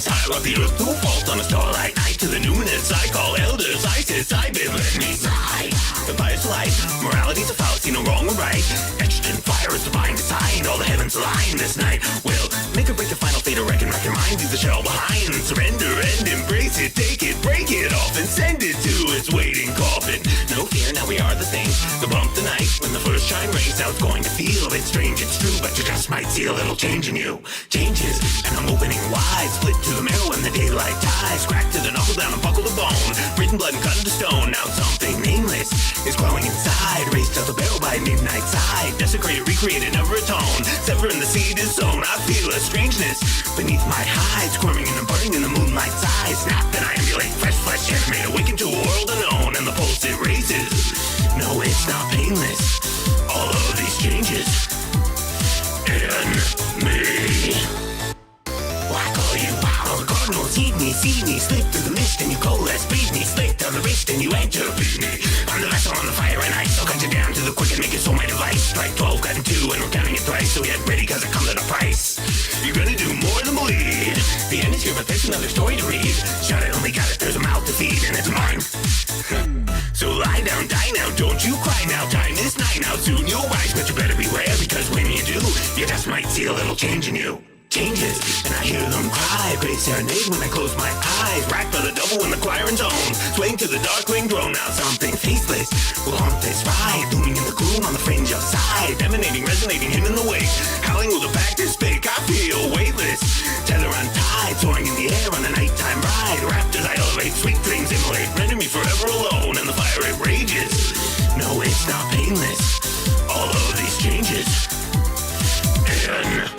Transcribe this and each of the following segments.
rise high, love the earth to fault on a starlight night. To the numinous I call elders, ISIS, I've been let me slide. The fire's light, morality's a fallacy, no wrong or right. Etched in fire is divine design, all the heavens align this night. Will make or break the final fate, or reckon wreck your mind. Leave the shell behind, surrender and embrace it. Take it, break it off, and send it to its waiting coffin. No fear, now we are the thing. The bump the night, when the first shine rays, now it's going to feel a bit strange, it's true, but you just might see a little change in you. Changes, and I'm opening wide, split to the marrow when the daylight ties. Crack to the knuckle down and buckle the bone, written blood and cut into stone. Now something nameless is growing inside, raised out the barrel by midnight side. Desecrated, recreated, never atone. Severing the seed is sown, I feel a strangeness beneath my hide, squirming and burning in the moonlight's eyes. Snap and I emulate fresh flesh, made awaken to a world unknown, and the pulse it raises. No, it's not painless, all of these changes in me. Why call you wow? The cardinals heed me, see me, slip through the mist, and you coalesce, breathe me, slit down the wrist, and you enter, beat me. I'm the vessel on the fire and ice, I'll cut you down to the quick and make it so my device. Strike 12, cut in 2, and we're counting it thrice, so get ready, cause it comes at a price. You're gonna do more than believe. The end is here, but there's another story to read. Shut it, only got it, there's a mouth to feed, and it's mine. So lie down, die now, don't you cry now. Time is night now, soon you'll rise, but you better beware, because when you do, you just might see a little change in you. Changes, and I hear them cry. Great serenade when I close my eyes. Racked by the double when the choir intones. Swaying to the dark wing drone. Now something faithless will haunt this ride. Looming in the gloom on the fringe outside. Emanating, resonating, him in the wake. Howling with the fact is fake. I feel weightless. Tether untied, soaring in the air on a nighttime ride. Wrapped as I elevate, sweet dreams immolate. Render me forever alone, and the fire it rages. No, it's not painless, all of these changes in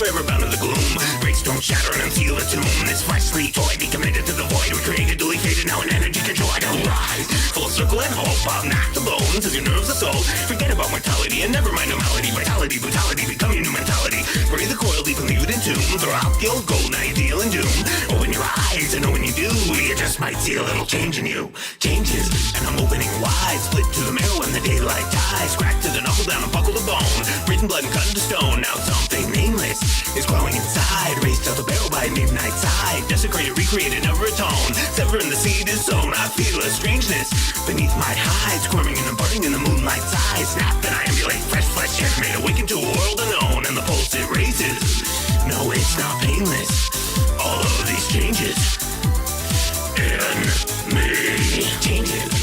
forever bound to the gloom. Breaks don't shatter and unseal the tomb. This fleshly toy be committed to the void. We created, duly faded, now in energy control I don't rise. Full circle and hope, I'll knock the bones as your nerves are soul. Forget about mortality and never mind normality. Vitality, brutality, become your new mentality. Breathe the coil deep and leave it in tune. Throw out the old gold, now you deal in doom. Open your eyes and know when you do, you just might see a little change in you. Changes, and I'm opening wide. Split to the marrow when the daylight dies. Crack to the knuckle down and buckle the bone. Written blood and cut into stone. Now something nameless is growing inside, raised out the barrel by midnight side. Desecrated, recreated, never atone. Severing the seed is sown. I feel a strangeness beneath my hide, squirming and burning in the moonlight's eyes. Snap and I emulate fresh flesh, made awaken to a world unknown, and the pulse it raises. No, it's not painless, all of these changes in me. Changes.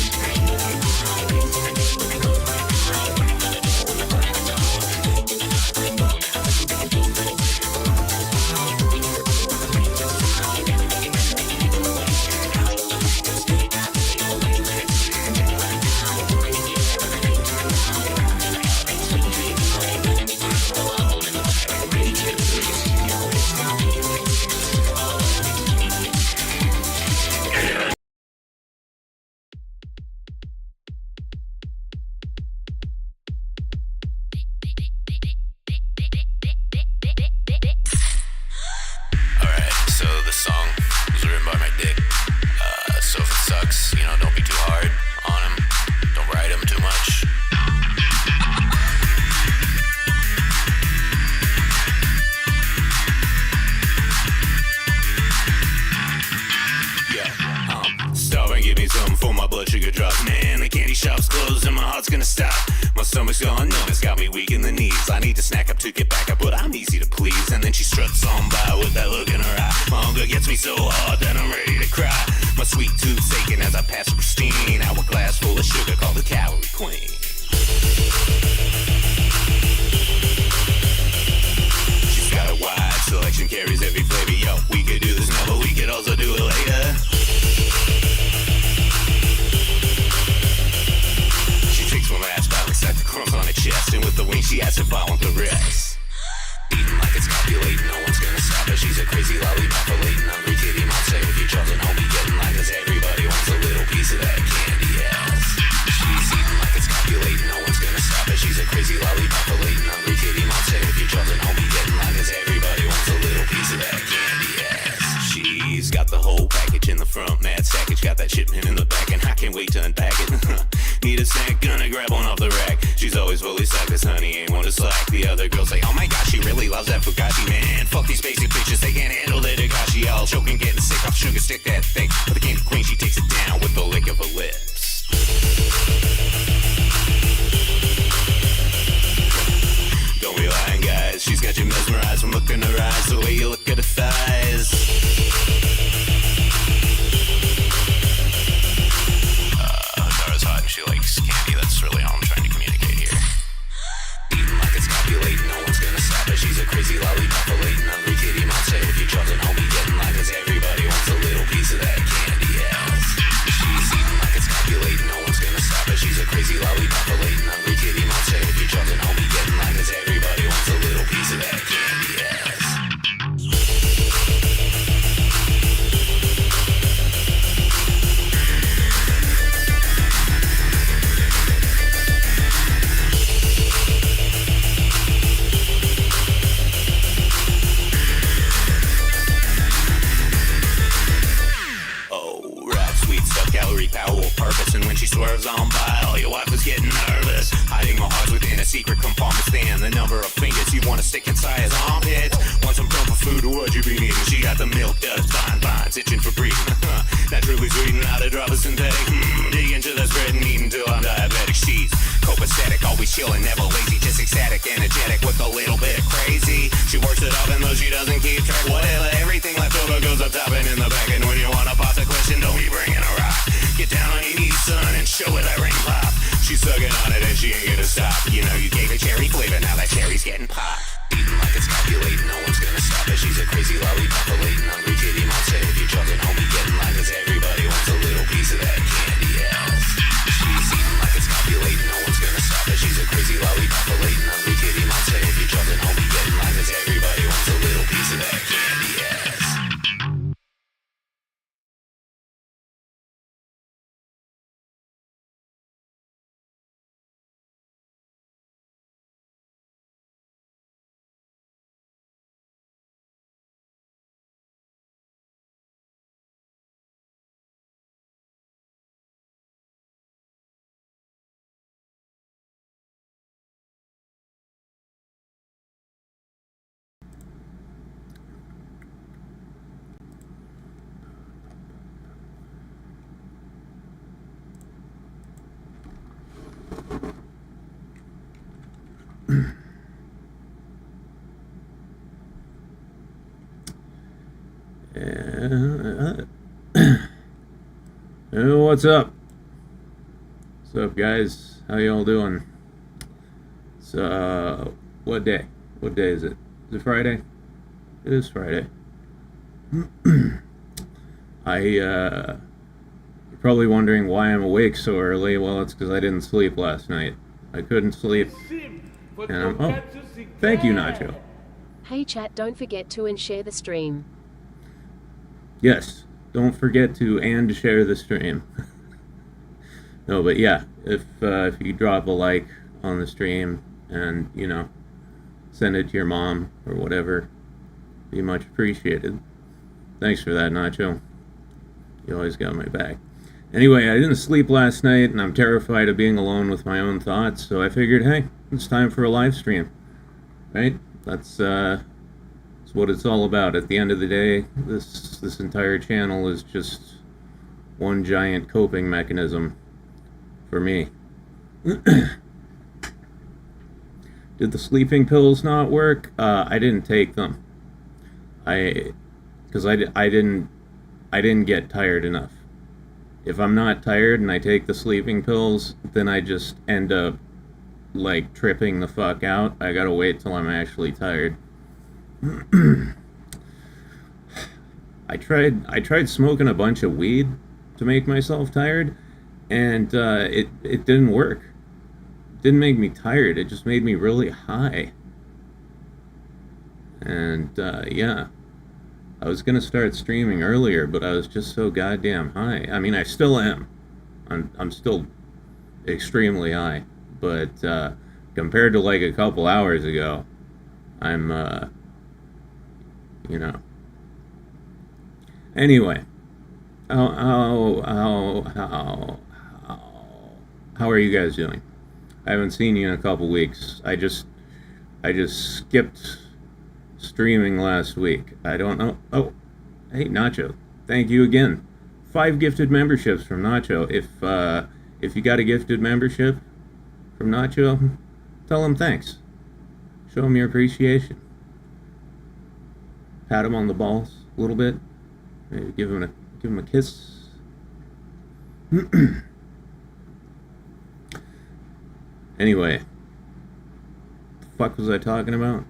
stomach's gone numb, it's got me weak in the knees. I need to snack up to get back up, but I'm easy to please. And then she struts on by with that look in her eye. My hunger gets me so hard that I'm ready to cry. My sweet tooth aching as I pass pristine hourglass full of sugar called the calorie queen. She's got a wide selection, carries every flavor. Yo, we could do this now, but we could also do it later. She takes one last bite, looks at the crumbs on her chest, and with the wing she has to follow the rest. Eating like it's copulating, no one's gonna stop her. She's a crazy lollipop, latent, hungry kitty mom. Say with your children, homie, getting like us. Everybody wants a little piece of that candy ass. She's eating like it's copulating, no one's gonna stop her. She's a crazy lollipop, latent, hungry kitty mom. Say with your children, homie, getting like us. Everybody wants a little piece of that candy ass. She's got the whole package in the front, mad sackage, got that shipment in the back, and I can't wait to unpack it. Need a snack, gonna grab one off the rack. She's always fully stacked, this honey ain't one to slack. The other girls say, oh my gosh, she really loves that Fugashi, man. Fuck these basic bitches, they can't handle the Dagashi. All choking, getting sick off sugar stick that thick. But the candy queen, she takes it down with the lick of her lips. Don't be lying, guys, she's got you mesmerized from looking in her eyes, the way you look at her thighs. Dara's hot and she likes candy, that's really all I'm trying to communicate here. Eating like it's copulating, no one's gonna stop her. She's a crazy lollipop, latent, hungry kitty mom. Say with your children, homie, getting like us. Everybody wants a little piece of that candy ass. She's eating like it's copulating, no one's gonna stop her. She's a crazy lollipop, latent, hungry kitty mom. Say with your children, homie, getting like us. Everybody wants a little piece of that candy ass. Calorie power will purpose, and when she swerves on by, all your wife is getting nervous. Hiding my heart within a secret compartment stand. The number of fingers you want to stick inside his armpits. Want some proper food, what you been eating? She got the milk duds, fine vines, itching for breathing. Naturally sweet and not a drop of synthetic. Dig into the spread and eat until I'm diabetic. She's copacetic, always chilling, never lazy, just ecstatic, energetic with a little bit of crazy. She works it up and though she doesn't keep track, whatever, everything left over goes up top and in the back. And when you wanna pop the question, don't be bringing a rock. Get down on your knees, son, and show her that ring pop. She's sucking on it and she ain't gonna stop. You know you gave her cherry flavor, now that cherry's getting popped. Eating like it's copulating, no one's gonna stop her. She's a crazy lollipop, latent, hungry kitty mom. Say with your children, homie, getting like us. Everybody wants a little piece of that candy ass. She's eating like it's copulating, no one's gonna stop her. She's a crazy lollipop, latent, hungry kitty mom. Say with your children, homie, getting like us. Everybody wants a little piece of that candy ass. What's up? What's up, guys? How y'all doing? So, what day? What day is it? Is it Friday? It is Friday. You're probably wondering why I'm awake so early. Well, it's because I didn't sleep last night. I couldn't sleep. And thank you, Nacho. Hey chat, don't forget to and share the stream. Yes, don't forget to and share the stream. No, but yeah, if you drop a like on the stream and, you know, send it to your mom or whatever, be much appreciated. Thanks for that, Nacho. You always got my back. Anyway, I didn't sleep last night, and I'm terrified of being alone with my own thoughts, so I figured, hey, it's time for a live stream. Right? That's what it's all about. At the end of the day, this entire channel is just one giant coping mechanism for me. Did the sleeping pills not work? I didn't take them. Because I didn't get tired enough if I'm not tired and I take the sleeping pills, then I just end up like tripping the fuck out. I gotta wait till I'm actually tired. I tried smoking a bunch of weed to make myself tired, and it didn't work. It didn't make me tired. It just made me really high. And yeah, I was gonna start streaming earlier, but I was just so goddamn high. I mean, I still am. I'm still extremely high, but compared to like a couple hours ago, I'm you know. Anyway, how are you guys doing? I haven't seen you in a couple weeks. I just skipped streaming last week. I don't know. Oh, hey Nacho, thank you again. 5 gifted memberships from Nacho. If you got a gifted membership from Nacho, tell him thanks. Show him your appreciation. Pat him on the balls a little bit. Maybe give him a kiss. Anyway, the fuck was I talking about?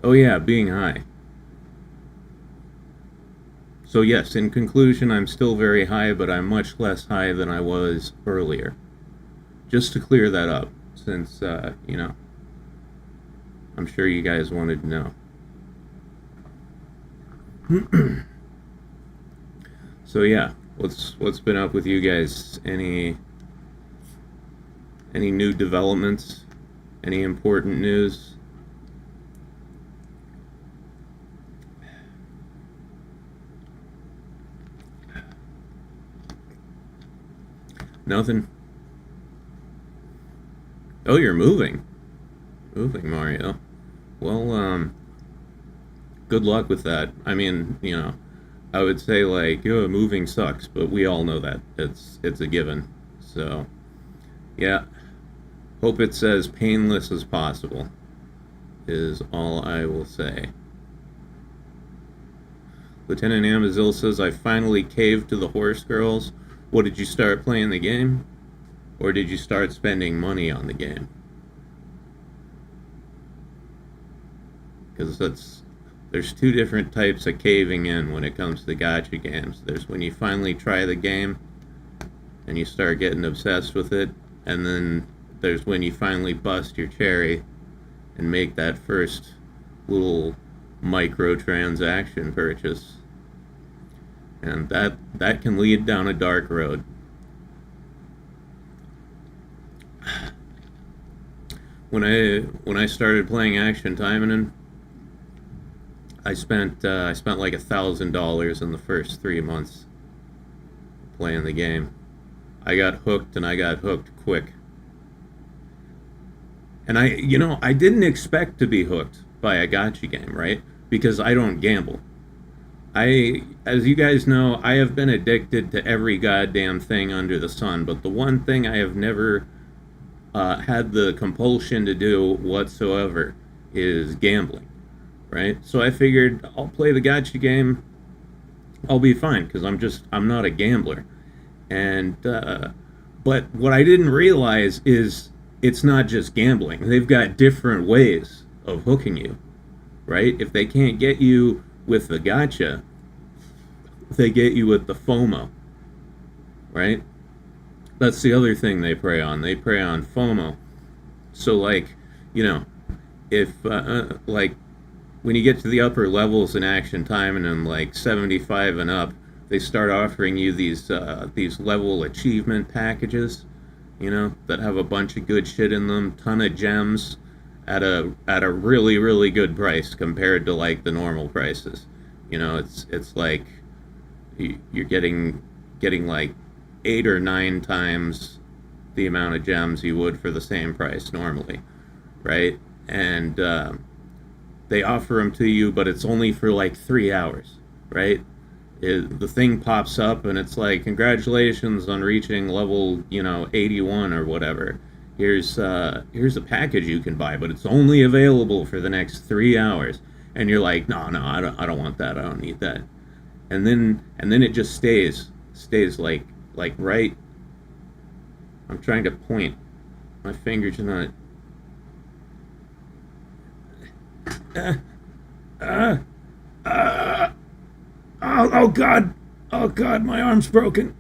Oh yeah, being high. So yes, in conclusion, I'm still very high, but I'm much less high than I was earlier. Just to clear that up, since you know, I'm sure you guys wanted to know. So yeah, what's been up with you guys? Any new developments? Any important news? Nothing. Oh, you're moving, Mario. Well, good luck with that. I mean, you know, I would say like, oh, moving sucks, but we all know that it's a given. So, yeah, hope it's as painless as possible, is all I will say. Lieutenant Amazil says, I finally caved to the horse girls. What, did you start playing the game? Or did you start spending money on the game? Because there's 2 different types of caving in when it comes to gacha games. There's when you finally try the game and you start getting obsessed with it, and then there's when you finally bust your cherry and make that first little microtransaction purchase. And that can lead down a dark road. When I started playing Action Taimanen, I spent like $1,000 in the first 3 months playing the game. I got hooked, and I got hooked quick. And I didn't expect to be hooked by a gacha game, right? Because I don't gamble. As you guys know, I have been addicted to every goddamn thing under the sun, but the one thing I have never had the compulsion to do whatsoever is gambling. Right? So I figured I'll play the gacha game, I'll be fine, because I'm not a gambler. And but what I didn't realize is it's not just gambling. They've got different ways of hooking you, right? If they can't get you with the gacha, they get you with the FOMO, right? That's the other thing they prey on. They prey on FOMO. So like, you know, if like when you get to the upper levels in Action Time and like 75 and up, they start offering you these level achievement packages, you know, that have a bunch of good shit in them, ton of gems at a really, really good price compared to like the normal prices. You know, it's like you're getting like 8 or 9 times the amount of gems you would for the same price normally, right? And they offer them to you, but it's only for like 3 hours, right? The thing pops up and it's like, congratulations on reaching level, 81 or whatever. Here's a package you can buy, but it's only available for the next 3 hours. And you're like, no, I don't want that. I don't need that. And then it just stays stays like right. I'm trying to point. My fingers are not. Oh God! Oh God! My arm's broken.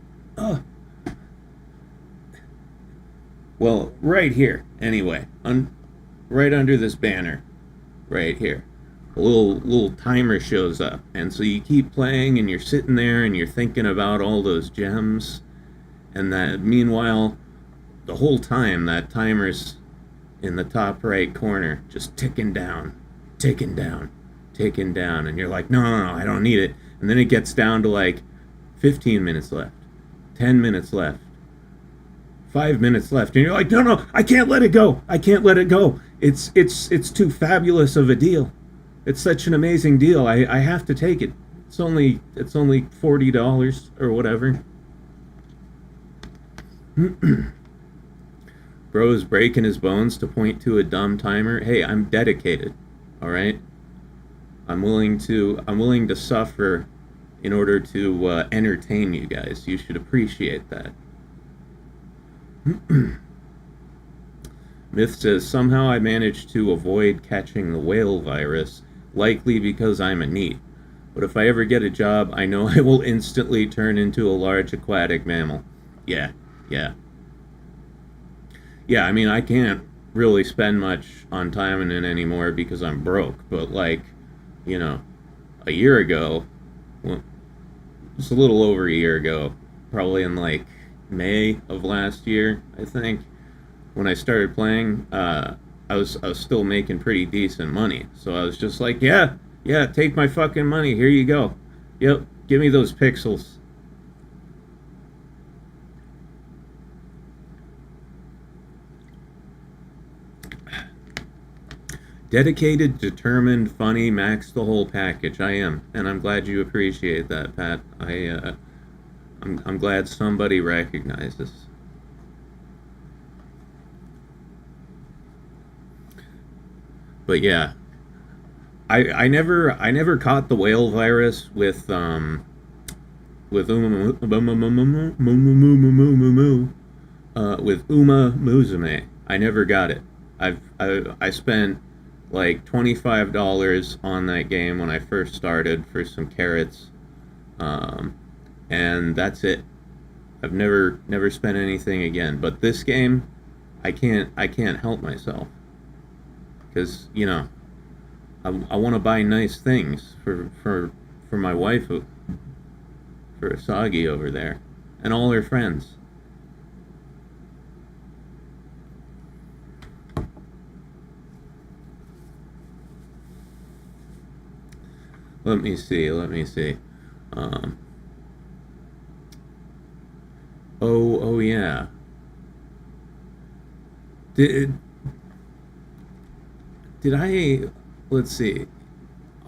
Well, right here. Anyway, right under this banner, right here, a little timer shows up, and so you keep playing, and you're sitting there, and you're thinking about all those gems, and that meanwhile, the whole time that timer's in the top right corner, just ticking down, ticking down, ticking down, and you're like, no, I don't need it, and then it gets down to like 15 minutes left, 10 minutes left, 5 minutes left, and you're like, no, I can't let it go. I can't let it go. It's too fabulous of a deal. It's such an amazing deal. I have to take it. It's only $40 or whatever. Bro's breaking his bones to point to a dumb timer. Hey, I'm dedicated. All right. I'm willing to suffer in order to entertain you guys. You should appreciate that. Myth says, somehow I managed to avoid catching the whale virus, likely because I'm a NEET. But if I ever get a job, I know I will instantly turn into a large aquatic mammal. Yeah. I mean, I can't really spend much on timing it anymore because I'm broke. But like, a year ago, well, just a little over a year ago, probably in like May of last year, I think, when I started playing, I was still making pretty decent money. So I was just like, yeah, take my fucking money. Here you go. Yep, give me those pixels. Dedicated, determined, funny, max the whole package. I am, and I'm glad you appreciate that, Pat. I'm glad somebody recognizes. But yeah, I never caught the whale virus with Uma Musume. I never got it. I spent like $25 on that game when I first started for some carrots, and that's it. I've never spent anything again. But this game, I can't help myself, because I want to buy nice things for my wife, for Asagi over there, and all her friends. Let me see. Oh yeah. Did I? Let's see.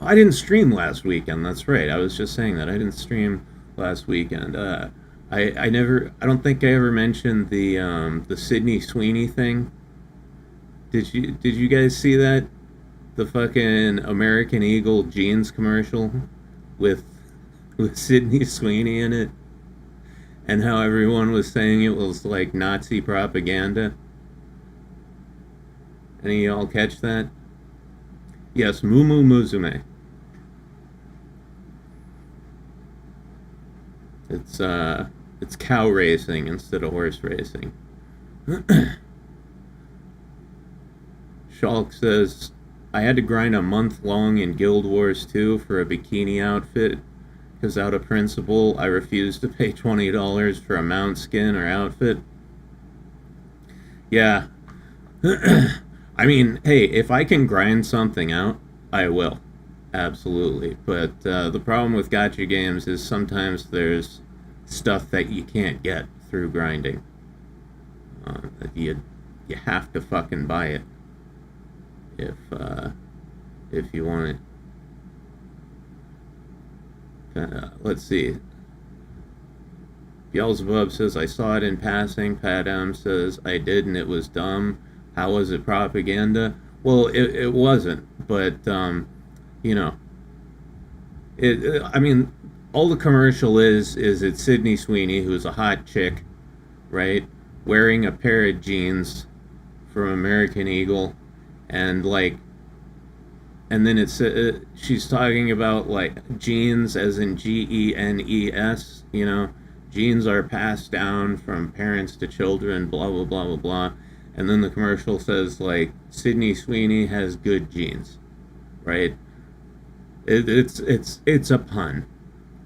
I didn't stream last weekend. That's right. I was just saying that I didn't stream last weekend. I don't think I ever mentioned the Sydney Sweeney thing. Did you guys see that? The fucking American Eagle jeans commercial with Sydney Sweeney in it, and how everyone was saying it was like Nazi propaganda. Any of y'all catch that? Yes, Mumu Musume. It's cow racing instead of horse racing. Shulk says, I had to grind a month long in Guild Wars 2 for a bikini outfit, because out of principle, I refused to pay $20 for a mount skin or outfit. Yeah. I mean, hey, if I can grind something out, I will. Absolutely. But the problem with gacha games is sometimes there's stuff that you can't get through grinding. You have to fucking buy it if you want it. Let's see. Beelzebub says, I saw it in passing. Pat M says, I did and it was dumb. How was it propaganda? Well, it wasn't, but, I mean, all the commercial is it's Sydney Sweeney, who's a hot chick, right, wearing a pair of jeans from American Eagle, and like, and then it's she's talking about like genes, as in GENES, you know, genes are passed down from parents to children, blah blah blah blah blah, and then the commercial says like Sydney Sweeney has good genes, right? It's a pun,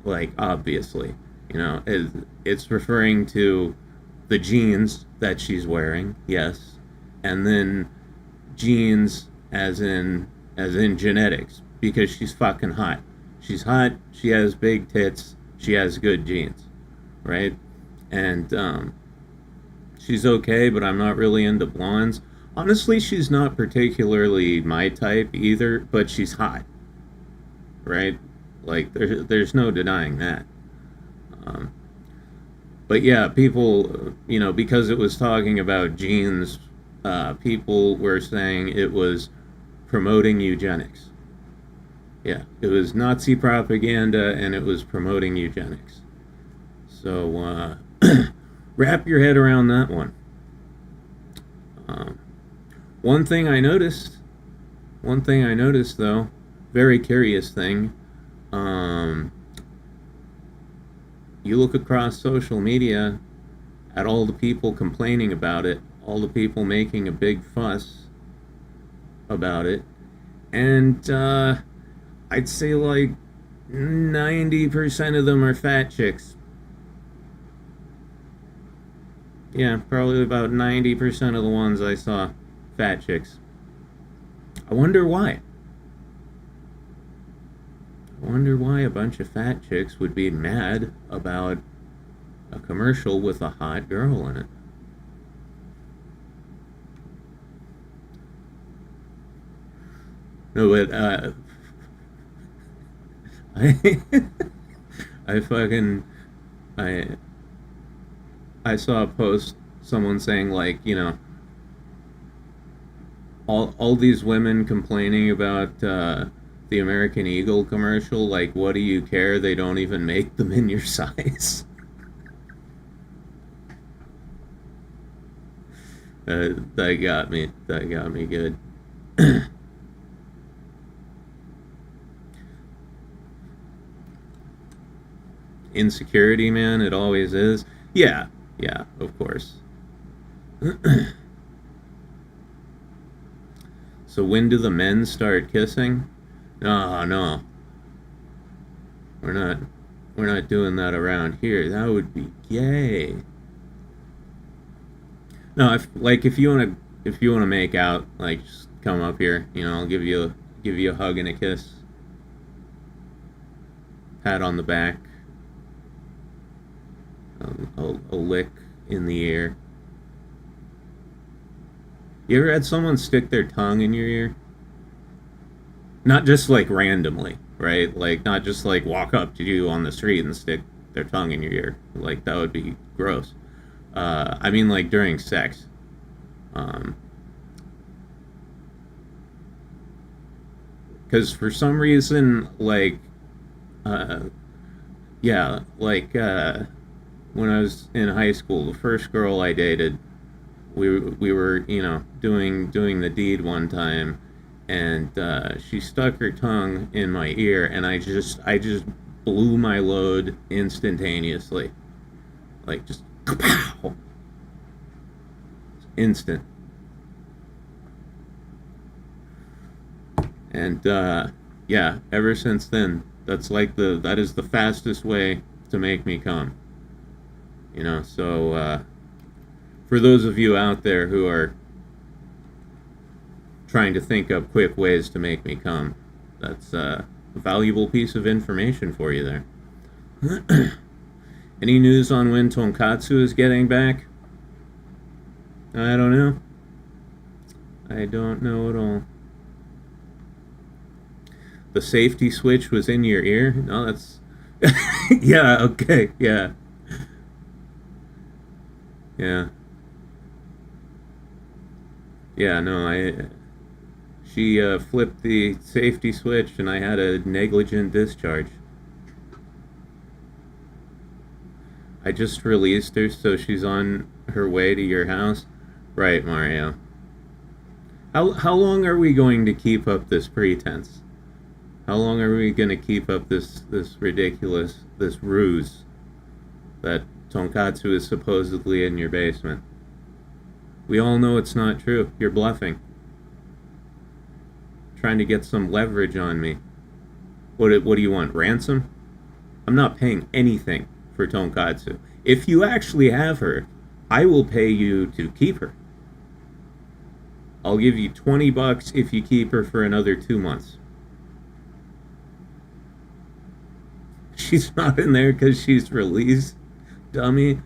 like, obviously, you know, it's referring to the jeans that she's wearing, yes, and then genes as in genetics, because she's fucking hot. She's hot, she has big tits, she has good genes, right? And she's okay, but I'm not really into blondes. Honestly, she's not particularly my type either, but she's hot, right? Like, there's no denying that. But yeah, people, you know, because it was talking about genes, people were saying it was promoting eugenics. Yeah, it was Nazi propaganda, and it was promoting eugenics. So, wrap your head around that one. One thing I noticed, though, very curious thing, you look across social media at all the people complaining about it, all the people making a big fuss about it, and I'd say like 90% of them are fat chicks. Yeah, probably about 90% of the ones I saw, fat chicks. I wonder why. I wonder why a bunch of fat chicks would be mad about a commercial with a hot girl in it. No, but I saw a post, someone saying like, you know, all these women complaining about the American Eagle commercial, like, what do you care? They don't even make them in your size. That got me good. Insecurity, man, it always is. Yeah, of course. So when do the men start kissing? No. We're not doing that around here. That would be gay. No, if you wanna make out, like, just come up here, you know, I'll give you a hug and a kiss. Pat on the back. A lick in the ear. You ever had someone stick their tongue in your ear? Not just like randomly, right? Like, not just like walk up to you on the street and stick their tongue in your ear. Like, that would be gross. I mean, like, during sex. Because for some reason, like, when I was in high school, the first girl I dated, we were, you know, doing the deed one time, and she stuck her tongue in my ear, and I just blew my load instantaneously, like, just kapow! Instant. And yeah, ever since then, that is the fastest way to make me come. You know, so for those of you out there who are trying to think up quick ways to make me come, that's a valuable piece of information for you there. Any news on when Tonkatsu is getting back? I don't know. I don't know at all. The safety switch was in your ear? No, that's... yeah, okay, yeah. Yeah, no, she flipped the safety switch and I had a negligent discharge. I just released her, so she's on her way to your house. Right, Mario. How long are we going to keep up this pretense? How long are we going to keep up this ridiculous, this ruse that Tonkatsu is supposedly in your basement? We all know it's not true. You're bluffing. Trying to get some leverage on me. What do you want, ransom? I'm not paying anything for Tonkatsu. If you actually have her, I will pay you to keep her. I'll give you $20 if you keep her for another 2 months. She's not in there because she's released, dummy.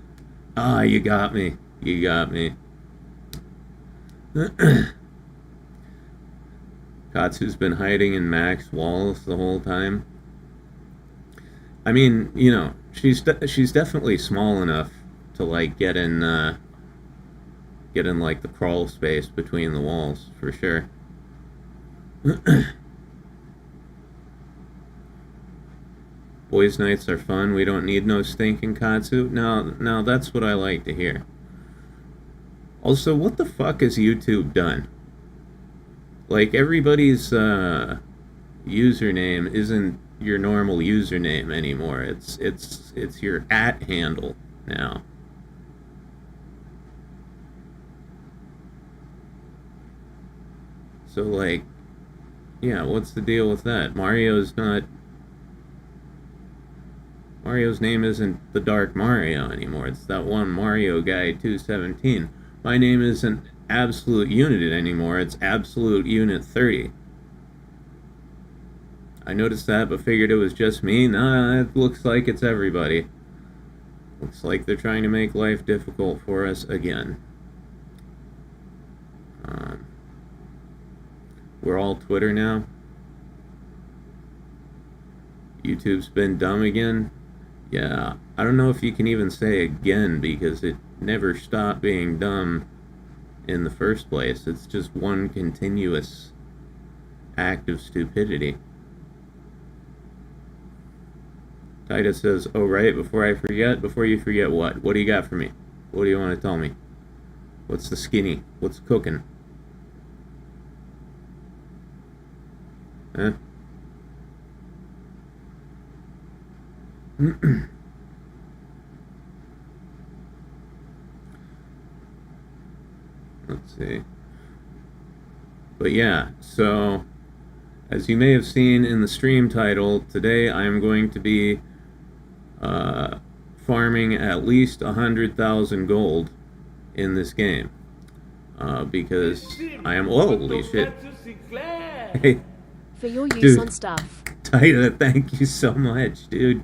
Ah, you got me. You got me. Katsu's been hiding in Mac's walls the whole time. I mean, you know, she's definitely small enough to like get in like the crawl space between the walls for sure. Boys' nights are fun. We don't need no stinking Katsu. Now that's what I like to hear. Also, what the fuck has YouTube done? Like, everybody's username isn't your normal username anymore. It's your @ handle now. So, like, yeah, what's the deal with that? Mario's name isn't the Dark Mario anymore. It's that one Mario guy, 217. My name isn't Absolute Unit anymore. It's Absolute Unit 30. I noticed that, but figured it was just me. Nah, it looks like it's everybody. Looks like they're trying to make life difficult for us again. We're all Twitter now. YouTube's been dumb again. Yeah, I don't know if you can even say again because it never stopped being dumb in the first place. It's just one continuous act of stupidity. Titus says, oh right, before you forget what? What do you got for me? What do you want to tell me? What's the skinny? What's cooking? Huh? Let's see. But yeah, so as you may have seen in the stream title, today I am going to be farming at least 100,000 gold in this game because I am holy shit. Hey, For your use dude, on stuff. Tita, thank you so much, dude.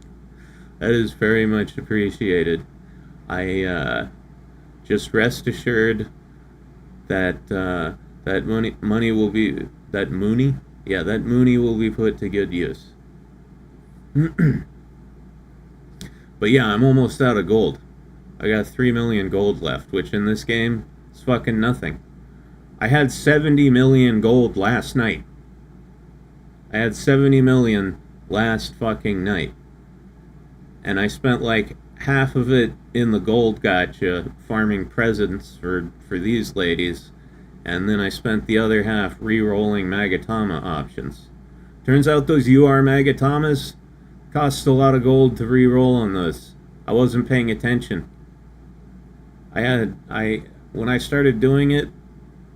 That is very much appreciated. I just rest assured that that money will be that Mooney will be put to good use. But yeah, I'm almost out of gold. I got 3 million gold left, which in this game is fucking nothing. I had 70 million gold last night. I had 70 million last fucking night. And I spent like half of it in the gold gacha farming presents for these ladies. And then I spent the other half re-rolling Magatama options. Turns out those UR Magatamas cost a lot of gold to re-roll on those. I wasn't paying attention. When I started doing it,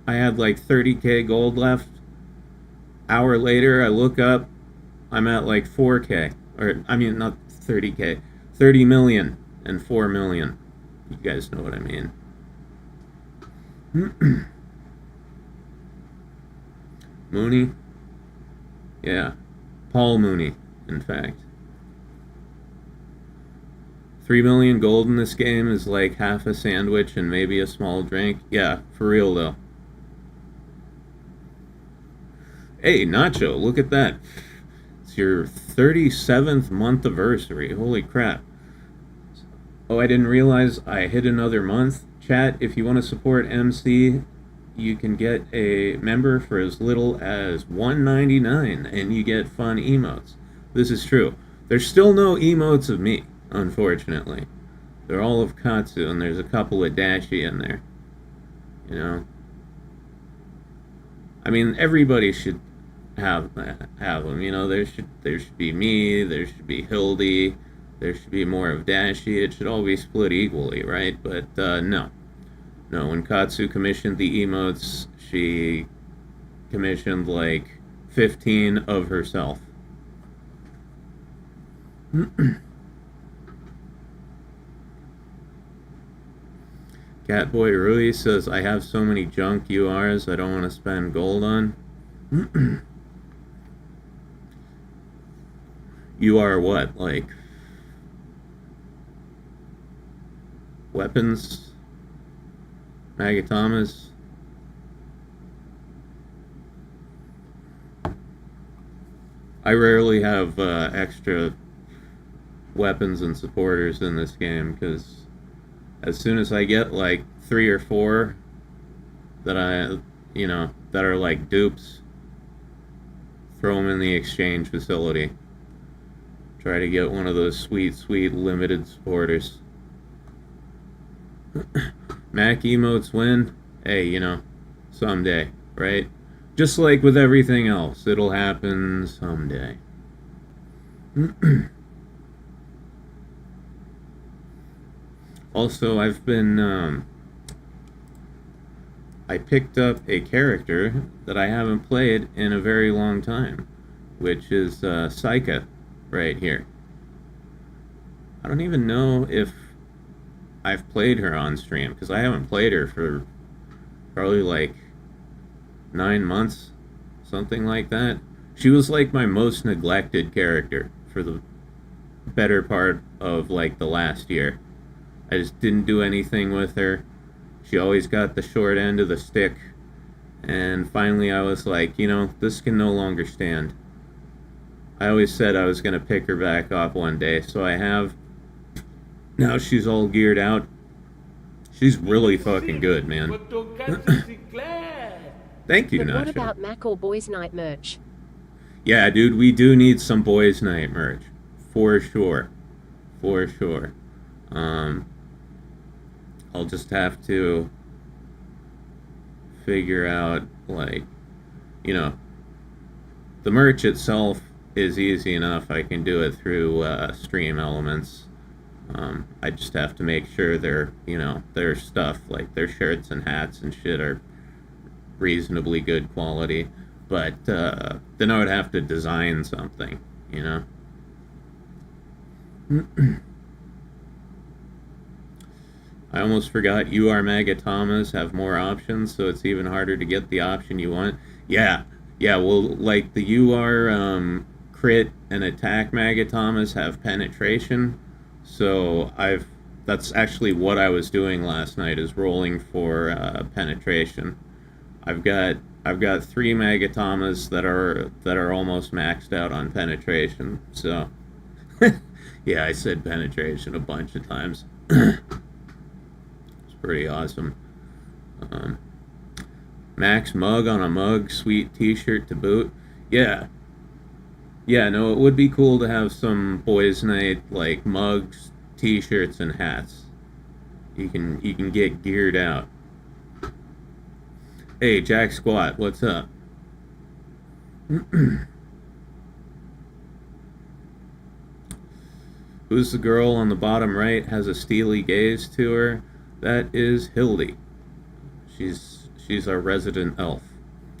I had like 30k gold left. Hour later, I look up, I'm at like 4k. Or, I mean, not 30k. 30 million and 4 million. You guys know what I mean. Mooney? Yeah. Paul Mooney, in fact. 3 million gold in this game is like half a sandwich and maybe a small drink. Yeah, for real though. Hey, Nacho, look at that. It's your 37th month anniversary. Holy crap. Oh, I didn't realize I hit another month. Chat, if you want to support MC, you can get a member for as little as $1.99 and you get fun emotes. This is true. There's still no emotes of me, unfortunately. They're all of Katsu, and there's a couple of Dashie in there. You know? I mean, everybody should have them. You know, there should be me, there should be Hildy, there should be more of Dashie. It should all be split equally, right? But no. When Katsu commissioned the emotes, she commissioned like 15 of herself. Catboy Rui says, I have so many junk URs I don't want to spend gold on. UR what? Like weapons? Magatamas? I rarely have extra weapons and supporters in this game, because as soon as I get like 3 or 4 that that are like dupes, throw them in the exchange facility. Try to get one of those sweet limited supporters. Mac emotes win? Hey, someday, right? Just like with everything else, it'll happen someday. Also, I've been, I picked up a character that I haven't played in a very long time, which is Saika right here. I don't even know if I've played her on stream, because I haven't played her for probably like 9 months, something like that. She was like my most neglected character for the better part of like the last year. I just didn't do anything with her. She always got the short end of the stick. And finally I was like, this can no longer stand. I always said I was going to pick her back up one day, so I have. Now she's all geared out. She's really fucking good, man. Tonkatsu Sinclair. Thank you, But Nacho. what about Mac or Boys Night merch? Yeah, dude, we do need some Boys Night merch. For sure. For sure. I'll just have to figure out, like, the merch itself is easy enough. I can do it through Stream Elements. I just have to make sure their stuff, like their shirts and hats and shit, are reasonably good quality. But then I would have to design something, I almost forgot UR Magatamas have more options, so it's even harder to get the option you want. Yeah, well, like the UR crit and attack Magatamas have penetration, so that's actually what I was doing last night, is rolling for penetration. I've got 3 Magatamas that are almost maxed out on penetration, so yeah, I said penetration a bunch of times. Pretty awesome. Max mug on a mug, sweet t-shirt to boot. Yeah, no, it would be cool to have some Boys Night, like, mugs, t-shirts, and hats. You can get geared out. Hey, Jack Squat, what's up? Who's the girl on the bottom right, has a steely gaze to her? That is Hildy. She's our resident elf.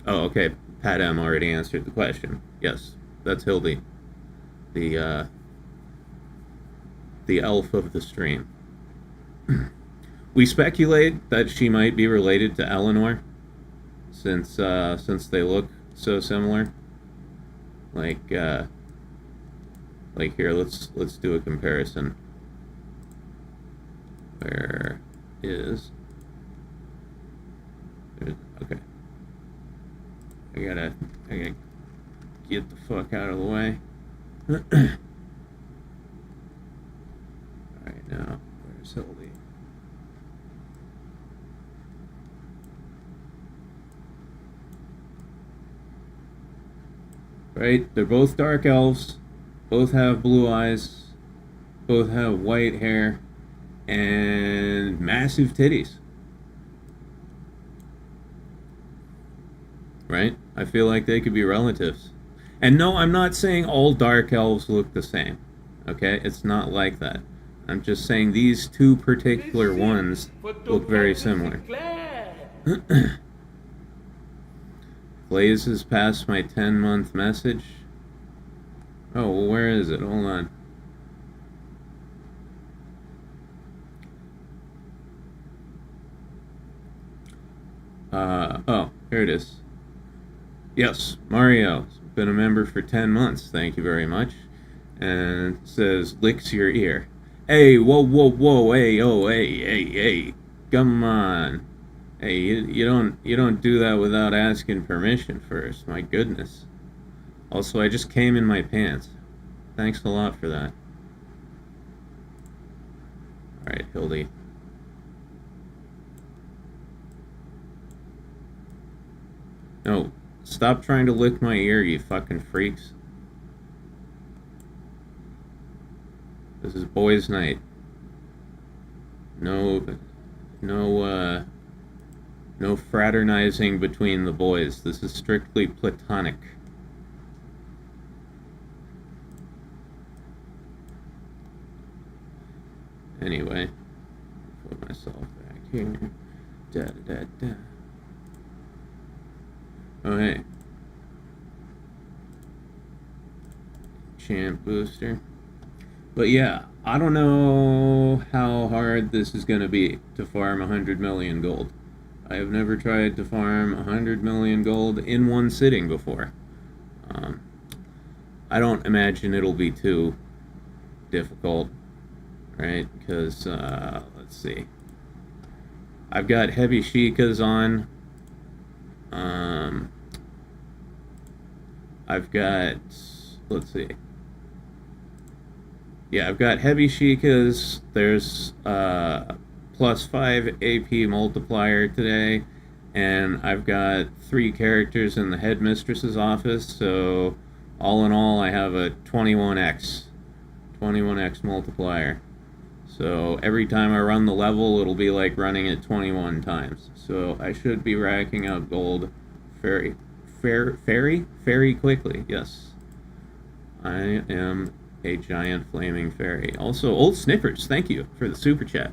Oh, okay. Pat M already answered the question. Yes, that's Hildy. The elf of the stream. We speculate that she might be related to Eleanor, since they look so similar. Like here, let's do a comparison. Where is okay. I gotta get the fuck out of the way. Alright, now where's Hildy? Right, they're both dark elves, both have blue eyes, both have white hair. and massive titties. Right? I feel like they could be relatives. And no, I'm not saying all dark elves look the same. Okay? It's not like that. I'm just saying these two particular ones look very similar. Blaze has passed my 10-month message. Oh, well, where is it? Hold on. Oh, here it is. Yes, Mario. Been a member for 10 months. Thank you very much. And it says, licks your ear. Hey, whoa, hey, oh, hey. Come on. Hey, you don't do that without asking permission first. My goodness. Also, I just came in my pants. Thanks a lot for that. Alright, Hildy. No, stop trying to lick my ear, you fucking freaks. This is boys' night. No fraternizing between the boys. This is strictly platonic. Anyway, put myself back here. Da. Oh, hey. Champ booster. But yeah, I don't know how hard this is going to be to farm 100 million gold. I have never tried to farm 100 million gold in one sitting before. I don't imagine it'll be too difficult, right? Because, let's see. I've got heavy Shikas on. I've got, let's see. Yeah, I've got heavy Shikas. There's plus 5 AP multiplier today, and I've got 3 characters in the headmistress's office, so all in all I have a 21x multiplier. So every time I run the level, it'll be like running it 21 times. So I should be racking out gold very quickly. Yes, I am a giant flaming fairy. Also, Old Snippers, thank you for the super chat.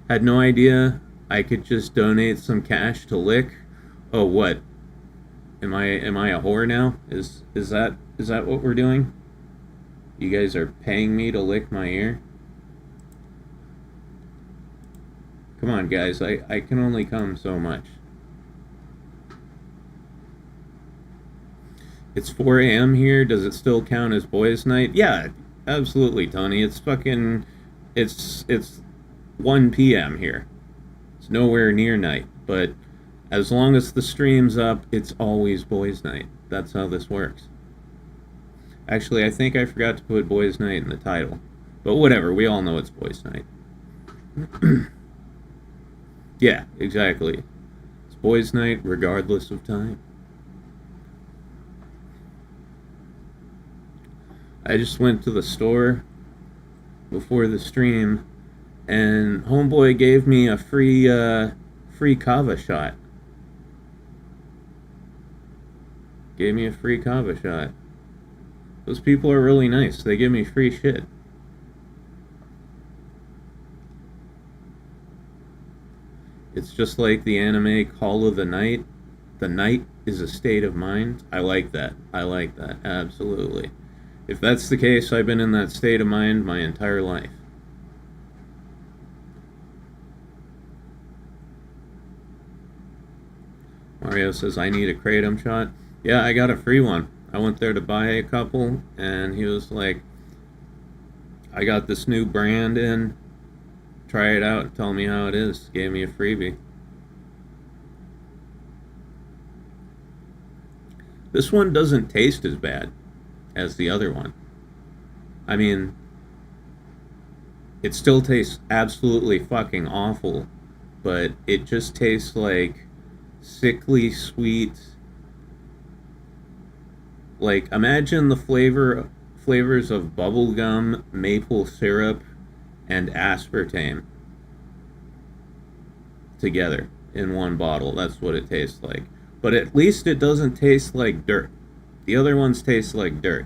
Had no idea I could just donate some cash to lick. Oh, what? Am I a whore now? Is that what we're doing? You guys are paying me to lick my ear? Come on, guys. I can only come so much. It's 4 a.m. here. Does it still count as boys' night? Yeah, absolutely, Tony. It's 1 p.m. here. It's nowhere near night. But as long as the stream's up, it's always boys' night. That's how this works. Actually, I think I forgot to put boys' night in the title. But whatever. We all know it's boys' night. Yeah, exactly. It's boys' night regardless of time. I just went to the store before the stream, and homeboy gave me a free kava shot. Gave me a free kava shot. Those people are really nice. They give me free shit. It's just like the anime Call of the Night. The night is a state of mind. I like that. Absolutely. If that's the case, I've been in that state of mind my entire life. Mario says, I need a kratom shot. Yeah, I got a free one. I went there to buy a couple, and he was like, I got this new brand in. Try it out, tell me how it is. Gave me a freebie. This one doesn't taste as bad as the other one. I mean, it still tastes absolutely fucking awful, but it just tastes like sickly sweet. Like, imagine the flavors of bubblegum, maple syrup, and aspartame together in one bottle. That's what it tastes like. But at least it doesn't taste like dirt. The other ones taste like dirt.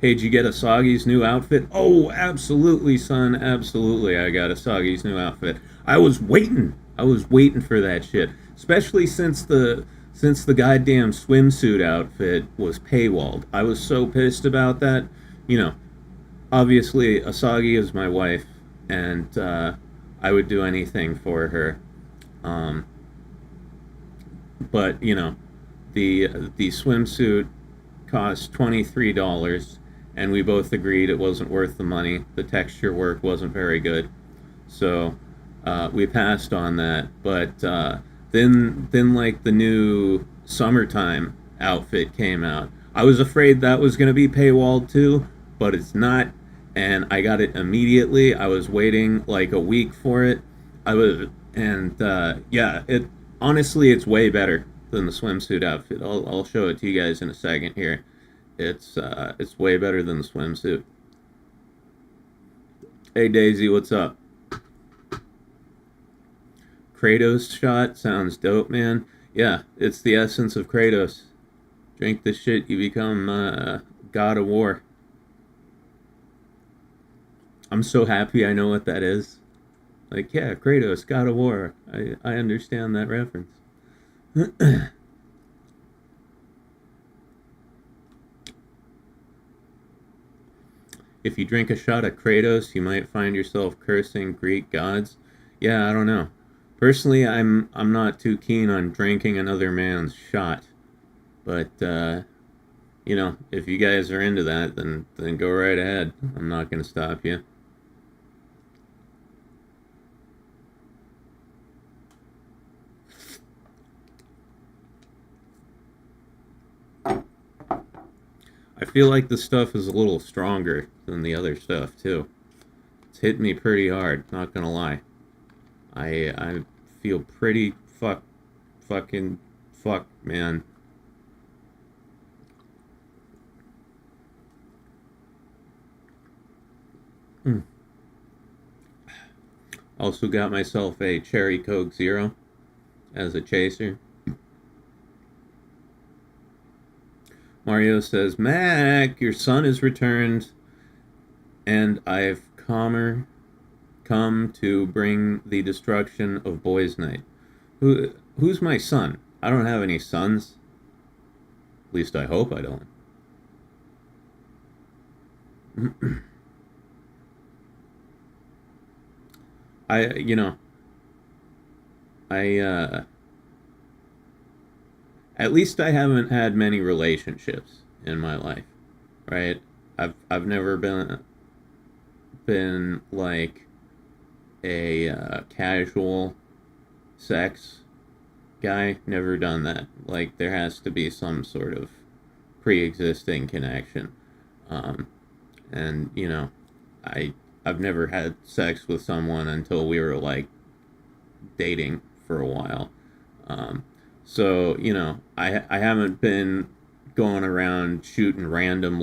Hey, did you get Asagi's new outfit? Oh, absolutely, son. Absolutely, I got Asagi's new outfit. I was waiting for that shit. Especially since the goddamn swimsuit outfit was paywalled. I was so pissed about that. You know, obviously, Asagi is my wife, and I would do anything for her. But, you know, the swimsuit cost $23, and we both agreed it wasn't worth the money. The texture work wasn't very good. So we passed on that. But then like the new summertime outfit came out. I was afraid that was going to be paywalled too, but it's not. And I got it immediately. I was waiting like a week for it. Yeah, it honestly, it's way better than the swimsuit outfit. I'll show it to you guys in a second here. It's way better than the swimsuit. Hey Daisy, what's up? Kratos shot sounds dope, man. Yeah, it's the essence of Kratos. Drink this shit, you become God of War. I'm so happy I know what that is. Like, yeah, Kratos, God of War. I understand that reference. If you drink a shot of Kratos, you might find yourself cursing Greek gods. Yeah, I don't know. Personally, I'm not too keen on drinking another man's shot. But, you know, if you guys are into that, then go right ahead. I'm not going to stop you. I feel like this stuff is a little stronger than the other stuff, too. It's hit me pretty hard, not gonna lie. I feel pretty fucking fucked, man. Also got myself a Cherry Coke Zero as a chaser. Mario says, Mac, your son is returned, and I've come to bring the destruction of Boys' Night. Who's my son? I don't have any sons. At least I hope I don't. At least I haven't had many relationships in my life, right? I've never been like a casual sex guy. Never done that. Like, there has to be some sort of pre-existing connection. And you know, I've never had sex with someone until we were like dating for a while. So, you know, I haven't been going around shooting random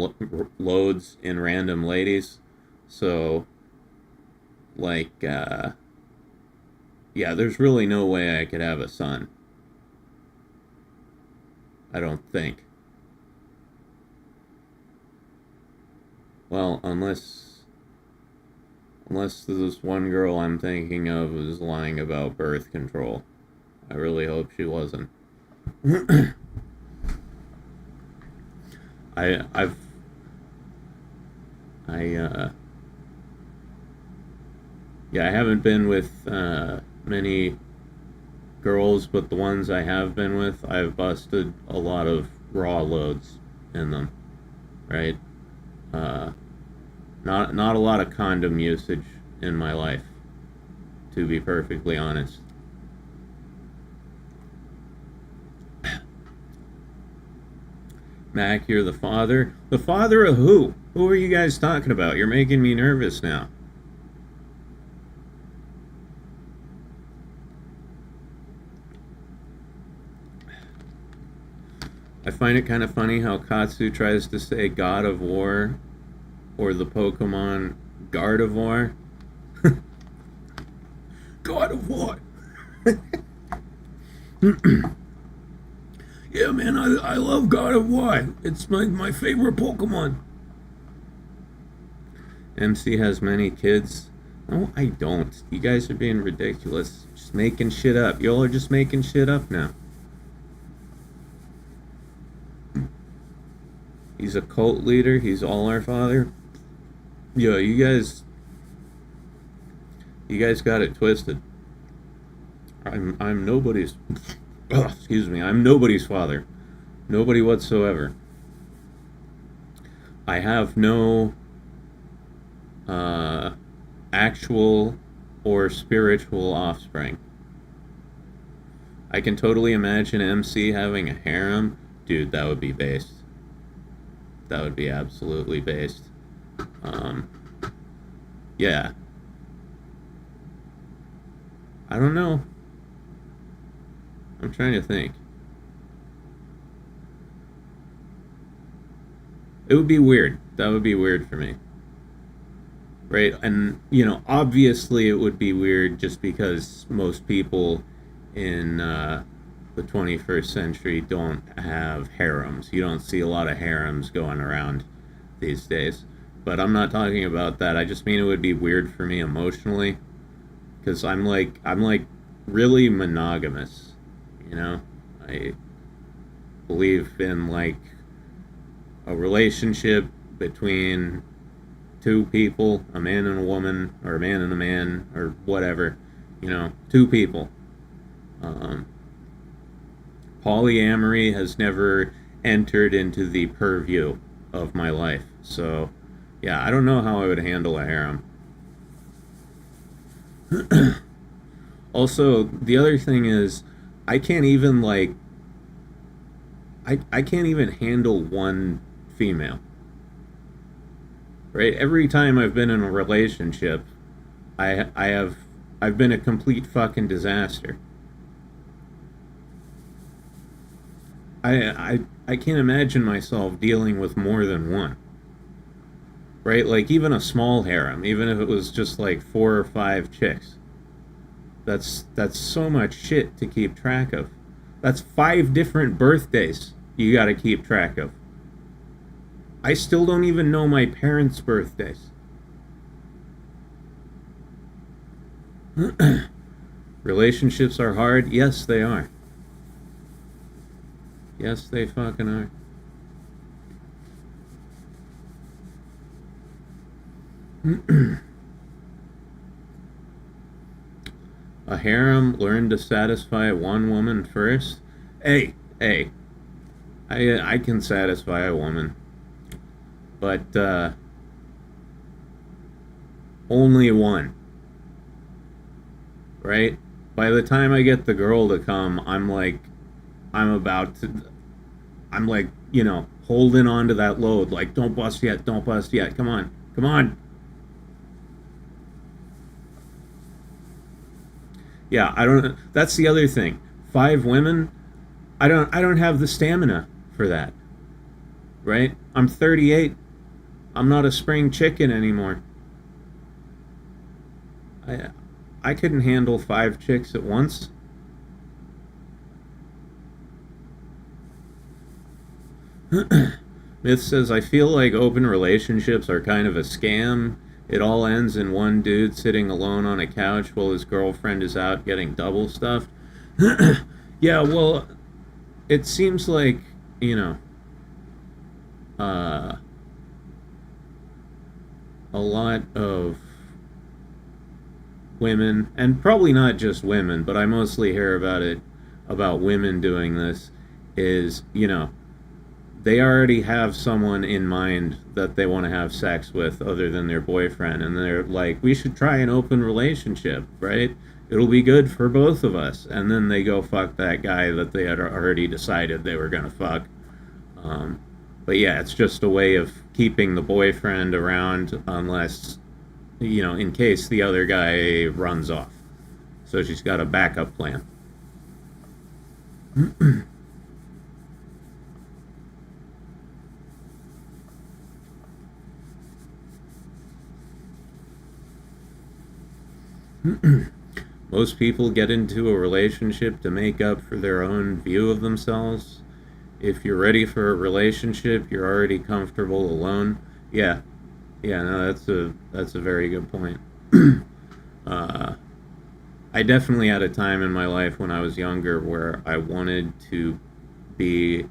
loads in random ladies. So, like, yeah, there's really no way I could have a son. I don't think. Well, unless this one girl I'm thinking of is lying about birth control. I really hope she wasn't. I haven't been with many girls, but the ones I have been with, I've busted a lot of raw loads in them, right? Not a lot of condom usage in my life, to be perfectly honest. Mac, you're the father? The father of who? Who are you guys talking about? You're making me nervous now. I find it kind of funny how Katsu tries to say God of War or the Pokemon Gardevoir. God God of War. Yeah, man, I love God of War. It's my favorite Pokemon. MC has many kids. No, I don't. You guys are being ridiculous. Just making shit up. Y'all are just making shit up now. He's a cult leader. He's all our father. Yo, you guys got it twisted. I'm nobody's. Oh, excuse me. I'm nobody's father. Nobody whatsoever. I have no actual or spiritual offspring. I can totally imagine MC having a harem. Dude, that would be based. That would be absolutely based. Yeah. I don't know. I'm trying to think. It would be weird. That would be weird for me. Right? And, obviously it would be weird just because most people in the 21st century don't have harems. You don't see a lot of harems going around these days. But I'm not talking about that. I just mean it would be weird for me emotionally. Because I'm like really monogamous. I believe in like a relationship between two people, a man and a woman, or a man and a man, or whatever, two people. Polyamory has never entered into the purview of my life. So, yeah, I don't know how I would handle a harem. Also, the other thing is, I can't even I can't even handle one female. Right? Every time I've been in a relationship, I've been a complete fucking disaster. I can't imagine myself dealing with more than one. Right? Like even a small harem, even if it was just like 4 or 5 chicks. That's so much shit to keep track of. That's 5 different birthdays you gotta keep track of. I still don't even know my parents' birthdays. Relationships are hard? Yes, they are. Yes, they fucking are. A harem learned to satisfy one woman first. Hey, I can satisfy a woman, but only one. Right? By the time I get the girl to come, I'm like, holding on to that load. Like, don't bust yet, come on. Yeah, I don't. That's the other thing. 5 women, I don't have the stamina for that. Right? I'm 38. I'm not a spring chicken anymore. I couldn't handle 5 chicks at once. Myth says, I feel like open relationships are kind of a scam. It all ends in one dude sitting alone on a couch while his girlfriend is out getting double stuffed. Yeah, well, it seems like, a lot of women, and probably not just women, but I mostly hear about women doing this, is, they already have someone in mind that they want to have sex with other than their boyfriend, and they're like, we should try an open relationship, right? It'll be good for both of us. And then they go fuck that guy that they had already decided they were gonna fuck. But yeah, it's just a way of keeping the boyfriend around unless, in case the other guy runs off. So she's got a backup plan. Most people get into a relationship to make up for their own view of themselves. If you're ready for a relationship, you're already comfortable alone. Yeah, no, that's a very good point. I definitely had a time in my life when I was younger where I wanted to be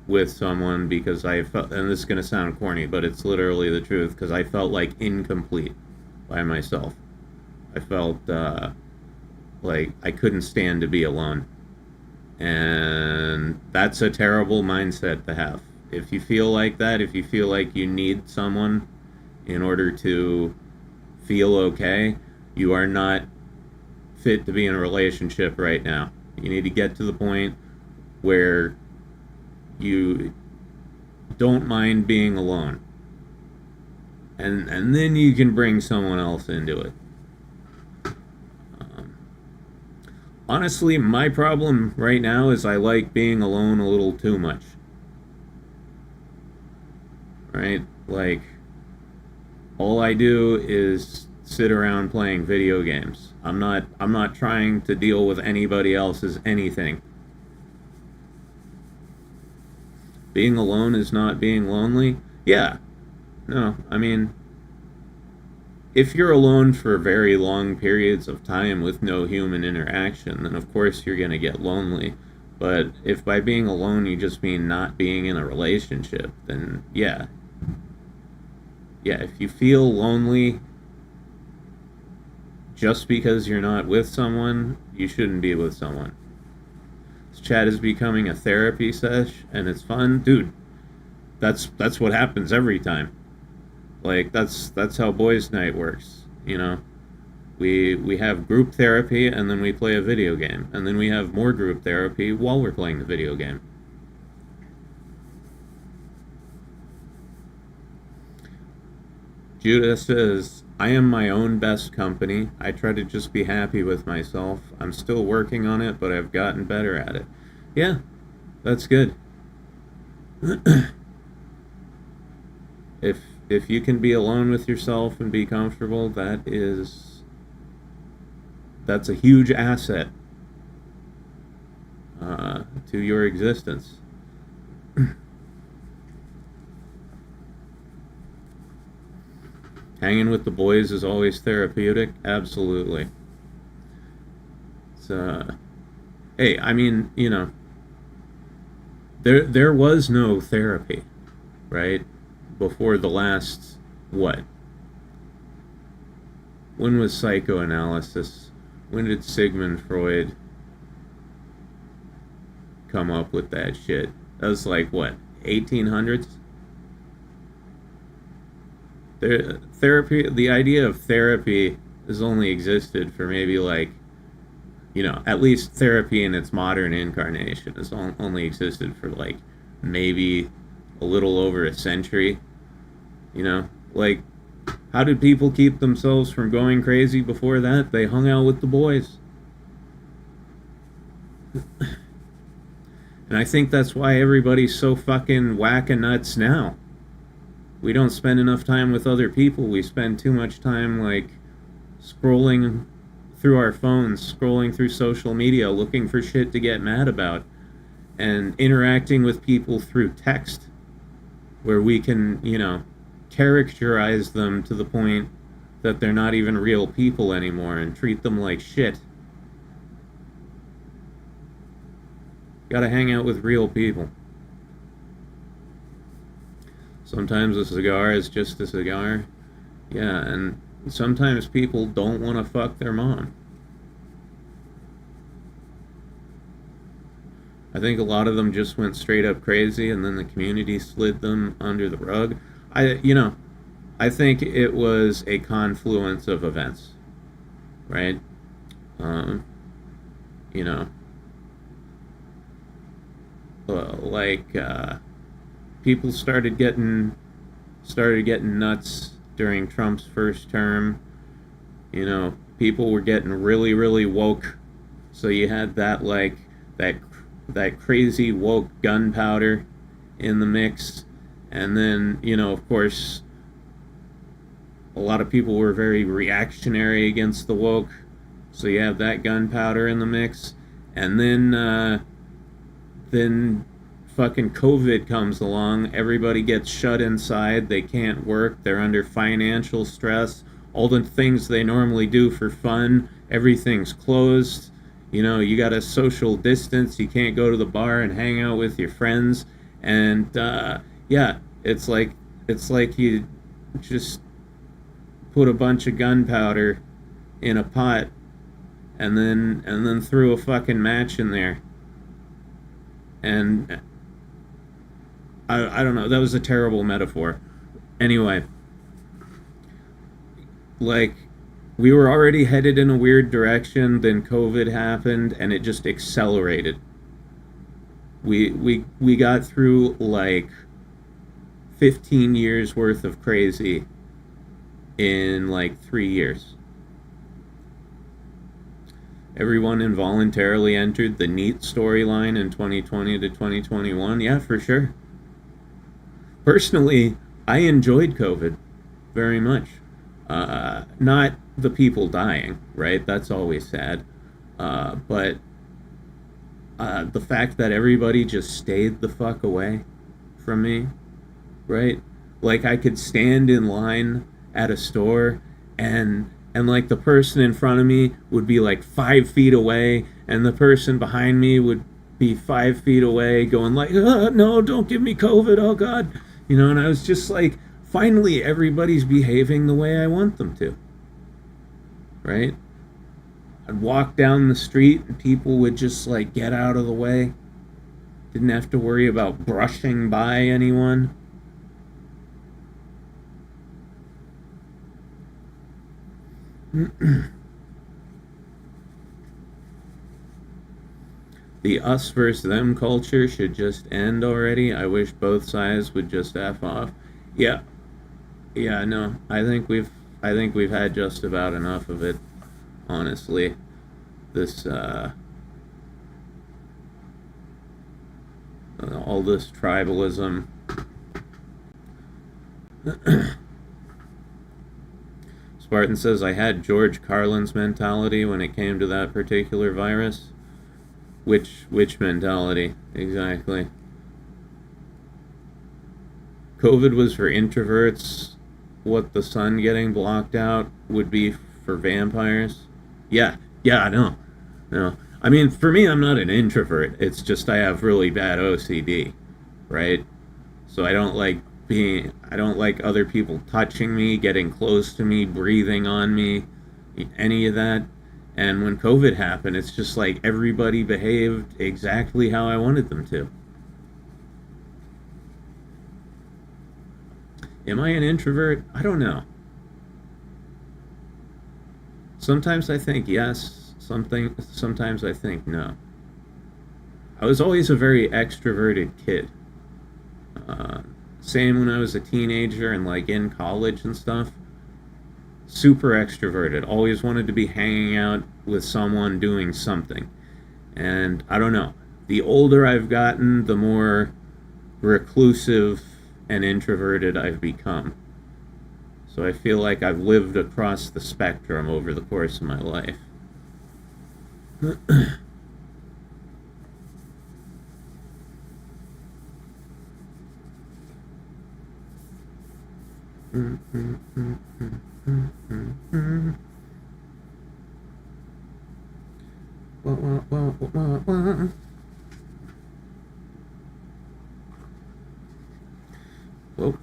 with someone because I felt, and this is going to sound corny, but it's literally the truth, because I felt like incomplete by myself. I felt like I couldn't stand to be alone. And that's a terrible mindset to have. If you feel like that, if you feel like you need someone in order to feel okay, you are not fit to be in a relationship right now. You need to get to the point where you don't mind being alone. And then you can bring someone else into it. Honestly, my problem right now is I like being alone a little too much. Right? Like, all I do is sit around playing video games. I'm not trying to deal with anybody else's anything. Being alone is not being lonely? Yeah. No, I mean, if you're alone for very long periods of time with no human interaction, then of course you're going to get lonely. But if by being alone you just mean not being in a relationship, then yeah. Yeah, if you feel lonely just because you're not with someone, you shouldn't be with someone. This chat is becoming a therapy sesh, and it's fun. Dude, that's what happens every time. Like, that's how boys' night works, you know? We have group therapy, and then we play a video game. And then we have more group therapy while we're playing the video game. Judah says, I am my own best company. I try to just be happy with myself. I'm still working on it, but I've gotten better at it. Yeah, that's good. If you can be alone with yourself and be comfortable, that's a huge asset to your existence. Hanging with the boys is always therapeutic. Absolutely. Hey, I mean, you know, there was no therapy, right? Before the last, what? When was psychoanalysis? When did Sigmund Freud come up with that shit? That was like, what, 1800s? Therapy, the idea of therapy has only existed for maybe like, you know, at least therapy in its modern incarnation has only existed for like maybe a little over a century. You know, like, how did people keep themselves from going crazy before that? They hung out with the boys. And I think that's why everybody's so fucking whack-a-nuts now. We don't spend enough time with other people. We spend too much time, like, scrolling through our phones, scrolling through social media, looking for shit to get mad about, and interacting with people through text, where we can, you know, characterize them to the point that they're not even real people anymore and treat them like shit. Gotta hang out with real people. Sometimes a cigar is just a cigar. Yeah, and sometimes people don't want to fuck their mom. I think a lot of them just went straight up crazy, and then the community slid them under the rug. I think it was a confluence of events, right? You know, people started getting nuts during Trump's first term. You know, people were getting really, really woke. So you had that crazy woke gunpowder in the mix. And then, you know, of course, a lot of people were very reactionary against the woke. So you have that gunpowder in the mix, and then fucking COVID comes along. Everybody gets shut inside. They can't work. They're under financial stress. All the things they normally do for fun, everything's closed. You know, you got to social distance. You can't go to the bar and hang out with your friends. And yeah, it's like you just put a bunch of gunpowder in a pot and then threw a fucking match in there. And I don't know, that was a terrible metaphor. Anyway, like, we were already headed in a weird direction, then COVID happened, and it just accelerated. We got through, like, 15 years worth of crazy in, like, 3 years. Everyone involuntarily entered the neat storyline in 2020 to 2021. Yeah, for sure. Personally, I enjoyed COVID very much. Not the people dying, right? That's always sad. But the fact that everybody just stayed the fuck away from me, right? Like, I could stand in line at a store and like the person in front of me would be like 5 feet away, and the person behind me would be 5 feet away going like, no, don't give me COVID, oh God. You know, and I was just like, finally everybody's behaving the way I want them to, right? I'd walk down the street and people would just like get out of the way. Didn't have to worry about brushing by anyone. The us versus them culture should just end already. I wish both sides would just F off. Yeah, no, I think we've had just about enough of it, honestly. This all this tribalism. Spartan says, I had George Carlin's mentality when it came to that particular virus. Which mentality, exactly? COVID was for introverts. What the sun getting blocked out would be for vampires. Yeah, no. I mean, for me, I'm not an introvert. It's just I have really bad OCD, right? So I don't like other people touching me, getting close to me, breathing on me, any of that. And when COVID happened, it's just like everybody behaved exactly how I wanted them to. Am I an introvert? I don't know. Sometimes I think yes, sometimes I think no. I was always a very extroverted kid. Same when I was a teenager and like in college and stuff. Super extroverted. Always wanted to be hanging out with someone doing something. And I don't know. The older I've gotten, the more reclusive and introverted I've become. So I feel like I've lived across the spectrum over the course of my life. Oh.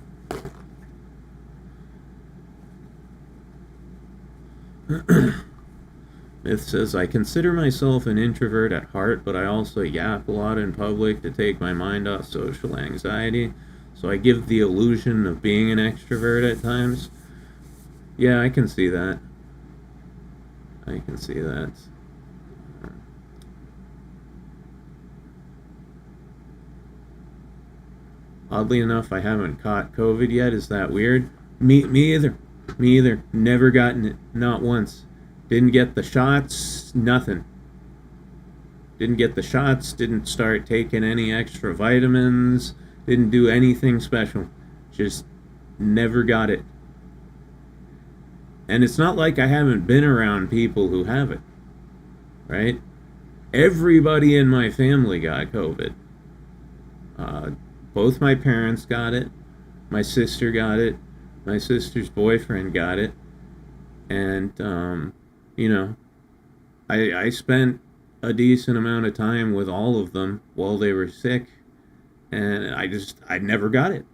Myth says, I consider myself an introvert at heart, but I also yap a lot in public to take my mind off social anxiety. So I give the illusion of being an extrovert at times. Yeah, I can see that. Oddly enough, I haven't caught COVID yet. Is that weird? Me either. Never gotten it. Not once. Didn't get the shots. Nothing. Didn't start taking any extra vitamins. Didn't do anything special. Just never got it. And it's not like I haven't been around people who have it. right? Everybody in my family got COVID. Both my parents got it. My sister got it. My sister's boyfriend got it. And, you know, I spent a decent amount of time with all of them while they were sick. And I never got it.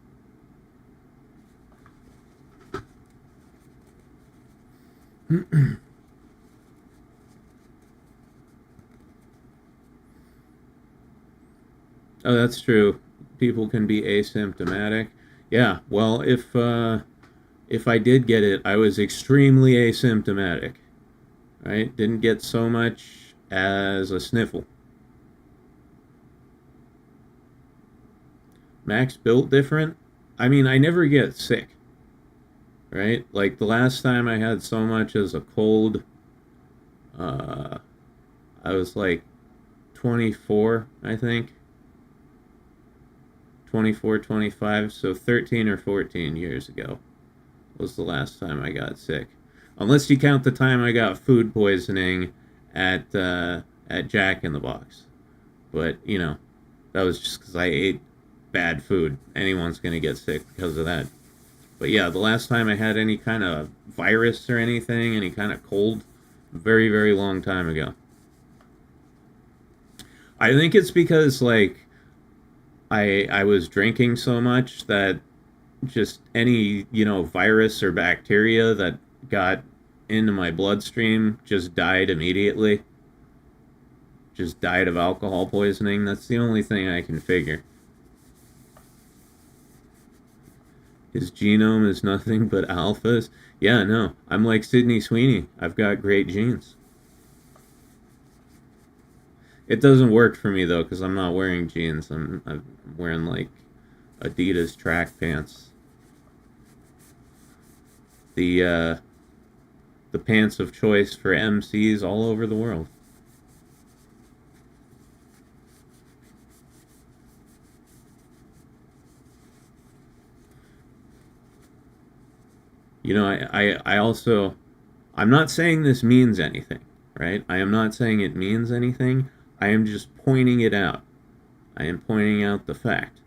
Oh, that's true. People can be asymptomatic. Yeah, well, if I did get it, I was extremely asymptomatic. Right? Didn't get so much as a sniffle. Max built different. I mean, I never get sick. Right? Like the last time I had so much as a cold, I was like 24, I think. 24, 25, so 13 or 14 years ago was the last time I got sick. Unless you count the time I got food poisoning at Jack in the Box. But, you know, that was just because I ate bad food. Anyone's going to get sick because of that. But yeah, the last time I had any kind of virus or anything, any kind of cold, very, very long time ago. I think it's because, like, I was drinking so much that just any, you know, virus or bacteria that got into my bloodstream just died immediately. Just died of alcohol poisoning. That's the only thing I can figure. His genome is nothing but alphas. Yeah, no, I'm like Sydney Sweeney. I've got great genes. It doesn't work for me though, because I'm not wearing jeans. I'm wearing like Adidas track pants. The pants of choice for MCs all over the world. You know, I also, I'm not saying this means anything, right? I am not saying it means anything. I am just pointing it out. I am pointing out the fact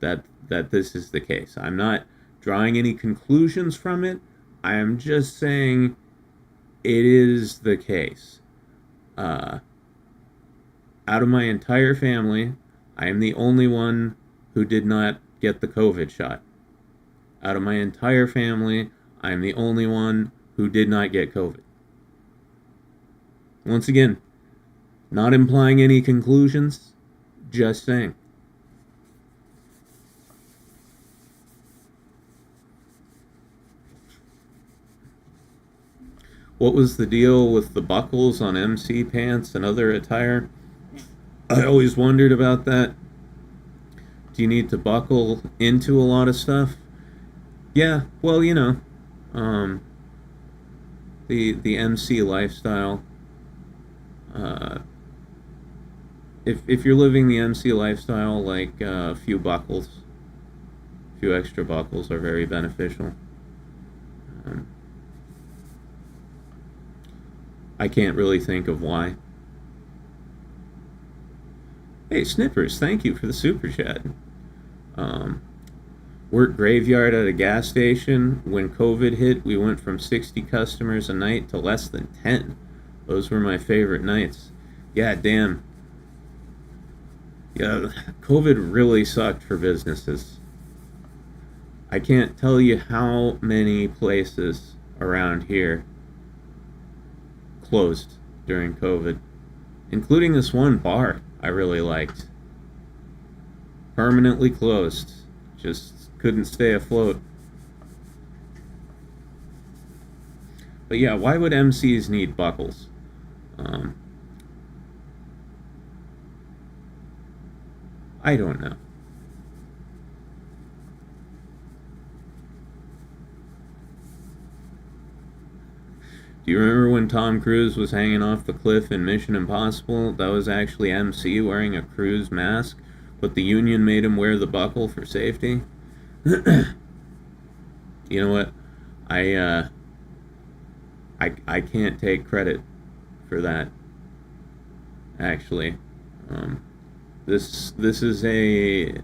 that this is the case. I'm not drawing any conclusions from it. I am just saying it is the case. Out of my entire family, I am the only one who did not get the COVID shot. Out of my entire family, I am the only one who did not get COVID. Once again, not implying any conclusions, just saying. What was the deal with the buckles on MC pants and other attire? I always wondered about that. Do you need to buckle into a lot of stuff? Yeah, well, you know, the MC lifestyle. If you're living the MC lifestyle, like a few extra buckles are very beneficial. I can't really think of why. Hey, Snippers, thank you for the super chat. Worked graveyard at a gas station. When COVID hit, we went from 60 customers a night to less than 10. Those were my favorite nights. Yeah, damn. Yeah, COVID really sucked for businesses. I can't tell you how many places around here closed during COVID, including this one bar I really liked. Permanently closed. Just couldn't stay afloat. But yeah, why would MCs need buckles? I don't know. Do you remember when Tom Cruise was hanging off the cliff in Mission Impossible? That was actually MC wearing a Cruise mask, but the union made him wear the buckle for safety. You know what? I can't take credit for that. actually. This is a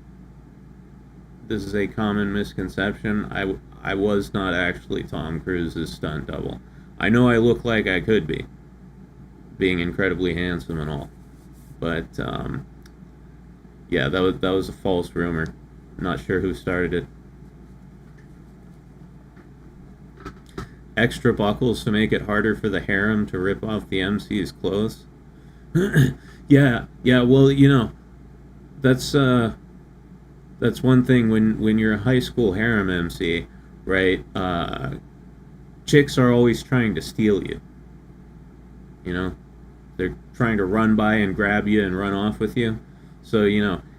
common misconception. I was not actually Tom Cruise's stunt double. I know I look like I could be, being incredibly handsome and all, but yeah, that was a false rumor. Not sure who started it. Extra buckles to make it harder for the harem to rip off the MC's clothes. Yeah. Well, that's one thing when you're a high school harem MC, right? Chicks are always trying to steal you. They're trying to run by and grab you and run off with you. So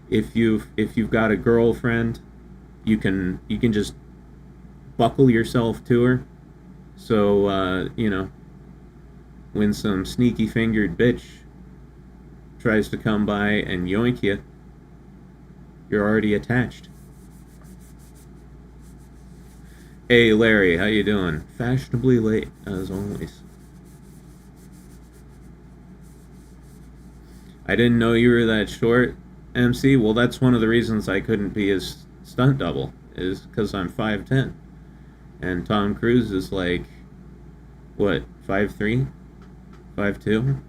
if you've got a girlfriend, you can just buckle yourself to her. So when some sneaky fingered bitch tries to come by and yoink you, you're already attached. Hey Larry, how you doing? Fashionably late, as always. I didn't know you were that short, MC. Well, that's one of the reasons I couldn't be his stunt double, is because I'm 5'10". And Tom Cruise is like, what, 5'3"? 5'2"?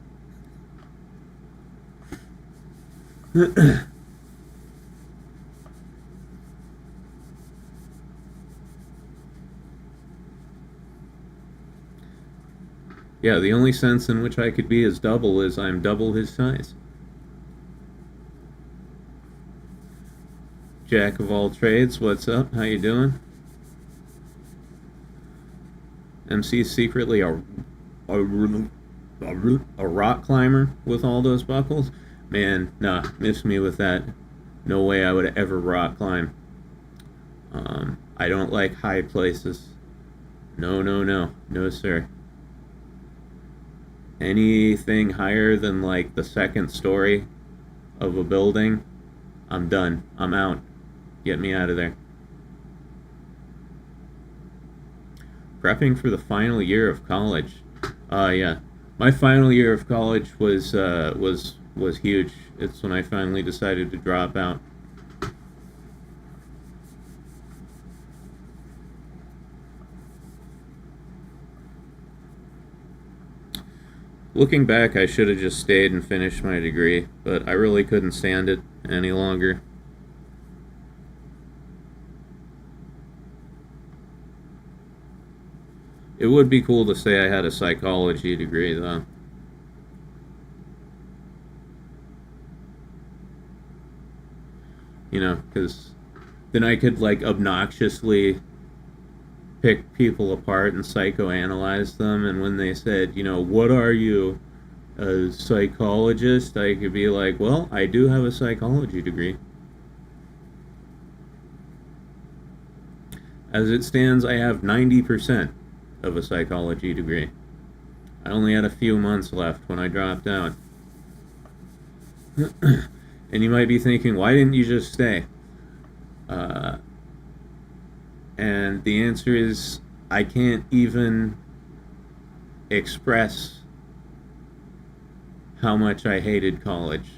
Yeah, the only sense in which I could be his double is I'm double his size. Jack of all trades, what's up? How you doing? MC's secretly a rock climber with all those buckles? Man, nah, miss me with that. No way I would ever rock climb. I don't like high places. No, sir. Anything higher than like the second story of a building, I'm done. I'm out. Get me out of there. Prepping for the final year of college. Yeah. My final year of college was huge. It's when I finally decided to drop out. Looking back, I should have just stayed and finished my degree, but I really couldn't stand it any longer. It would be cool to say I had a psychology degree, though. Because then I could, like, obnoxiously pick people apart and psychoanalyze them, and when they said, what are you, a psychologist? I could be like, well, I do have a psychology degree. As it stands, I have 90% of a psychology degree. I only had a few months left when I dropped out. And you might be thinking, why didn't you just stay? And the answer is, I can't even express how much I hated college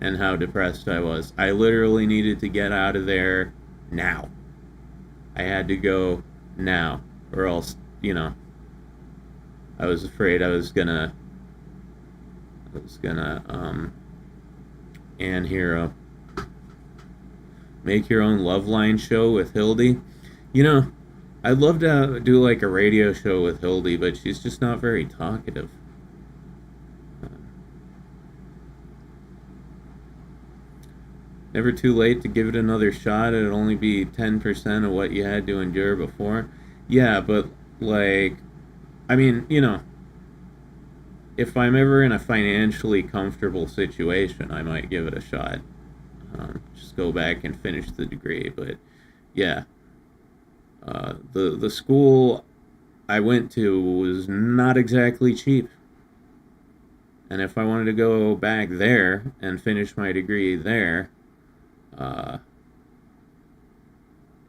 and how depressed I was. I literally needed to get out of there now. I had to go now, or else, I was afraid I was gonna Ann Hero. Make your own Loveline show with Hildy. I'd love to do like a radio show with Hildy, but she's just not very talkative. Never too late to give it another shot. It'd only be 10% of what you had to endure before. Yeah, but if I'm ever in a financially comfortable situation, I might give it a shot. Just go back and finish the degree. But yeah, the school I went to was not exactly cheap. And if I wanted to go back there and finish my degree there,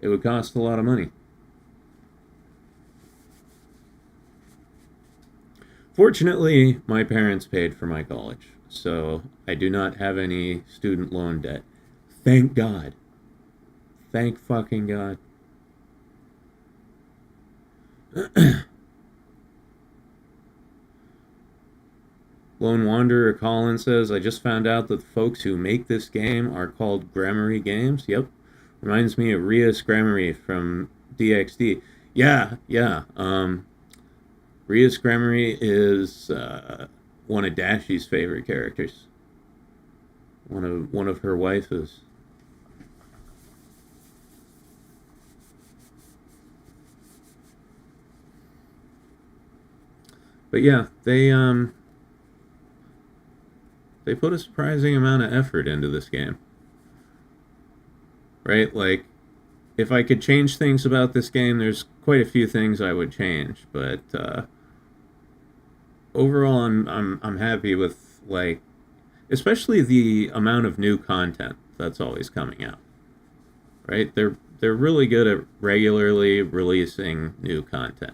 it would cost a lot of money. Fortunately, my parents paid for my college, so I do not have any student loan debt. Thank God. Thank fucking God. Lone Wanderer Colin says, I just found out that the folks who make this game are called Grammary Games. Yep. Reminds me of Rias Grammary from DXD. Yeah. Rias Grammary is one of Dashie's favorite characters. One of her waifus. But yeah, they put a surprising amount of effort into this game. Right? Like, if I could change things about this game, there's quite a few things I would change, but overall I'm happy with, like, especially the amount of new content that's always coming out. Right? They're really good at regularly releasing new content.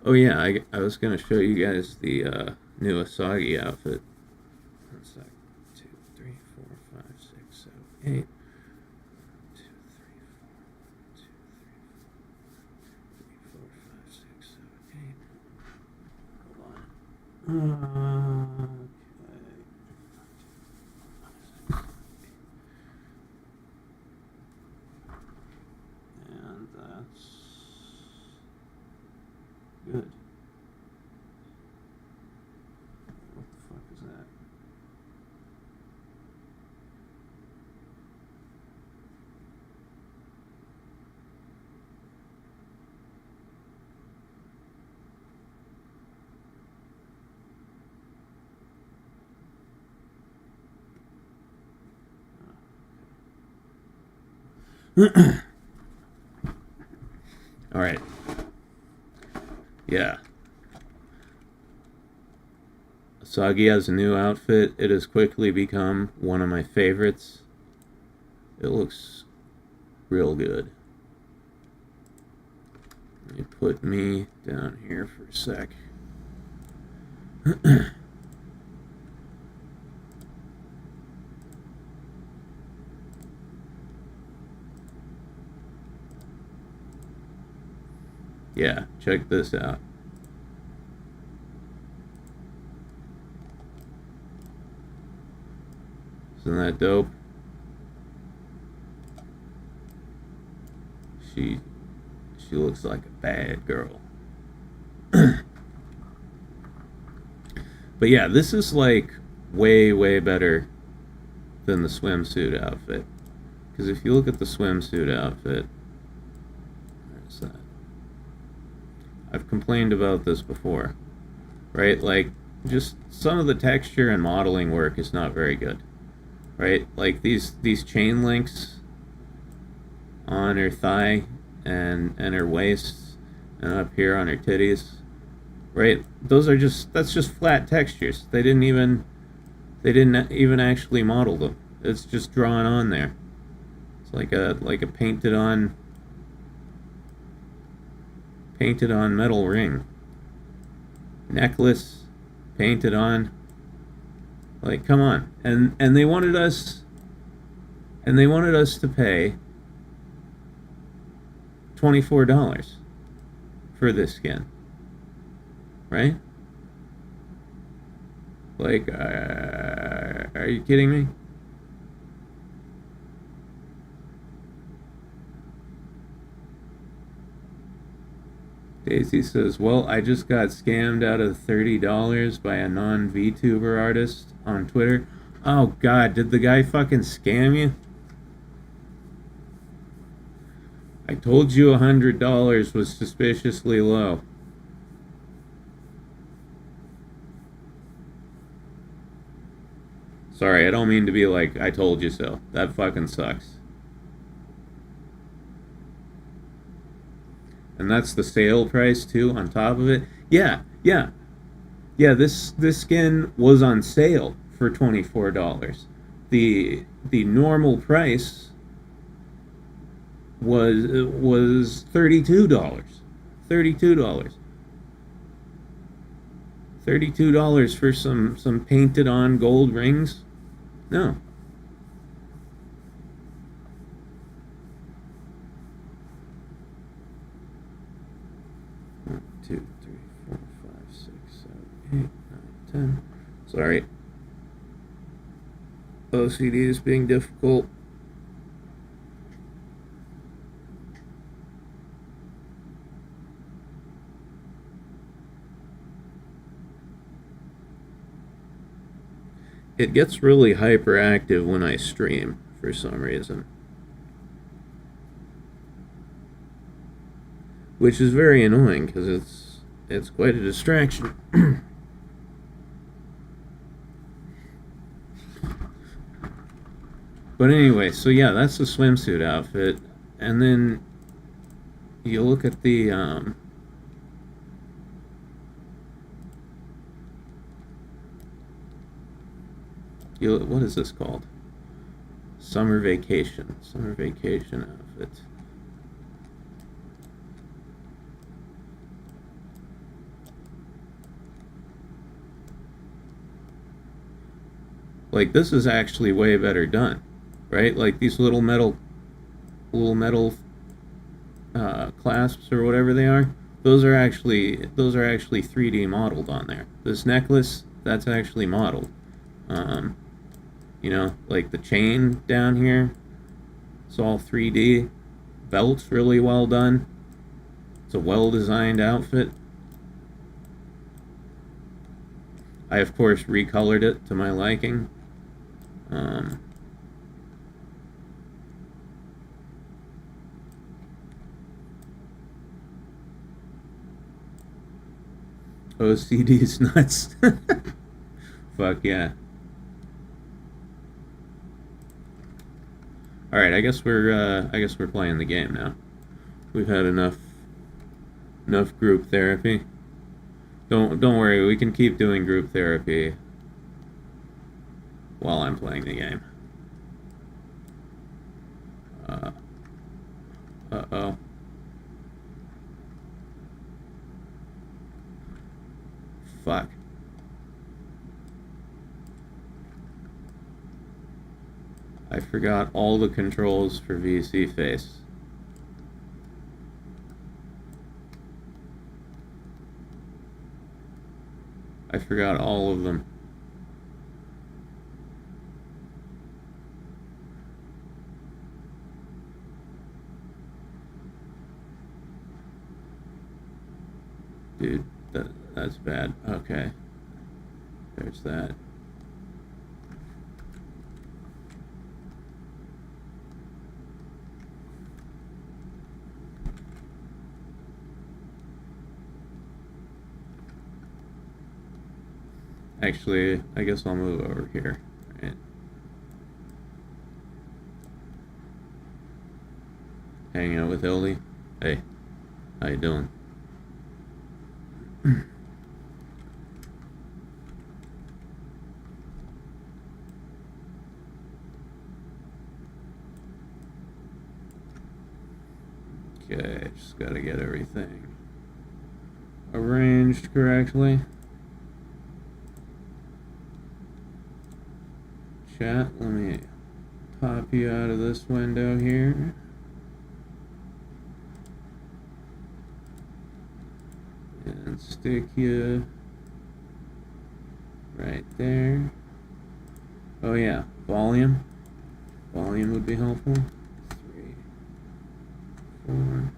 Oh yeah, I was gonna show you guys the new Asagi outfit. 1 sec. 2, 3, 4, 5, 6, 7, 8. 2, 3, 4, 2, 3, 4, 5, 6, 7, 8. Hold on. And that's good. What the fuck is that? All right. Yeah. Asagi has a new outfit. It has quickly become one of my favorites. It looks real good. Let me put me down here for a sec. Yeah, check this out. Isn't that dope? She looks like a bad girl. But yeah, this is like way better than the swimsuit outfit. Because if you look at the swimsuit outfit, there's that. I've complained about this before, right? Like, just some of the texture and modeling work is not very good, right? Like these chain links on her thigh and her waist and up here on her titties, right? That's just flat textures. They didn't even actually model them. It's just drawn on there. It's like a painted on metal ring. Necklace painted on. Like, come on. And they wanted us to pay $24 for this skin. Right? Like, are you kidding me? Daisy says, well, I just got scammed out of $30 by a non-VTuber artist on Twitter. Oh, God, did the guy fucking scam you? I told you $100 was suspiciously low. Sorry, I don't mean to be like, I told you so. That fucking sucks. And that's the sale price too on top of it. Yeah, this skin was on sale for $24. the normal price was $32. $32. $32 for some painted on gold rings? No. One, two, three, four, five, six, 7, 8, 9, 10. Sorry. OCD is being difficult. It gets really hyperactive when I stream for some reason, which is very annoying because it's quite a distraction. But anyway, so yeah, that's the swimsuit outfit, and then you look at the what is this called? Summer vacation outfit. Like, this is actually way better done, right? Like these little metal clasps or whatever they are. Those are actually 3D modeled on there. This necklace, that's actually modeled. You know, like the chain down here, it's all 3D. Belt's really well done. It's a well-designed outfit. I, of course, recolored it to my liking. OCD's nuts. Fuck yeah. All right, I guess we're playing the game now. We've had enough group therapy. Don't worry, we can keep doing group therapy while I'm playing the game. Uh-oh. Fuck. I forgot all the controls for VC face. I forgot all of them. Dude, that's bad. Okay. There's that. Actually, I guess I'll move over here. Right. Hanging out with Illy. Hey, how you doing? Okay, just gotta get everything arranged correctly. Chat, let me pop you out of this window here. And stick you right there. Oh yeah, volume. Volume would be helpful. 3, 4.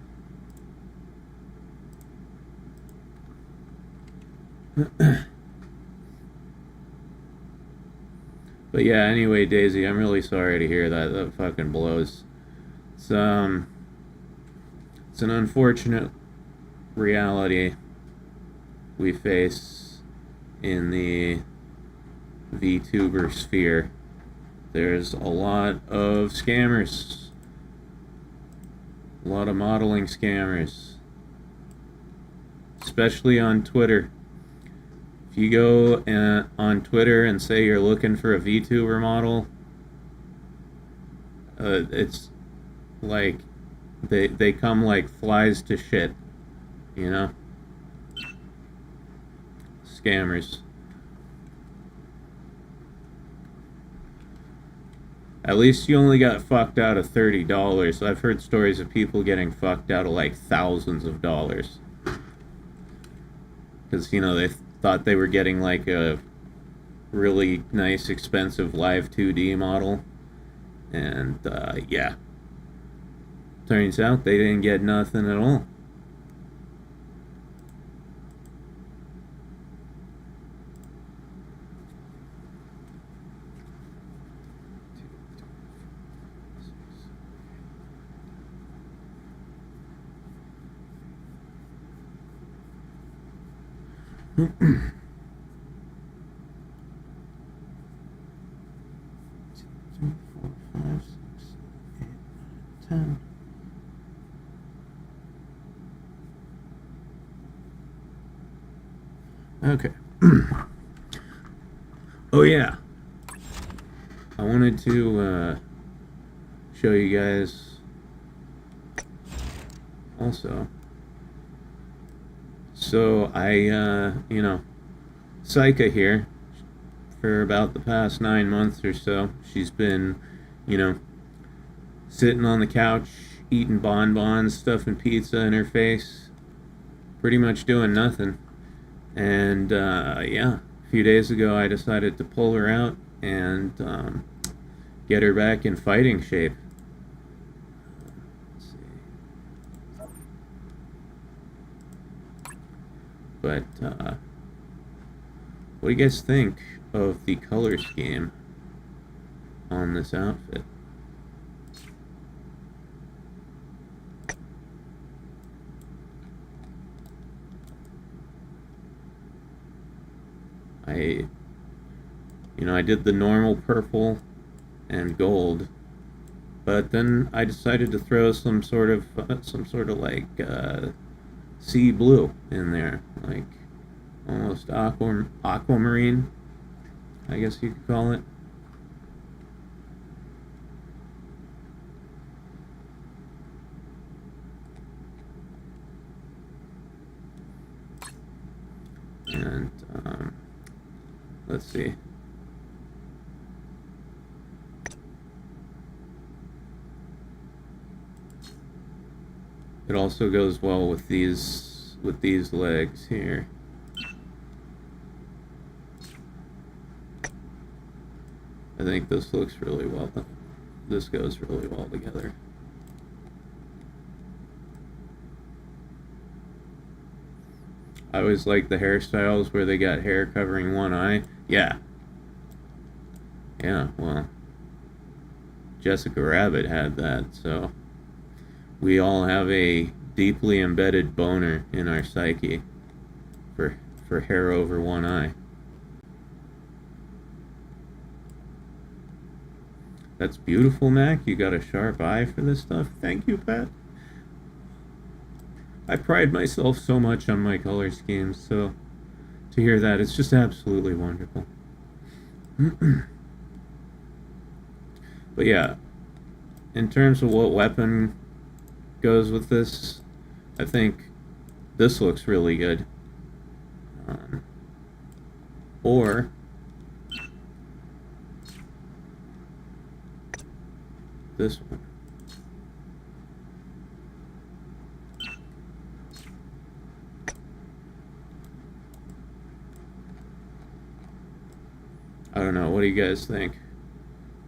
But yeah, anyway, Daisy, I'm really sorry to hear that. That fucking blows. It's an unfortunate reality we face in the VTuber sphere. There's a lot of scammers. A lot of modeling scammers. Especially on Twitter. If you go on Twitter and say you're looking for a VTuber model, It's like they come like flies to shit, you know? Scammers. At least you only got fucked out of $30. I've heard stories of people getting fucked out of like thousands of dollars. Because, you know, they thought they were getting like a really nice, expensive live 2D model. And, yeah. Turns out they didn't get nothing at all. Okay. Oh yeah. I wanted to show you guys also. So I, you know, Saika here, for about the past 9 months or so, she's been, you know, sitting on the couch, eating bonbons, stuffing pizza in her face, pretty much doing nothing. And, yeah, a few days ago I decided to pull her out and get her back in fighting shape. Let's see. But, what do you guys think of the color scheme on this outfit? I did the normal purple and gold, but then I decided to throw some sort of like sea blue in there, like almost aquamarine, I guess you could call it. And let's see. It also goes well with these legs here. I think this looks really well. This goes really well together. I always like the hairstyles where they got hair covering one eye. Yeah. Yeah, well, Jessica Rabbit had that, so we all have a deeply embedded boner in our psyche for hair over one eye. That's beautiful, Mac. You got a sharp eye for this stuff. Thank you, Pat. I pride myself so much on my color schemes, so to hear that, it's just absolutely wonderful. But yeah, in terms of what weapon goes with this, I think this looks really good. Or this one. I don't know, what do you guys think?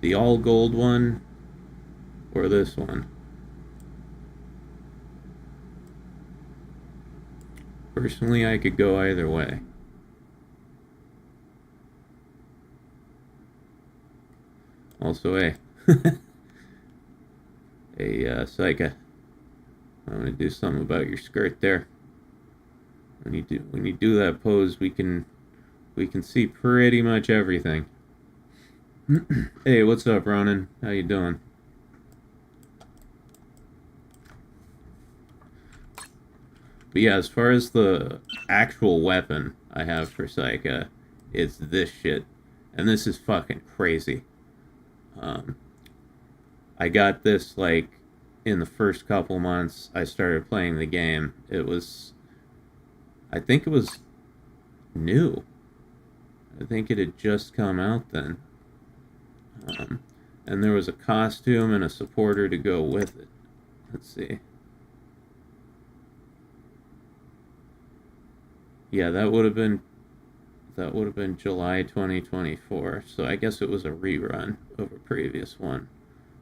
The all gold one or this one? Personally, I could go either way. Also, Saika, I'm gonna do something about your skirt there. When you do that pose, we can see pretty much everything. Hey, what's up, Ronan? How you doing? But yeah, as far as the actual weapon I have for Saika, it's this shit. And this is fucking crazy. I got this like in the first couple months I started playing the game. I think it was new. I think it had just come out then. And there was a costume and a supporter to go with it. Let's see. Yeah, that would have been July 2024. So I guess it was a rerun of a previous one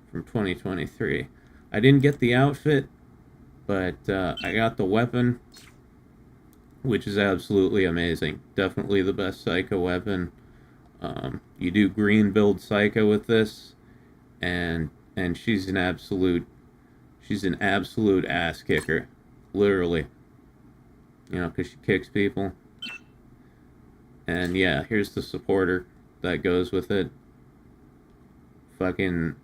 from 2023. I didn't get the outfit, but I got the weapon, which is absolutely amazing. Definitely the best Psycho weapon. You do green build Psycho with this, and she's an absolute ass kicker, literally. You know, because she kicks people. And yeah, here's the supporter that goes with it. Fucking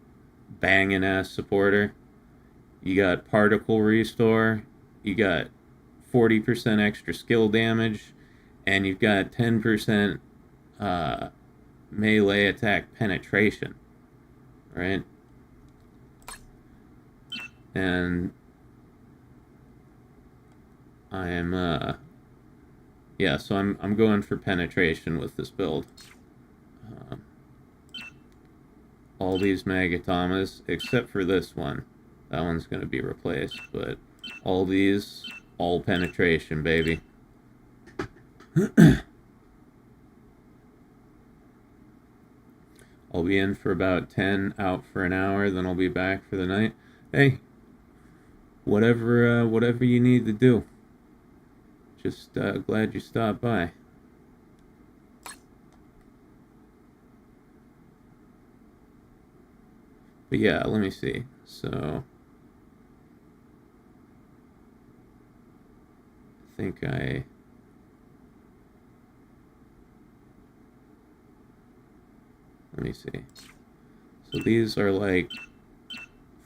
banging ass supporter. You got particle restore. You got 40% extra skill damage, and you've got 10% melee attack penetration, right? And I am yeah, so I'm going for penetration with this build. All these Magatamas, except for this one. That one's going to be replaced, but all these, all penetration, baby. I'll be in for about 10, out for an hour, then I'll be back for the night. Hey, whatever you need to do. Just glad you stopped by. But yeah, let me see. So I think let me see. So these are like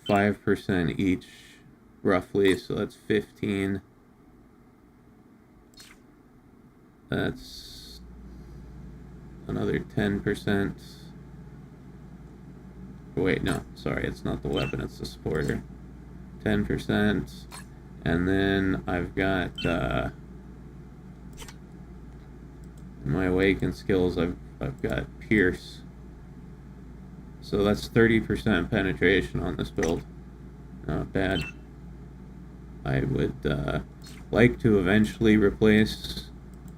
5% each, roughly. So that's 15. That's another 10%. Wait, no, sorry, it's not the weapon, it's the supporter. 10%. And then I've got in my awakened skills, I've got pierce. So that's 30% penetration on this build. Not bad. I would like to eventually replace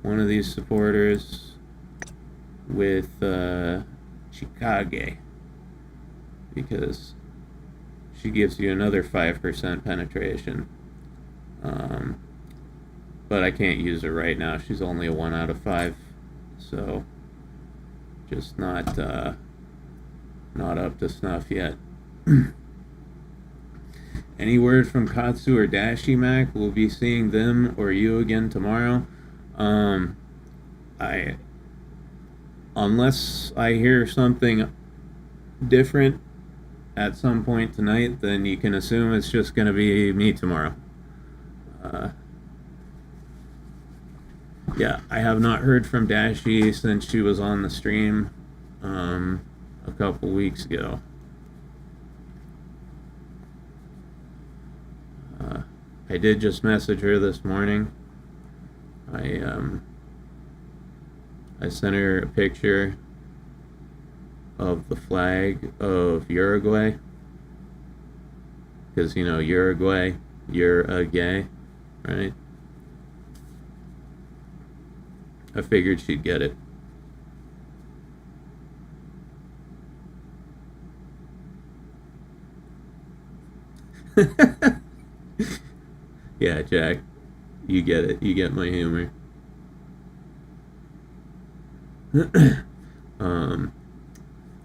one of these supporters with Chikage, because she gives you another 5% penetration. But I can't use her right now. She's only a 1 out of 5, so just not up to snuff yet. Any word from Katsu or Dashie Mac? We'll be seeing them or you again tomorrow. Unless I hear something different at some point tonight, then you can assume it's just going to be me tomorrow. Yeah, I have not heard from Dashie since she was on the stream a couple weeks ago. I did just message her this morning. I sent her a picture of the flag of Uruguay, because, you know, Uruguay, you're a gay, right? I figured she'd get it. Yeah, Jack, you get it. You get my humor.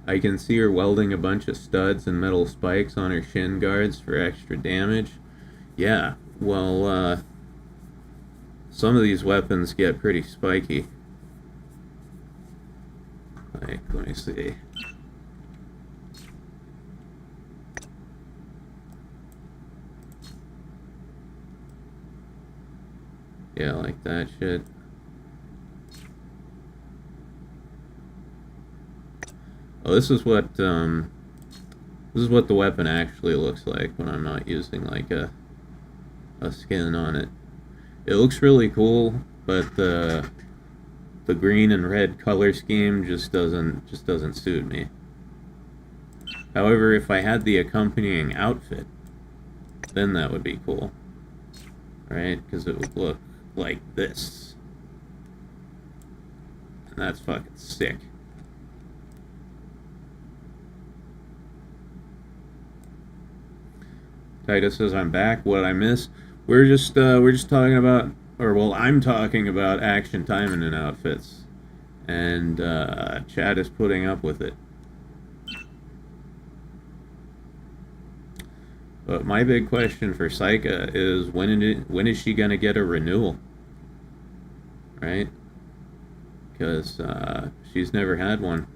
I can see her welding a bunch of studs and metal spikes on her shin guards for extra damage. Yeah, well, some of these weapons get pretty spiky. Like, let me see. Yeah, like that shit. Oh, this is what This is what the weapon actually looks like when I'm not using like a skin on it. It looks really cool, but the green and red color scheme just doesn't suit me. However, if I had the accompanying outfit, then that would be cool, right? Because it would look like this, and that's fucking sick. Titus says I'm back. What I miss? We're just talking about, or well, I'm talking about action timing and outfits, and Chad is putting up with it. But my big question for Saika is when is she gonna get a renewal? Right? Because she's never had one.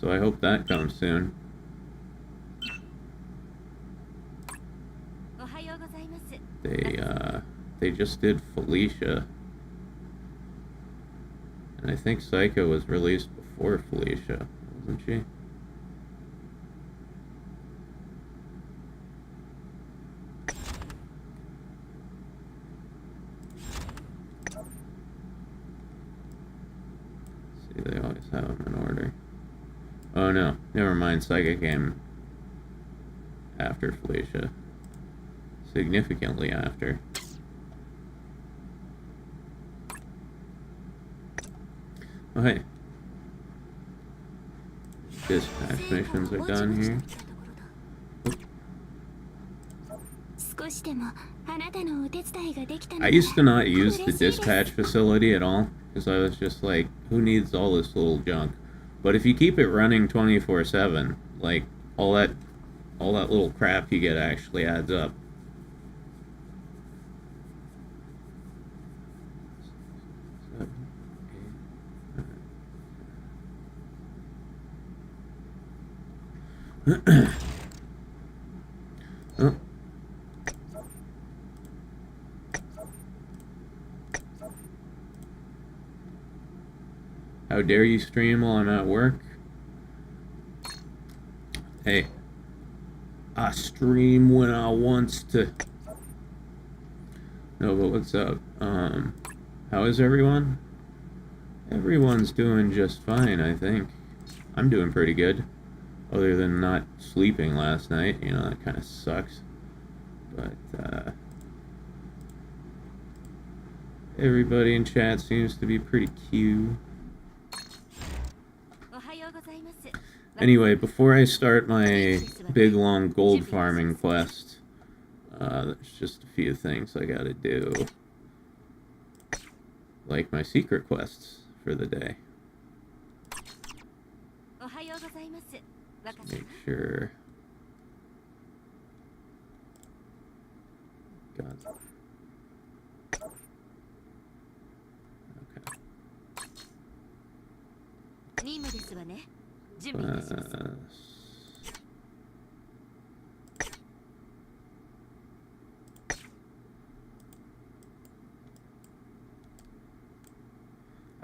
So I hope that comes soon. They just did Felicia, and I think Psycho was released before Felicia, wasn't she? See, they always have them in order. Oh no, never mind. Psycho came after Felicia. Significantly after. Oh hey. Dispatch missions are done here. I used to not use the dispatch facility at all, because I was just like, who needs all this little junk? But if you keep it running 24/7, like all that little crap you get actually adds up. Oh. How dare you stream while I'm at work? Hey, I stream when I wants to. No, but what's up? How is everyone? Everyone's doing just fine, I think. I'm doing pretty good. Other than not sleeping last night, you know, that kind of sucks. But, everybody in chat seems to be pretty cute. Anyway, before I start my big long gold farming quest, there's just a few things I gotta do. Like my secret quests for the day. Make sure. God. Okay.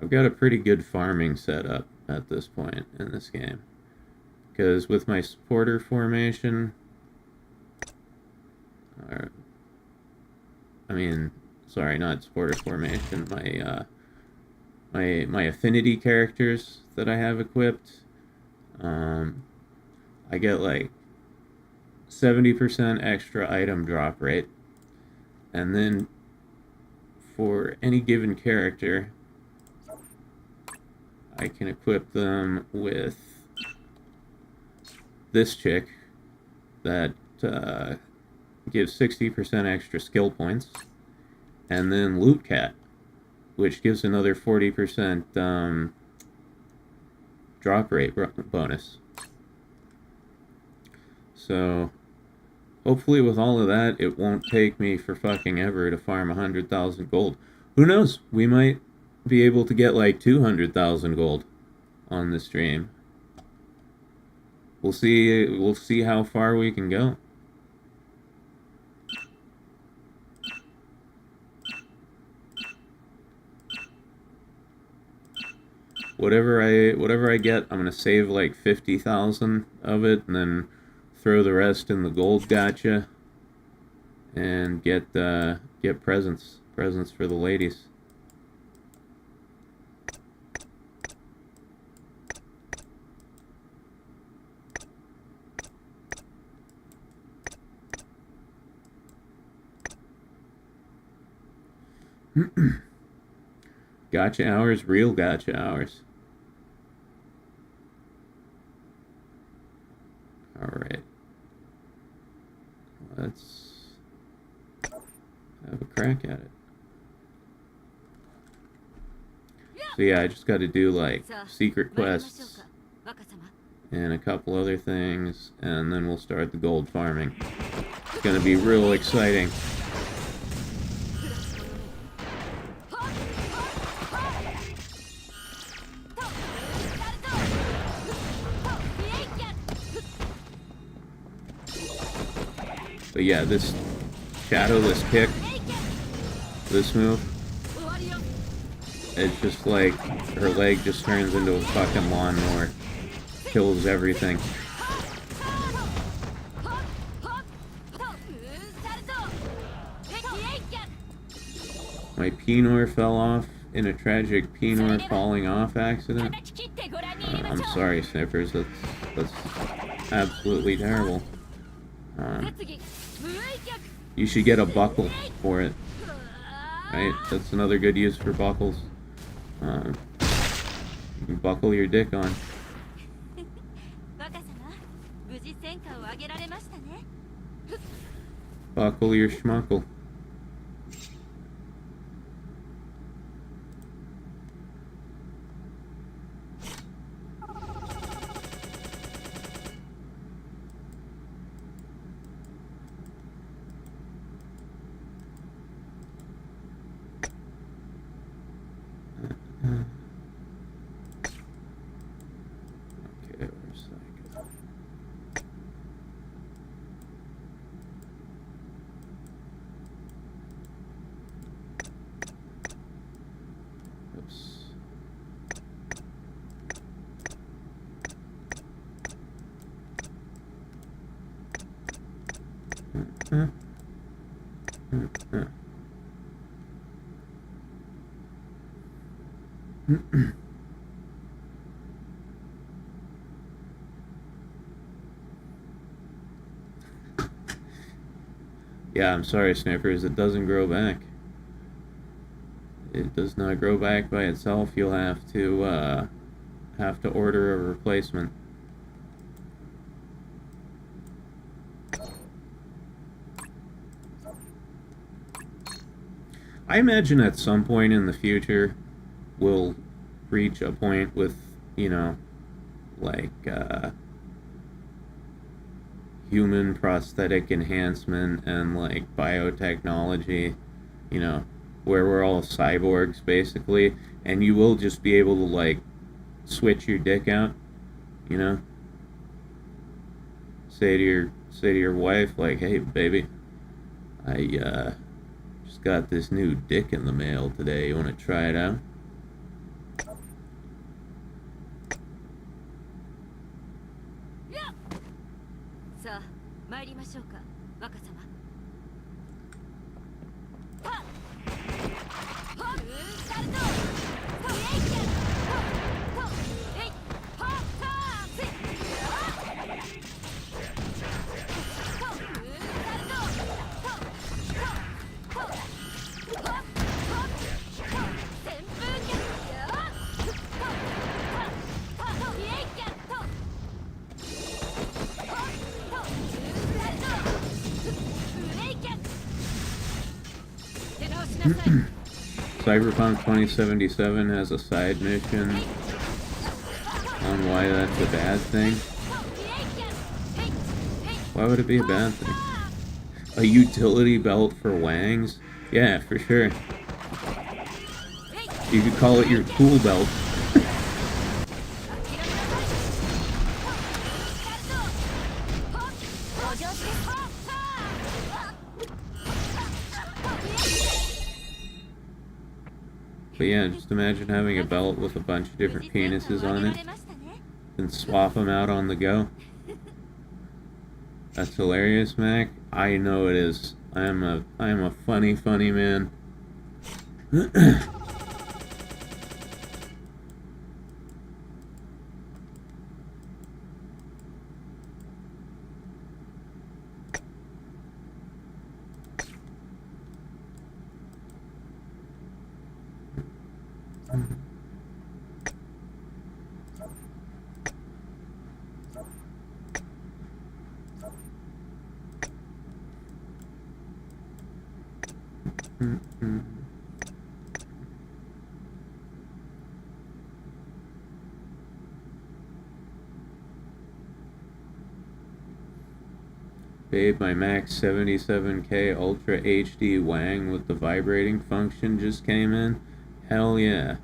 I've got a pretty good farming setup at this point in this game. Because with my supporter formation, I mean, sorry, not supporter formation, my affinity characters that I have equipped, I get like 70% extra item drop rate, and then for any given character, I can equip them with this chick that gives 60% extra skill points, and then Loot Cat, which gives another 40% drop rate bonus. So hopefully with all of that, it won't take me for fucking ever to farm 100,000 gold. Who knows? We might be able to get like 200,000 gold on the stream. We'll see. We'll see how far we can go. whatever I get, I'm gonna save like 50,000 of it, and then throw the rest in the gold gacha, and get presents for the ladies. Gacha hours, real gacha hours. Alright. Let's have a crack at it. So yeah, I just got to do like secret quests and a couple other things, and then we'll start the gold farming. It's gonna be real exciting. But yeah, this shadowless kick, this move, it's just like her leg just turns into a fucking lawnmower. Kills everything. My Pinor fell off in a tragic Pinor falling off accident. I'm sorry, Snippers, that's absolutely terrible. You should get a buckle for it. Right? That's another good use for buckles. You can buckle your dick on. Buckle your schmuckle. Yeah, I'm sorry, Snippers, it doesn't grow back. It does not grow back by itself. You'll have to order a replacement. I imagine at some point in the future we'll reach a point with, you know, like human prosthetic enhancement and like biotechnology, you know, where we're all cyborgs basically, and you will just be able to like switch your dick out, you know, say to your wife like, hey baby, I just got this new dick in the mail today, you want to try it out? Cyberpunk 2077 has a side mission on why that's a bad thing. Why would it be a bad thing? A utility belt for wangs? Yeah, for sure. You could call it your tool belt. But yeah, just imagine having a belt with a bunch of different penises on it and swap them out on the go. That's hilarious, Mac. I know it is. I am a funny man. Babe, my Max 77K Ultra HD Wang with the vibrating function just came in. Hell yeah.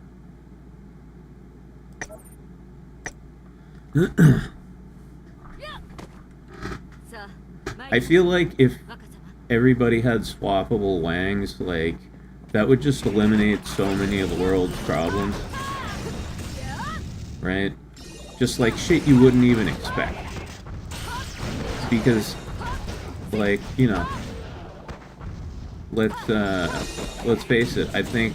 I feel like if everybody had swappable Wangs, like, that would just eliminate so many of the world's problems. Right? Just like shit you wouldn't even expect. Because, like, you know, let's face it, I think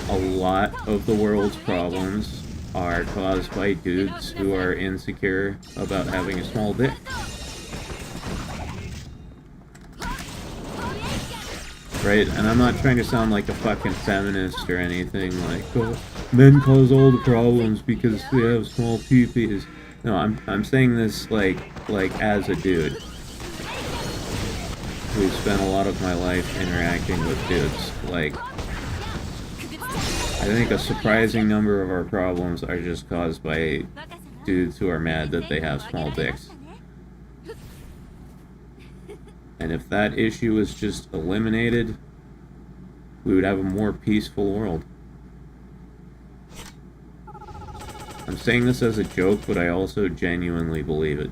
a lot of the world's problems are caused by dudes who are insecure about having a small dick. Right? And I'm not trying to sound like a fucking feminist or anything, like, oh, men cause all the problems because they have small peepees. No, I'm saying this like as a dude who spent a lot of my life interacting with dudes. Like, I think a surprising number of our problems are just caused by dudes who are mad that they have small dicks. And if that issue was just eliminated, we would have a more peaceful world. I'm saying this as a joke, but I also genuinely believe it.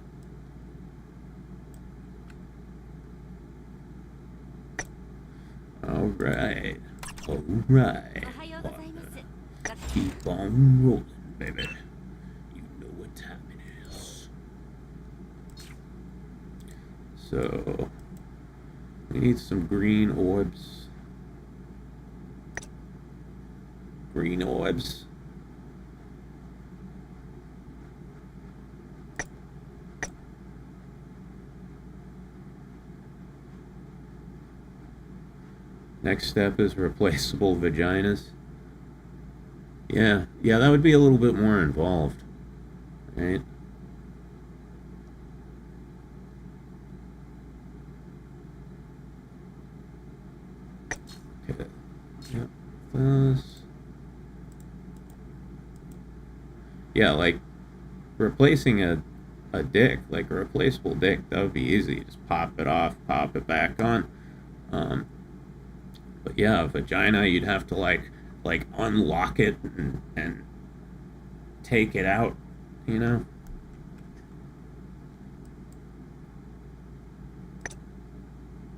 Alright. Alright. Keep on rolling, baby. You know what time it is. So, we need some green orbs. Green orbs. Next step is replaceable vaginas. Yeah, that would be a little bit more involved, right? Okay. Yep. This. Yeah, like replacing a dick, like a replaceable dick, that would be easy. Just pop it off, pop it back on. But yeah, a vagina, you'd have to like unlock it and take it out, you know?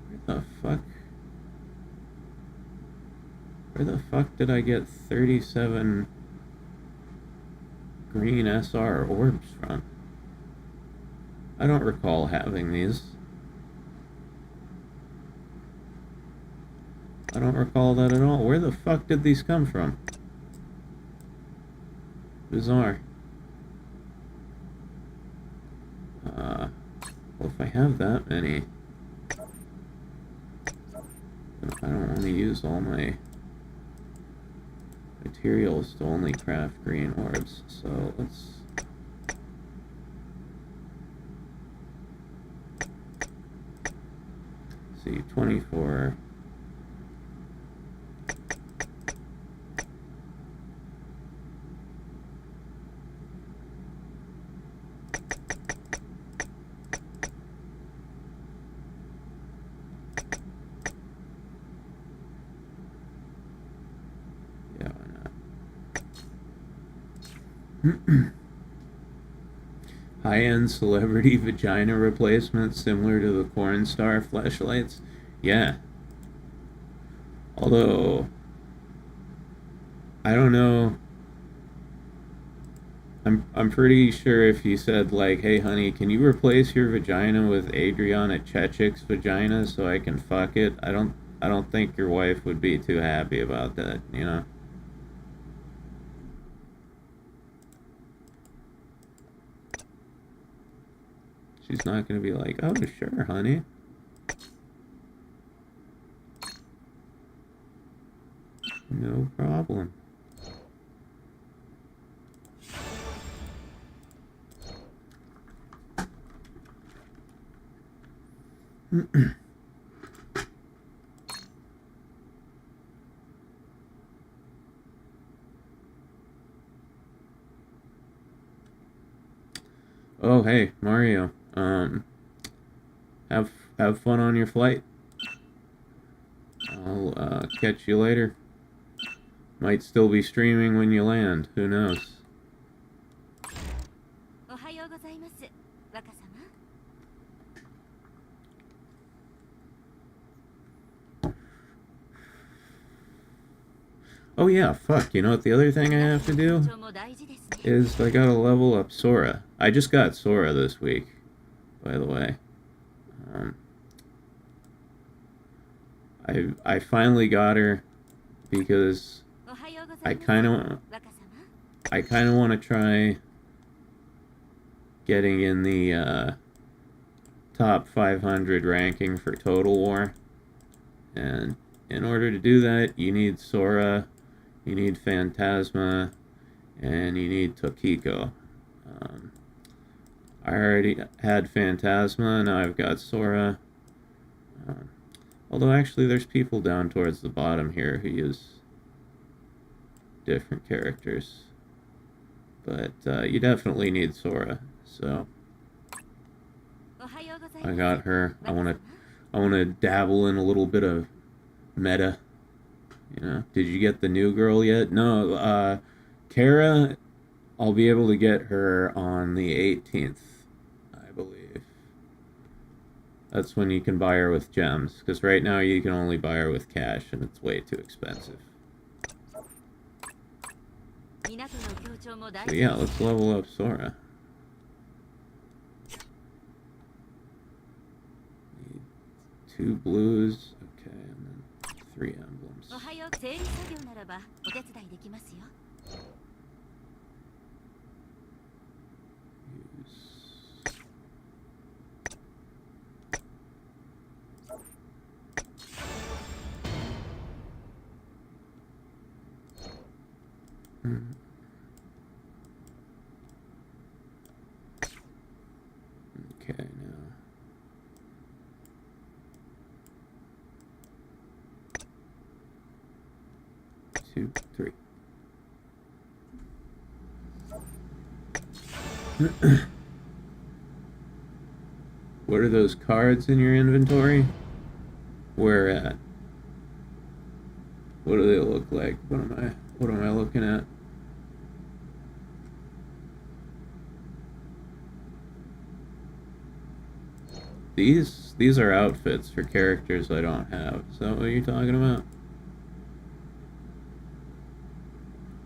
Where the fuck? Where the fuck did I get 37 green SR orbs from? I don't recall having these. I don't recall that at all. Where the fuck did these come from? Bizarre. Well, if I have that many, then I don't want to use all my materials to only craft green orbs. So let's see, 24. High-end celebrity vagina replacement similar to the porn star fleshlights? Yeah. Although, I don't know. I'm pretty sure if you said like, "Hey honey, can you replace your vagina with Adriana Chechik's vagina so I can fuck it?" I don't think your wife would be too happy about that, you know? She's not gonna be like, "Oh, sure, honey." No problem. Oh, hey, Mario. Have fun on your flight. I'll catch you later. Might still be streaming when you land. Who knows? Oh yeah, fuck. You know what the other thing I have to do? Is I gotta level up Sora. I just got Sora this week, by the way. I finally got her because I kind of want to try getting in the top 500 ranking for Total War, and in order to do that, you need Sora, you need Phantasma, and you need Tokiko. I already had Phantasma, now I've got Sora. Although actually there's people down towards the bottom here who use different characters. But you definitely need Sora, so I got her. I wanna dabble in a little bit of meta. You know, did you get the new girl yet? No, Kara, I'll be able to get her on the 18th, I believe. That's when you can buy her with gems, because right now you can only buy her with cash, and it's way too expensive. So yeah, let's level up Sora. Need 2 blues, okay, and then 3 emblems. Okay, now 2, 3. What are those cards in your inventory? Where at? What do they look like? What am I looking at? These are outfits for characters I don't have. Is that what you're talking about?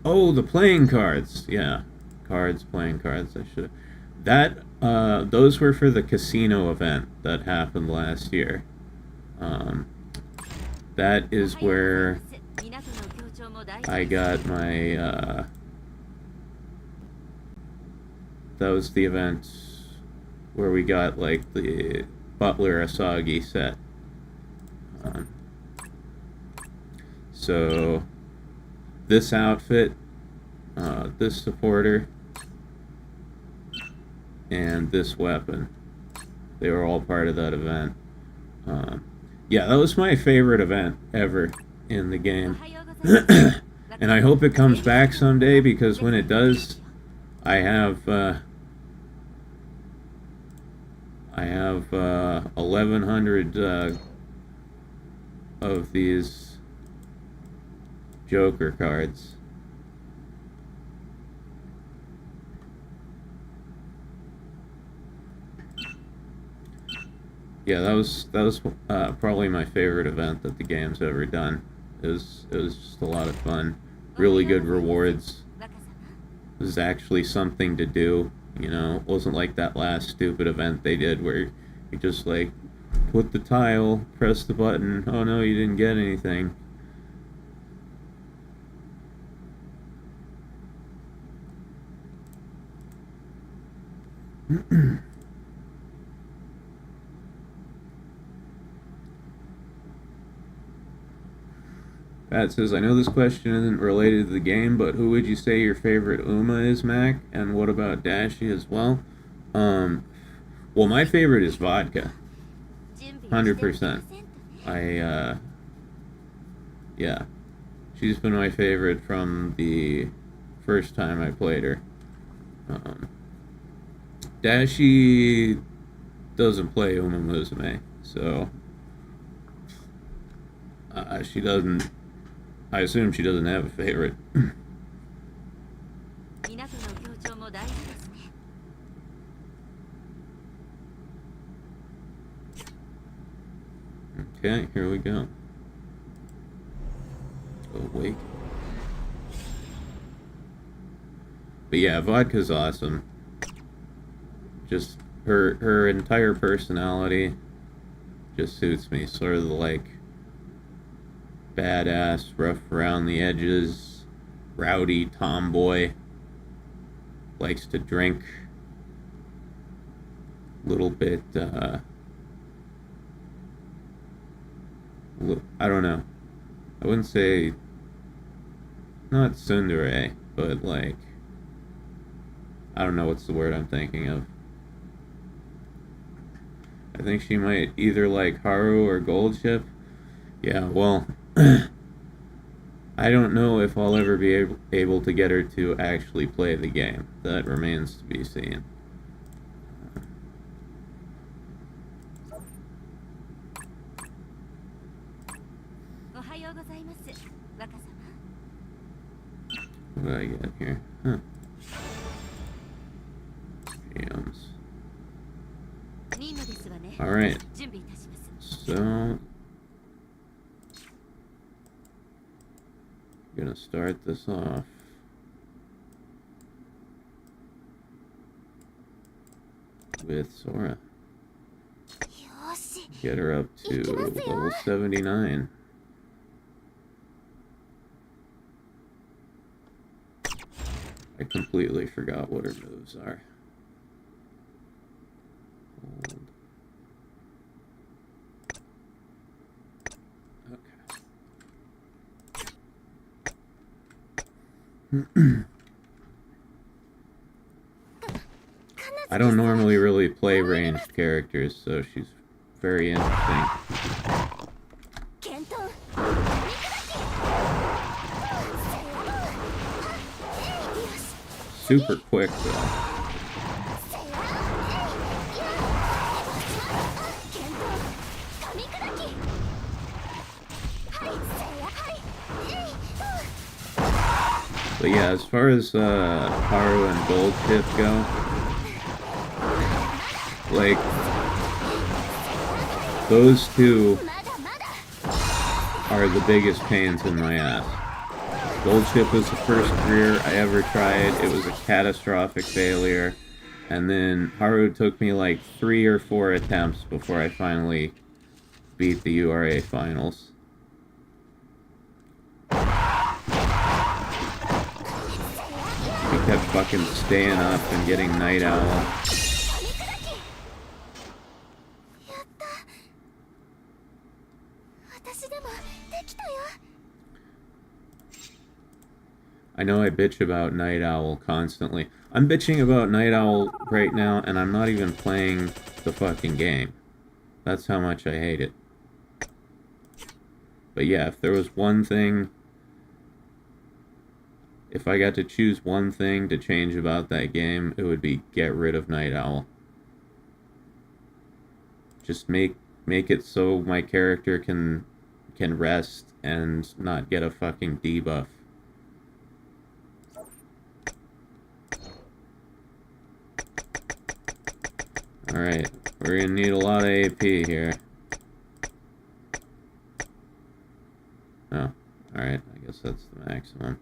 Oh, the playing cards. Yeah. Cards, playing cards. I should have. Those were for the casino event that happened last year. That is where I got my, that was the event where we got, like, the Butler Asagi set. So, this outfit, this supporter, and this weapon, they were all part of that event. Yeah, that was my favorite event ever in the game. And I hope it comes back someday, because when it does, I have 1,100 of these Joker cards. Yeah, that was probably my favorite event that the game's ever done. It was just a lot of fun. really good rewards. This is actually something to do, you know. It wasn't like that last stupid event they did where you just like put the tile, press the button, oh no, you didn't get anything. Pat says, I know this question isn't related to the game, but who would you say your favorite Uma is, Mac? And what about Dashie as well? Well, my favorite is Vodka. 100%. Yeah. She's been my favorite from the first time I played her. Dashie doesn't play Uma Musume, so she doesn't. I assume she doesn't have a favorite. Okay, here we go. Awake. But yeah, Vodka's awesome. Just her entire personality just suits me. Sort of the like badass, rough around the edges, rowdy tomboy, likes to drink, little bit I don't know, I wouldn't say not tsundere, but like, I don't know what's the word I'm thinking of. I think she might either like Haru or Goldship. Yeah, well, I don't know if I'll ever be able to get her to actually play the game. That remains to be seen. What do I get here? Huh. Jams. Alright. So I'm gonna start this off with Sora. Get her up to level 79. I completely forgot what her moves are. Hold. Okay. I don't normally really play ranged characters, so she's very interesting. Super quick though. But yeah, as far as Haru and Goldship go, like, those two are the biggest pains in my ass. Goldship was the first career I ever tried. It was a catastrophic failure. And then Haru took me like 3 or 4 attempts before I finally beat the URA finals. He kept fucking staying up and getting Night Owl. I know I bitch about Night Owl constantly. I'm bitching about Night Owl right now, and I'm not even playing the fucking game. That's how much I hate it. But yeah, if there was one thing... If I got to choose one thing to change about that game, it would be get rid of Night Owl. Just make it so my character can rest and not get a fucking debuff. Alright, we're gonna need a lot of AP here. Oh, alright, I guess that's the maximum.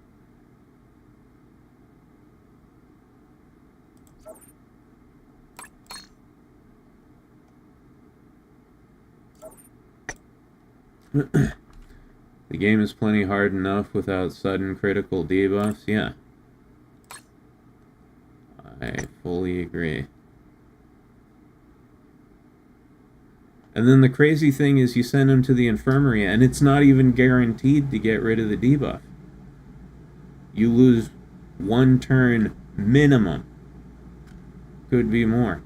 The game is plenty hard enough without sudden critical debuffs. Yeah. I fully agree. And then the crazy thing is you send him to the infirmary and it's not even guaranteed to get rid of the debuff. You lose 1 turn minimum. Could be more.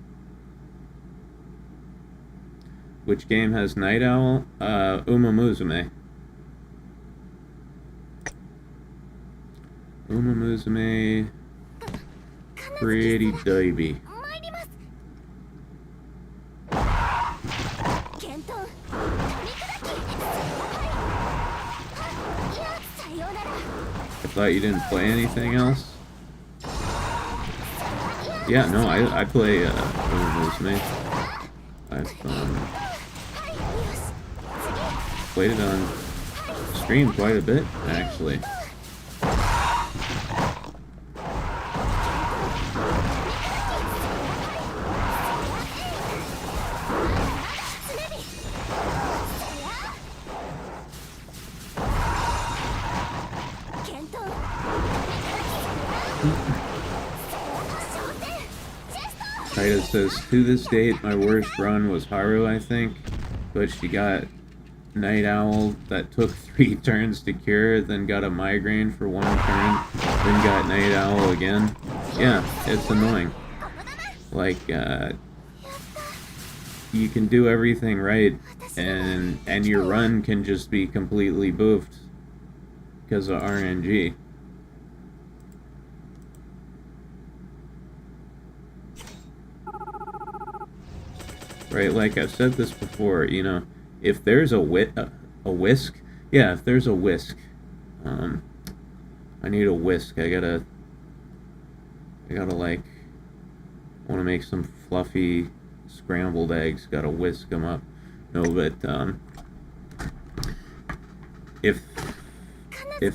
Which game has Night Owl? Umamusume. Umamusume. Pretty dopey. I thought you didn't play anything else? Yeah, no, I play Umamusume. I've played it on stream quite a bit, actually. Titus says, to this date, my worst run was Haru, I think, but she got Night Owl that took 3 turns to cure, then got a migraine for 1 turn, then got Night Owl again. Yeah, it's annoying. Like, you can do everything right, and your run can just be completely boofed because of RNG. Right, like I've said this before, you know, if there's a whisk, yeah, if there's a whisk, I need a whisk. I gotta like, want to make some fluffy scrambled eggs. Gotta whisk them up. No, but if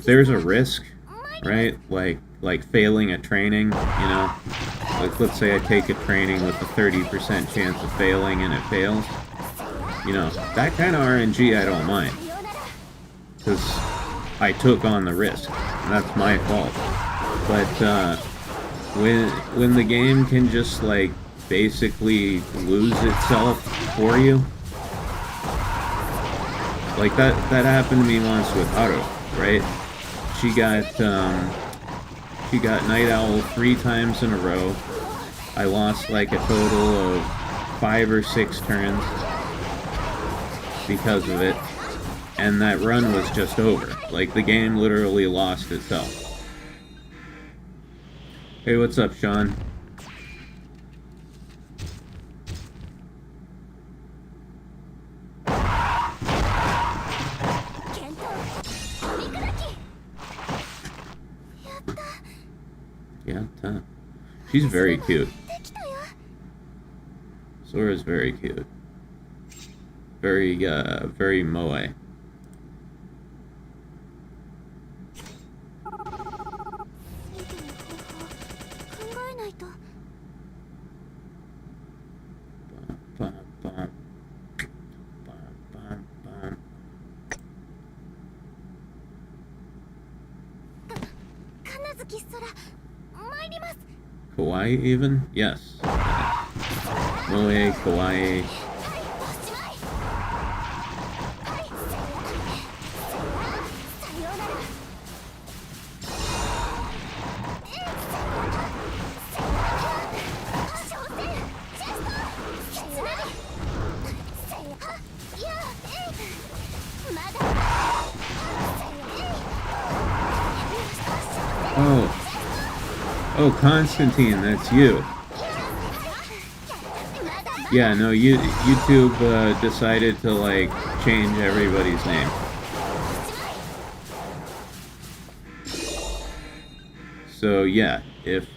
there's a risk, right, like failing a training, you know. Like, let's say I take a training with a 30% chance of failing and it fails. You know, that kind of RNG I don't mind. Because I took on the risk. And that's my fault. But, when the game can just, like, basically lose itself for you. Like, that happened to me once with Haru, right? She got Night Owl 3 times in a row. I lost like a total of 5 or 6 turns because of it. And that run was just over. Like, the game literally lost itself. Hey, what's up, Sean? Yeah, she's very cute. Sora's very cute. Very moe. Kawaii even? Yes. Moe, kawaii. Oh, Constantine, that's you. Yeah, no, YouTube decided to, like, change everybody's name. So, yeah, if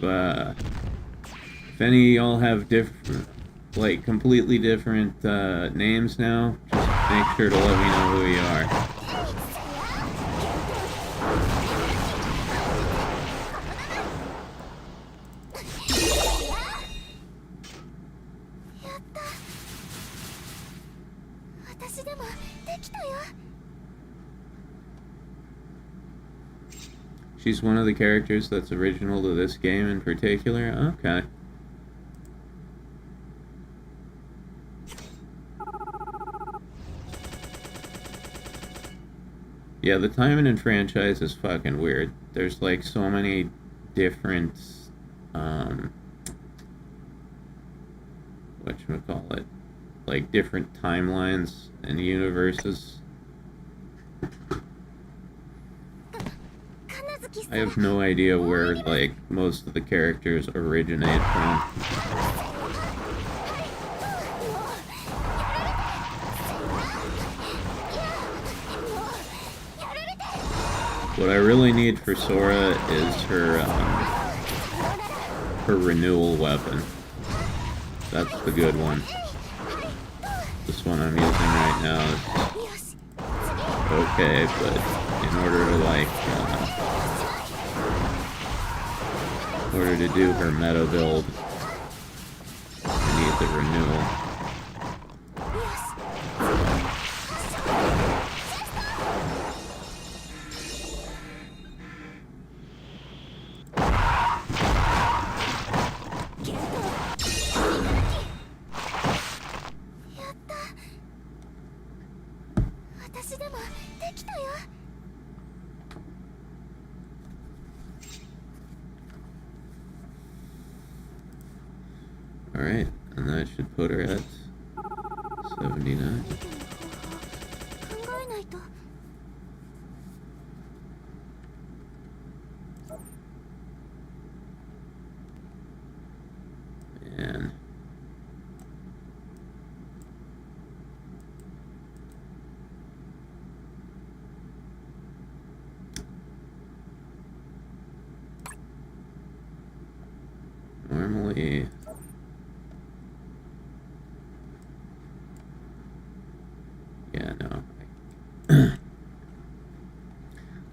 any of y'all have different, like, completely different names now, just make sure to let me know who you are. She's one of the characters that's original to this game in particular? Okay. Yeah, the timing in franchise is fucking weird. There's like so many different, whatchamacallit, like different timelines and universes. I have no idea where, like, most of the characters originate from. What I really need for Sora is her renewal weapon. That's the good one. This one I'm using right now is okay, but in order to, like, in order to do her meta build, I need the renewal. Alright, and that should put her at 79. And normally yeah, no.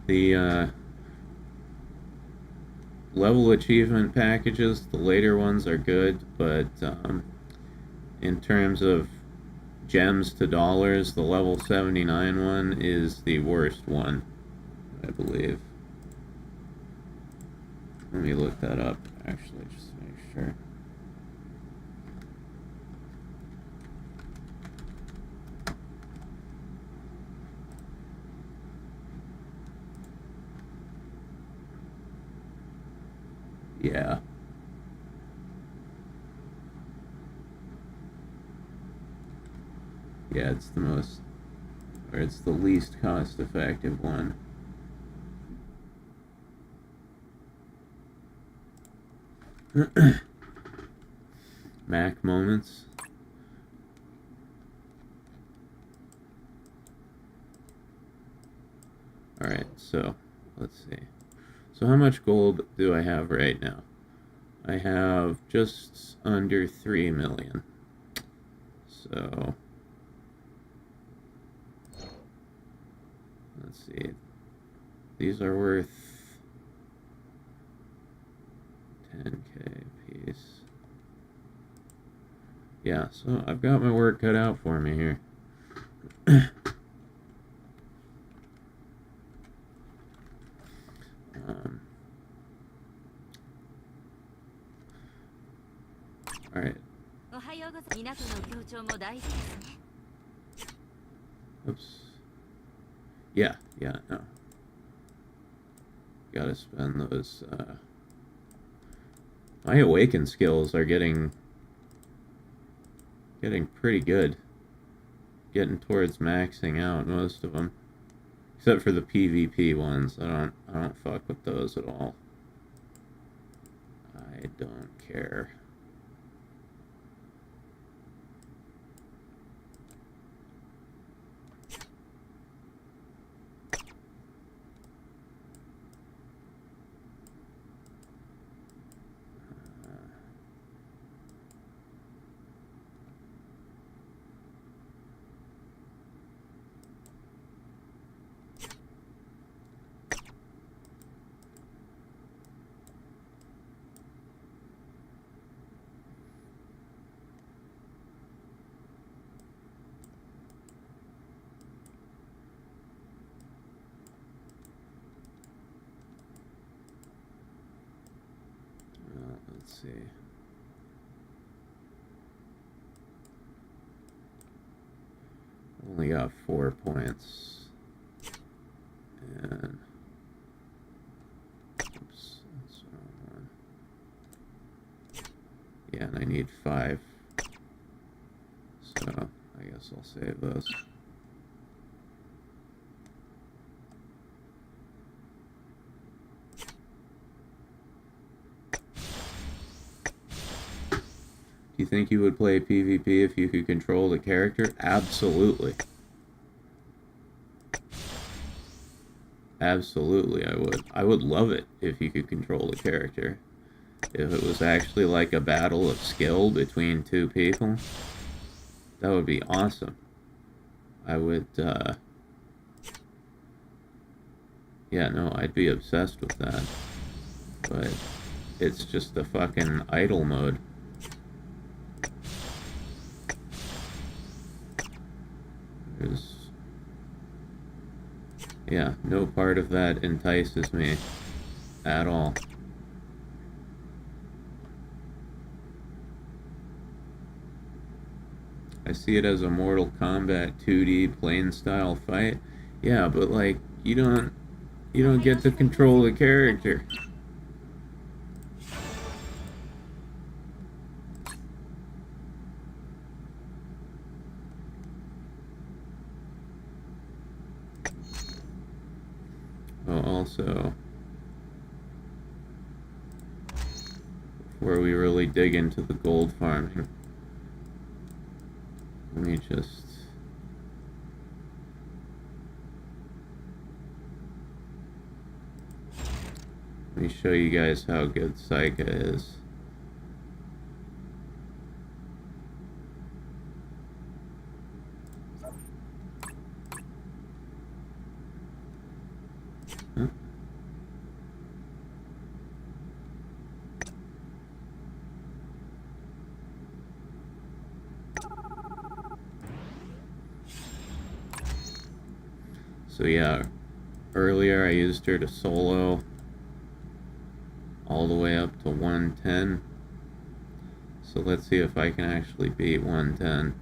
The level achievement packages, the later ones are good, but in terms of gems to dollars, the level 79 one is the worst one, I believe. Let me look that up, actually, just to make sure. Yeah. Yeah, it's the most, or it's the least cost-effective one. Mac moments. Alright, so, let's see. So how much gold do I have right now? I have just under 3 million. So, let's see. These are worth 10k a piece. Yeah, so I've got my work cut out for me here. Alright. Oops. Yeah, no. Gotta spend those, my awaken skills are getting pretty good. Getting towards maxing out, most of them. Except for the PvP ones. I don't fuck with those at all. I don't care. see. Only got 4 points. And oops, that's the wrong one. Yeah, and I need 5. So I guess I'll save those. Do you think you would play PvP if you could control the character? Absolutely. Absolutely, I would. I would love it if you could control the character. If it was actually like a battle of skill between 2 people, that would be awesome. I would, yeah, no, I'd be obsessed with that. But it's just a fucking idle mode. There's, yeah, no part of that entices me at all. I see it as a Mortal Kombat 2D plane style fight. Yeah, but like you don't get to control the character. Oh, also, before we really dig into the gold farming, let me just show you guys how good Psycha is. Huh? So yeah, earlier I used her to solo all the way up to 110. So let's see if I can actually beat 110.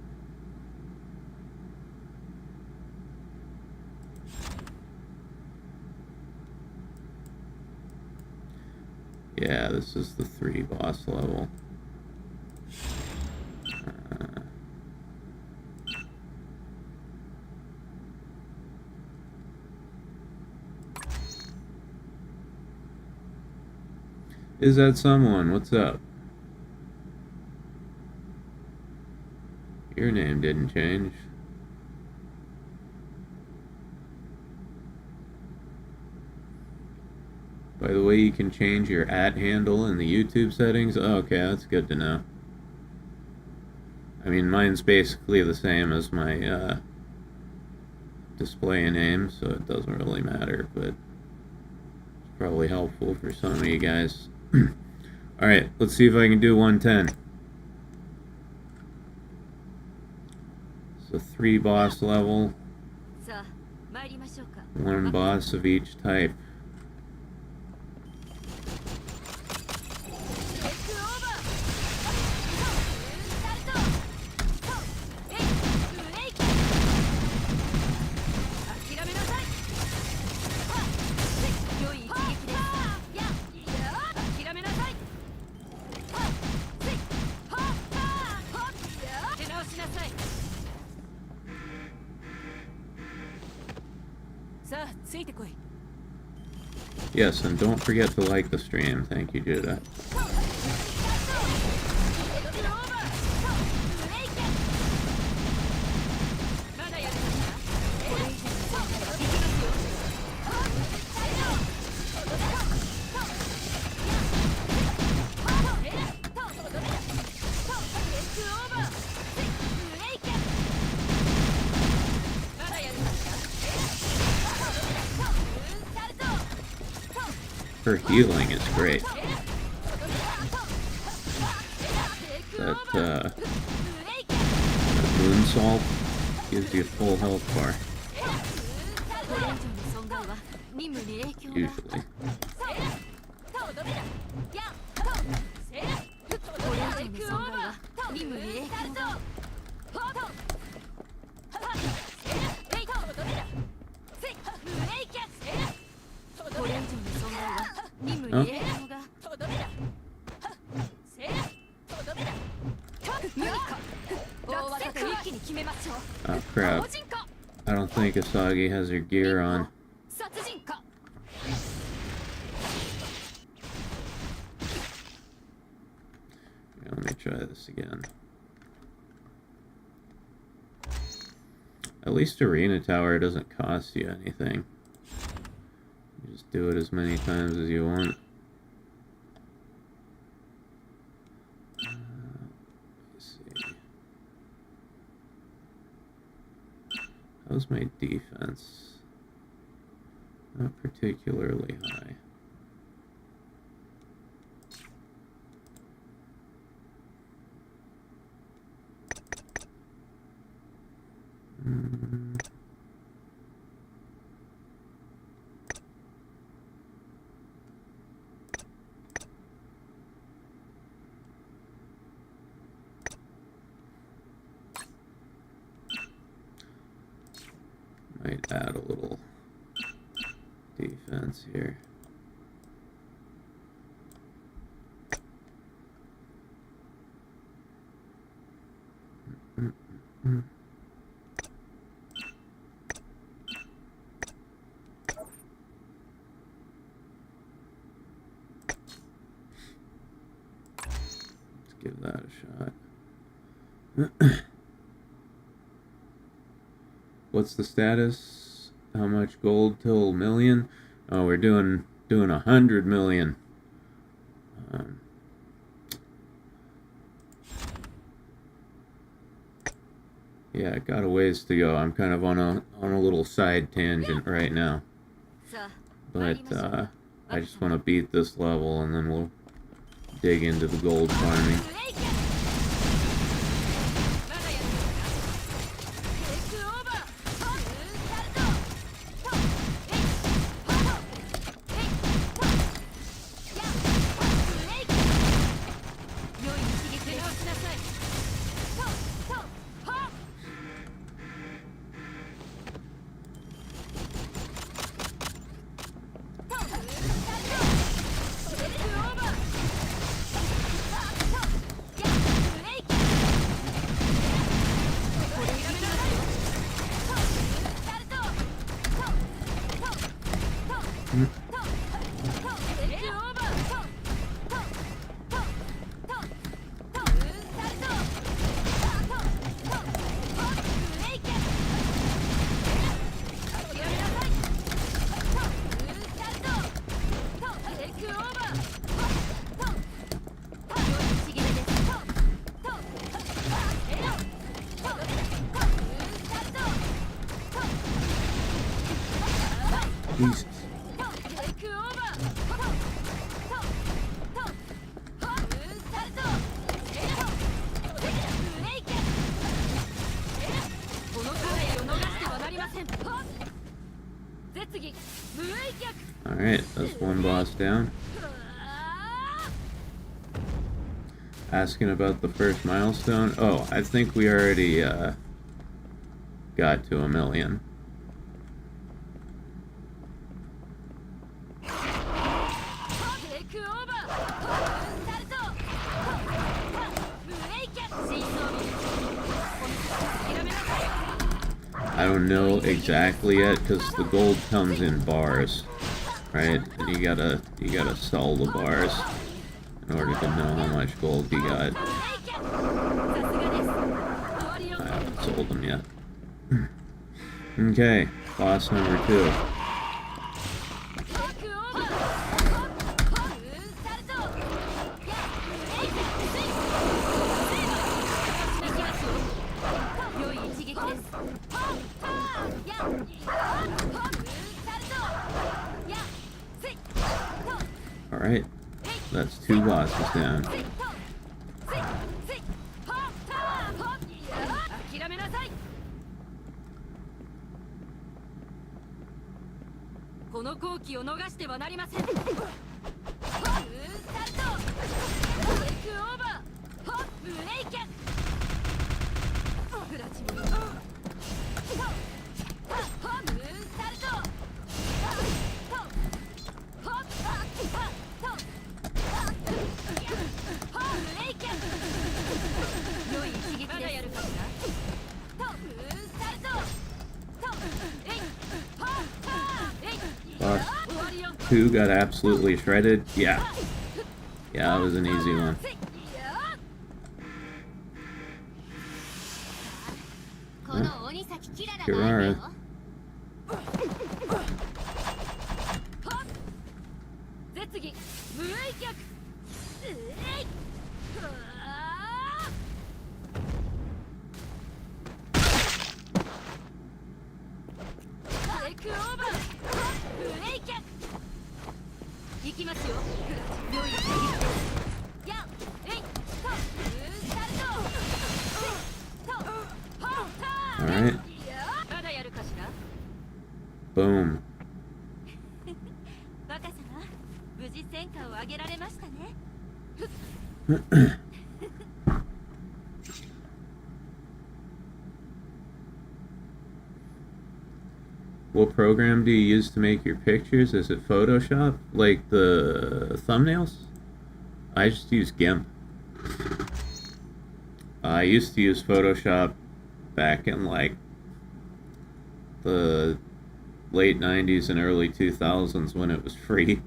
Yeah, this is the 3 boss level. Is that someone? What's up? Your name didn't change. By the way, you can change your @handle in the YouTube settings. Oh, okay, that's good to know. I mean, mine's basically the same as my display name, so it doesn't really matter, but it's probably helpful for some of you guys. Alright, let's see if I can do 110. So 3 boss level, 1 boss of each type. Yes, and don't forget to like the stream. Thank you, Judah. Her healing is great. That moonsault gives you full health bar. Usually. Oh crap. I don't think Asagi has her gear on. Yeah, let me try this again. At least Arena Tower doesn't cost you anything. You just do it as many times as you want. Let's see. How's my defense? Not particularly high. Might add a little defense here. Let's give that a shot. What's the status? How much gold till million? Oh, we're doing 100 million. Yeah, got a ways to go. I'm kind of on a little side tangent right now, but I just want to beat this level and then we'll dig into the gold farming. Jesus. Alright, that's one boss down. Asking about the first milestone. Oh, I think we already got to 1 million. I don't know exactly yet because the gold comes in bars, right? And you gotta sell the bars in order to know how much gold you got. I haven't sold them yet. Okay, boss number 2. Alright, that's 2 bosses down. Boss 2 got absolutely shredded. Yeah. Yeah, that was an easy one. Kirara. Alright. Boom. What program do you use to make your pictures? Is it Photoshop? Like the thumbnails? I just use GIMP. I used to use Photoshop back in like the late 90s and early 2000s when it was free.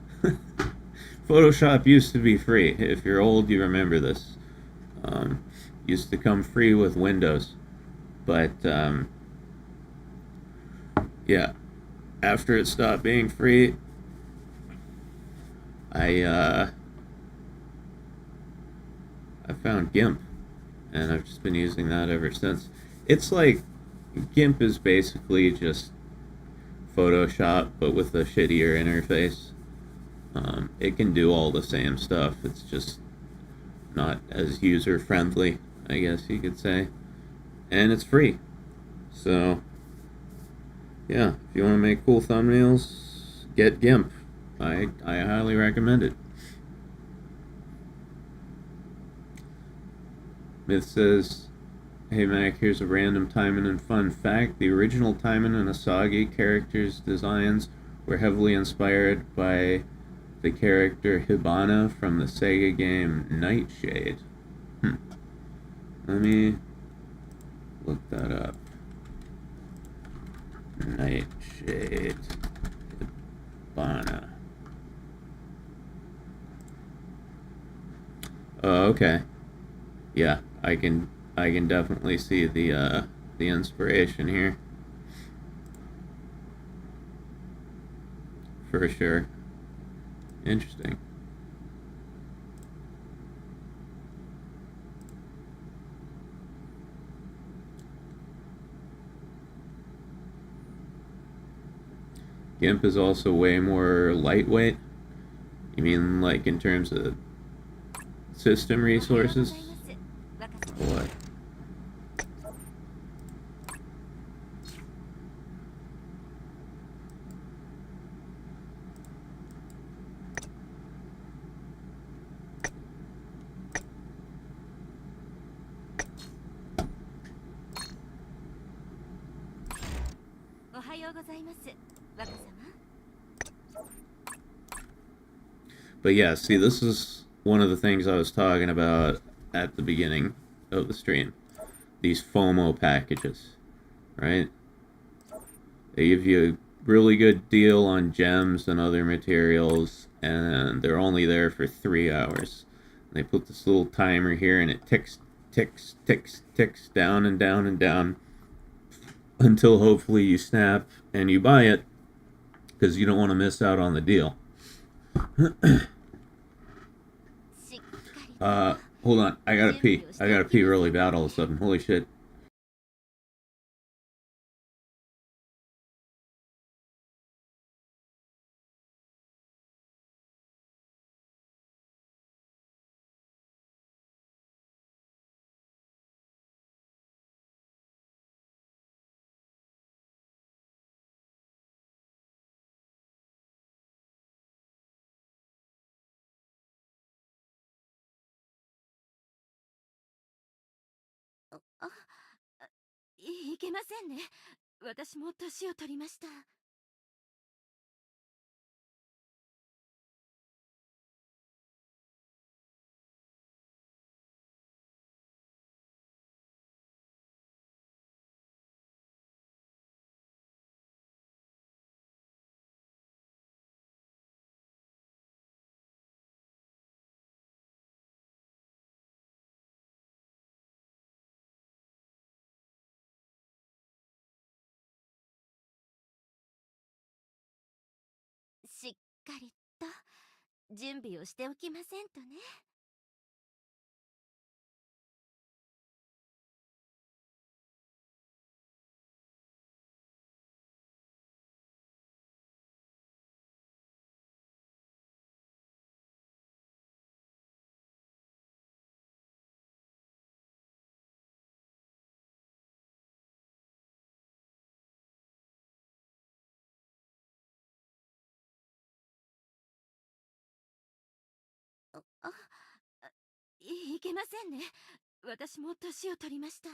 Photoshop used to be free. If you're old, you remember this. Used to come free with Windows. But, yeah. After it stopped being free, I found GIMP. And I've just been using that ever since. It's like, GIMP is basically just Photoshop, but with a shittier interface. It can do all the same stuff. It's just not as user-friendly, I guess you could say. And it's free. So, yeah, if you want to make cool thumbnails, get GIMP. I highly recommend it. Myth says, hey Mac, here's a random Timon and fun fact. The original Timon and Asagi characters' designs were heavily inspired by the character Hibana from the Sega game Nightshade. Let me look that up. Nightshade Hibana. Oh, okay. Yeah, I can definitely see the inspiration here. For sure. Interesting. GIMP is also way more lightweight. You mean like in terms of system resources? What? But yeah, see, this is one of the things I was talking about at the beginning of the stream. These FOMO packages, right? They give you a really good deal on gems and other materials, and they're only there for 3 hours. And they put this little timer here, and it ticks, ticks, ticks, ticks, down and down and down, until hopefully you snap and you buy it, because you don't want to miss out on the deal. Hold on. I gotta pee. I gotta pee really bad all of a sudden. Holy shit. いけませんね。私も年を取りました。しっかりと準備をしておきませんとね。あ、いけませんね。私も年を取りました。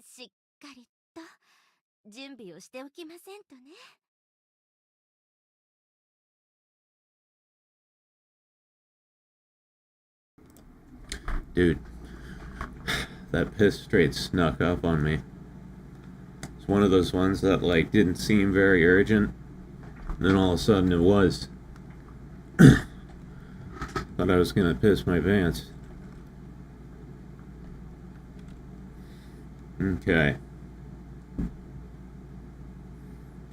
しっかりと準備をしておきませんとね。Dude, that piss straight snuck up on me. It's one of those ones that, like, didn't seem very urgent, and then all of a sudden it was. Thought I was gonna piss my pants. Okay.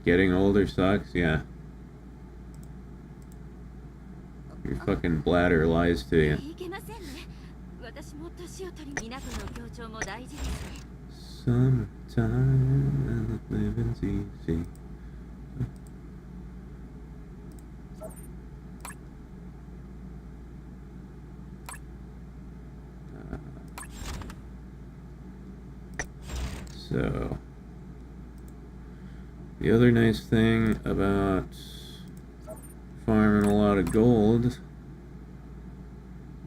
Getting older sucks, yeah. Your fucking bladder lies to you. いけませんね。私も年を取り、港の協調も大事ですね。 Summertime and the living's easy. So, the other nice thing about farming a lot of gold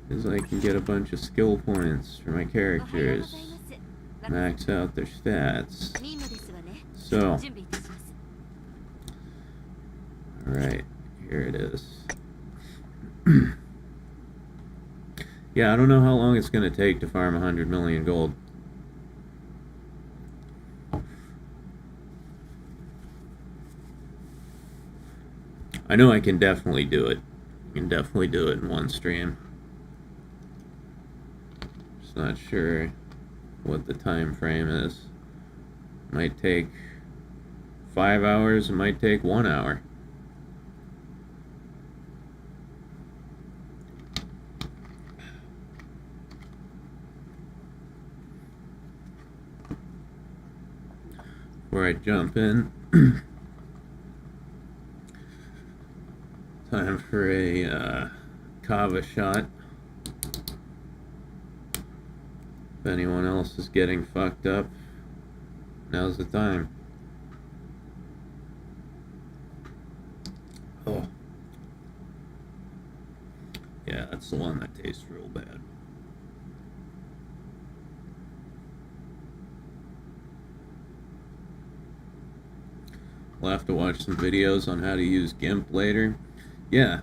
is I can get a bunch of skill points for my characters, max out their stats. So, alright, here it is. Yeah, I don't know how long it's going to take to farm 100 million gold. I know I can definitely do it. I can definitely do it in one stream. Just not sure what the time frame is. Might take 5 hours, it might take 1 hour. Before I jump in, time for a kava shot. If anyone else is getting fucked up, now's the time. Oh. Yeah, that's the one that tastes real bad. We'll have to watch some videos on how to use GIMP later. Yeah,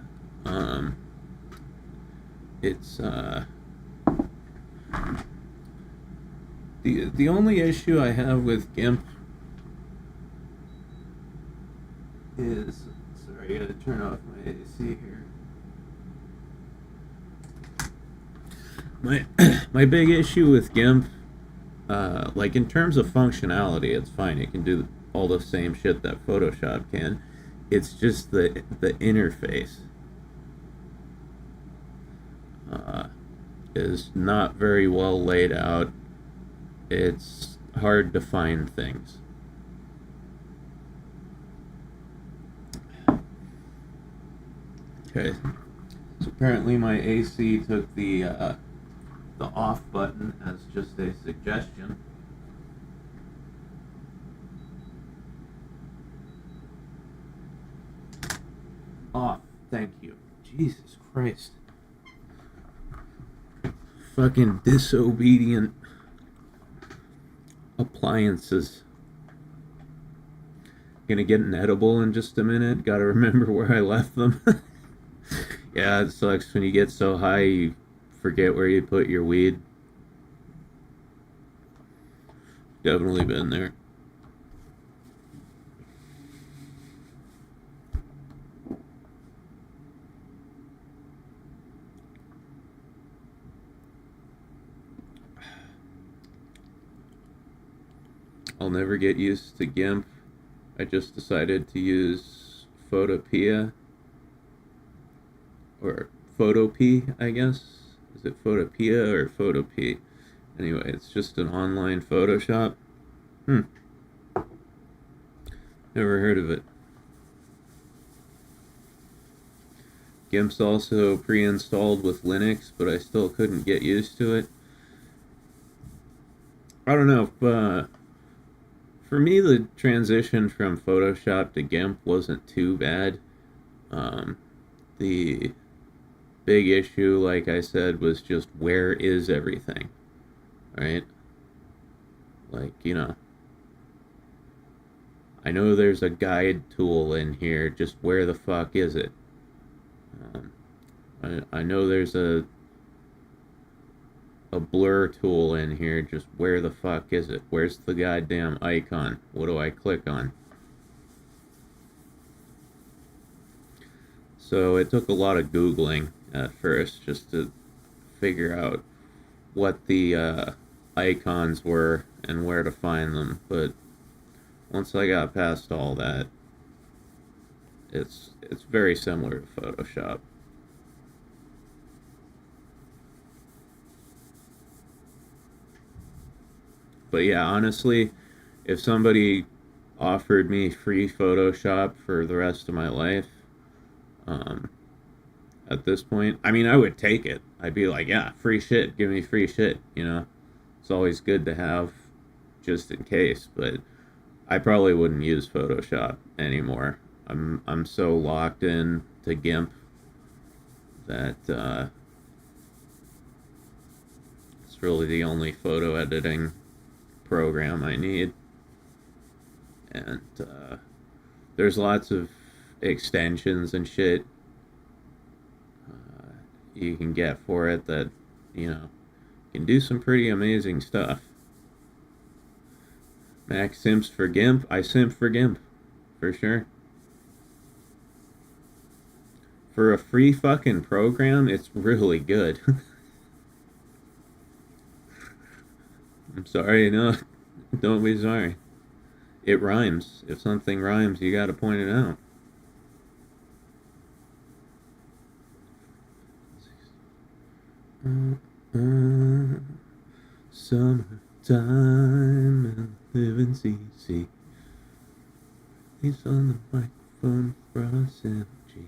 it's, the only issue I have with GIMP is, sorry, I gotta turn off my AC here. My big issue with GIMP, like in terms of functionality, it's fine. It can do all the same shit that Photoshop can. It's just the interface is not very well laid out. It's hard to find things. Okay, so Apparently my AC took the off button as just a suggestion. Off, thank you. Jesus Christ. Fucking disobedient appliances. Gonna get an edible in just a minute. Gotta remember where I left them. Yeah, it sucks when you get so high you forget where you put your weed. Definitely been there. I'll never get used to GIMP. I just decided to use Photopea. Or Photopea, I guess. Is it Photopea or Photopea? Anyway, it's just an online Photoshop. Never heard of it. GIMP's also pre-installed with Linux, but I still couldn't get used to it. I don't know if, for me, the transition from Photoshop to GIMP wasn't too bad. The big issue, like I said, was just where is everything, right? Like, you know, I know there's a guide tool in here, just where the fuck is it? I know there's a blur tool in here, just where the fuck is it? Where's the goddamn icon? What do I click on? So it took a lot of Googling at first just to figure out what the icons were and where to find them, but once I got past all that, it's very similar to Photoshop. But yeah, honestly, if somebody offered me free Photoshop for the rest of my life, at this point, I mean, I would take it. I'd be like, yeah, free shit, give me free shit, you know? It's always good to have just in case, but I probably wouldn't use Photoshop anymore. I'm so locked in to GIMP that it's really the only photo editing program I need. And there's lots of extensions and shit you can get for it that, you know, can do some pretty amazing stuff. Max simps for GIMP. I simp for GIMP, for sure. For a free fucking program, it's really good. I'm sorry, no, don't be sorry. It rhymes. If something rhymes, you gotta point it out. Summertime and living's easy. He's on the microphone for us energy.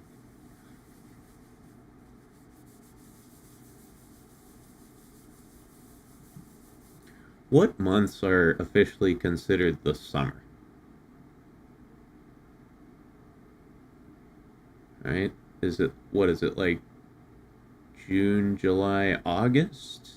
What months are officially considered the summer? Right? What is it, like June, July, August?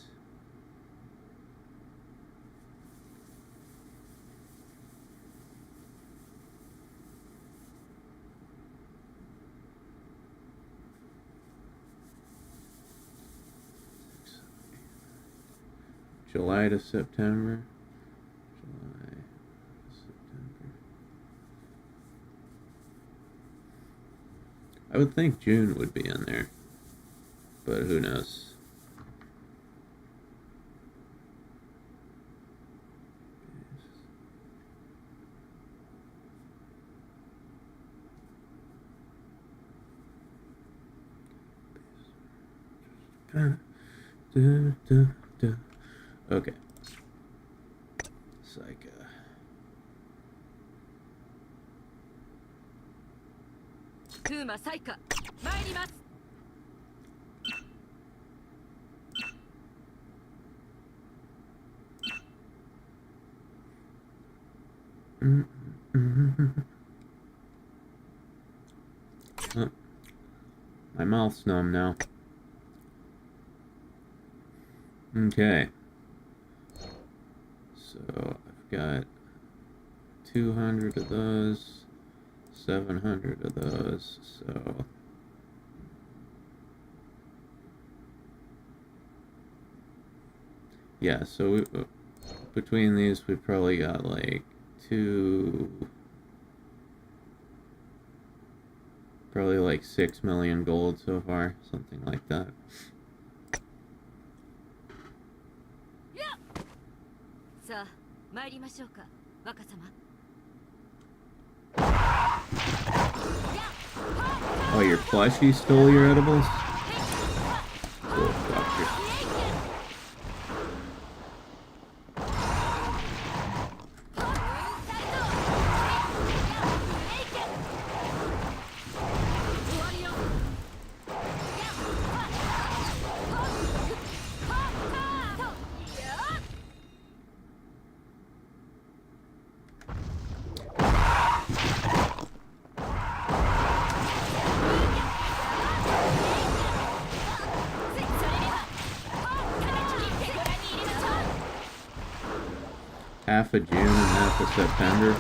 July to September. July, September. I would think June would be in there, but who knows? Okay. Psych. Oh, my mouth's numb now. Okay. So I've got 200 of those, 700 of those, so yeah, so we, between these we probably got like probably like 6 million gold so far, something like that. Oh, your plushie stole your edibles? Cool, doctor. Half of June and half of September.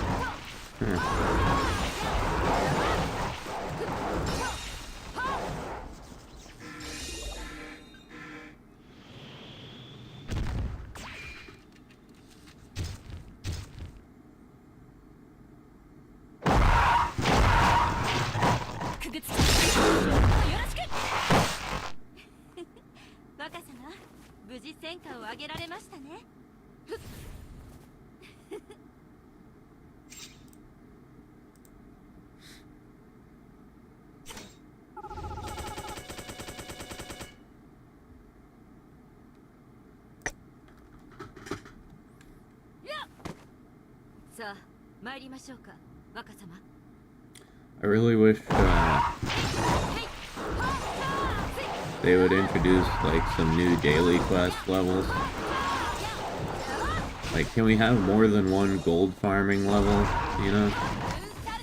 I really wish they would introduce like some new daily quest levels. Like, can we have more than one gold farming level, you know?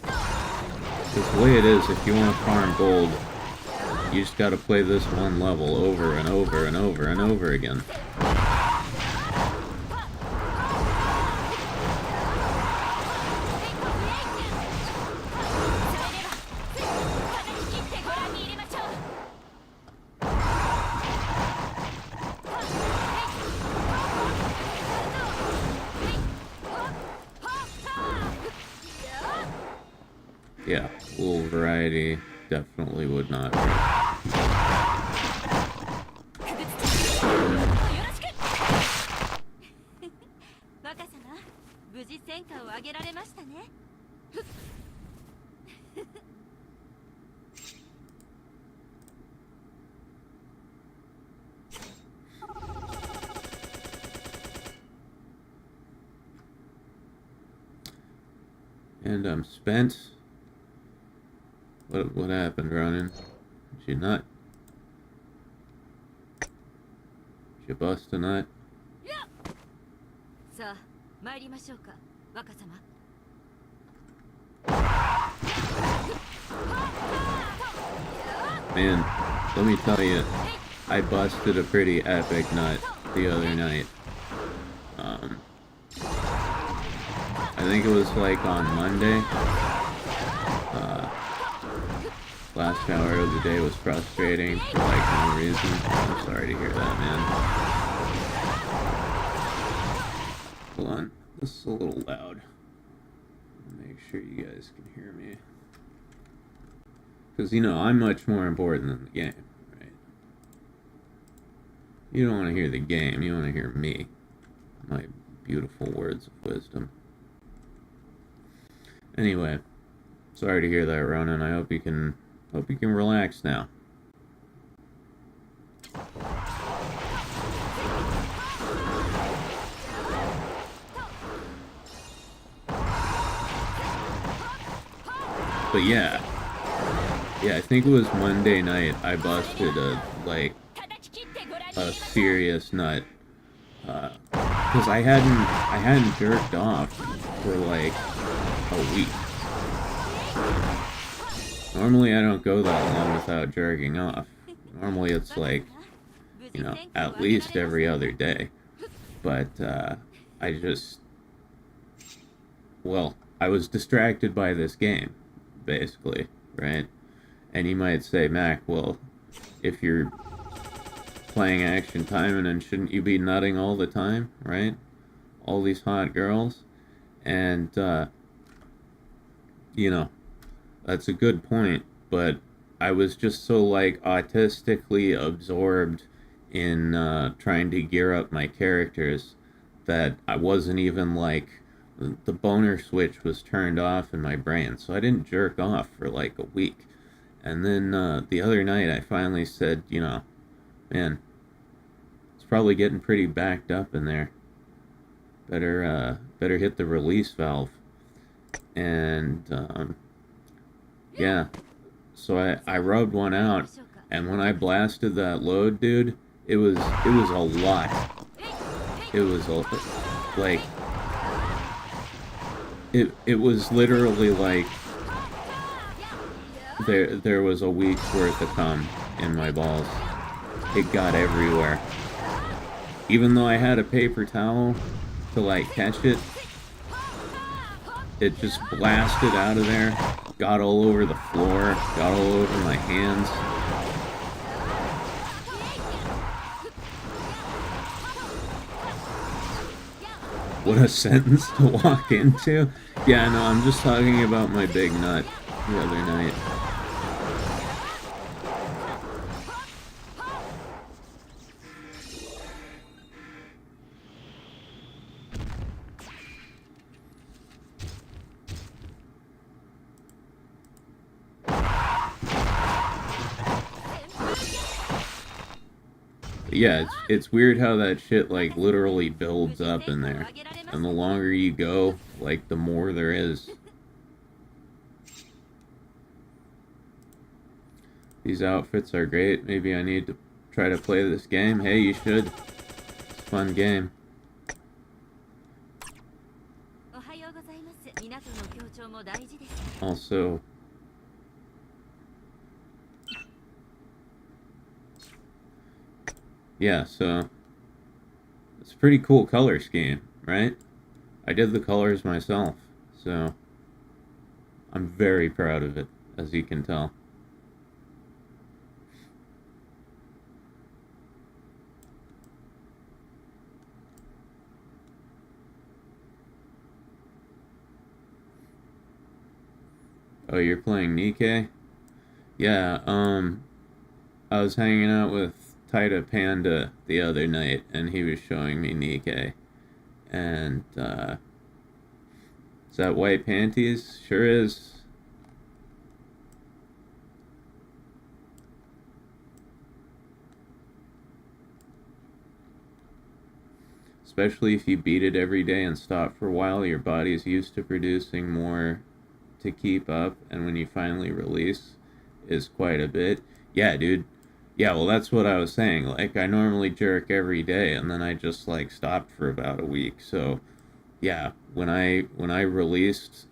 Because the way it is, if you want to farm gold, you just gotta play this one level over and over and over and over again. Yeah, a little variety definitely would not hurt. And I'm spent. What happened, Ronan? Did you nut? Did you bust a nut? Man, let me tell you, I busted a pretty epic nut the other night. I think it was like on Monday. Last hour of the day was frustrating for like no reason. I'm sorry to hear that, man. Hold on, this is a little loud. Make sure you guys can hear me. Because, you know, I'm much more important than the game, right? You don't want to hear the game, you want to hear me. My beautiful words of wisdom. Anyway, sorry to hear that, Ronan. I hope you can relax now. But yeah, I think it was Monday night I busted a serious nut. Because I hadn't jerked off for like a week. Normally I don't go that long without jerking off. Normally it's like, you know, at least every other day. But I just, well, I was distracted by this game, basically, right? And you might say, Mac, well, if you're playing Action Time, then shouldn't you be nutting all the time, right? All these hot girls. And, you know, that's a good point, but I was just so, like, autistically absorbed in trying to gear up my characters that I wasn't even, like, the boner switch was turned off in my brain, so I didn't jerk off for, like, a week. And then the other night I finally said, you know, man, it's probably getting pretty backed up in there. Better hit the release valve. And yeah, so I rubbed one out, and when I blasted that load, dude, it was a lot. It was like it was literally like there was a week's worth of cum in my balls. It got everywhere. Even though I had a paper towel to like catch it, it just blasted out of there, got all over the floor, got all over my hands. What a sentence to walk into. Yeah, no, I'm just talking about my big nut the other night. Yeah, it's weird how that shit, like, literally builds up in there. And the longer you go, like, the more there is. These outfits are great. Maybe I need to try to play this game. Hey, you should. It's a fun game. Also, yeah, so it's a pretty cool color scheme, right? I did the colors myself, so I'm very proud of it, as you can tell. Oh, you're playing Nikkei? Yeah, I was hanging out with Taita Panda the other night, and he was showing me Nikkei. And, is that white panties? Sure is. Especially if you beat it every day and stop for a while, your body's used to producing more to keep up, and when you finally release, is quite a bit. Yeah, dude. Yeah, well, that's what I was saying. Like, I normally jerk every day, and then I just, like, stopped for about a week. So, yeah, when I released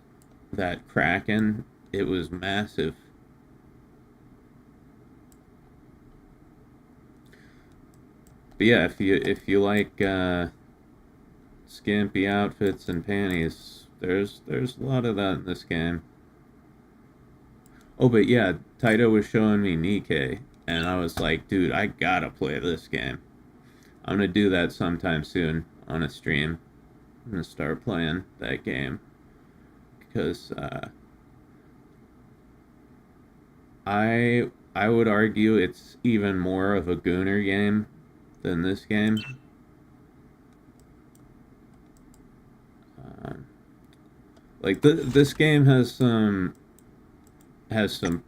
that Kraken, it was massive. But yeah, if you like skimpy outfits and panties, there's a lot of that in this game. Oh, but yeah, Taito was showing me Nikkei, and I was like, dude, I gotta play this game. I'm gonna do that sometime soon on a stream. I'm gonna start playing that game. Because, I would argue it's even more of a gooner game than this game. Like, this game has some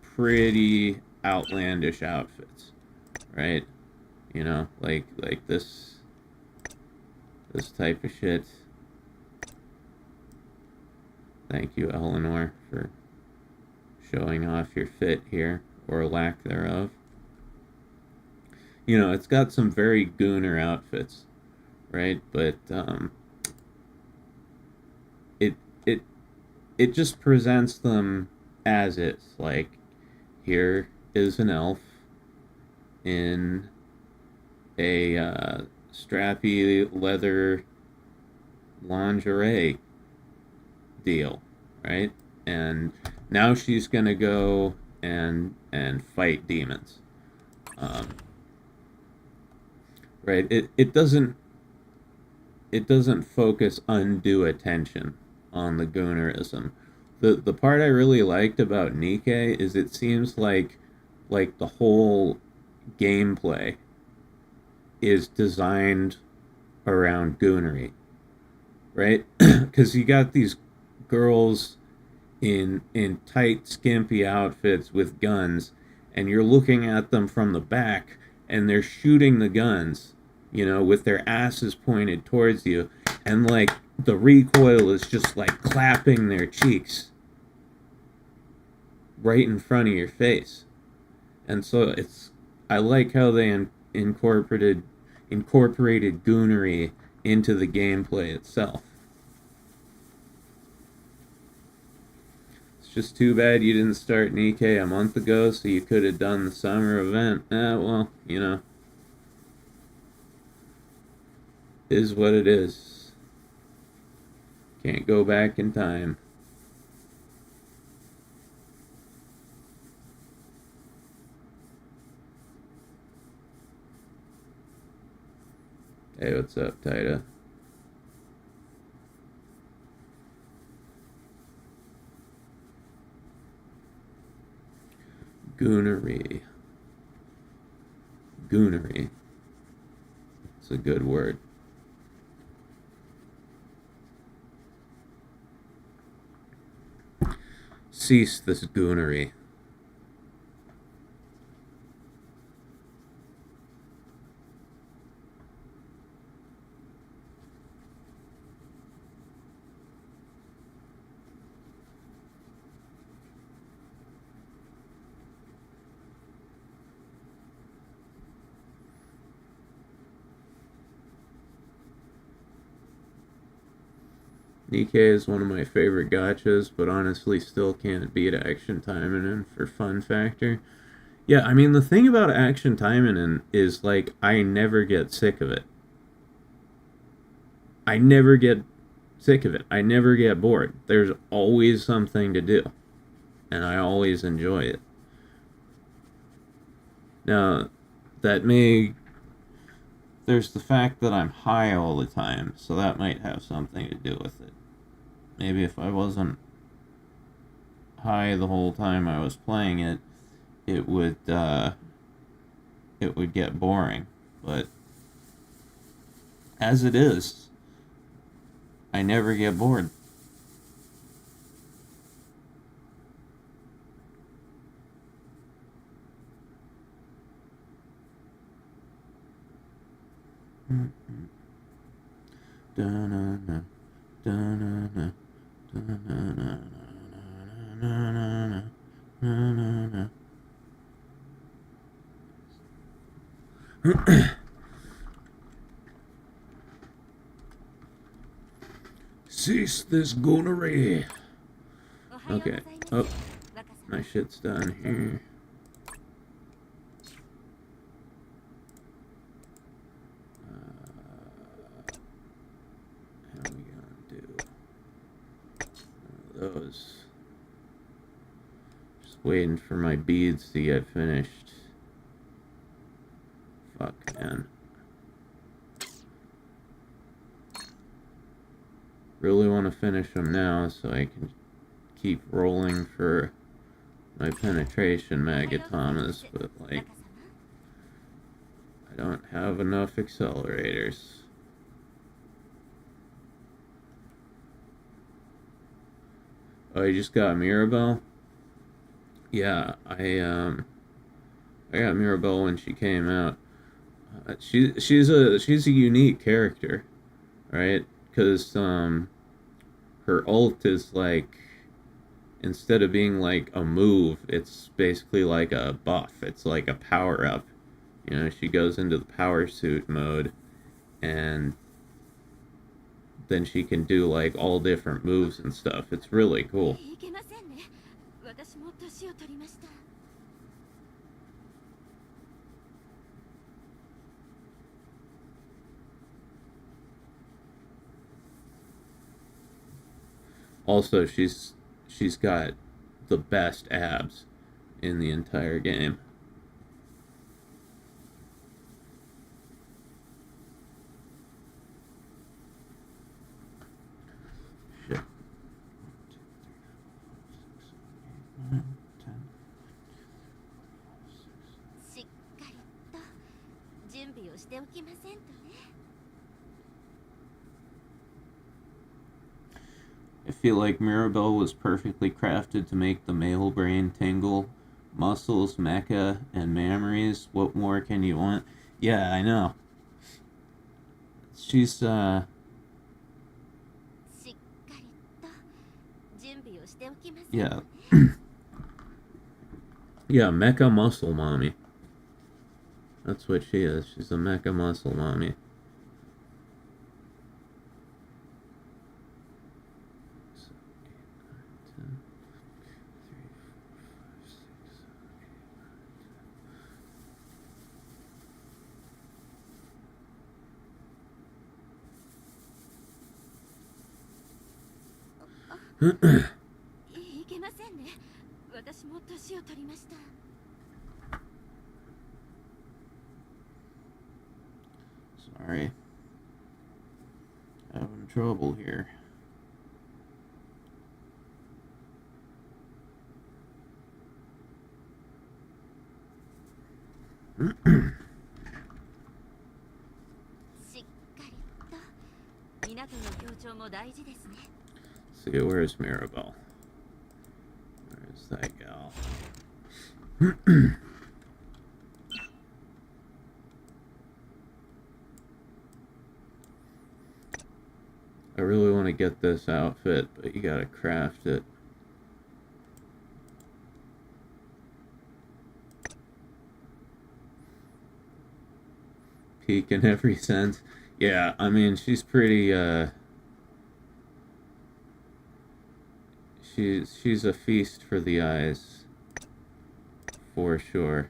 pretty outlandish outfits, right? You know, like this type of shit. Thank you, Eleanor, for showing off your fit here, or lack thereof. You know, it's got some very gooner outfits, right? But it just presents them as is. Like, here is an elf in a strappy leather lingerie deal, right? And now she's gonna go and fight demons. Right? It doesn't focus undue attention on the goonerism. The part I really liked about Nikkei is it seems like the whole gameplay is designed around goonery, right? Because you got these girls in tight, skimpy outfits with guns, and you're looking at them from the back, and they're shooting the guns, with their asses pointed towards you, and like the recoil is just like clapping their cheeks right in front of your face. And so I like how they incorporated goonery into the gameplay itself. It's just too bad you didn't start Nikkei a month ago, so you could have done the summer event. Well, is what it is. Can't go back in time. Hey, what's up, Taita? Goonery. It's a good word. Cease this goonery. Nikkei is one of my favorite gachas, but honestly still can't beat Action Timing for fun factor. Yeah, I mean, the thing about Action Timing is, like, I never get sick of it. I never get sick of it. I never get bored. There's always something to do, and I always enjoy it. Now, there's the fact that I'm high all the time, so that might have something to do with it. Maybe if I wasn't high the whole time I was playing it, it would get boring. But as it is, I never get bored. Da-na-na, da-na-na. Cease this goonery. Okay. Oh, my shit's done here. How are we gonna do those? Just waiting for my beads to get finished. Fuck, man. Really want to finish them now so I can keep rolling for my penetration magatomas, but like, I don't have enough accelerators. Oh, you just got Mirabelle? Yeah, I got Mirabelle when she came out. She's a unique character, right? Because her ult is like, instead of being like a move, it's basically like a buff. It's like a power up. She goes into the power suit mode and then she can do like all different moves and stuff. It's really cool. いけませんね。私も年を取りました。 Also, she's got the best abs in the entire game. Shit. しっかりと準備をしておきませんとね。 I feel like Mirabelle was perfectly crafted to make the male brain tingle. Muscles, mecha, and memories. What more can you want? Yeah, I know. She's, しっかりと準備をしておきませんとね。 yeah. Yeah, mecha muscle mommy. That's what she is. She's a mecha muscle mommy. Hmm. いけませんね。私も年を取りました。 Sorry. Having trouble here. Hmm. しっかりと港の協調も大事ですね。 See, where's Mirabelle? Where's that gal? I really want to get this outfit, but you gotta craft it. Peak in every sense. Yeah, I mean, she's pretty, She's a feast for the eyes, for sure.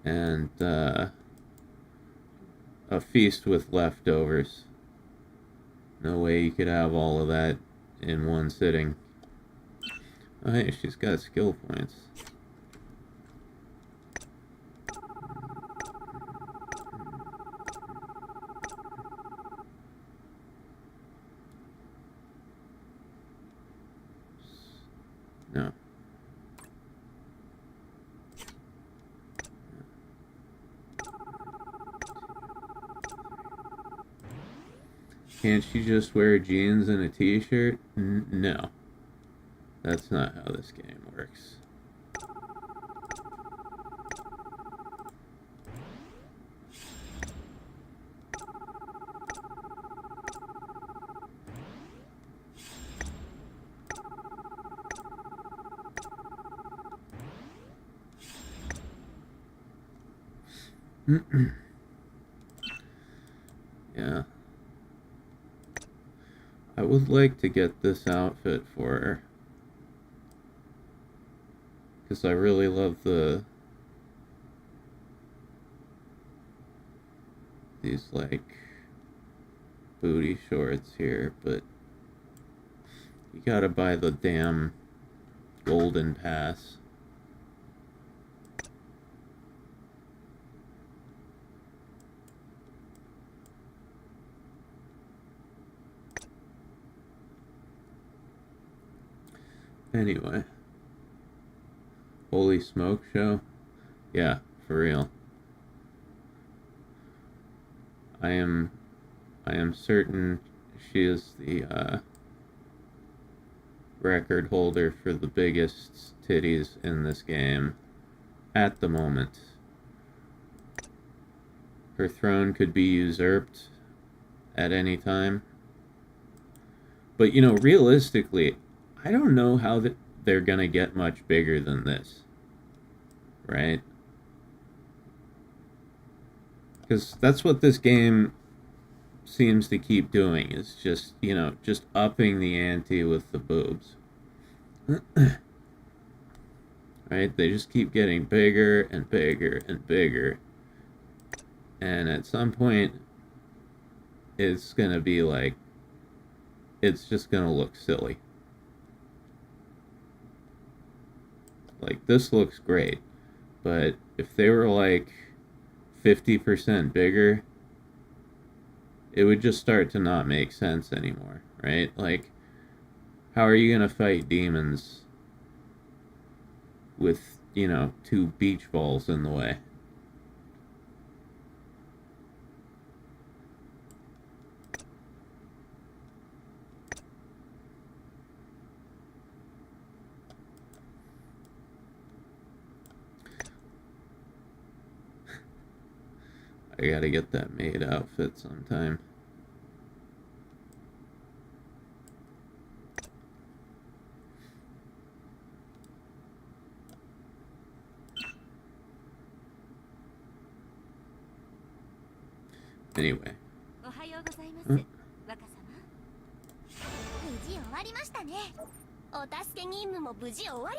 And, a feast with leftovers. No way you could have all of that in one sitting. Oh, hey, she's got skill points. No. Can't she just wear jeans and a t-shirt? No. That's not how this game works. Yeah. I would like to get this outfit for her. Because I really love these, like, booty shorts here, but you gotta buy the damn golden pass. Anyway. Holy Smoke show? Yeah, for real. I am certain she is the record holder for the biggest titties in this game at the moment. Her throne could be usurped at any time. But, you know, realistically, I don't know how they're gonna get much bigger than this. Right? Because that's what this game seems to keep doing is just, just upping the ante with the boobs. Right? They just keep getting bigger and bigger and bigger. And at some point, it's gonna be like, it's just gonna look silly. Like, this looks great, but if they were like 50% bigger, it would just start to not make sense anymore, right? Like, how are you gonna fight demons with, 2 beach balls in the way? I gotta get that maid outfit sometime. Anyway. おはようございます。若様。無事終わりましたね。お助け任務も無事終わり。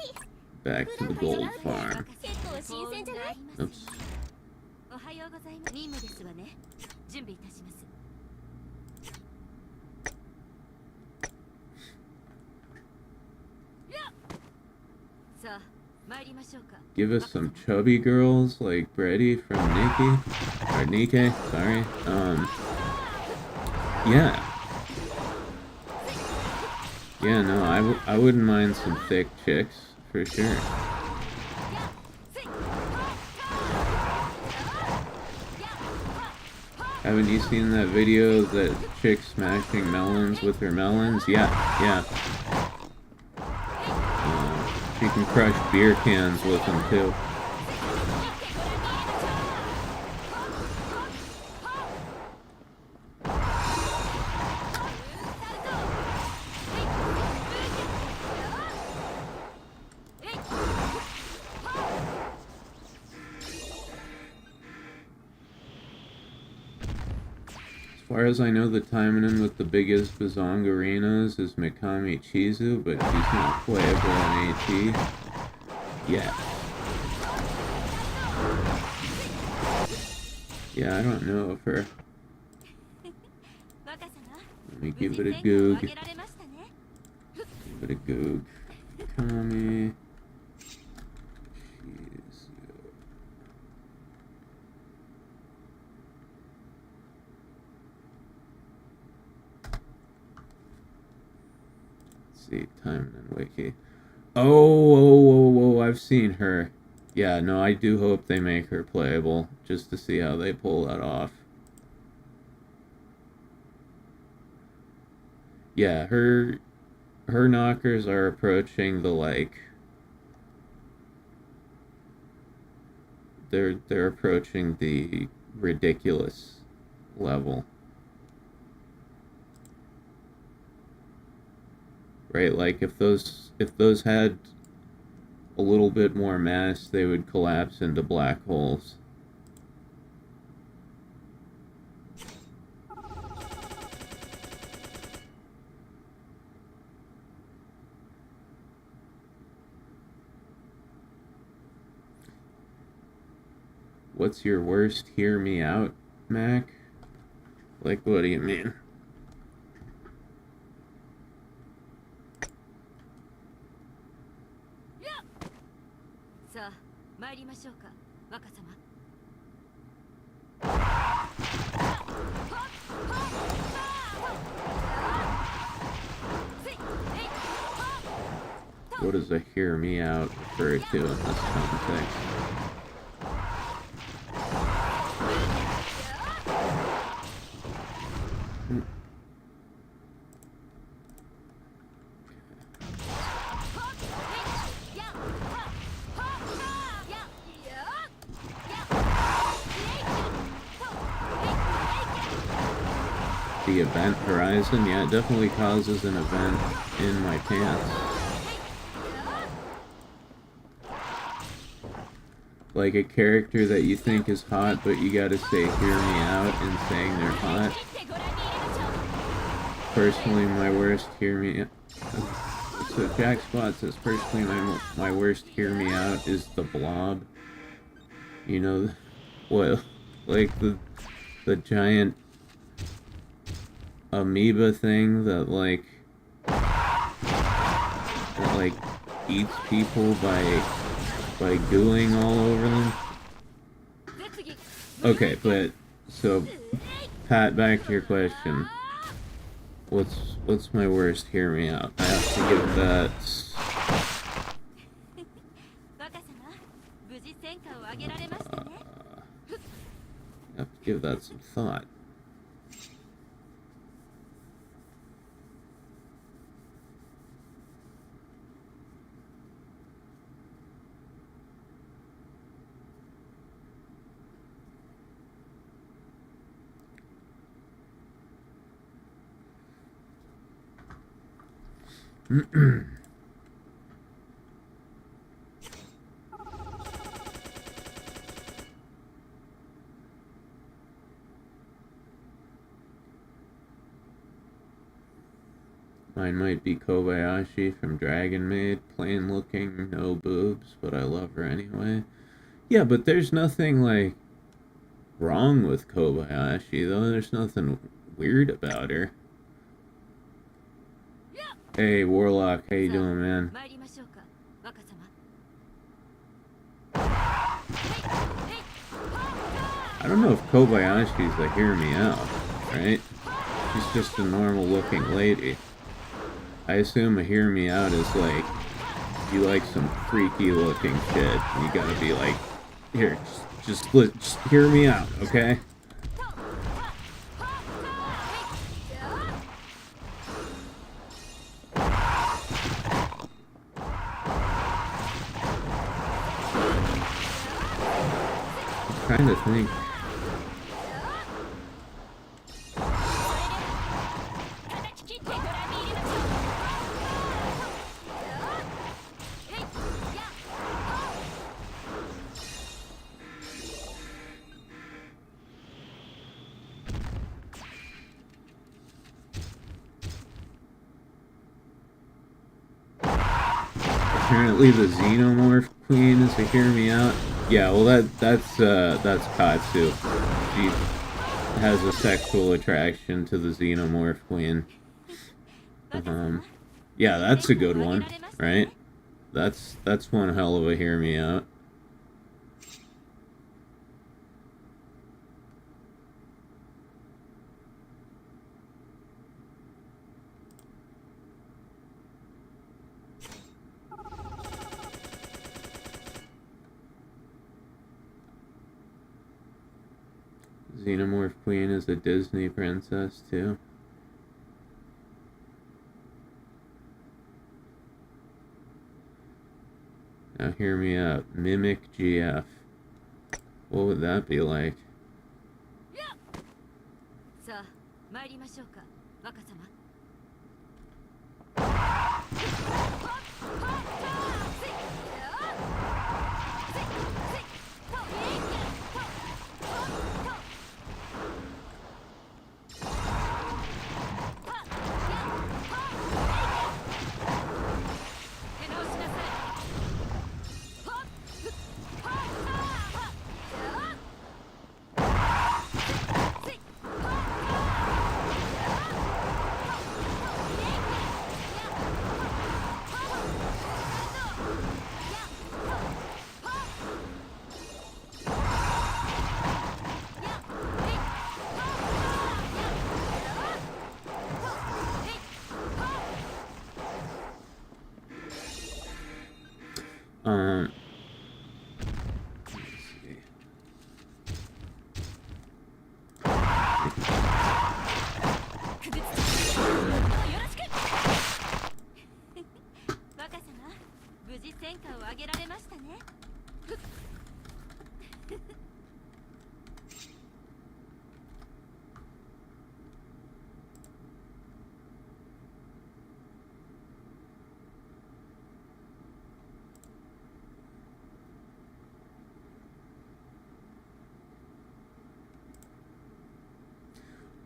Back to the gold farm. 結構新鮮じゃない？ Oops. おはようございます。任務ですわね。準備いたします。さあ、参りましょうか。 Give us some chubby girls like Brady from Nikki, or Nikke, sorry. Yeah. Yeah, no, I wouldn't mind some thick chicks, for sure. Haven't you seen that video of that chick smashing melons with her melons? Yeah. She can crush beer cans with them too. As far as I know, the Taimanin with the biggest bazongarinas is Mikami Chizu, but she's not playable in AT yet. Yeah, I don't know of her. Let me give it a goog. Give it a goog. Mikami Chizu. See, Taimanin Wiki. Oh, I've seen her. Yeah, no, I do hope they make her playable, just to see how they pull that off. Yeah, her knockers are approaching the, like, they're approaching the ridiculous level. Right, like if those had a little bit more mass, they would collapse into black holes. What's your worst hear me out, Mac? Like, what do you mean? What does a hear me out refer to in this context? The event horizon? Yeah, it definitely causes an event in my pants. Like a character that you think is hot, but you gotta say hear me out in saying they're hot. personally, my worst hear me. So Jack Spot says, personally, my worst hear me out is the blob. You know, what, like the giant amoeba thing that like eats people by gooing all over them. Okay, but so Pat, back to your question. What's my worst? Hear me out. I have to give that. I have to give that some thought. Mine might be Kobayashi from Dragon Maid, plain looking, no boobs, but I love her anyway. Yeah, but there's nothing, like, wrong with Kobayashi, though. There's nothing weird about her. Hey, Warlock, how you doing, man? I don't know if Kobayashi's a hear me out, right? She's just a normal looking lady. I assume a hear me out is like, you like some freaky looking shit, and you gotta be like, here, just hear me out, okay? I'm trying to think. Apparently the Xenomorph Queen is a hear me out. Yeah, well that's Katsu. She has a sexual attraction to the Xenomorph Queen. Yeah, that's a good one, right? That's one hell of a hear me out. Xenomorph Queen is a Disney princess, too. Now hear me out. Mimic GF. What would that be like?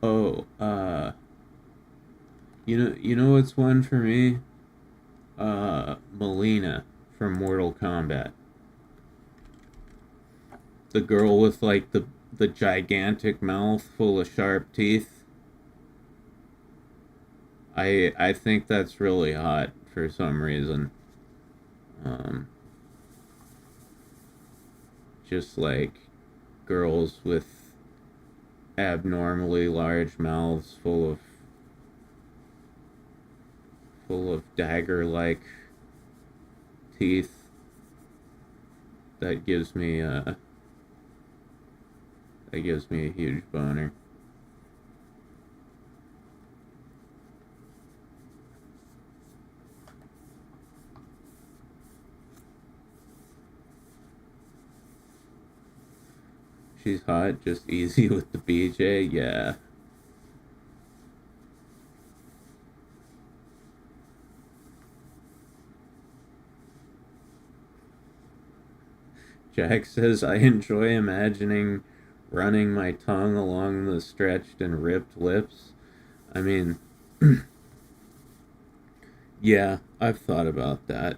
Oh, You know what's one for me? Melina from Mortal Kombat. The girl with like the gigantic mouth full of sharp teeth. I think that's really hot for some reason. Just like girls with abnormally large mouths full of dagger-like teeth. That gives me a huge boner. She's hot, just easy with the BJ, yeah. Jack says, I enjoy imagining running my tongue along the stretched and ripped lips. I mean, yeah, I've thought about that.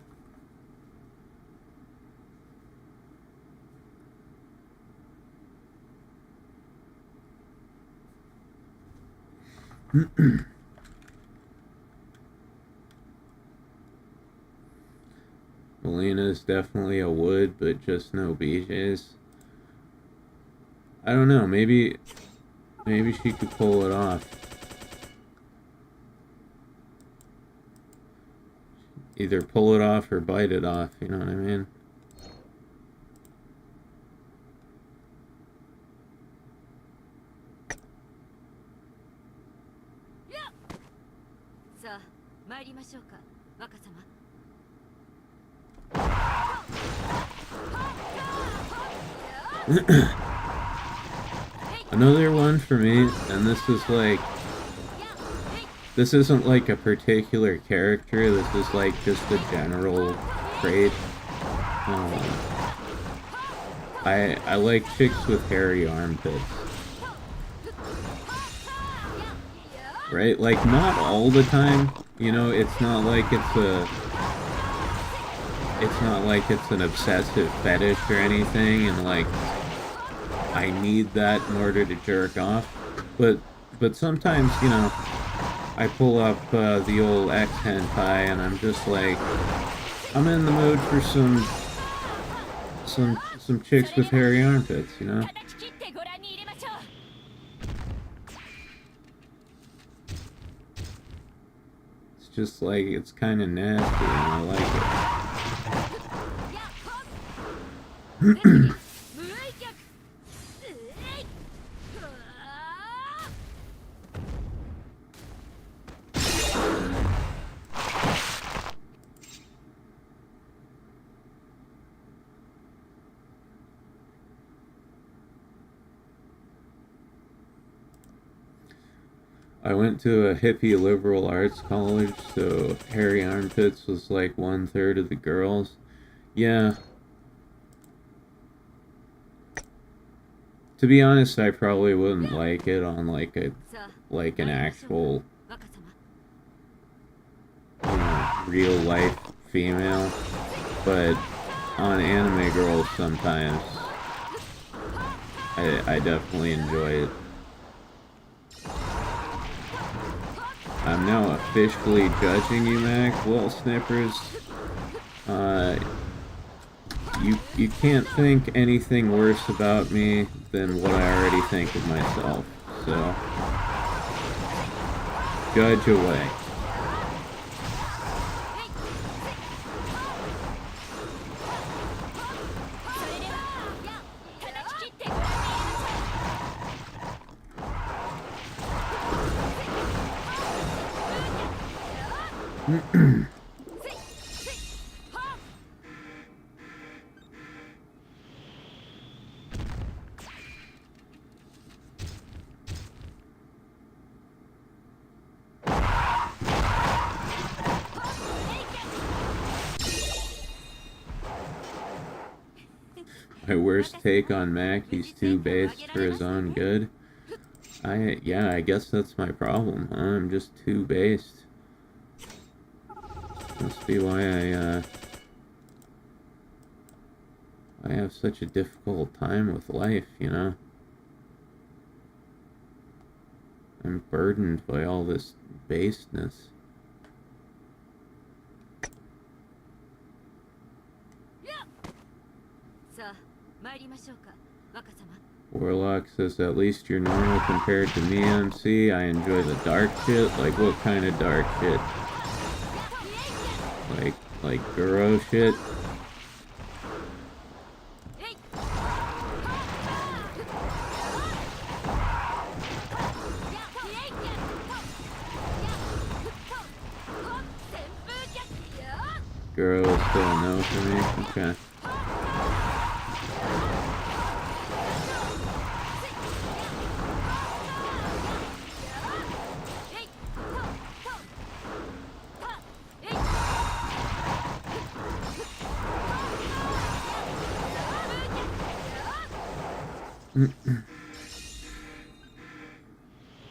Melina's definitely a wood, but just no BJs. I don't know, maybe she could pull it off. Either pull it off or bite it off, you know what I mean? Another one for me, and this isn't like a particular character, this is like just a general trait. I like chicks with hairy armpits. Right? Like, not all the time, you know, it's not like it's an obsessive fetish or anything, and like, I need that in order to jerk off, but sometimes, you know, I pull up the old X hentai and I'm just like, I'm in the mood for some chicks with hairy armpits, you know? It's just like, it's kind of nasty and I like it. I went to a hippie liberal arts college, so hairy armpits was like 1/3 of the girls. Yeah. To be honest, I probably wouldn't like it on like an actual, you know, real life female, but on anime girls sometimes I definitely enjoy it. I'm now officially judging you, Mac. Well, Snippers, you can't think anything worse about me than what I already think of myself, so judge away. My worst take on Mac, he's too based for his own good. Yeah, I guess that's my problem, huh? I'm just too based. Must be why I have such a difficult time with life, you know? I'm burdened by all this baseness. Warlock says, at least you're normal compared to me, MC. I enjoy the dark shit. Like, what kind of dark shit? Like Guro shit? Guro is still a no for me? Okay.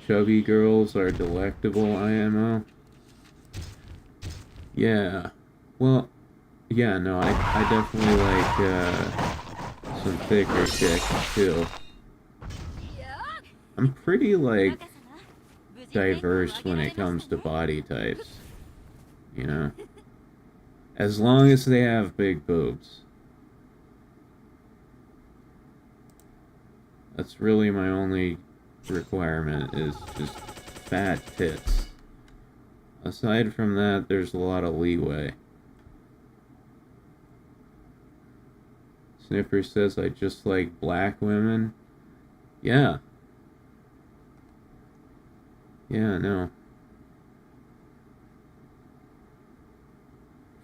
Chubby girls are delectable, IMO. Yeah. Well, yeah, no, I definitely like some thicker chicks too. I'm pretty like diverse when it comes to body types. You know? As long as they have big boobs. That's really my only requirement, is just fat tits. Aside from that, there's a lot of leeway. Sniffer says, I just like black women. Yeah. Yeah, no.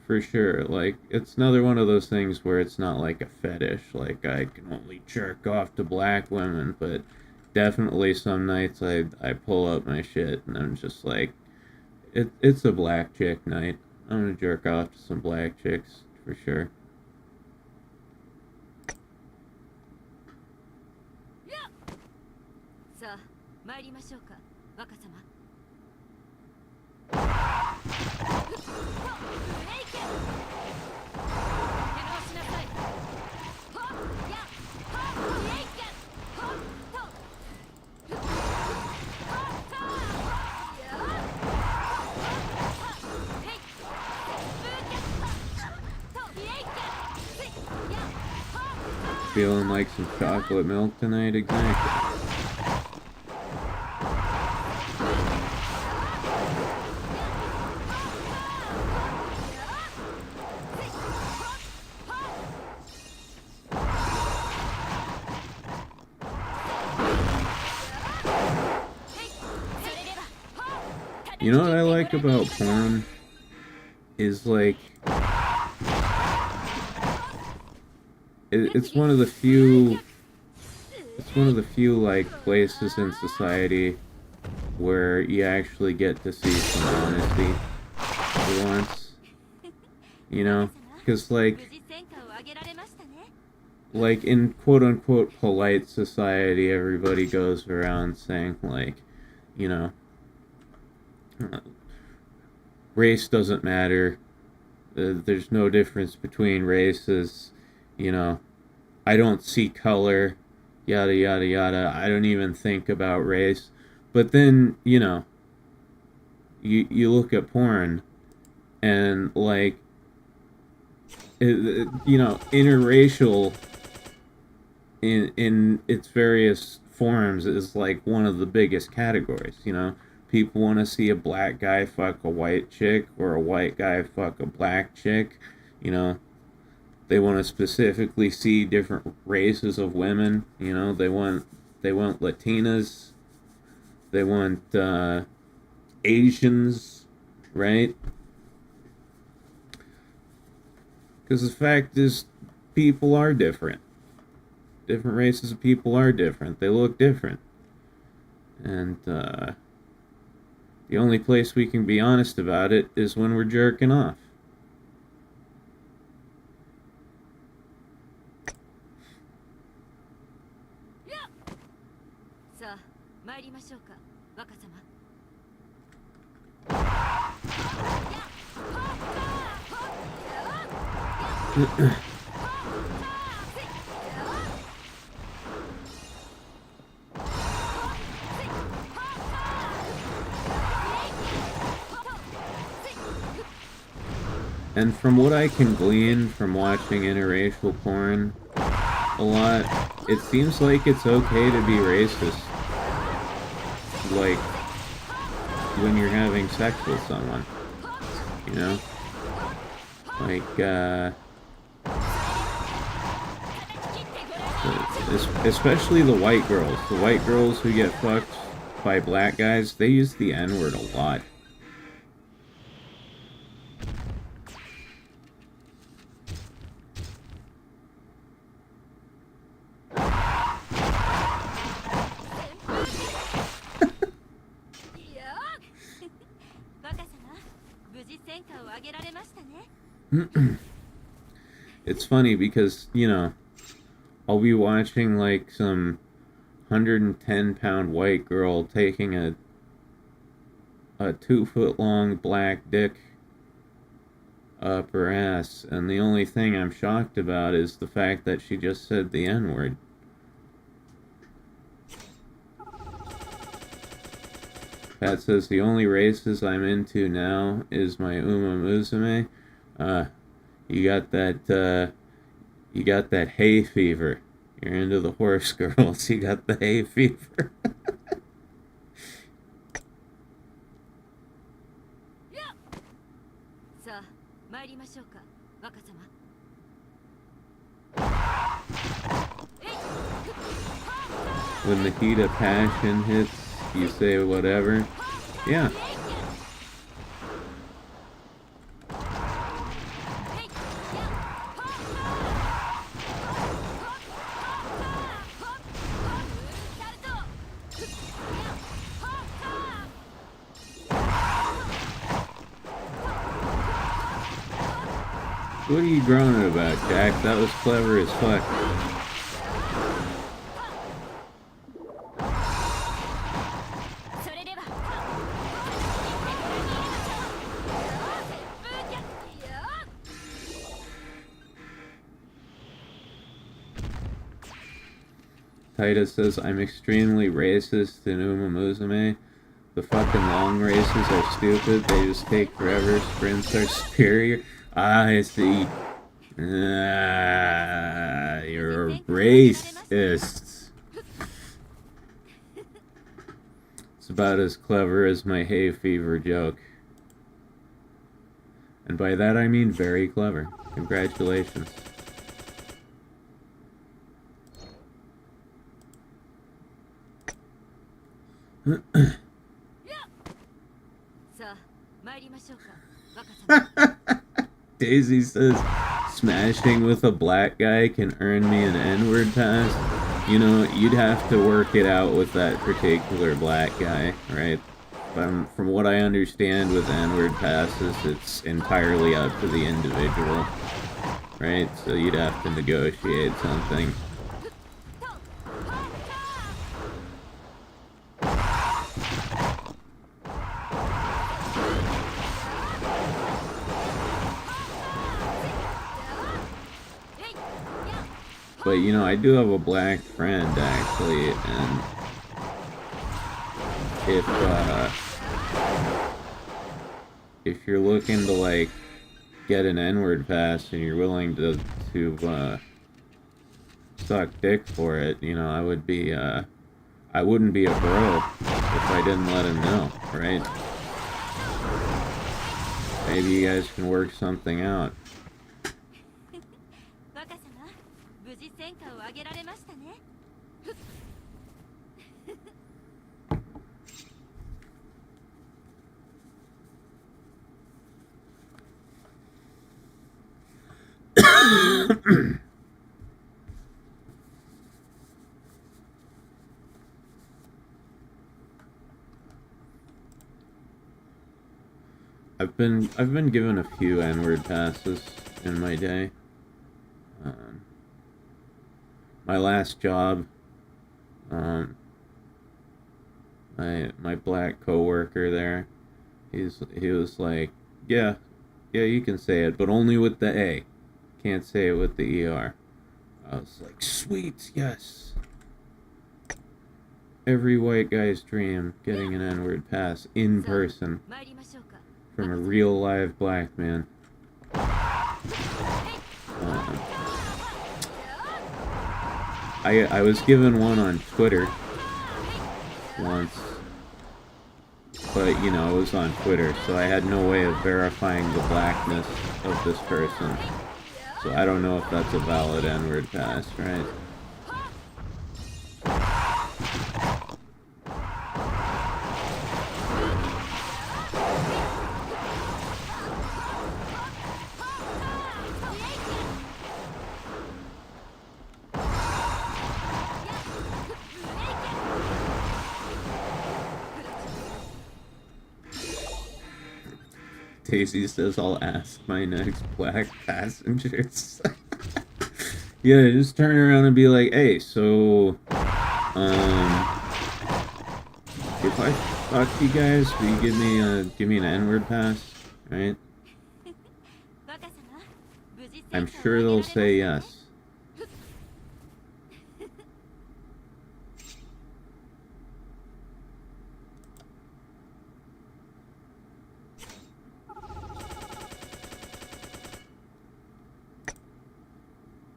For sure. Like, it's another one of those things where it's not like a fetish. Like, I can only jerk off to black women, but definitely some nights I pull up my shit and I'm just like, it's a black chick night. I'm gonna jerk off to some black chicks, for sure. Feeling like some chocolate milk tonight, exactly. You know what I like about porn? Is like, it's one of the few like places in society where you actually get to see some honesty for once. You know? Because like in quote-unquote polite society, everybody goes around saying like, you know, race doesn't matter, there's no difference between races, you know, I don't see color, yada yada yada, I don't even think about race. But then, you know, you look at porn and like, you know, interracial in its various forms is like one of the biggest categories, you know. People want to see a black guy fuck a white chick, or a white guy fuck a black chick, you know. They want to specifically see different races of women, you know. They want Latinas, they want Asians, right? Because the fact is, people are different. Different races of people are different. They look different. And the only place we can be honest about it is when we're jerking off. And from what I can glean from watching interracial porn a lot, it seems like it's okay to be racist. Like, when you're having sex with someone. You know? Like, especially the white girls. The white girls who get fucked by black guys, they use the N-word a lot. It's funny because, you know, I'll be watching like some 110-pound white girl taking a 2-foot-long black dick up her ass, and the only thing I'm shocked about is the fact that she just said the N-word. Pat says, the only races I'm into now is my Uma Musume. You got that hay fever. You're into the horse girls. You got the hay fever. When the heat of passion hits, you say whatever. Yeah. What are you groaning about, Jack? That was clever as fuck. Titus says, I'm extremely racist in Uma Musume. The fucking long races are stupid. They just take forever. Sprints are superior. I see. You're a racist. It's about as clever as my hay fever joke. And by that I mean very clever. Congratulations. Daisy says, smashing with a black guy can earn me an N-word pass. You know, you'd have to work it out with that particular black guy, right? From what I understand with N-word passes, it's entirely up to the individual, right? So you'd have to negotiate something. But, you know, I do have a black friend, actually, and if you're looking to, like, get an N-word pass and you're willing to suck dick for it, you know, I wouldn't be a bro if I didn't let him know, right? Maybe you guys can work something out. I've been given a few N-word passes in my day. My last job, my black coworker there, he was like, yeah, you can say it, but only with the A. can't say it with the ER. I was like, sweet, yes. Every white guy's dream, getting an N-word pass in person from a real live black man. I was given one on Twitter once, but you know, it was on Twitter, so I had no way of verifying the blackness of this person. So I don't know if that's a valid N-word pass, right? Daisy says, I'll ask my next black passengers. Yeah, just turn around and be like, hey, so, if I fuck you guys, will you give me an N-word pass, right? I'm sure they'll say yes.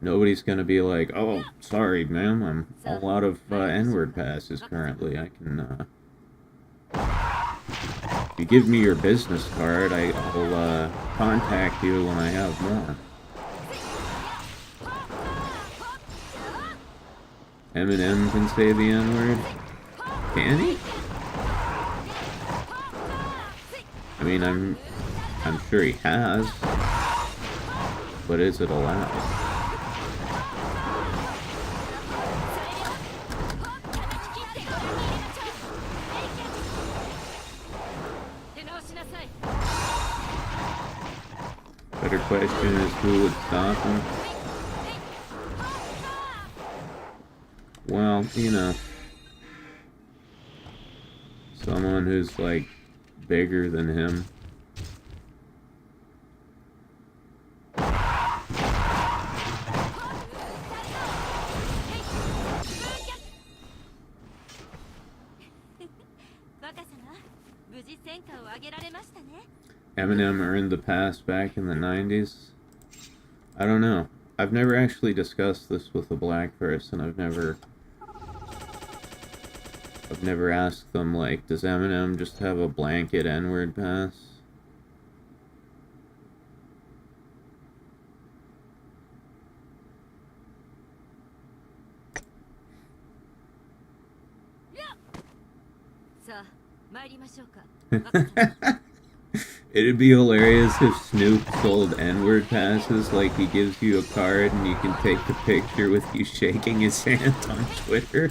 Nobody's gonna be like, oh, sorry, ma'am, I'm all out of N-word passes currently. I can, if you give me your business card, I'll contact you when I have more. Eminem can say the N-word? Can he? I mean, I'm sure he has. But is it allowed? Better question is who would stop him? Well, you know, someone who's like bigger than him. Eminem earned the pass back in the 90s? I don't know. I've never actually discussed this with a black person. I've never asked them, like, does Eminem just have a blanket N-word pass? It'd be hilarious if Snoop sold N-word passes, like he gives you a card and you can take the picture with you shaking his hand on Twitter.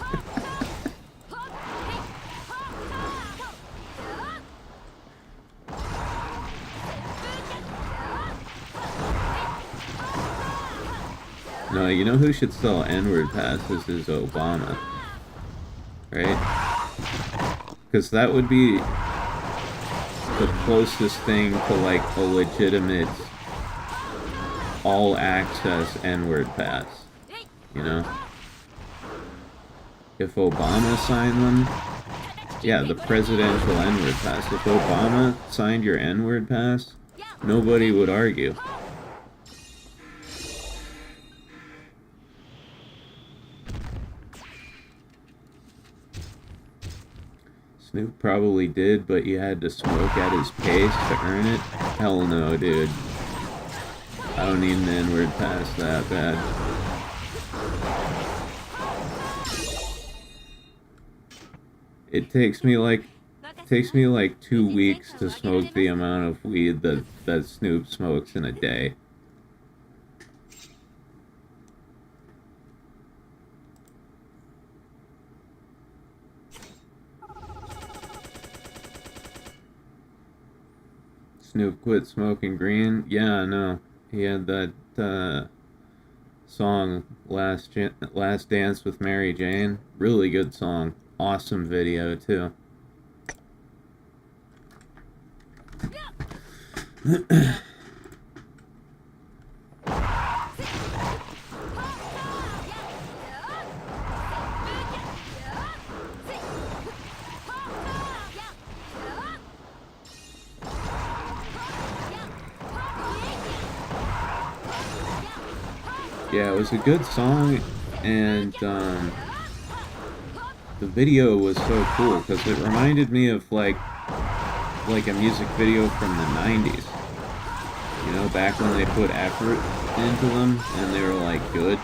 No, you know who should sell N-word passes is Obama. Right? Because that would be the closest thing to like a legitimate all-access N-word pass, you know? If Obama signed them, yeah, the presidential N-word pass. If Obama signed your N-word pass, nobody would argue. Snoop probably did, but you had to smoke at his pace to earn it? Hell no, dude. I don't need an N-word pass that bad. It takes me like 2 weeks to smoke the amount of weed that Snoop smokes in a day. Snoop quit smoking green? Yeah, no. He had that song Last Dance with Mary Jane. Really good song. Awesome video too. Yeah, it was a good song, and the video was so cool because it reminded me of like a music video from the 90s. You know, back when they put effort into them and they were like good.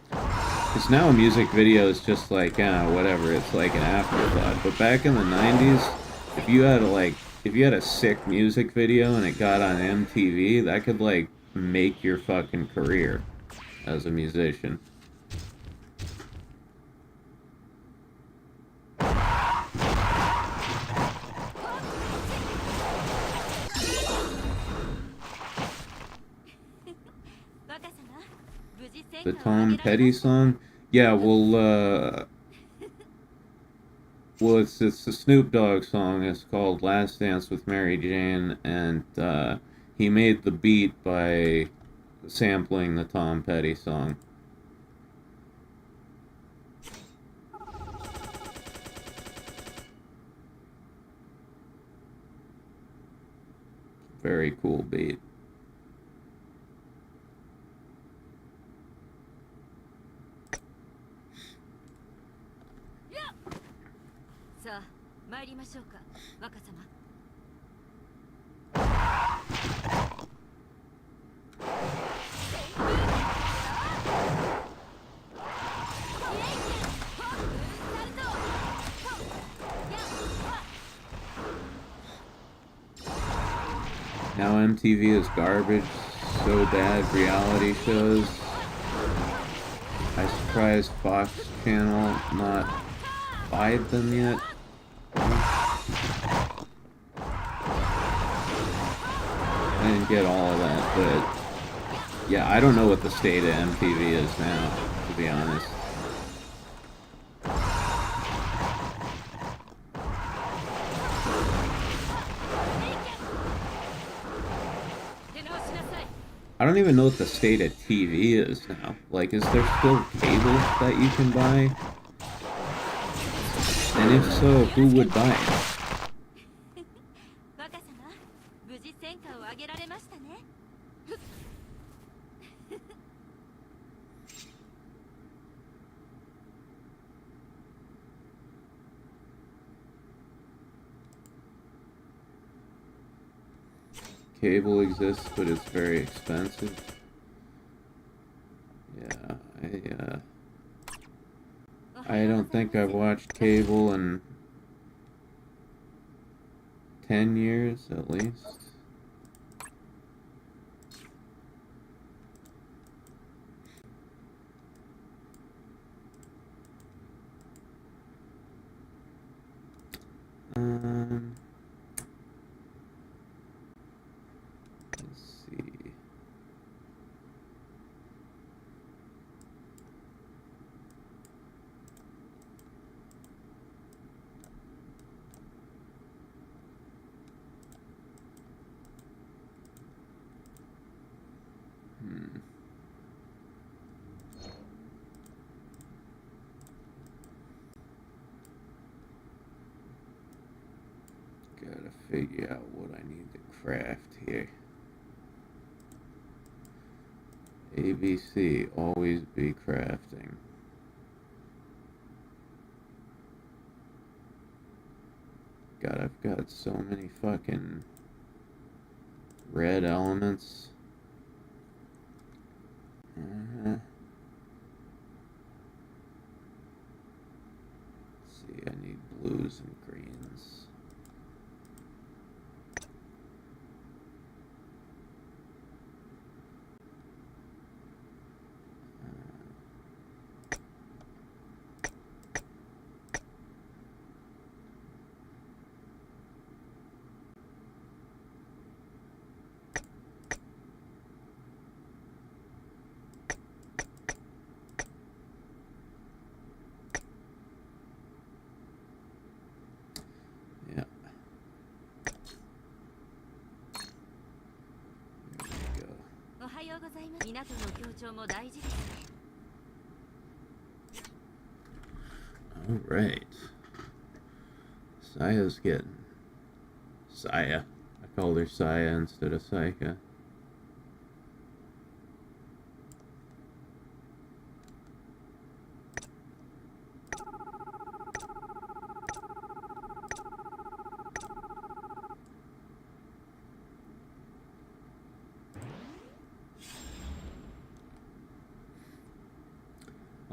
Because now a music video is just like, whatever, it's like an afterthought. But back in the 90s, if you had a sick music video and it got on MTV, that could like make your fucking career as a musician. The Tom Petty song? Yeah, well, it's the Snoop Dogg song. It's called Last Dance with Mary Jane, and he made the beat by sampling the Tom Petty song. Very cool beat. Now MTV is garbage, so bad, reality shows. I surprised Fox Channel not buyed them yet. I didn't get all of that, but yeah, I don't know what the state of MTV is now, to be honest. I don't even know what the state of TV is now. Like, is there still cable that you can buy? And if so, who would buy it? Cable exists, but it's very expensive. Yeah, I don't think I've watched cable in 10 years at least. Let's see. Gotta figure out what I need to craft here. ABC, always be crafting. God, I've got so many fucking red elements. Let's see, I need blues and greens. Yeah. Alright. Saya's getting... Saya. I called her Saya instead of Saika.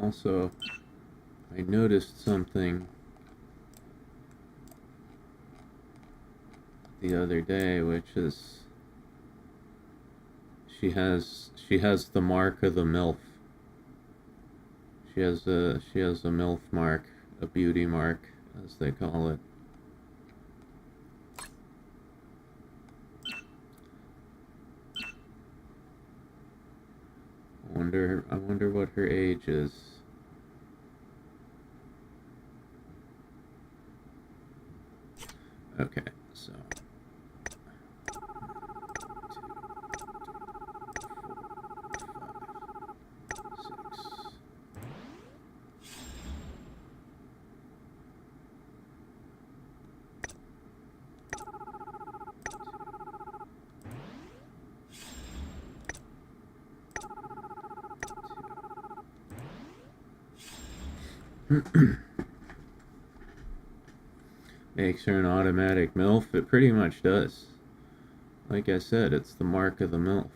Also, I noticed something the other day, which is she has the mark of the MILF. She has a MILF mark, a beauty mark, as they call it. I wonder what her age is. Okay, so 4, 5, 6. Makes her an automatic MILF. It pretty much does. Like I said, it's the mark of the MILF.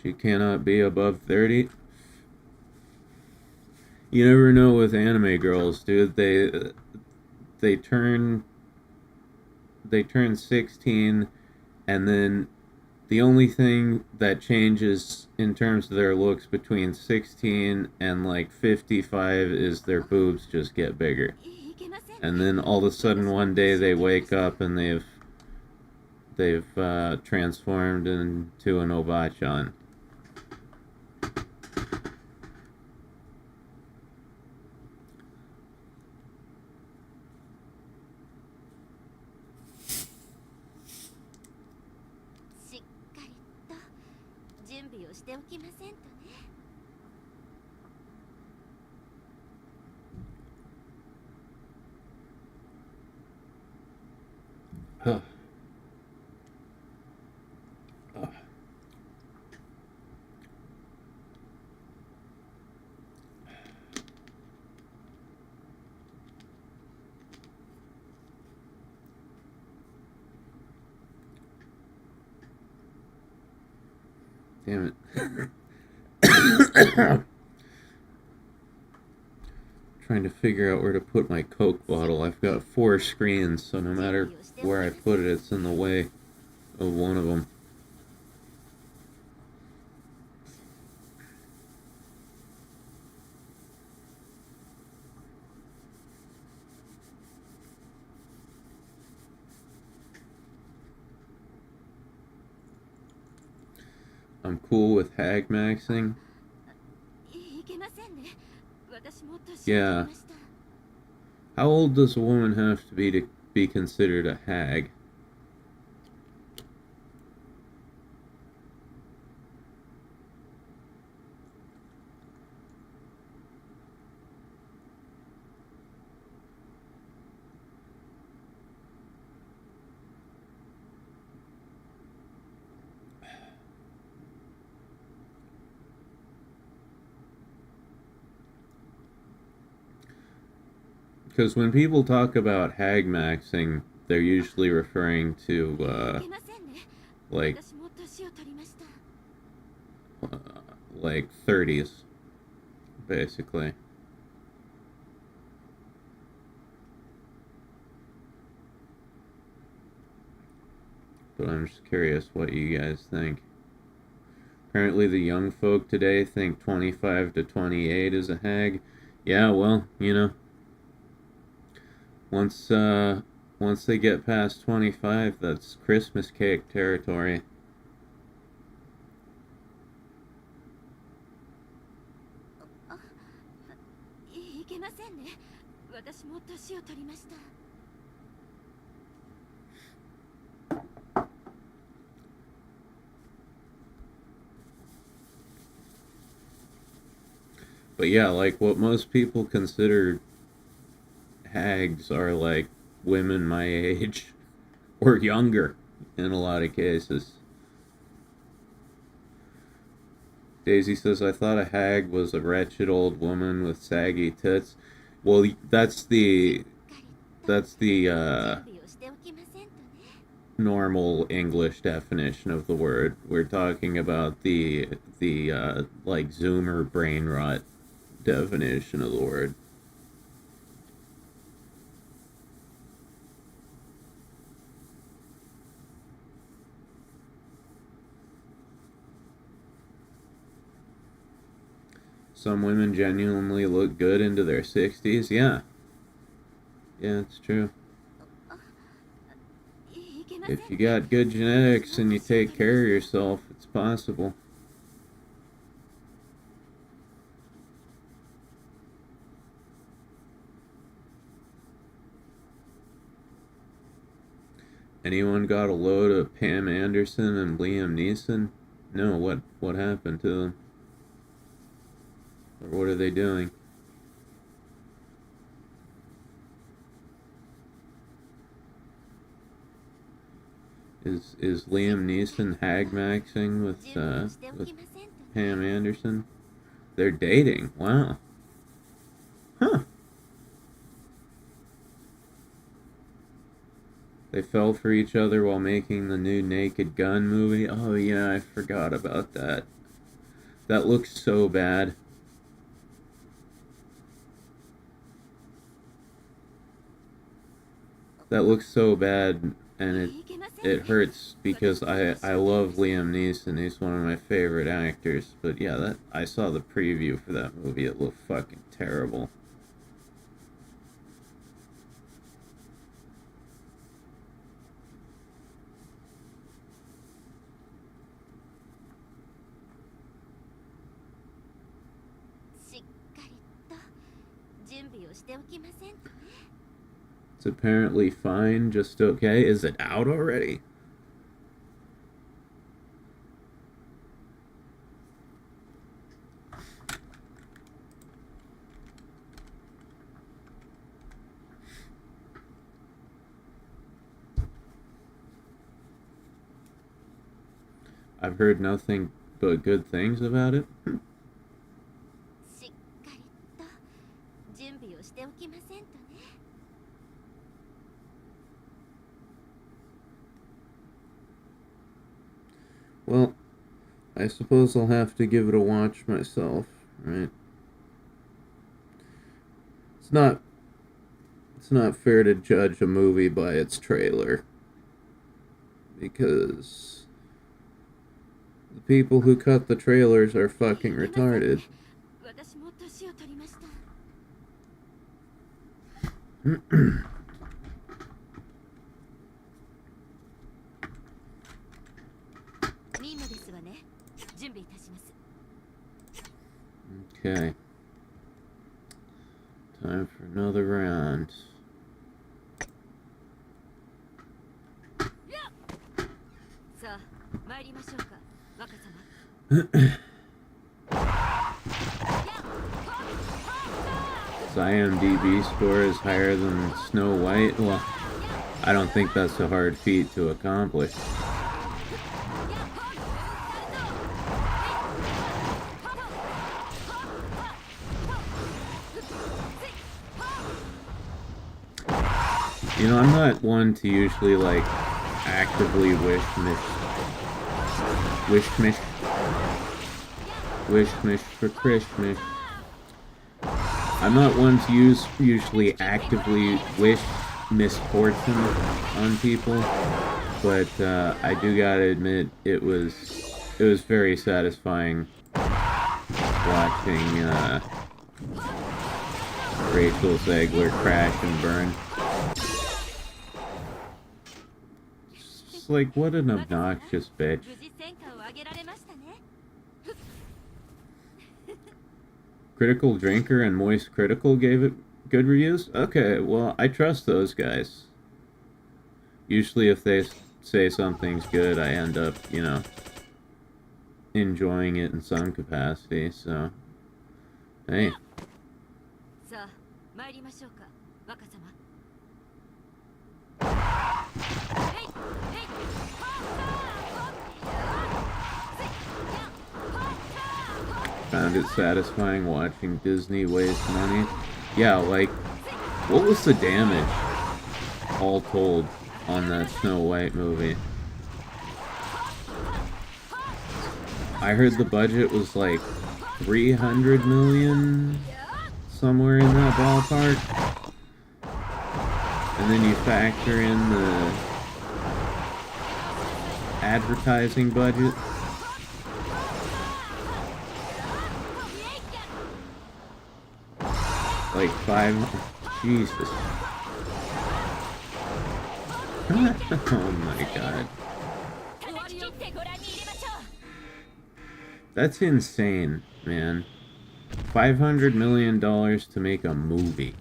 She cannot be above 30. You never know with anime girls, dude. They turn 16, and then the only thing that changes in terms of their looks between 16 and like 55 is their boobs just get bigger. And then all of a sudden one day they wake up and they've transformed into an Obachan. Huh. Damn it. Trying to figure out where to put my Coke bottle. I've got 4 screens, so no matter where I put it, it's in the way of one of them. I'm cool with hag maxing. Yeah. How old does a woman have to be considered a hag? Because when people talk about hag maxing, they're usually referring to like 30s, basically. But I'm just curious what you guys think. Apparently the young folk today think 25 to 28 is a hag. Yeah, well, you know, once they get past 25, that's Christmas cake territory. But yeah, like what most people consider hags are like women my age or younger in a lot of cases. Daisy says, I thought a hag was a wretched old woman with saggy tits. Well, that's the normal English definition of the word. We're talking about the like Zoomer brain rot definition of the word. Some women genuinely look good into their 60s. Yeah. Yeah, it's true. If you got good genetics and you take care of yourself, it's possible. Anyone got a load of Pam Anderson and Liam Neeson? No, what happened to them? Or what are they doing? Is Liam Neeson hag maxing with Pam Anderson? They're dating. Wow. Huh. They fell for each other while making the new Naked Gun movie. Oh yeah, I forgot about that. That looks so bad. That looks so bad, and it hurts because I love Liam Neeson. He's one of my favorite actors. But yeah, I saw the preview for that movie. It looked fucking terrible. It's apparently fine, just okay. Is it out already? I've heard nothing but good things about it. Well, I suppose I'll have to give it a watch myself, right? It's not fair to judge a movie by its trailer, because the people who cut the trailers are fucking retarded. Okay. Time for another round. His IMDb score is higher than Snow White. Well, I don't think that's a hard feat to accomplish. You know, I'm not one to usually, like, actively wish mish for Christmas. I'm not one to usually actively wish misfortune on people, but I do gotta admit it was very satisfying watching Rachel Zegler crash and burn. Like, what an obnoxious bitch. Critical Drinker and Moist Critical gave it good reviews? Okay, well, I trust those guys. Usually if they say something's good, I end up, you know, enjoying it in some capacity, so... Hey. Found it satisfying watching Disney waste money. Yeah, like, what was the damage, all told, on that Snow White movie. I heard the budget was like 300 million, somewhere in that ballpark. And then you factor in the advertising budget. Like 5... Jesus. Oh my god. That's insane, man. $500 million to make a movie.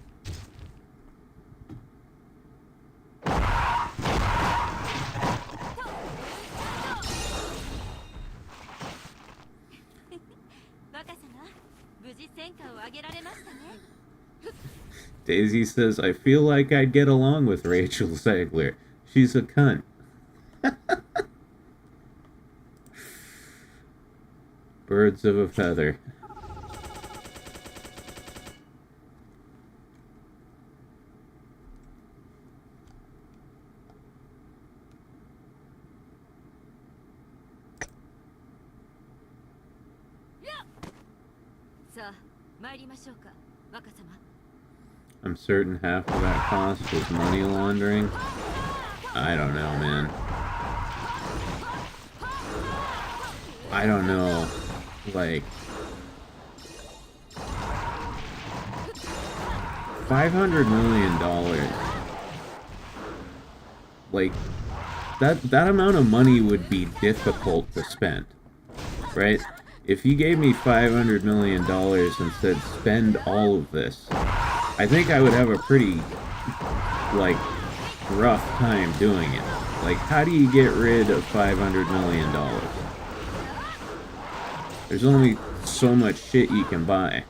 Daisy says, I feel like I'd get along with Rachel Zegler. She's a cunt. Birds of a feather. I'm certain half of that cost was money laundering. I don't know, man. I don't know. Like, $500 million. Like, that amount of money would be difficult to spend, right? If you gave me $500 million and said spend all of this, I think I would have a pretty, like, rough time doing it. Like, how do you get rid of $500 million? There's only so much shit you can buy.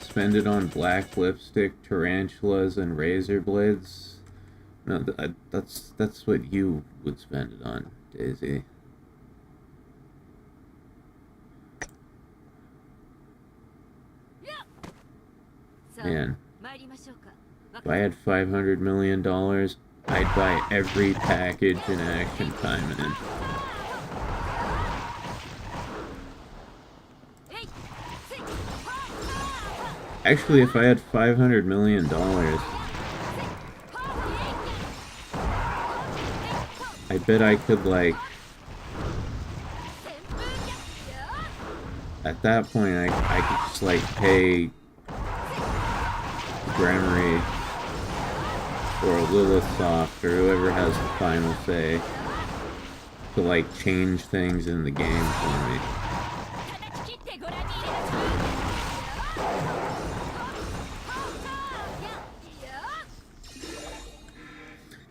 Spend it on black lipstick, tarantulas, and razor blades. No, that's what you would spend it on, Daisy. Man, if I had $500 million, I'd buy every package in Action Time in. Actually, if I had $500 million, I bet I could, like, at that point, I could just, like, pay Gremory or Lilithsoft or whoever has the final say to, like, change things in the game for me.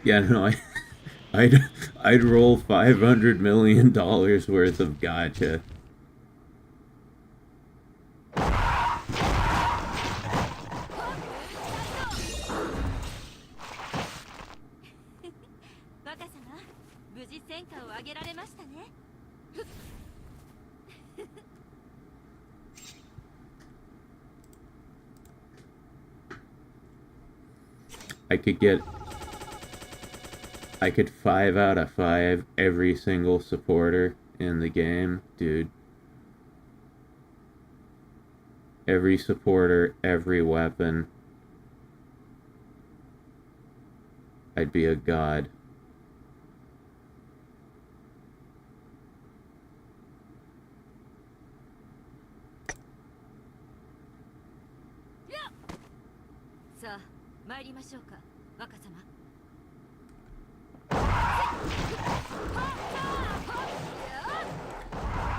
Yeah, no, I'd roll $500 million worth of Gacha. I could 5 out of 5 every single supporter in the game, dude. Every supporter, every weapon. I'd be a god.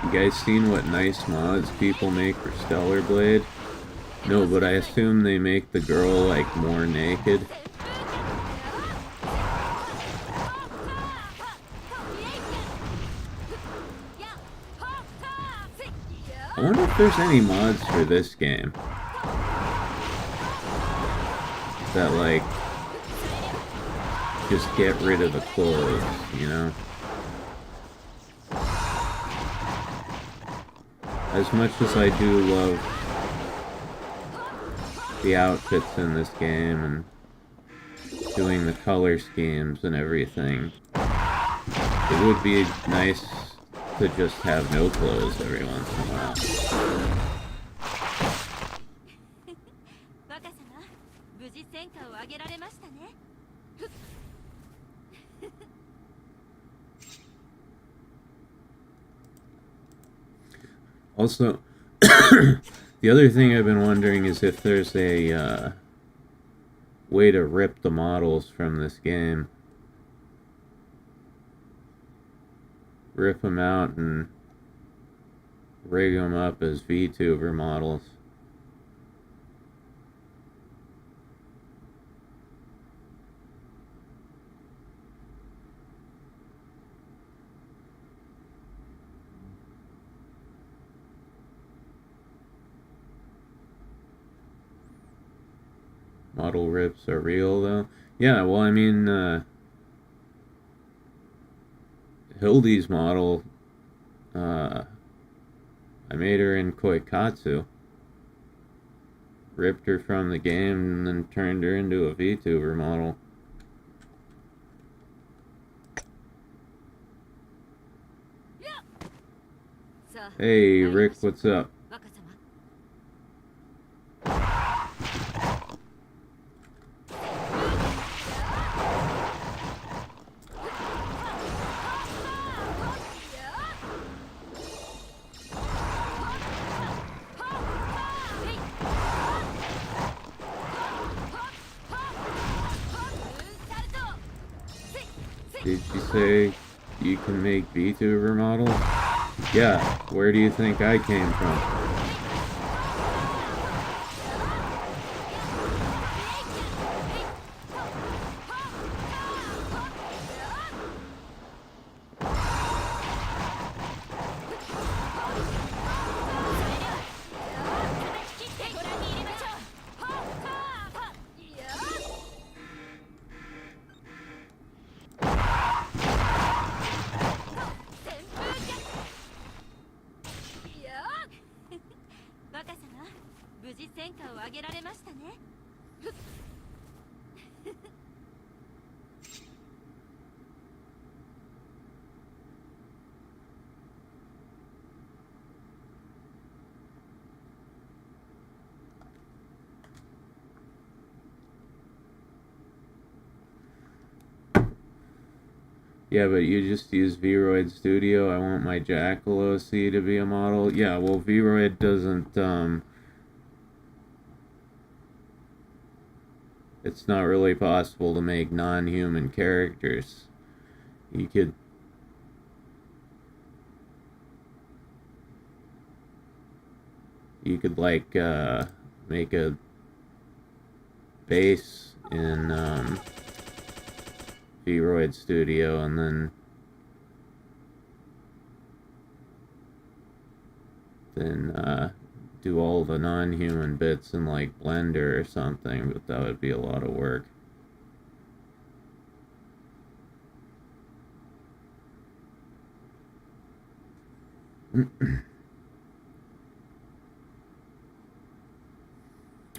You guys seen what nice mods people make for Stellar Blade? No, but I assume they make the girl, like, more naked. I wonder if there's any mods for this game that, like, just get rid of the clothes, you know? As much as I do love the outfits in this game and doing the color schemes and everything, it would be nice to just have no clothes every once in a while. Also, the other thing I've been wondering is if there's a way to rip the models from this game. Rip them out and rig them up as VTuber models. Model rips are real, though. Yeah, well, I mean, Hildy's model, I made her in Tonkatsu. Ripped her from the game and then turned her into a VTuber model. Hey, Rick, what's up? Did you say you can make VTuber models? Yeah, where do you think I came from? Yeah, but you just use Vroid Studio. I want my Jackal OC to be a model. Yeah, well, Vroid doesn't, it's not really possible to make non-human characters. You could like, make a base in, Vroid Studio and then do all the non-human bits in like Blender or something, but that would be a lot of work.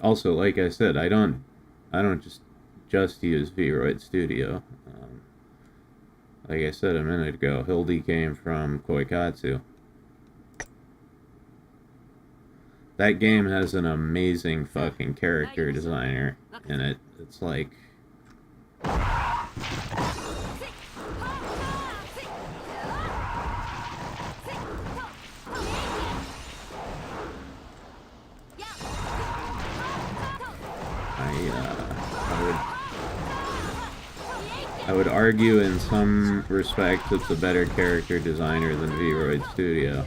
Also, like I said, I don't just use Vroid Studio. Like I said a minute ago, Hildy came from Tonkatsu. That game has an amazing fucking character designer in it. It's like... I would argue in some respects it's a better character designer than Vroid Studio.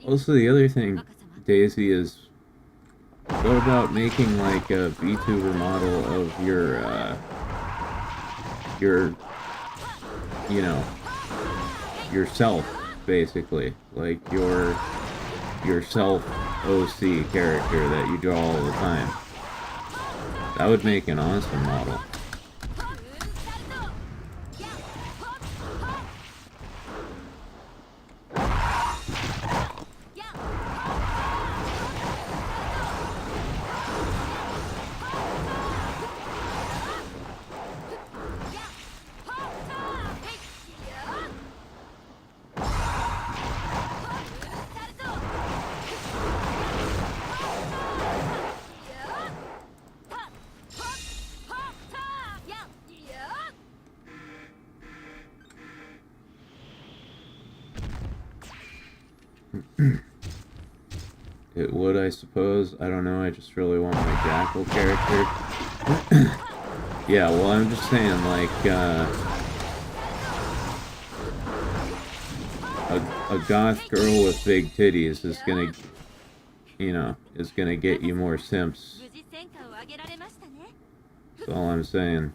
Also, the other thing, Daisy, is what about making like a VTuber model of your, you know, yourself, basically, like your self OC character that you draw all the time. That would make an awesome model. It would, I suppose. I don't know, I just really want my Jackal character. Yeah, well, I'm just saying, like, a goth girl with big titties is gonna, you know, is gonna get you more simps. That's all I'm saying.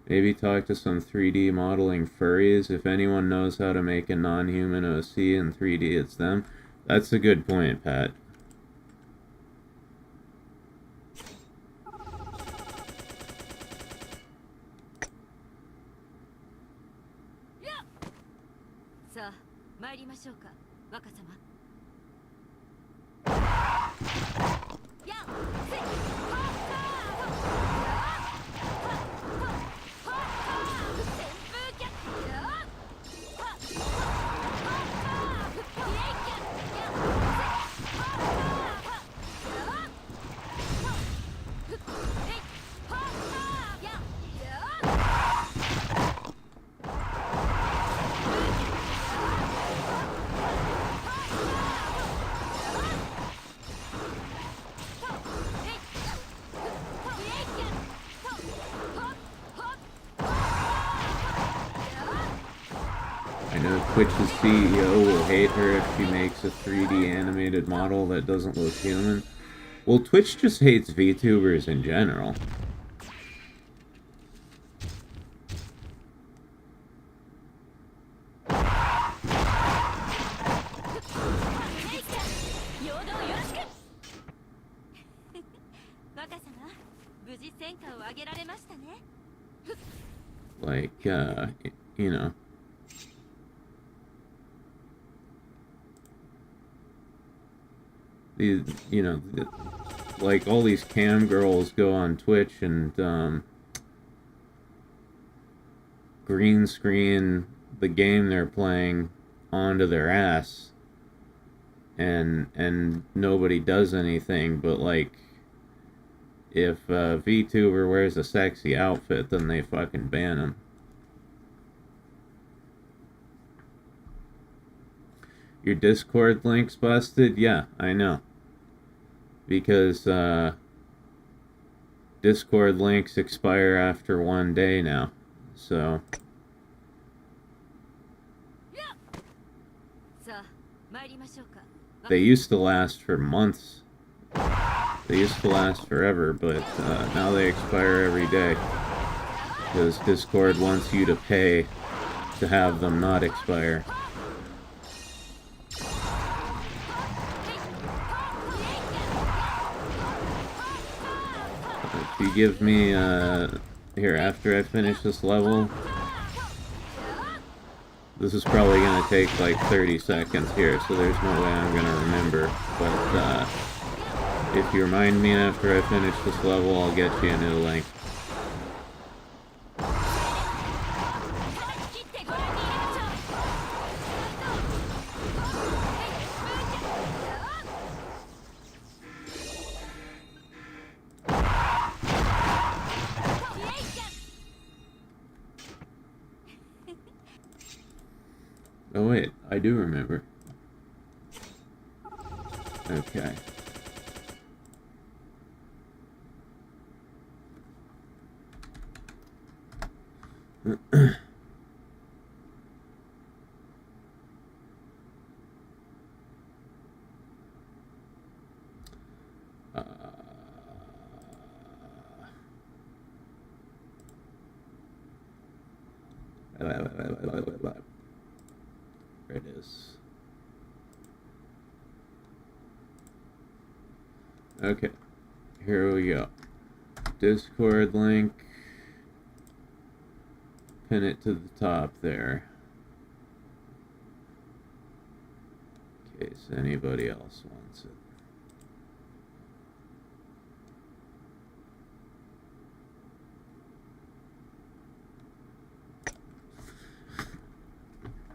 Maybe talk to some 3D modeling furries. If anyone knows how to make a non-human OC in 3D, it's them. That's a good point, Pat. Twitch's CEO will hate her if she makes a 3D animated model that doesn't look human. Well, Twitch just hates VTubers in general. Like, you know. These, you know, like all these cam girls go on Twitch and green screen the game they're playing onto their ass, and nobody does anything. But like, if a VTuber wears a sexy outfit, then they fucking ban him. Your Discord link's busted? Yeah, I know. Because, Discord links expire after 1 day now. So... they used to last for months. They used to last forever, but, now they expire every day. Because Discord wants you to pay to have them not expire. If you give me, here, after I finish this level, this is probably gonna take like 30 seconds here, so there's no way I'm gonna remember, but, if you remind me after I finish this level, I'll get you a new link. Oh wait, I do remember. Okay. There it is. Okay, here we go. Discord link. Pin it to the top there. In case anybody else wants it.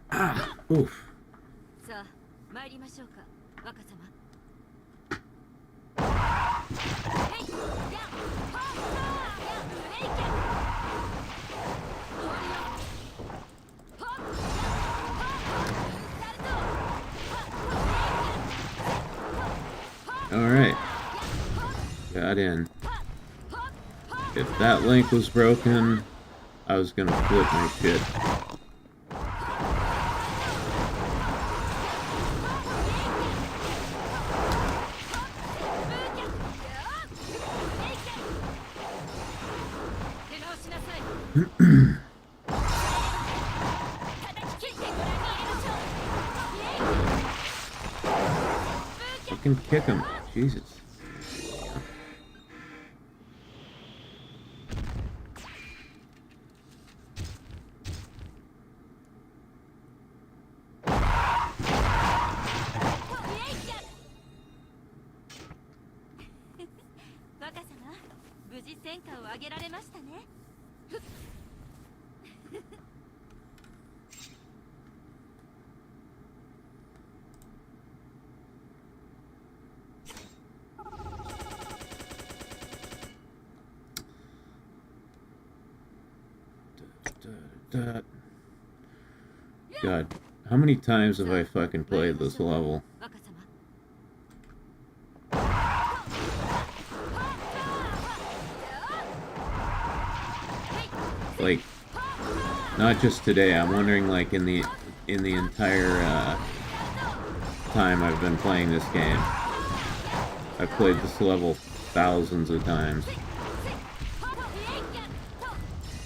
Ah, oof. さあ参りましょうか若様。ヘイやっはっはーやっヘイケンほっやっはっはっサルト Alright. Got in. If that link was broken, I was gonna flip my shit. Fucking kick him. Jesus. God, how many times have I fucking played this level? Like, not just today. I'm wondering, like, in the entire time I've been playing this game. I've played this level thousands of times.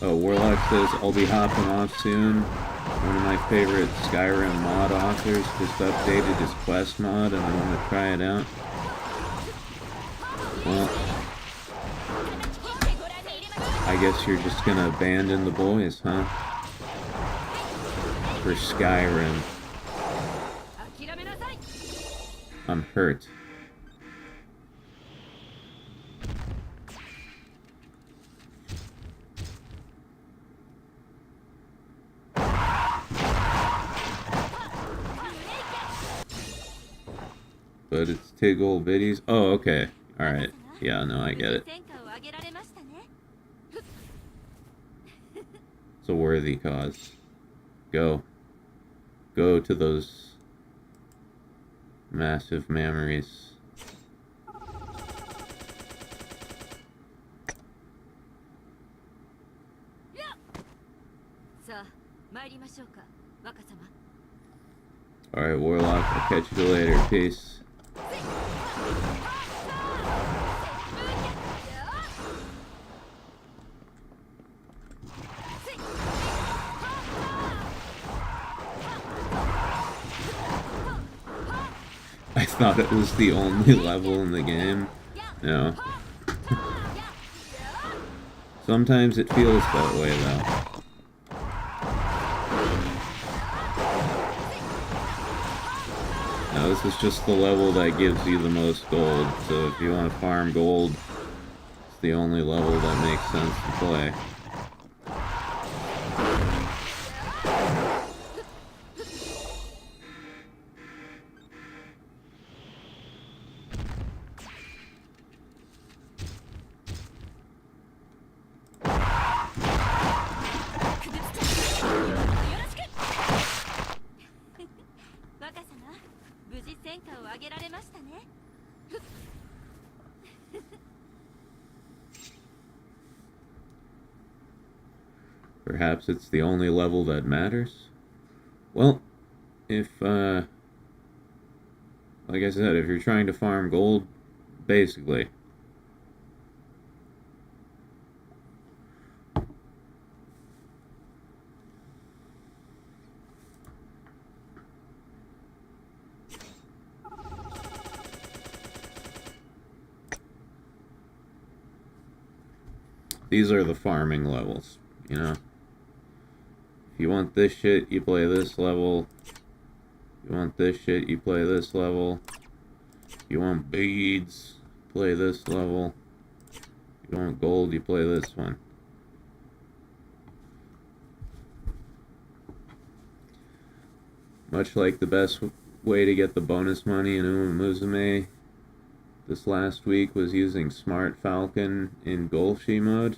Oh, Warlock says, I'll be hopping off soon. One of my favorite Skyrim mod authors just updated his quest mod and I want to try it out. Well, I guess you're just gonna abandon the boys, huh? For Skyrim. I'm hurt. But it's Tiggle Biddies. Oh, okay. Alright. Yeah, no, I get it. It's a worthy cause. Go. Go to those massive memories. Alright, Warlock, I'll catch you later. Peace. I thought it was the only level in the game. No. Sometimes it feels that way, though. Now, this is just the level that gives you the most gold, so if you want to farm gold, it's the only level that makes sense to play. Perhaps it's the only level that matters? Well, if, like I said, if you're trying to farm gold, basically. These are the farming levels, you know? If you want this shit, you play this level. If you want this shit, you play this level. If you want beads, play this level. If you want gold, you play this one. Much like the best way to get the bonus money in Musume this last week was using Smart Falcon in Golshi mode.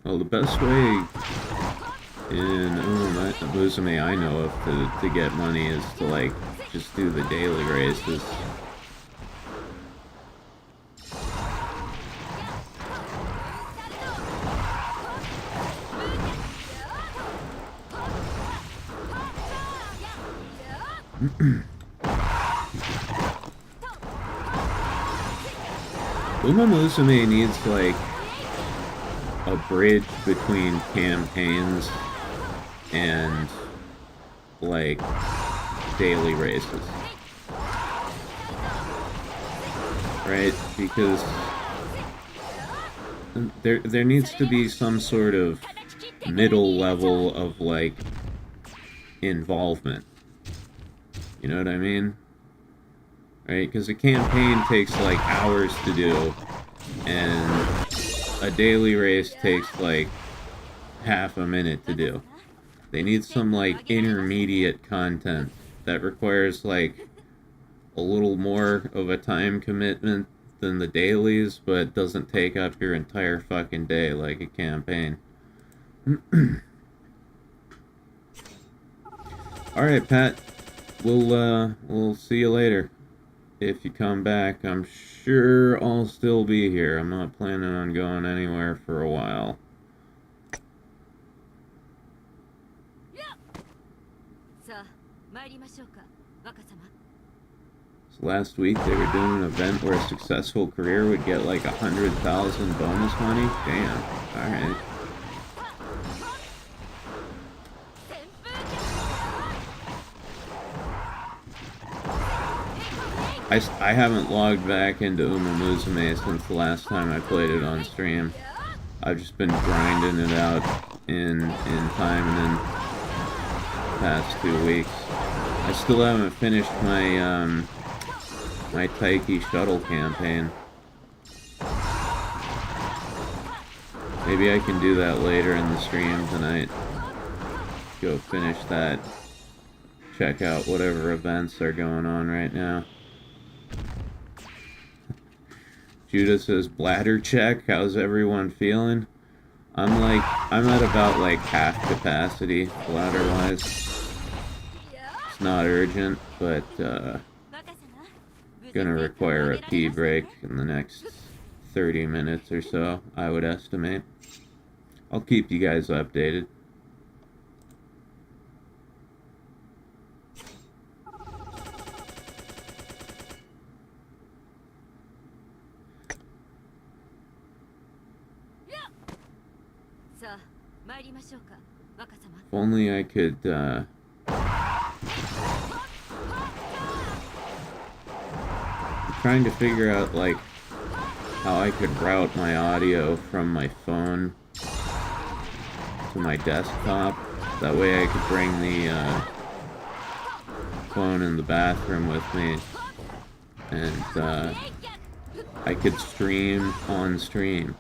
Well, the best way in Musume I know of to get money is to, like, just do the daily races. Musume needs, like, a bridge between campaigns and, like, daily races. Right? Because there needs to be some sort of middle level of, like, involvement. You know what I mean? Right? Because a campaign takes, like, hours to do, and a daily race takes, like, half a minute to do. They need some, like, intermediate content that requires, like, a little more of a time commitment than the dailies, but doesn't take up your entire fucking day like a campaign. Alright, Pat. We'll see you later. If you come back, I'm sure I'll still be here. I'm not planning on going anywhere for a while. So last week they were doing an event where a successful career would get like 100,000 bonus money. Damn. Alright. I haven't logged back into Musume since the last time I played it on stream. I've just been grinding it out in time and then past 2 weeks. I still haven't finished my my Taiki shuttle campaign. Maybe I can do that later in the stream tonight. Go finish that. Check out whatever events are going on right now. Judah says, bladder check, how's everyone feeling? I'm at about like half capacity, bladder-wise. It's not urgent, but gonna require a pee break in the next 30 minutes or so, I would estimate. I'll keep you guys updated. If only I could, I'm trying to figure out, like, how I could route my audio from my phone to my desktop. That way I could bring the, phone in the bathroom with me, and, I could stream on stream.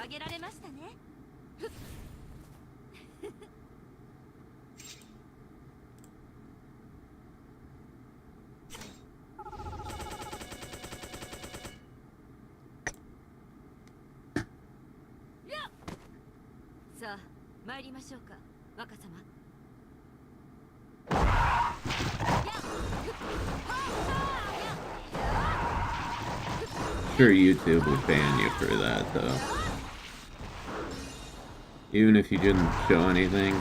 あげられましたね。さあ参りましょうか、若様。Sure, YouTube would ban you for that, though. Even if you didn't show anything,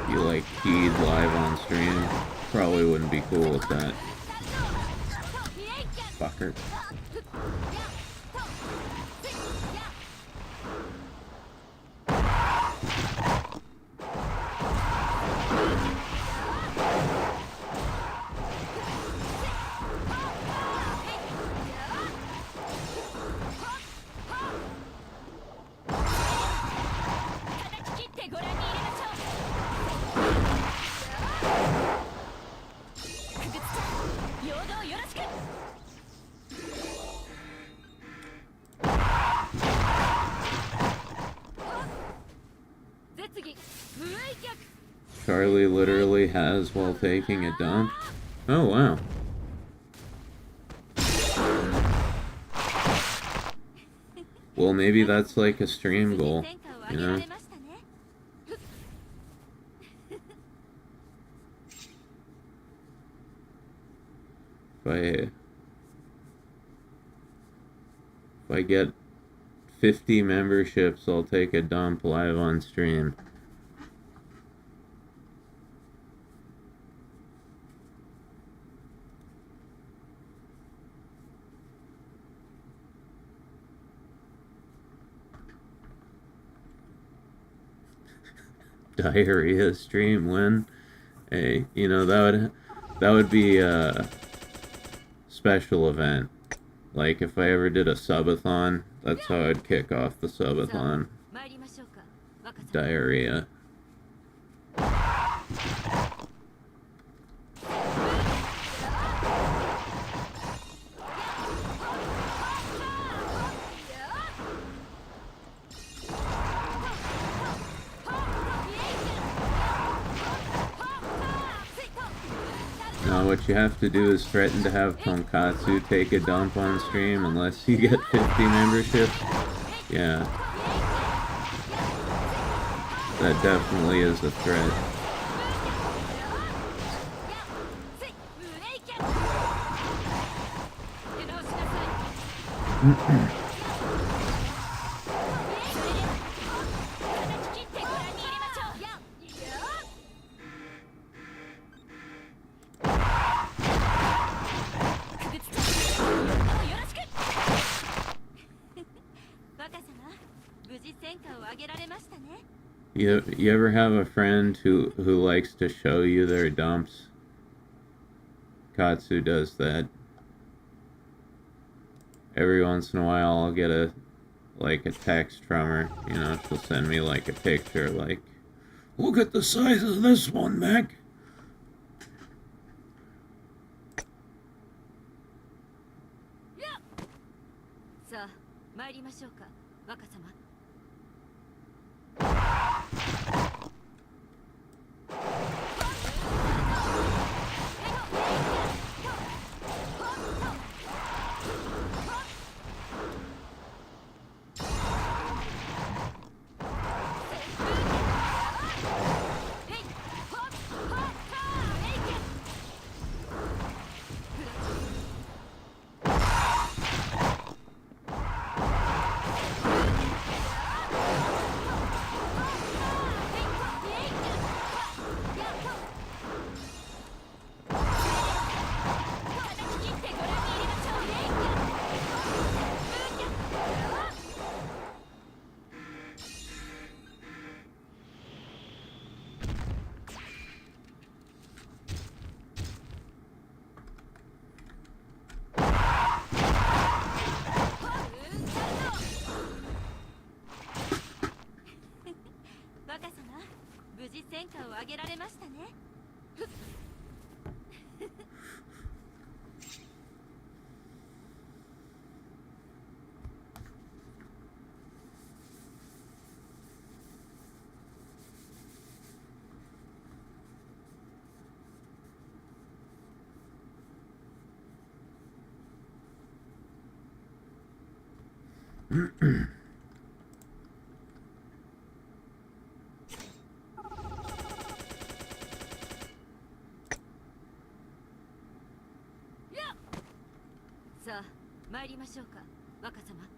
you like peed live on stream, probably wouldn't be cool with that. Fucker. Charlie literally has while taking a dump? Oh, wow. Well, maybe that's like a stream goal, you know? If I get 50 memberships, I'll take a dump live on stream. Diarrhea stream win. Hey, you know, that would be a special event. Like if I ever did a subathon, that's how I'd kick off the subathon. Diarrhea. Now what you have to do is threaten to have Tonkatsu take a dump on stream unless you get 50 memberships. Yeah. That definitely is a threat. You ever have a friend who likes to show you their dumps? Katsu does that. Every once in a while I'll get a text from her, you know, she'll send me like a picture like, look at the size of this one, Mac. さあ参りましょうか若様。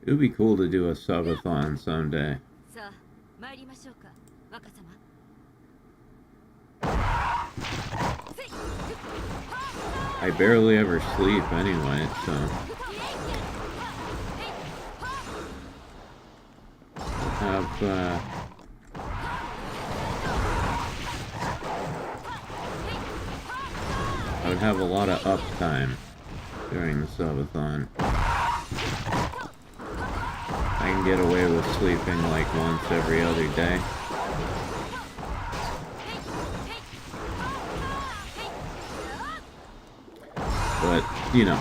It would be cool to do a subathon someday. さあ参りましょうか若様。I barely ever sleep anyway, so have I would have a lot of uptime during the subathon. I can get away with sleeping like once every other day. But, you know,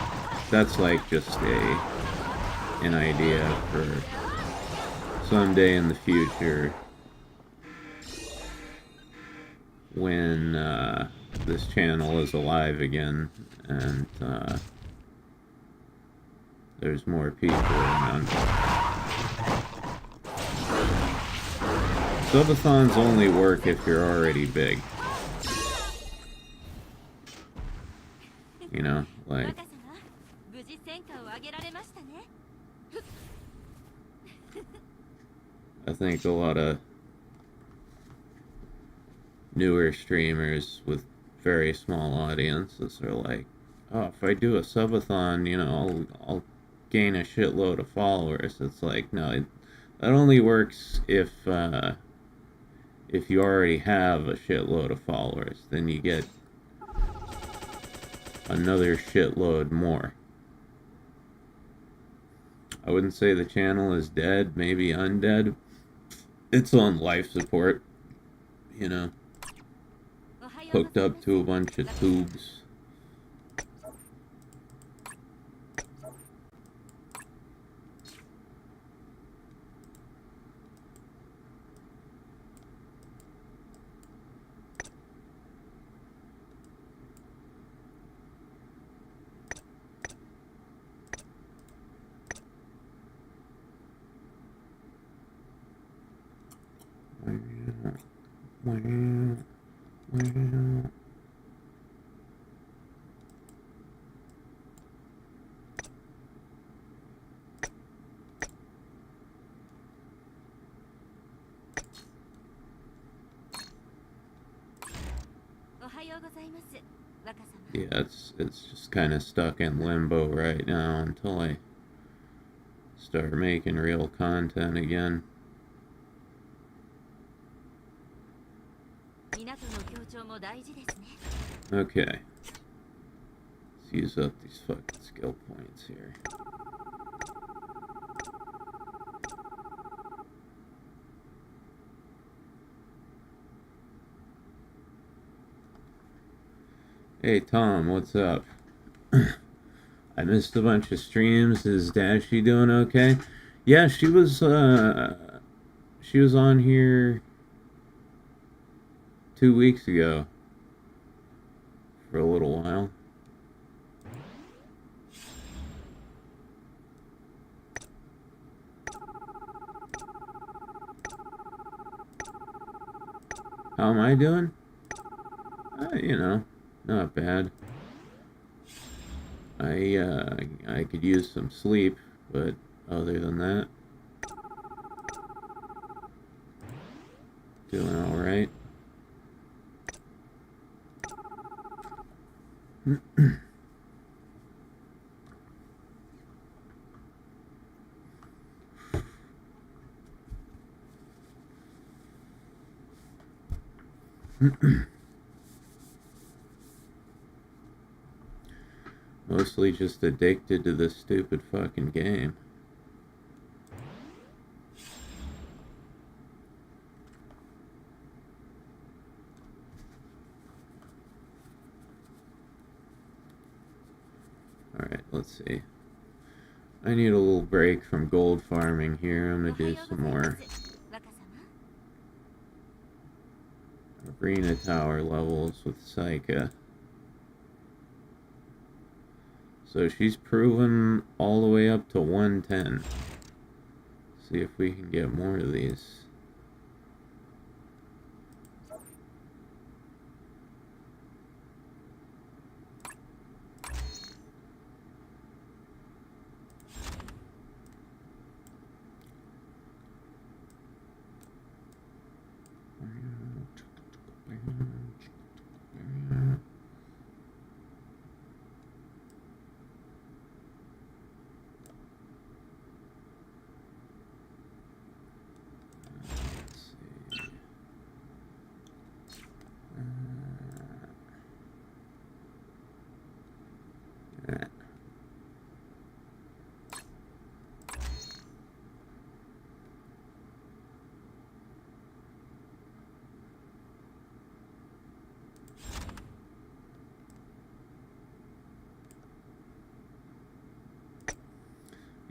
that's like just an idea for someday in the future when this channel is alive again and there's more people around. Subathons only work if you're already big. You know, like, I think a lot of newer streamers with very small audiences are like, oh, if I do a subathon, you know, I'll gain a shitload of followers. It's like, no, that only works if you already have a shitload of followers. Then you get another shitload more. I wouldn't say the channel is dead, maybe undead. It's on life support, you know, hooked up to a bunch of tubes. Yeah, it's just kind of stuck in limbo right now until I start making real content again. Okay. Let's use up these fucking skill points here. Hey Tom, what's up? I missed a bunch of streams. Is Dashie doing okay? Yeah, she was on here 2 weeks ago for a little while. How am I doing? You know, not bad. I could use some sleep, but other than that, doing all right. Mostly just addicted to this stupid fucking game. Alright, let's see. I need a little break from gold farming here. I'm gonna do some more arena tower levels with Saika. So she's proven all the way up to 110. See if we can get more of these.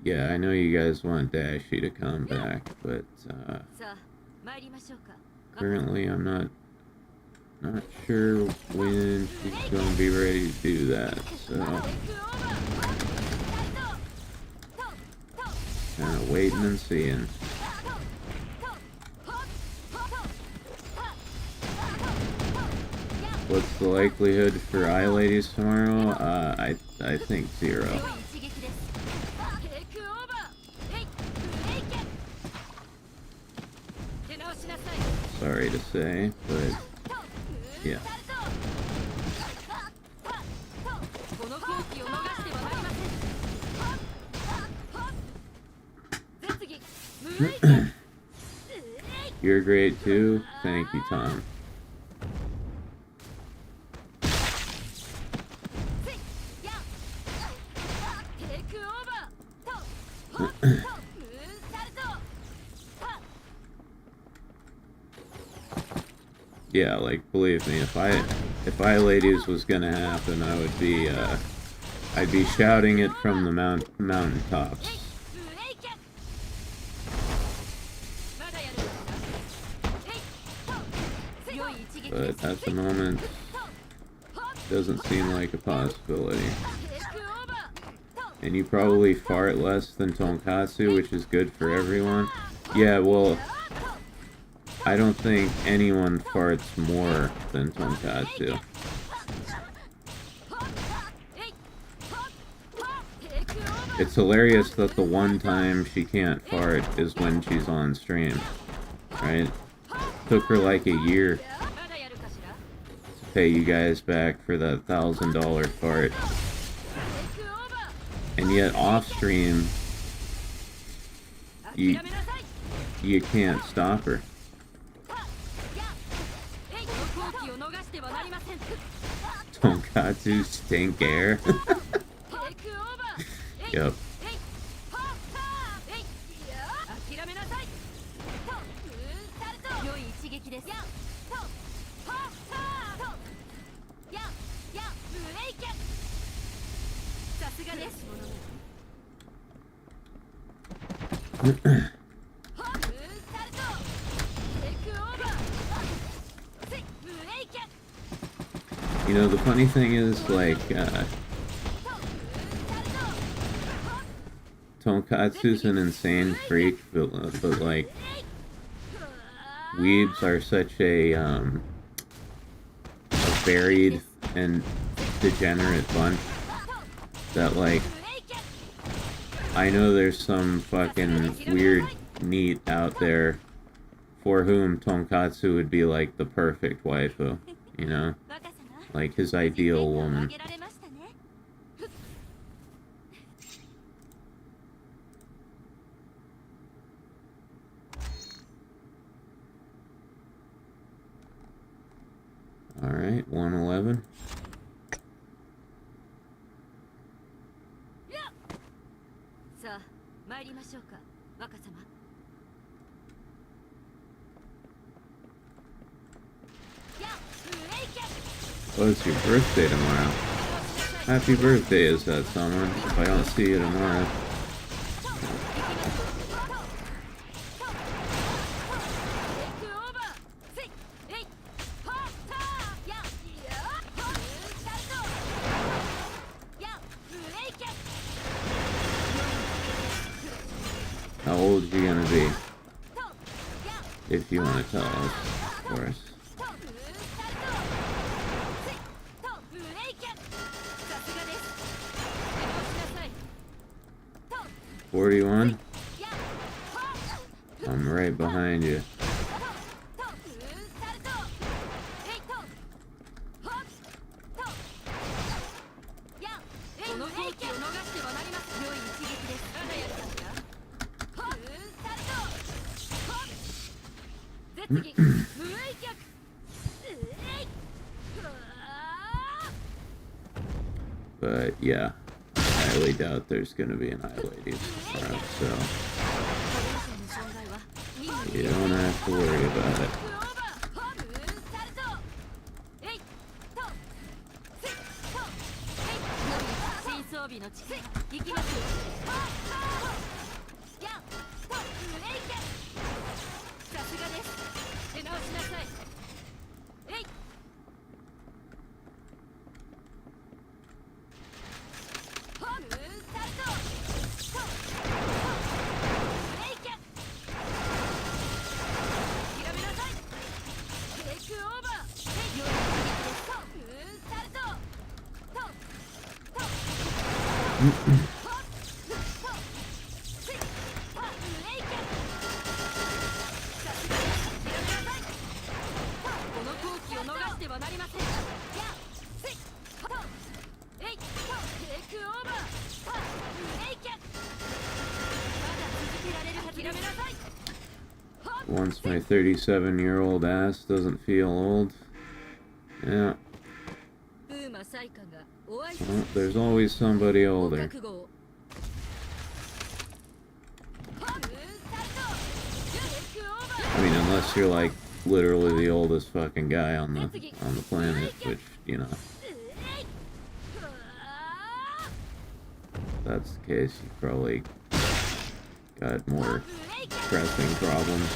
Yeah, I know you guys want Dashie to come back, but currently I'm not sure when she's going to be ready to do that, so kind of waiting and seeing. What's the likelihood for ladies tomorrow? I think 0. Sorry to say, but yeah. You're great too. Thank you, Tom. Yeah, like, believe me, if I ladies was gonna happen, I would be I'd be shouting it from the mountaintops. But at the moment, doesn't seem like a possibility. And you probably fart less than Tonkatsu, which is good for everyone. Yeah, well, I don't think anyone farts more than Tonkatsu. It's hilarious that the one time she can't fart is when she's on stream, right? Took her like a year to pay you guys back for that $1,000 fart. And yet off stream, you can't stop her. Tonkatsu Sinclair. Yep. You know, the funny thing is, like, Tonkatsu's an insane freak, but like, weebs are such a buried and degenerate bunch that, like, I know there's some fucking weird NEET out there for whom Tonkatsu would be like the perfect waifu, you know? Like his ideal woman. Alright, 111. Oh, it's your birthday tomorrow. Happy birthday, is that someone? If I don't see you tomorrow. How old are you gonna be? If you want to tell us, of course. 41? I'm right behind you. But yeah, I highly doubt there's gonna be an eye ladies tomorrow, so you don't have to worry about it. Once my 37-year-old ass doesn't feel old. Yeah. Well, there's always somebody older. I mean, unless you're like literally the oldest fucking guy on the planet, which, you know. If that's the case, you probably got more pressing problems.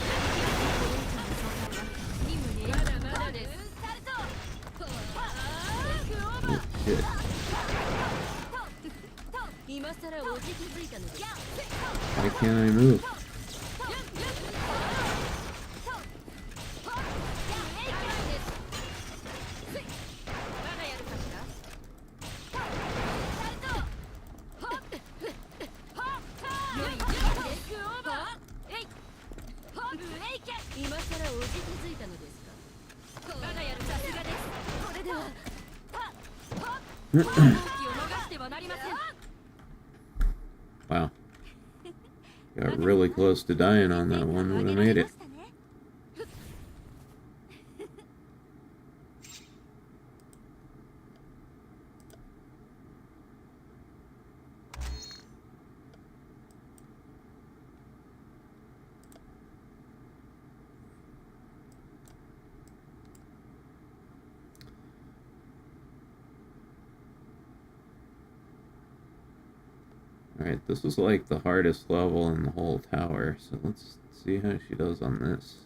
Oh, shit. Why can't I move? Wow. Got really close to dying on that one, would have made it. Alright, this is like the hardest level in the whole tower, so let's see how she does on this.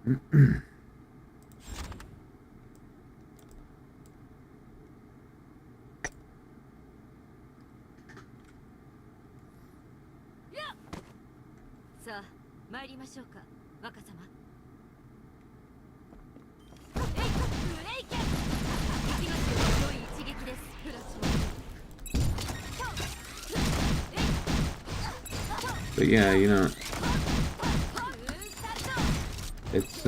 さあ参りましょうか若様。But yeah, you know, it's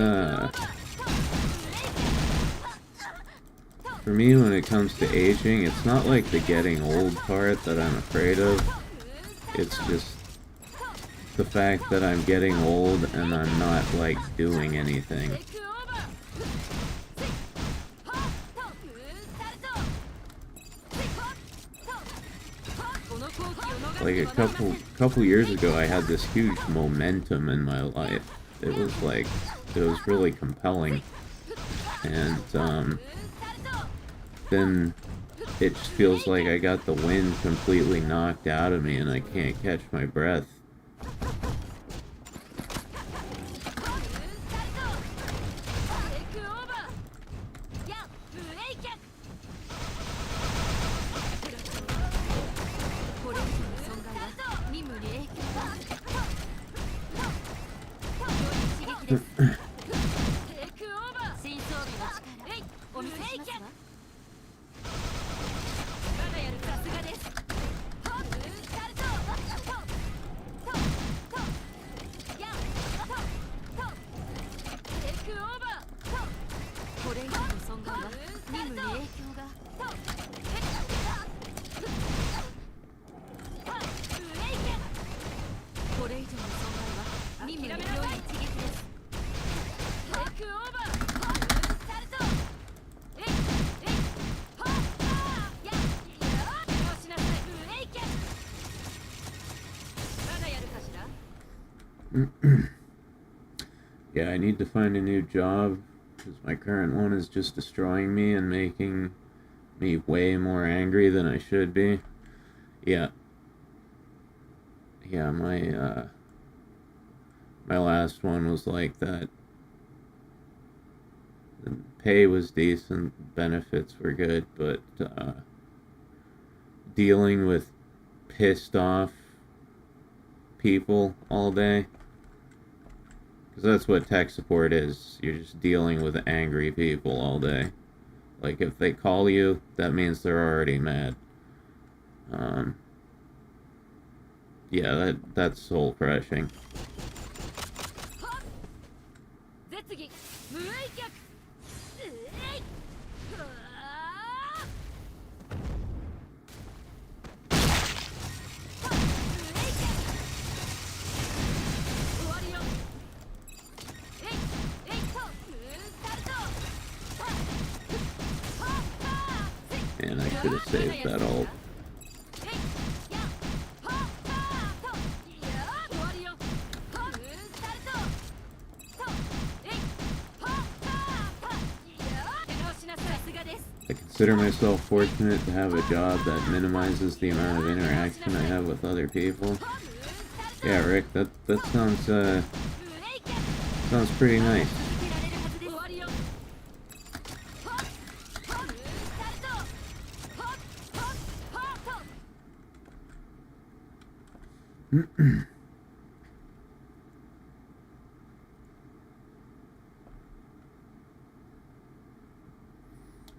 for me when it comes to aging, it's not like the getting old part that I'm afraid of. It's just the fact that I'm getting old and I'm not like doing anything. Like a couple years ago, I had this huge momentum in my life. It was really compelling, and then it just feels like I got the wind completely knocked out of me, and I can't catch my breath. Yeah, I need to find a new job, because my current one is just destroying me and making me way more angry than I should be. Yeah, my last one was like that. The pay was decent, benefits were good, but dealing with pissed off people all day, because that's what tech support is. You're just dealing with angry people all day. Like, if they call you, that means they're already mad. Yeah, that's soul crushing. Man, I could have saved that ult. I consider myself fortunate to have a job that minimizes the amount of interaction I have with other people. Yeah, Rick, that sounds pretty nice.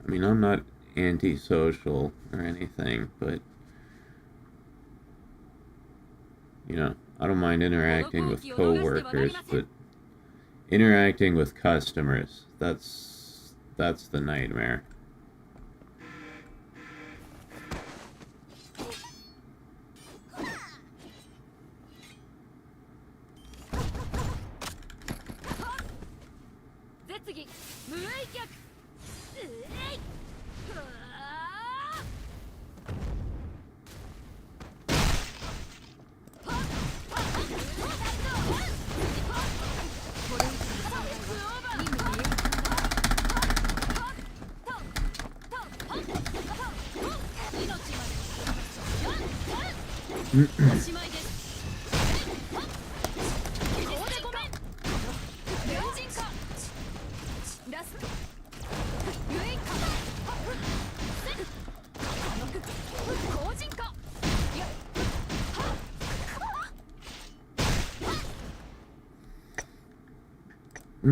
I mean, I'm not antisocial or anything, but, you know, I don't mind interacting with coworkers, but interacting with customers, that's the nightmare. She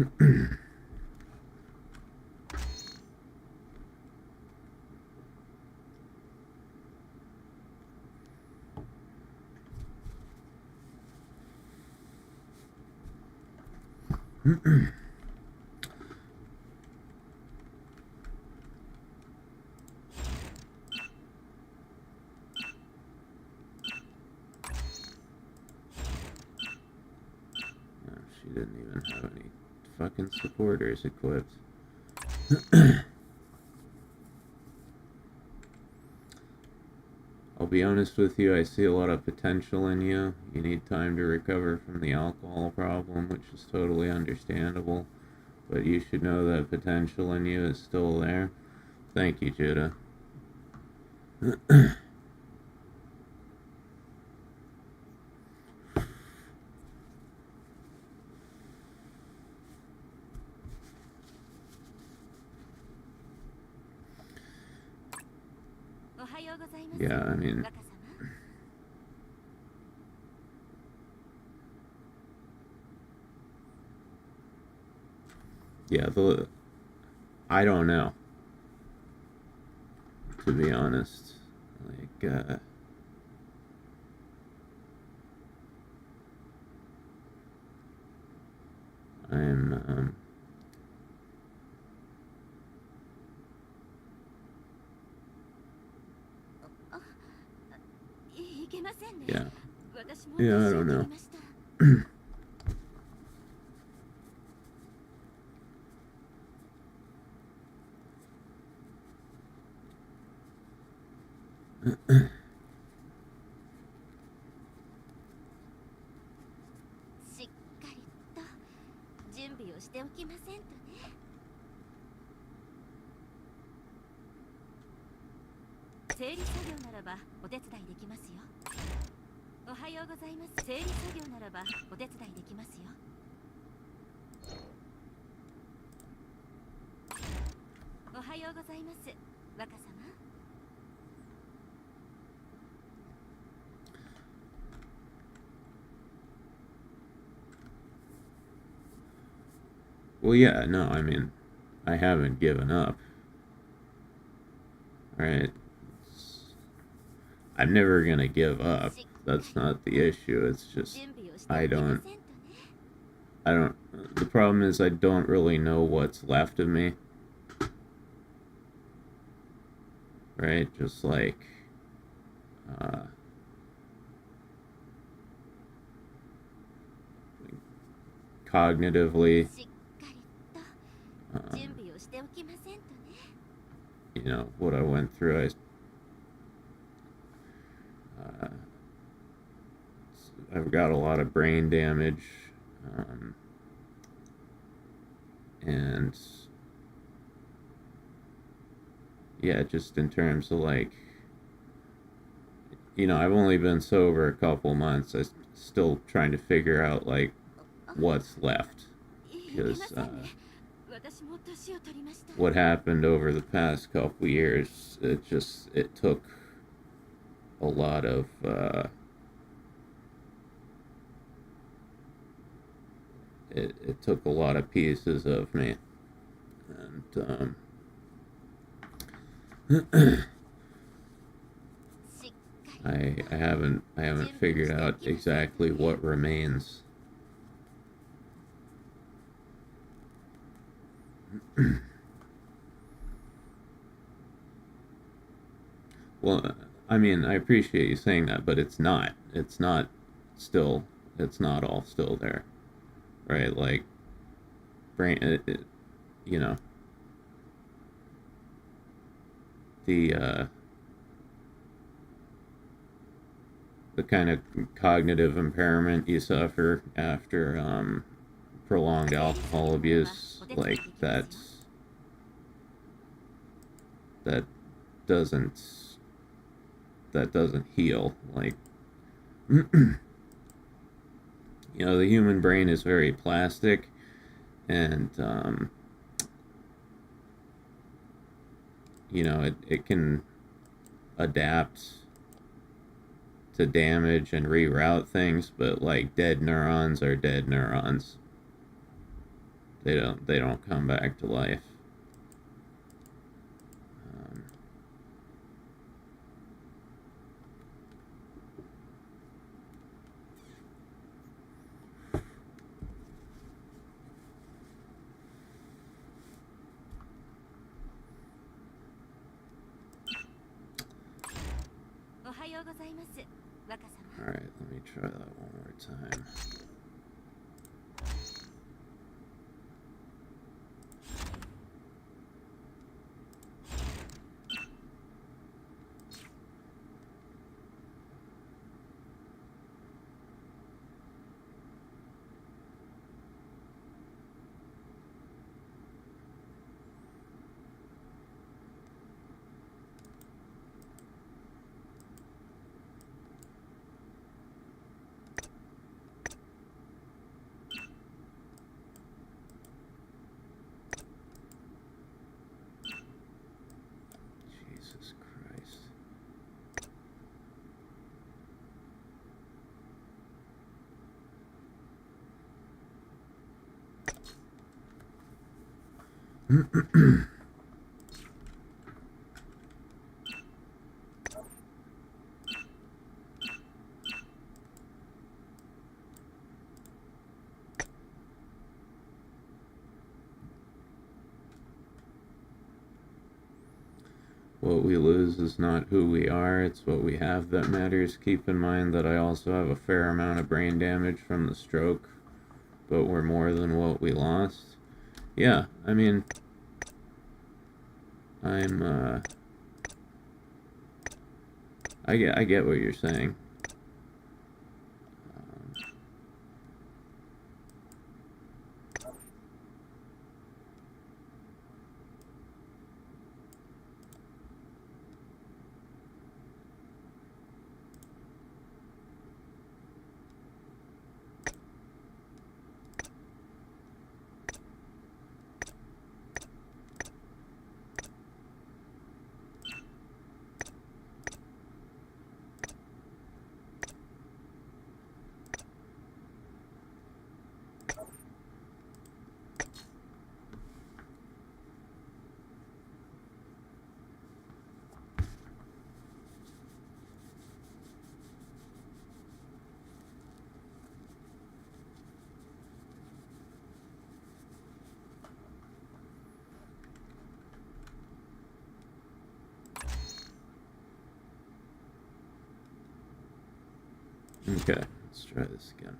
didn't even have any fucking supporters equipped. I'll be honest with you, I see a lot of potential in you. You need time to recover from the alcohol problem, which is totally understandable. But you should know that potential in you is still there. Thank you, Judah. Yeah, I mean, yeah, I don't know, to be honest. Like, I'm, yeah. Yeah, I don't know. Well, yeah, no, I mean, I haven't given up. Right? I'm never gonna give up. That's not the issue. It's just, the problem is I don't really know what's left of me. Right? Just like, cognitively, you know, what I went through, I've got a lot of brain damage, and yeah, just in terms of like, you know, I've only been sober a couple months. I'm still trying to figure out like what's left, because what happened over the past couple years, it took a lot of it took a lot of pieces of me, and I haven't figured out exactly what remains. Well, I mean, I appreciate you saying that, but it's not all still there, right? Like, brain, you know, the kind of cognitive impairment you suffer after prolonged alcohol abuse, like that doesn't heal. Like, you know, the human brain is very plastic, and you know, it can adapt to damage and reroute things, but like dead neurons are dead neurons. They don't come back to life. Alright, let me try that one more time. Jesus Christ. What we lose is not who we are, it's what we have that matters. Keep in mind that I also have a fair amount of brain damage from the stroke, but we're more than what we lost. Yeah, I mean, I get what you're saying. Okay, let's try this again.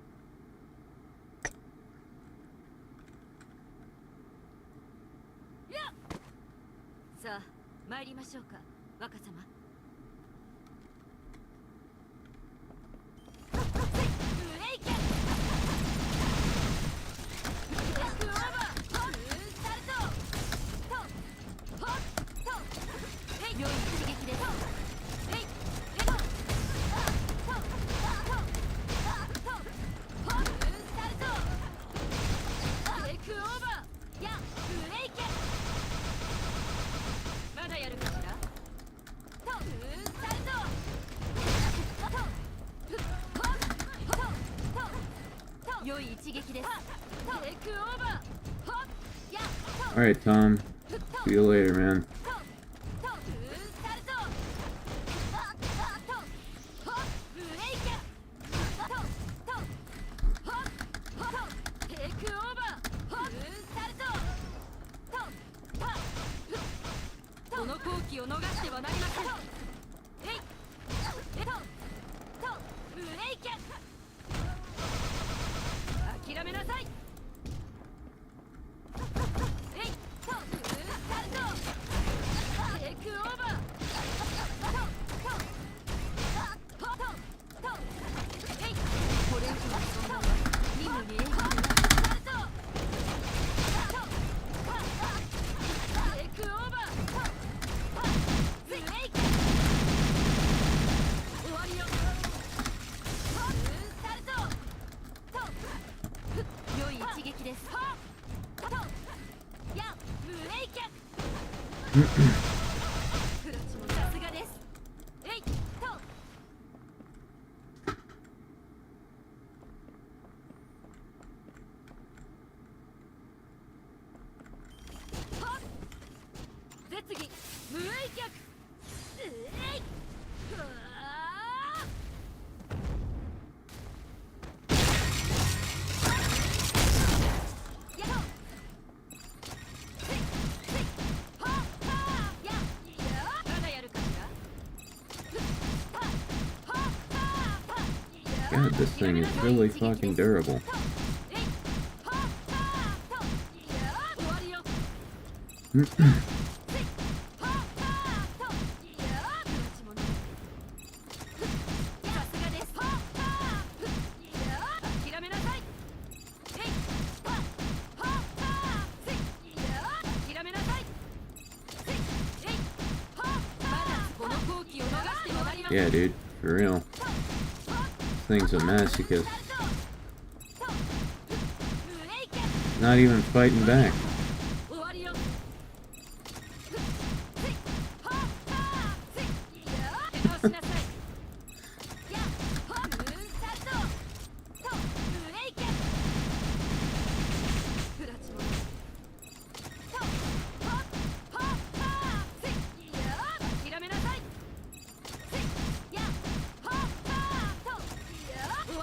Alright, Tom. See you later, man. God, this thing is really fucking durable. Yeah, dude, for real. This thing's a masochist. Not even fighting back.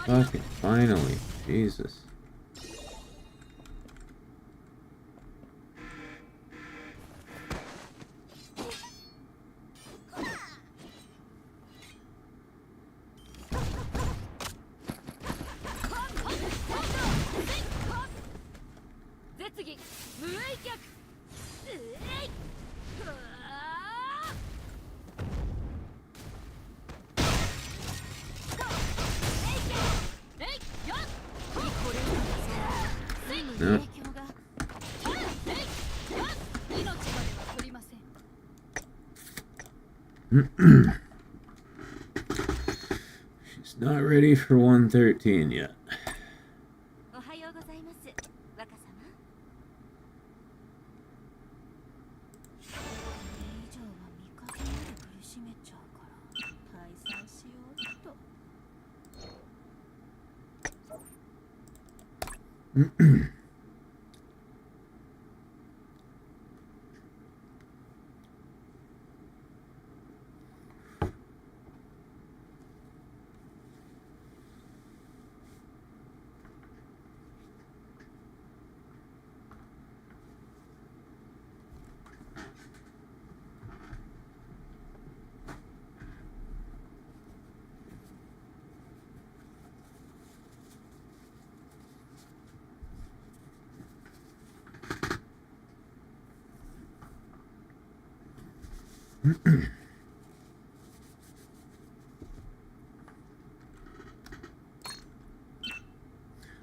Fucking finally. Jesus. No. She's not ready for 113 yet.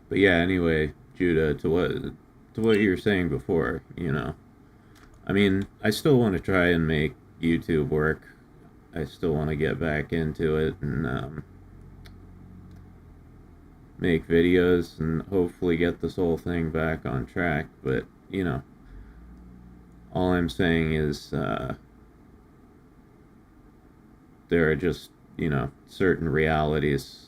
But yeah, anyway, Judah, to what you were saying before, you know. I mean, I still want to try and make YouTube work. I still want to get back into it and make videos and hopefully get this whole thing back on track. But, you know, all I'm saying is there are just, you know, certain realities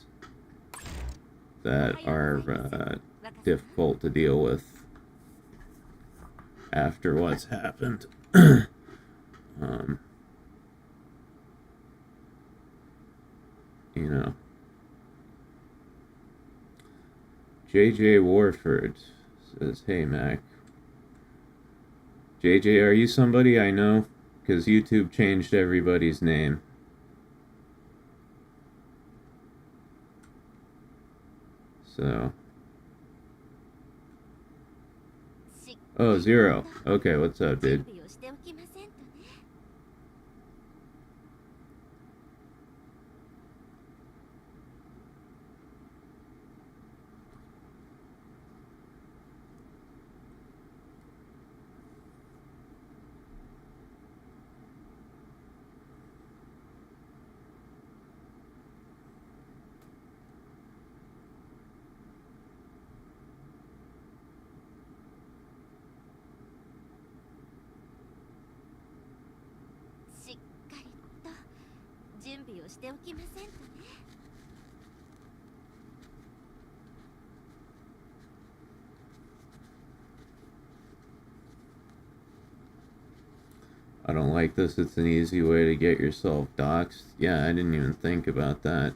that are difficult to deal with after what's happened. You know, JJ Warford says, "Hey Mac, JJ, are you somebody I know? Because YouTube changed everybody's name." So. Oh, Zero. Okay, what's up, dude? I don't like this. It's an easy way to get yourself doxxed. Yeah, I didn't even think about that.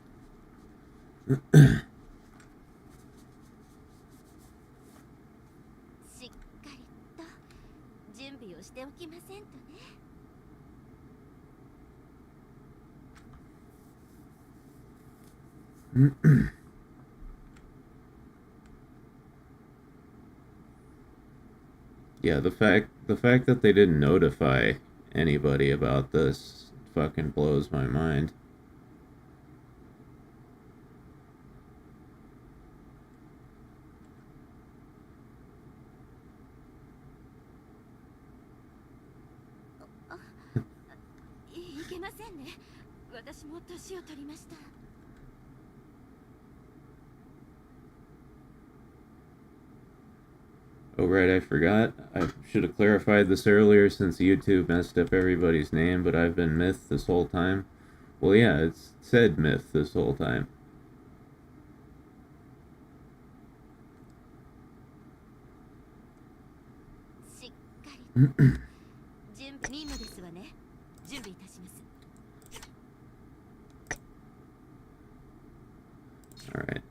Yeah, the fact that they didn't notify anybody about this fucking blows my mind. Oh, right, I forgot. I should have clarified this earlier since YouTube messed up everybody's name, but I've been Myth this whole time. Well, yeah, it's said Myth this whole time. Alright.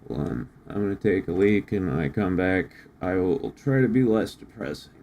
Well, I'm gonna take a leak, and when I come back, I will try to be less depressing.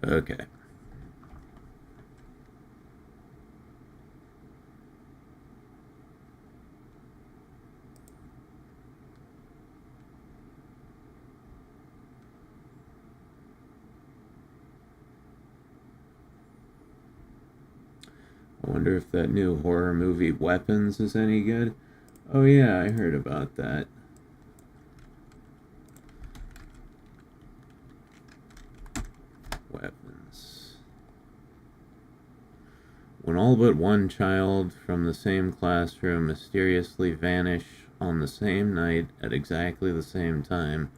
Okay. I wonder if that new horror movie Weapons is any good. Oh yeah, I heard about that. Weapons. When all but one child from the same classroom mysteriously vanish on the same night at exactly the same time,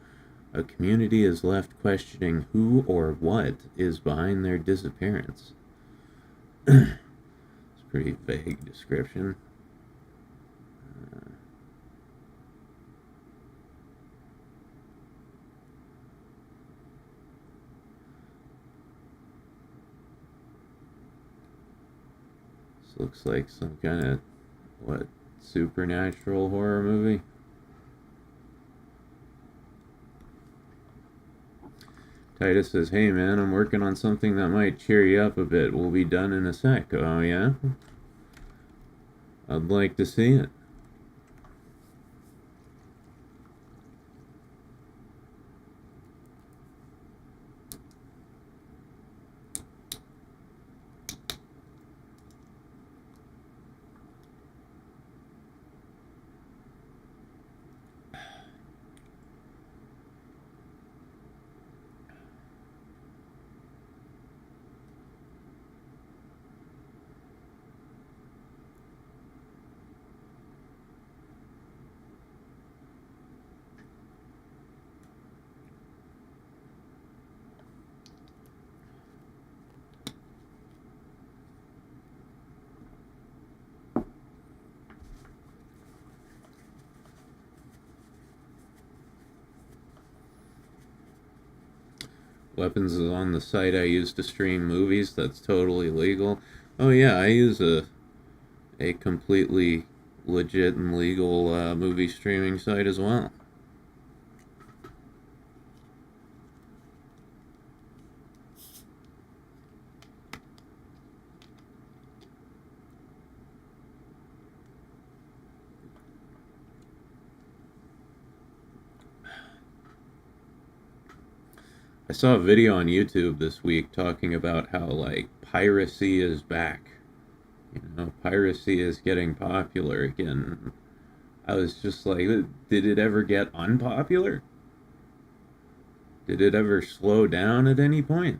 a community is left questioning who or what is behind their disappearance. It's a pretty vague description. This looks like some kind of, what, supernatural horror movie? Titus says, hey man, I'm working on something that might cheer you up a bit. We'll be done in a sec. Oh yeah? I'd like to see it. Weapons is on the site I use to stream movies. That's totally legal. Oh yeah, I use a completely legit and legal movie streaming site as well. I saw a video on YouTube this week talking about how, like, piracy is back. You know, piracy is getting popular again. I was just like, did it ever get unpopular? Did it ever slow down at any point?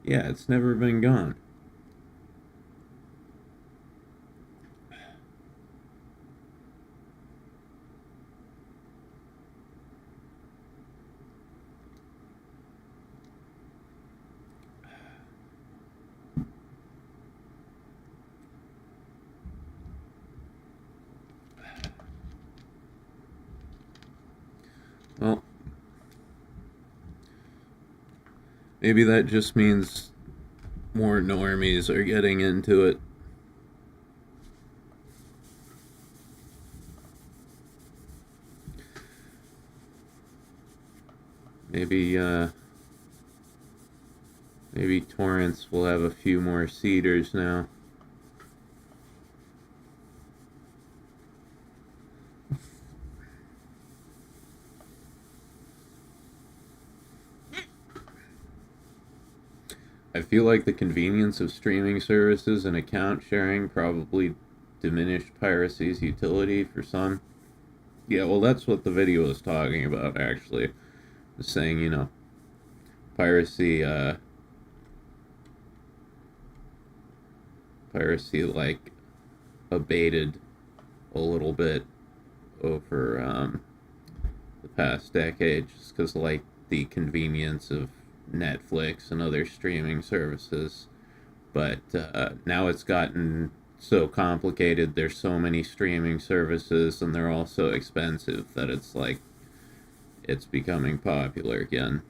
Yeah, it's never been gone. Well, maybe that just means more normies are getting into it. Maybe torrents will have a few more seeders now. I feel like the convenience of streaming services and account sharing probably diminished piracy's utility for some. Yeah, well, that's what the video was talking about, actually. It was saying, you know, piracy, like, abated a little bit over, the past decade, just because, like, the convenience of Netflix and other streaming services. But now it's gotten so complicated, there's so many streaming services and they're all so expensive that it's like it's becoming popular again.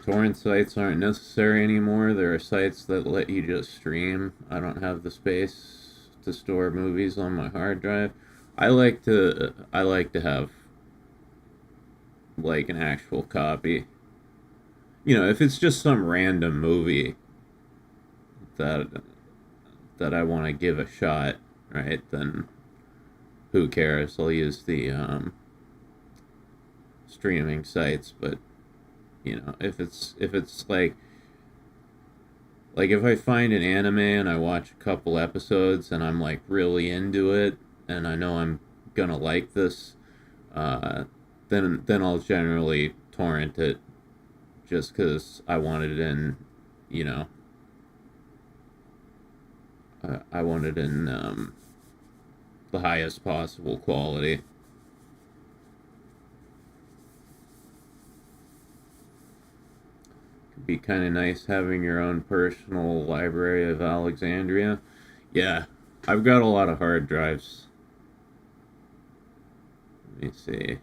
Torrent sites aren't necessary anymore. There are sites that let you just stream. I don't have the space to store movies on my hard drive. I like to have, like, an actual copy. You know, if it's just some random movie that I want to give a shot, right, then who cares? I'll use the streaming sites, but you know, if it's like if I find an anime and I watch a couple episodes and I'm like really into it and I know I'm gonna like this, then I'll generally torrent it just because I want it in, you know, I want it in the highest possible quality. Could be kind of nice having your own personal Library of Alexandria. Yeah, I've got a lot of hard drives. Let me see.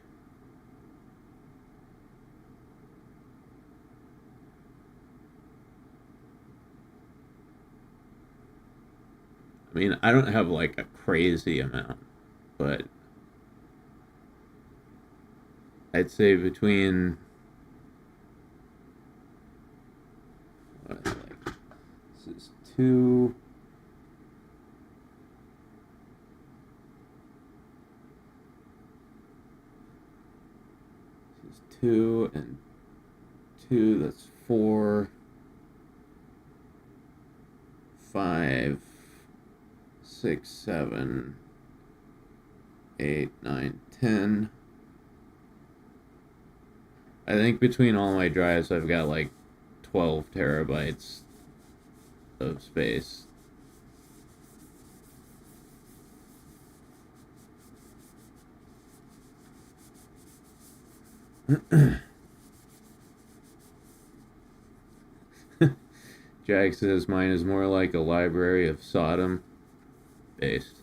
I mean, I don't have like a crazy amount, but I'd say between what, like, this is two. This is 2 and 2. That's 4, 5, 6, 7, 8, 9, 10. I think between all my drives, I've got like 12 terabytes of space. Jack says mine is more like a library of Sodom based.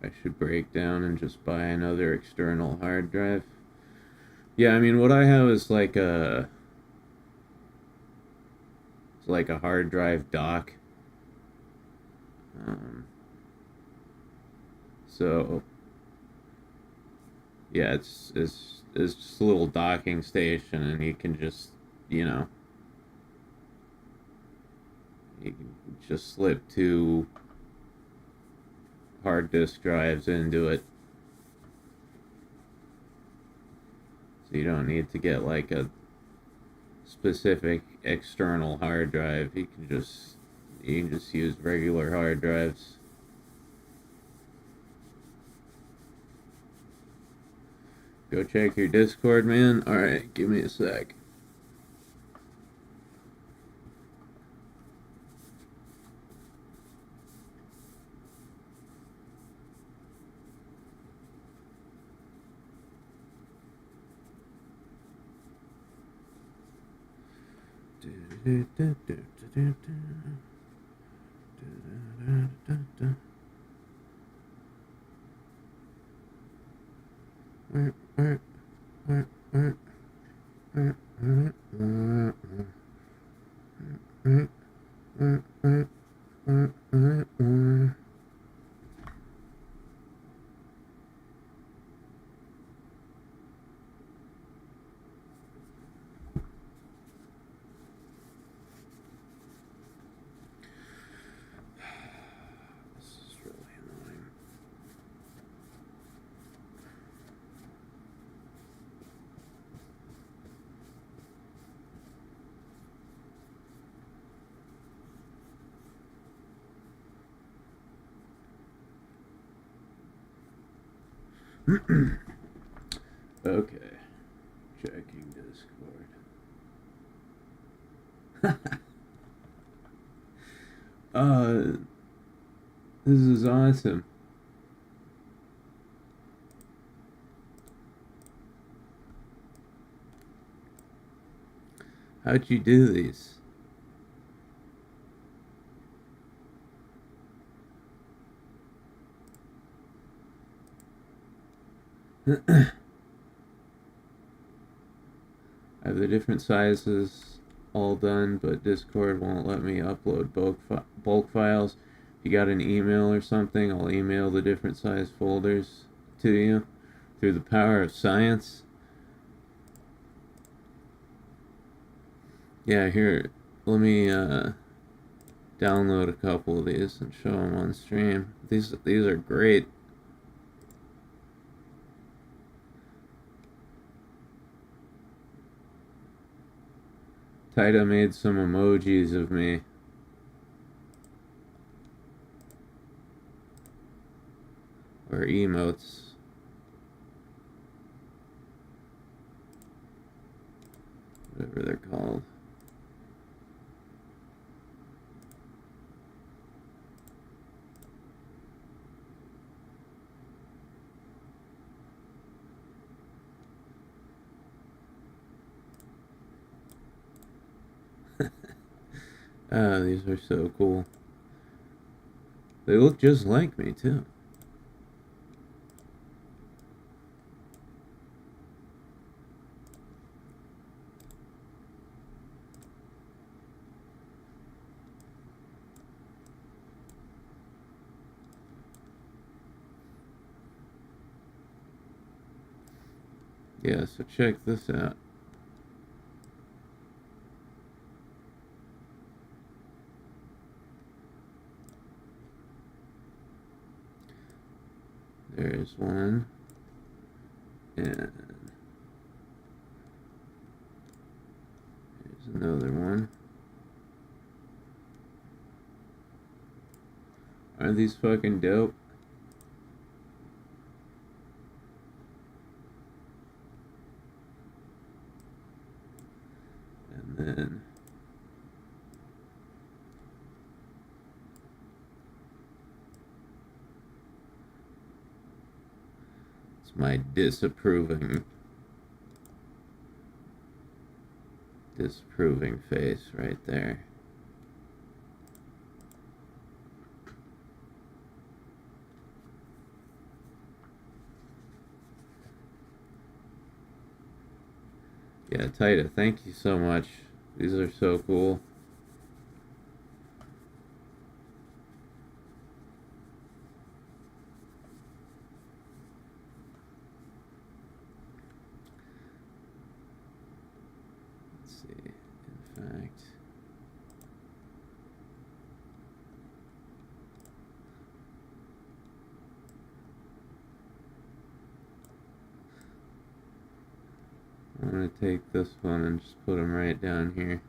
I should break down and just buy another external hard drive. Yeah, I mean, what I have is like a hard drive dock. So yeah, it's just a little docking station, and you can just, you know, you can just slip 2 hard disk drives into it. So you don't need to get like a specific external hard drive. You can just use regular hard drives. Go check your Discord, man. Alright, give me a sec. Okay. Checking Discord. This is awesome. How'd you do these? I have the different sizes all done, but Discord won't let me upload bulk files. If you got an email or something, I'll email the different size folders to you through the power of science. Yeah, here, let me download a couple of these and show them on stream. These are great. Taita made some emojis of me. Or emotes. Whatever they're called. Ah, these are so cool. They look just like me, too. Yeah, so check this out. There's one. And there's another one. Aren't these fucking dope? And then it's my disapproving face right there. Yeah, Taita, thank you so much. These are so cool. Let's see, in fact, I'm going to take this one and just put them right down here.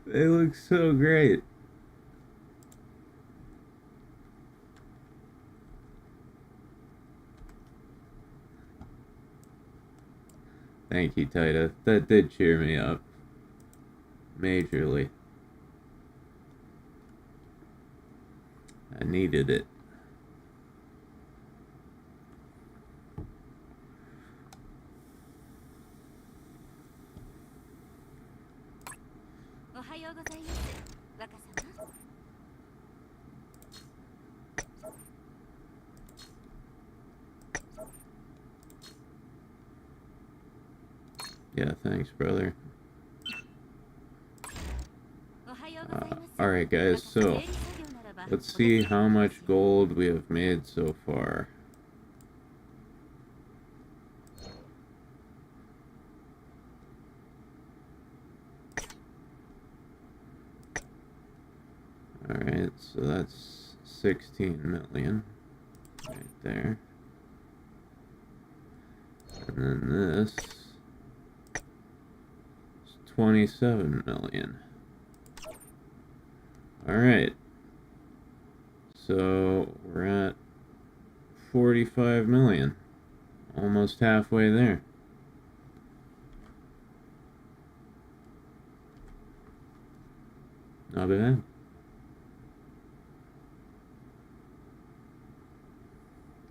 They look so great. Thank you, Taita. That did cheer me up. Majorly. I needed it. Yeah, thanks, brother. Alright, guys, so let's see how much gold we have made so far. Alright, so that's 16 million right there. And then this is 27 million. Alright. So we're at 45 million. Almost halfway there. Not bad.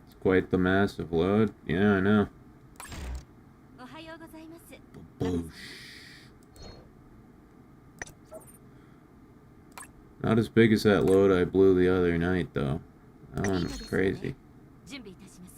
It's quite the massive load. Yeah, I know. Boosh. Not as big as that load I blew the other night, though. That one was crazy. 準備いたします。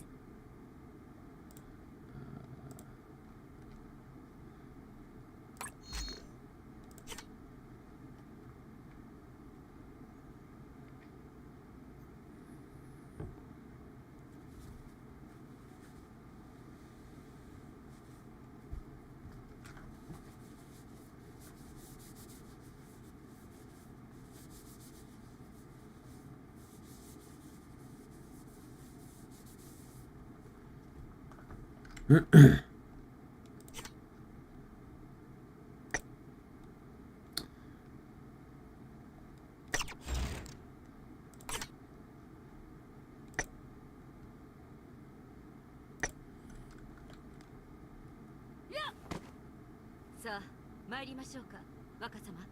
さあ、参りましょうか、若様。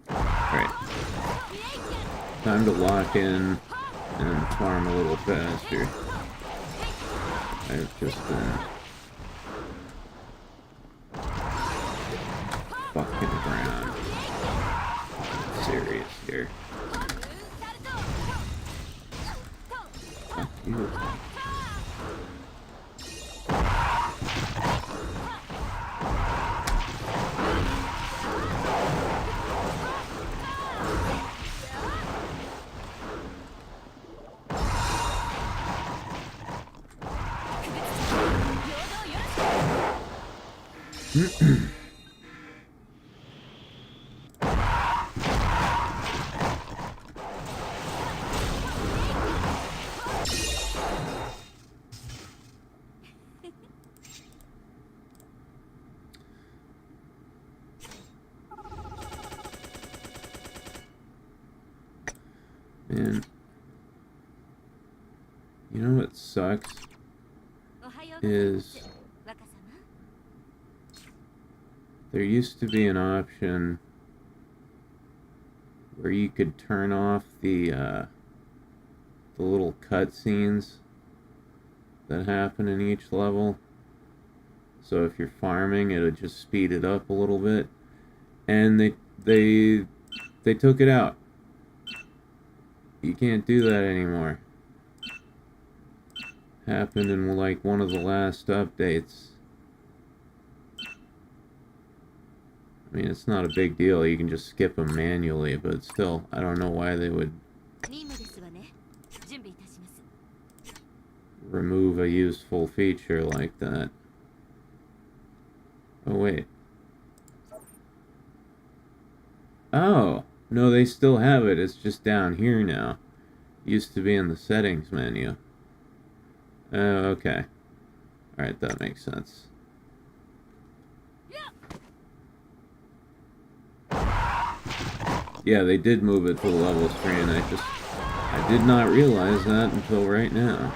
Alright. Time to lock in and farm a little faster. I've just been fucking around. Serious here. Fuck you. Man, you know what sucks? Is there used to be an option where you could turn off the little cutscenes that happen in each level. So if you're farming, it would just speed it up a little bit. And they took it out. You can't do that anymore. Happened in like one of the last updates. I mean, it's not a big deal. You can just skip them manually, but still, I don't know why they would remove a useful feature like that. Oh, wait. Oh, no, they still have it. It's just down here now. Used to be in the settings menu. Oh, okay. Alright, that makes sense. Yeah, they did move it to the level screen. I did not realize that until right now.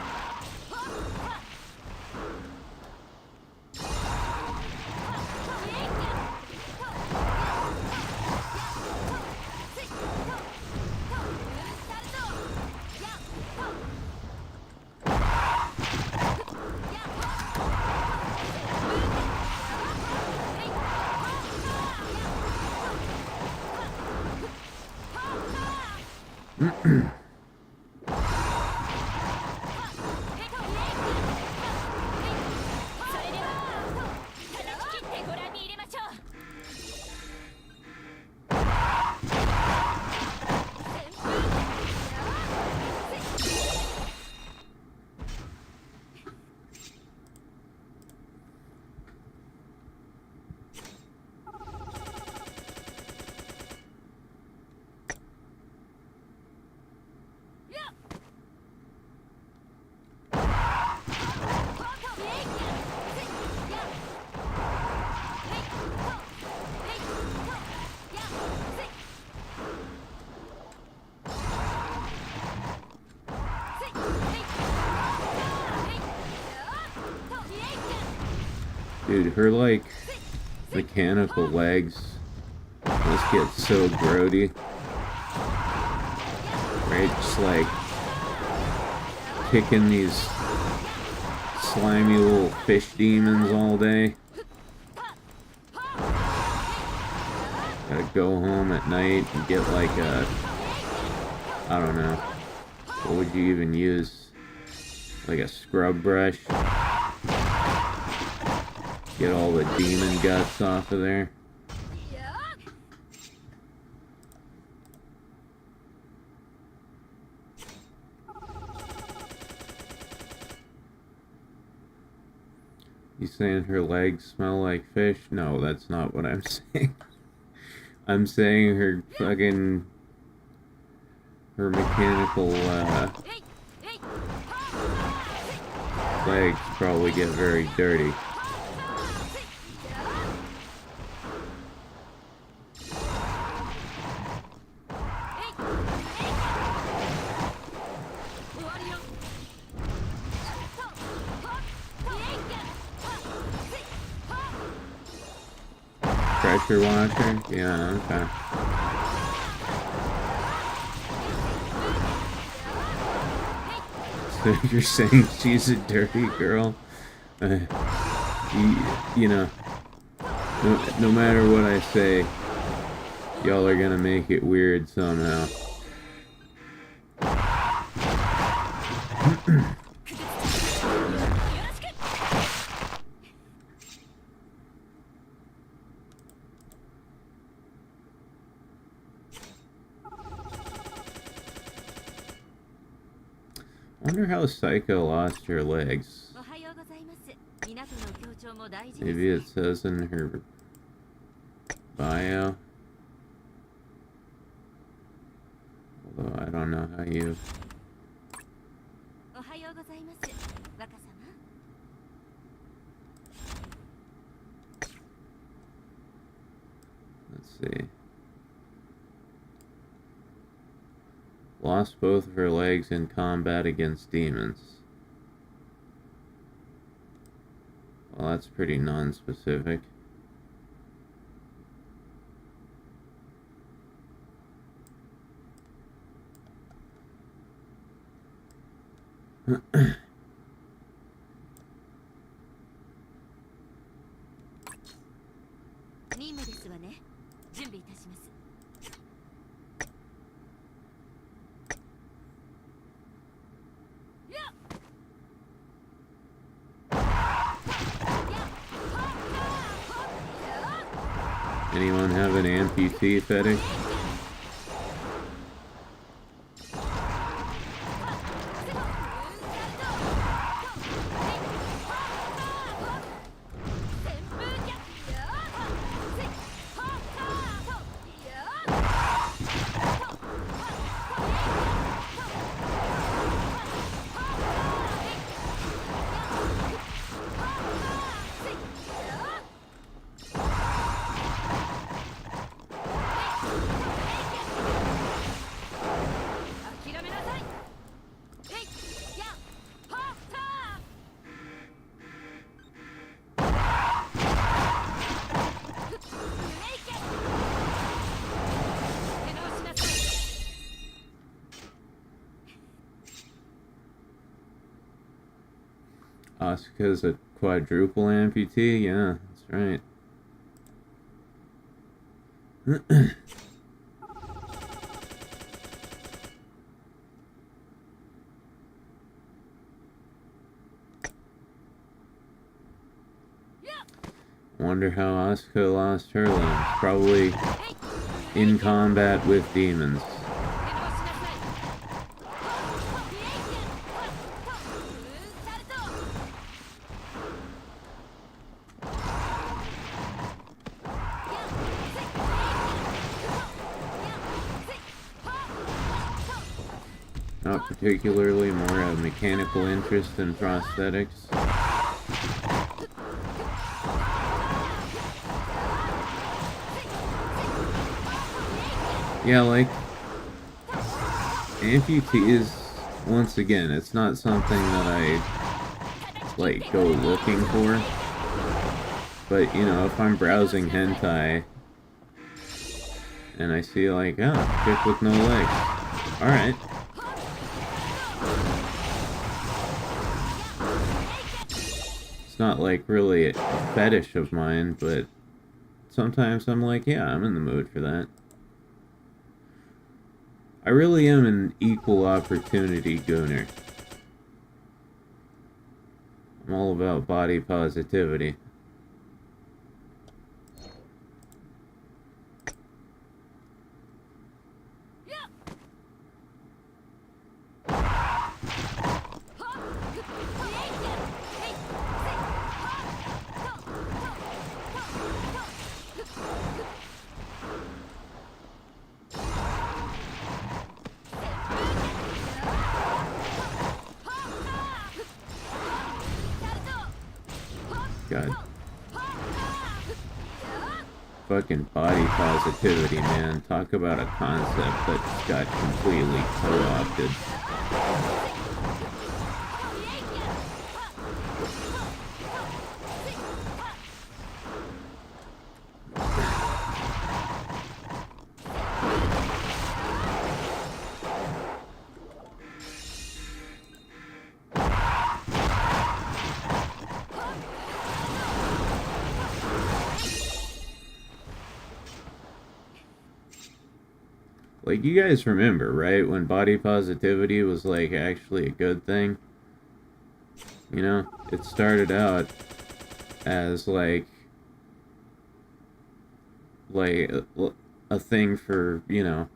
Dude, her, like, mechanical legs must get so grody. Right? Just, like, kicking these slimy little fish demons all day. Gotta go home at night and get like a, I don't know, what would you even use? Like a scrub brush. Get all the demon guts off of there. You saying her legs smell like fish? No, that's not what I'm saying. I'm saying her fucking... her mechanical, legs probably get very dirty. Pressure washer? Yeah, okay. So you're saying she's a dirty girl? You know, no matter what I say, y'all are gonna make it weird somehow. Wonder how Psycho lost her legs. Maybe it says in her bio. Although I don't know how you... Let's see. Lost both of her legs in combat against demons. Well, that's pretty non-specific. Anyone have an amputee fetish? Asuka's a quadruple amputee? Yeah, that's right. Wonder how Asuka lost her limbs. Probably in combat with demons. Not particularly, more a mechanical interest in prosthetics. Yeah, like, amputees, once again, it's not something that I, like, go looking for. But, you know, if I'm browsing hentai, and I see, like, oh, chick with no legs. Alright. It's not, like, really a fetish of mine, but sometimes I'm like, yeah, I'm in the mood for that. I really am an equal opportunity gooner. I'm all about body positivity. God. Fucking body positivity, man. Talk about a concept that got completely co-opted. Like, you guys remember, right? When body positivity was, like, actually a good thing? You know? It started out as, like a thing for, you know,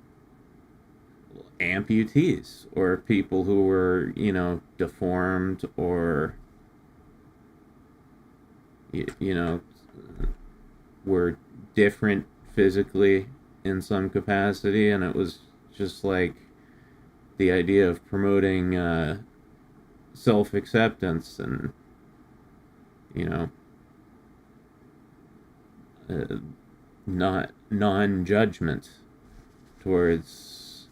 amputees. Or people who were, you know, deformed or, you know, were different physically in some capacity, and it was just like the idea of promoting self-acceptance and, you know, not non-judgment towards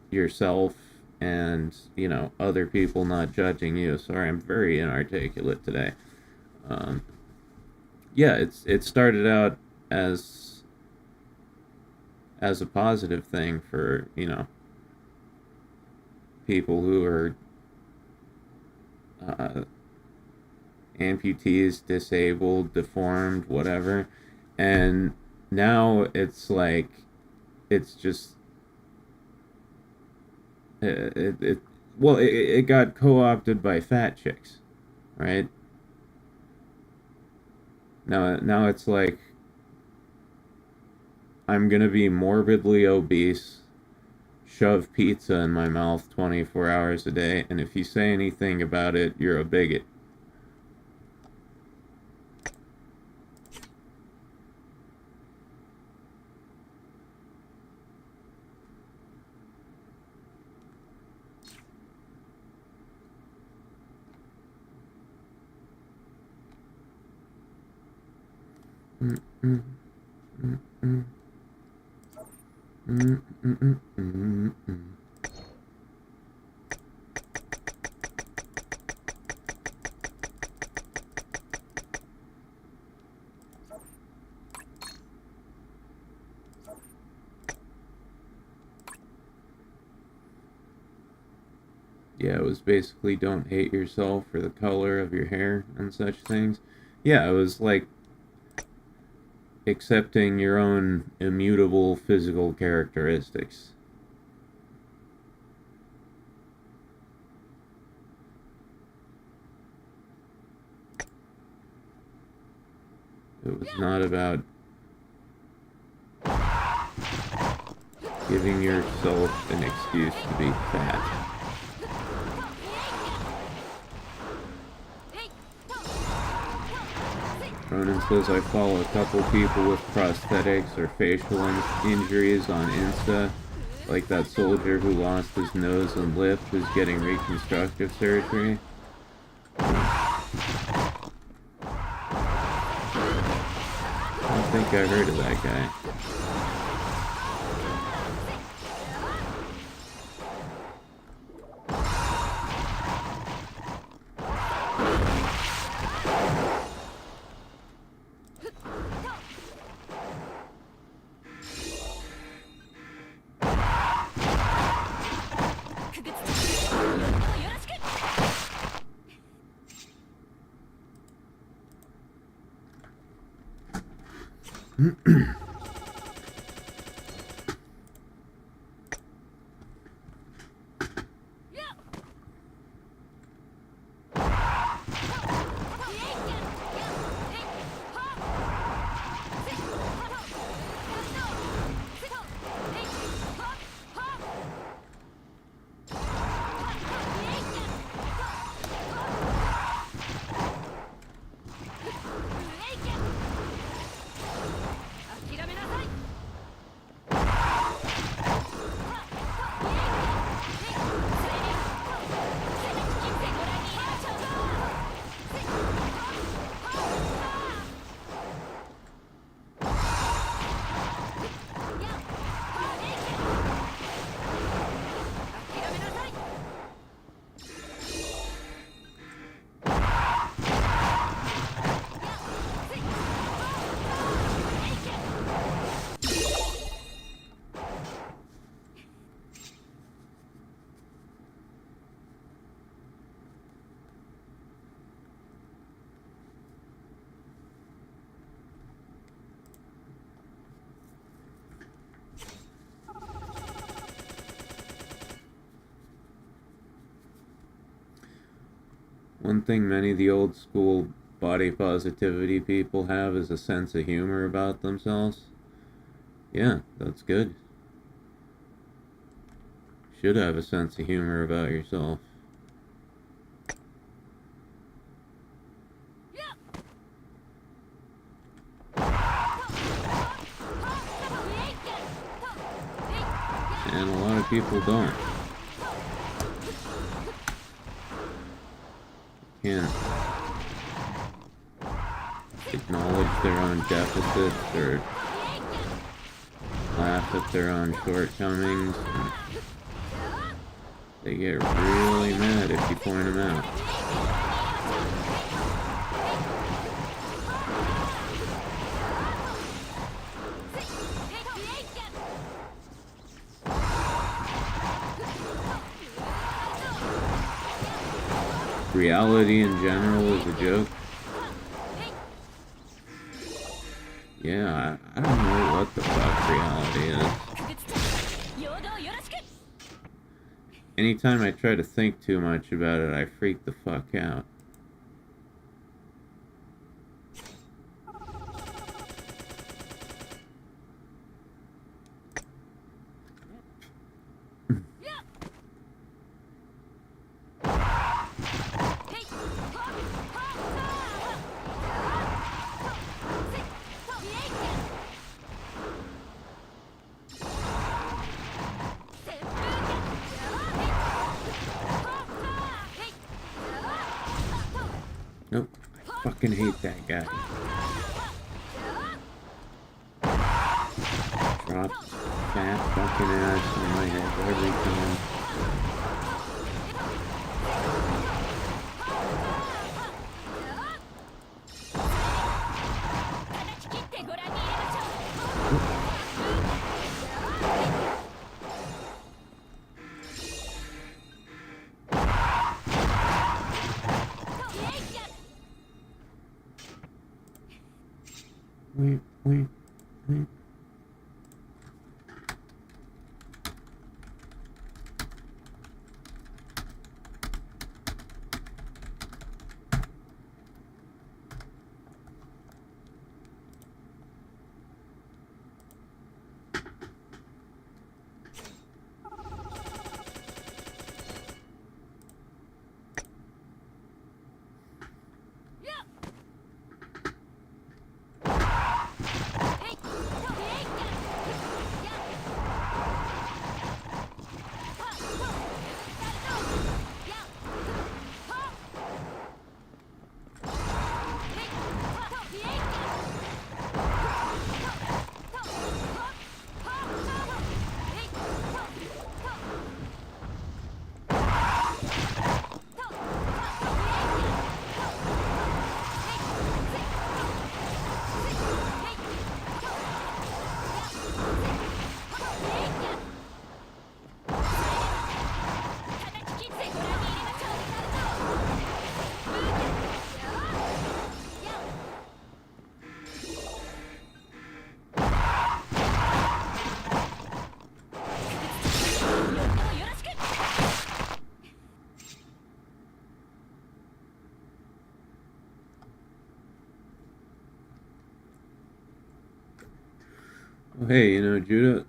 yourself and, you know, other people not judging you. Sorry, I'm very inarticulate today. Yeah, it started out as a positive thing for, you know, people who are amputees, disabled, deformed, whatever. And now it's like, it's just, it got co-opted by fat chicks, right? Now it's like, I'm gonna be morbidly obese, shove pizza in my mouth 24 hours a day, and if you say anything about it, you're a bigot. Yeah, it was basically don't hate yourself for the color of your hair and such things. Yeah, it was like accepting your own immutable physical characteristics. It was not about giving yourself an excuse to be fat. Ronan says, I follow a couple people with prosthetics or facial injuries on Insta, like that soldier who lost his nose and lip who's getting reconstructive surgery. I don't think I heard of that guy. One thing many of the old school body positivity people have is a sense of humor about themselves. Yeah, that's good. Should have a sense of humor about yourself. And a lot of people don't. Can't acknowledge their own deficits or laugh at their own shortcomings. And they get really mad if you point them out. Reality in general is a joke. Yeah, I don't know what the fuck reality is. Anytime I try to think too much about it, I freak the fuck out. Nope, I fucking hate that guy. Drops fat fucking ass on my head every time. Wait. Oh, hey, Judah,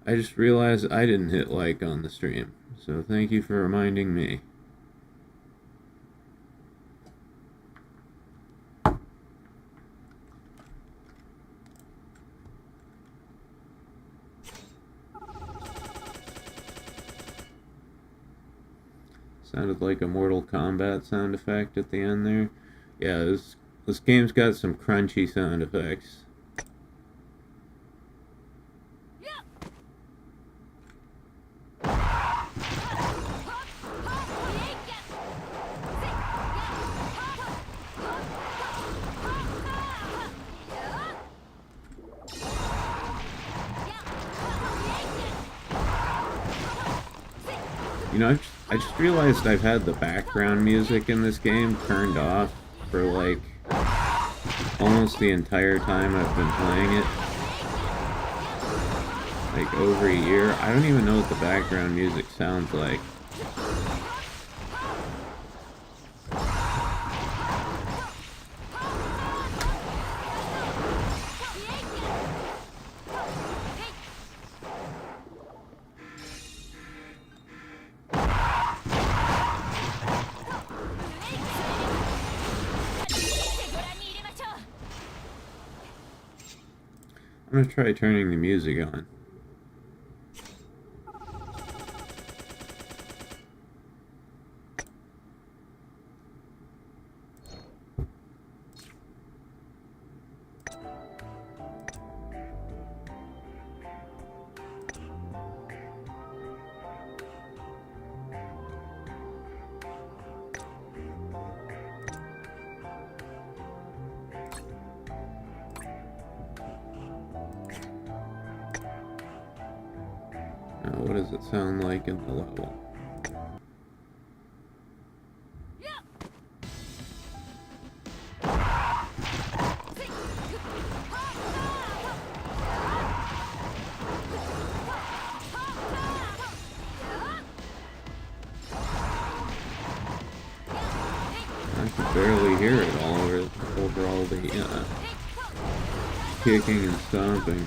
I just realized I didn't hit like on the stream, so thank you for reminding me. Sounded like a Mortal Kombat sound effect at the end there. Yeah, this game's got some crunchy sound effects. I just realized I've had the background music in this game turned off for like almost the entire time I've been playing it. Like over a year. I don't even know what the background music sounds like. I'm gonna try turning the music on. Now, what does it sound like in the level? I can barely hear it all over all the kicking and stomping.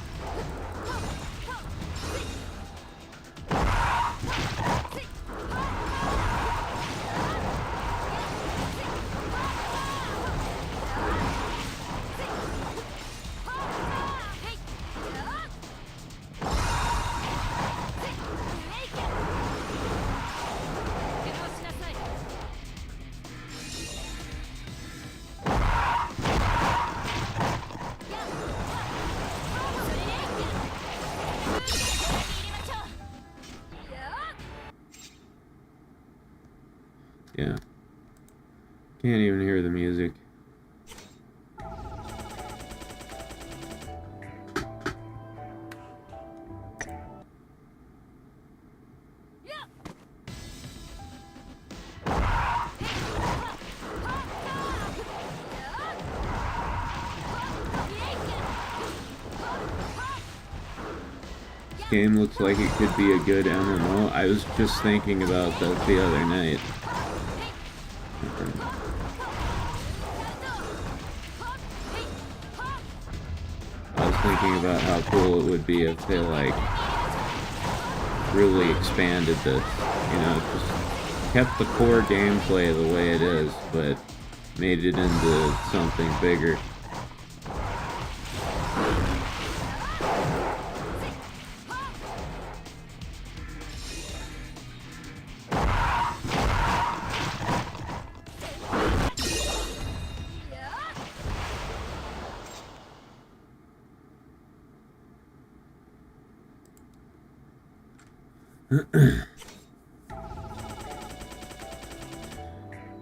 Yeah. Can't even hear the music. Game looks like it could be a good MMO. I was just thinking about that the other night. I was thinking about how cool it would be if they like really expanded this, just kept the core gameplay the way it is, but made it into something bigger.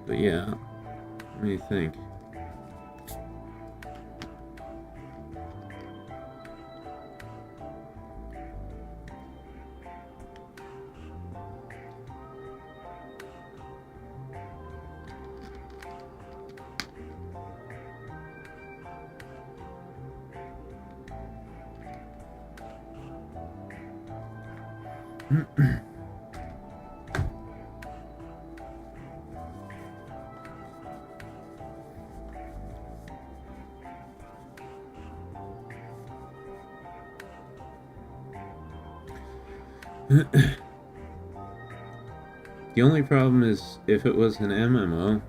But yeah, what do you think? The only problem is if it was an MMO,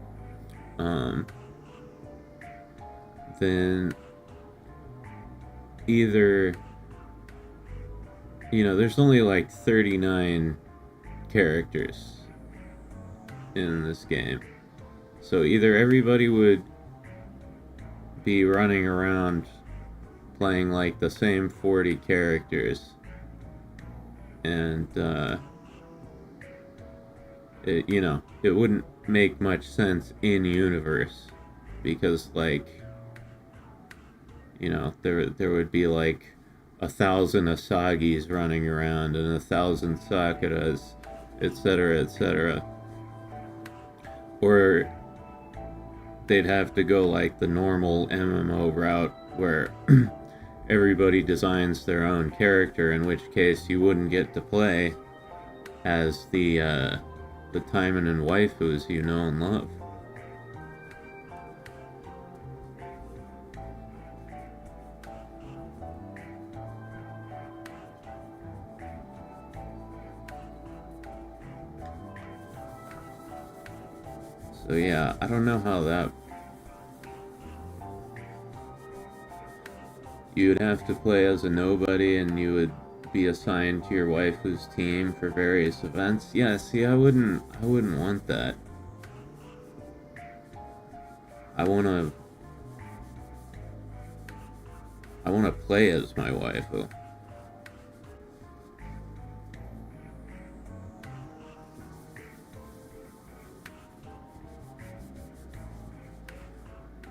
then either, there's only like 39 characters in this game. So either everybody would be running around playing like the same 40 characters, and it wouldn't make much sense in universe, because like, there would be like 1,000 Asagis running around and 1,000 Sakuras, etc., etc. Or they'd have to go like the normal MMO route where everybody designs their own character, in which case you wouldn't get to play as the Taimen and waifus you know and love. So yeah, I don't know how that... You'd have to play as a nobody, and you would be assigned to your waifu's team for various events. Yeah, see, I wouldn't want that. I wanna play as my waifu.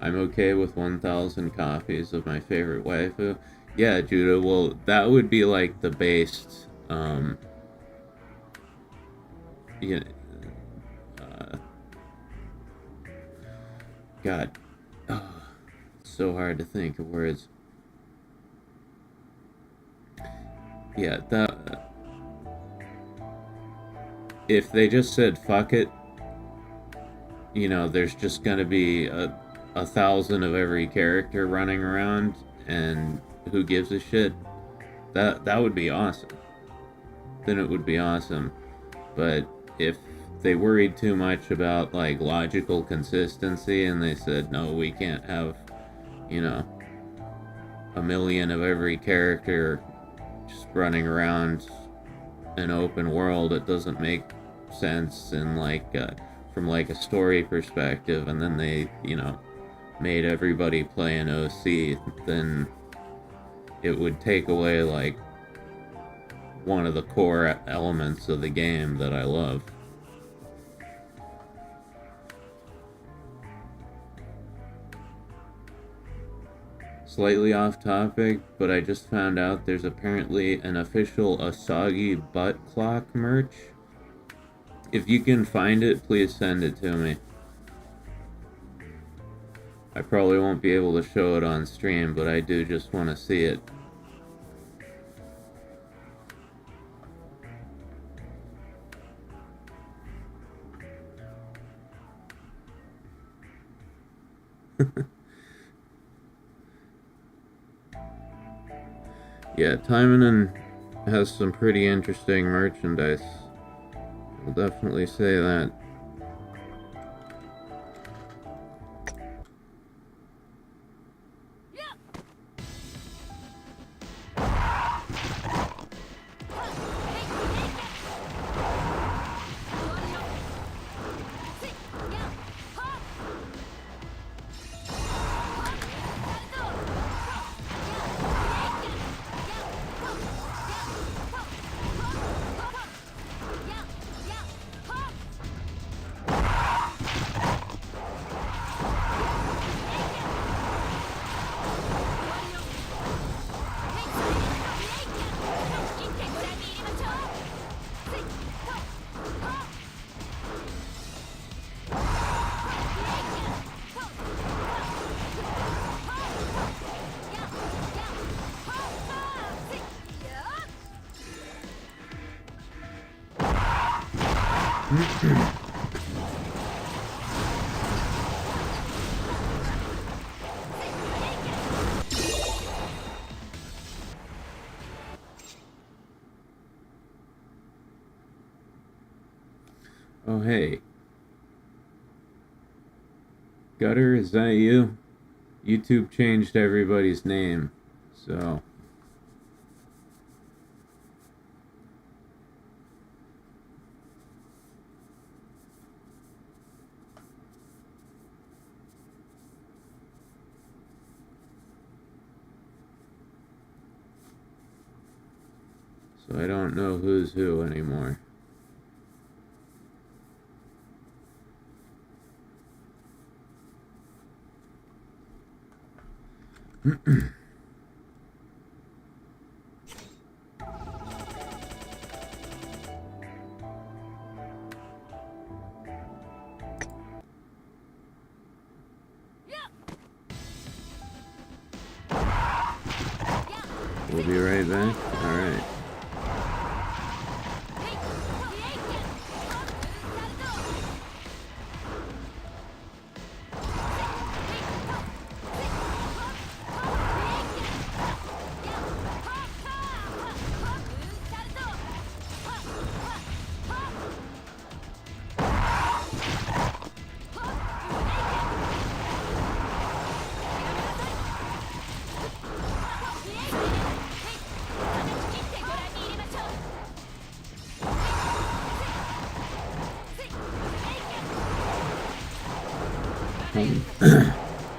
I'm okay with 1,000 copies of my favorite waifu. Yeah, Judah, well, that would be like the based, God, it's so hard to think of words. Yeah, if they just said fuck it, there's just gonna be a 1,000 of every character running around, and who gives a shit? That would be awesome. Then it would be awesome. But if they worried too much about like logical consistency, and they said, no, we can't have, 1,000,000 of every character just running around an open world, it doesn't make sense in like from like a story perspective, and then they, made everybody play an OC, then it would take away like one of the core elements of the game that I love. Slightly off topic, but I just found out there's apparently an official Asagi butt clock merch. If you can find it, please send it to me. I probably won't be able to show it on stream, but I do just want to see it. Yeah, Taimen has some pretty interesting merchandise. I'll definitely say that. Oh, hey. Gutter, is that you? YouTube changed everybody's name, so... So I don't know who's who anymore. We'll be right back. Alright.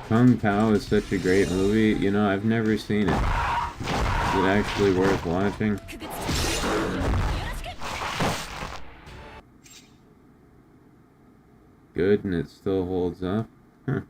Kung Pao is such a great movie. You know, I've never seen it. Is it actually worth watching? Good, and it still holds up? Huh.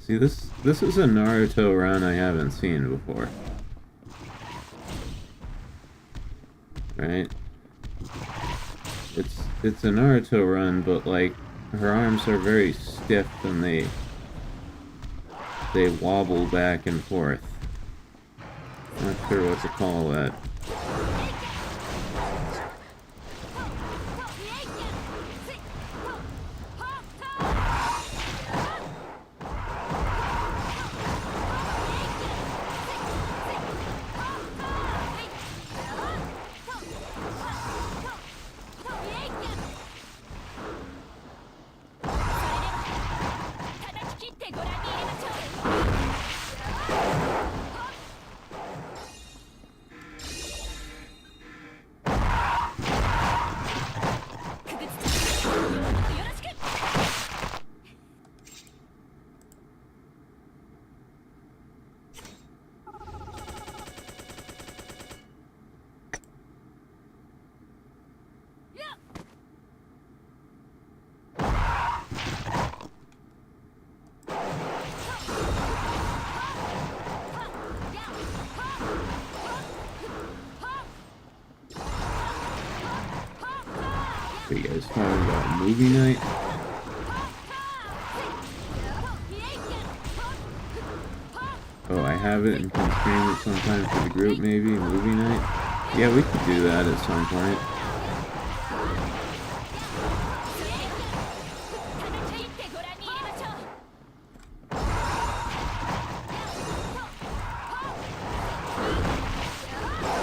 See, this is a Naruto run I haven't seen before. Right? It's a Naruto run, but like her arms are very stiff and they wobble back and forth. Not sure what to call that. Are you guys talking about movie night? Oh, I have it and can stream it sometime for the group, maybe movie night. Yeah, we could do that at some point.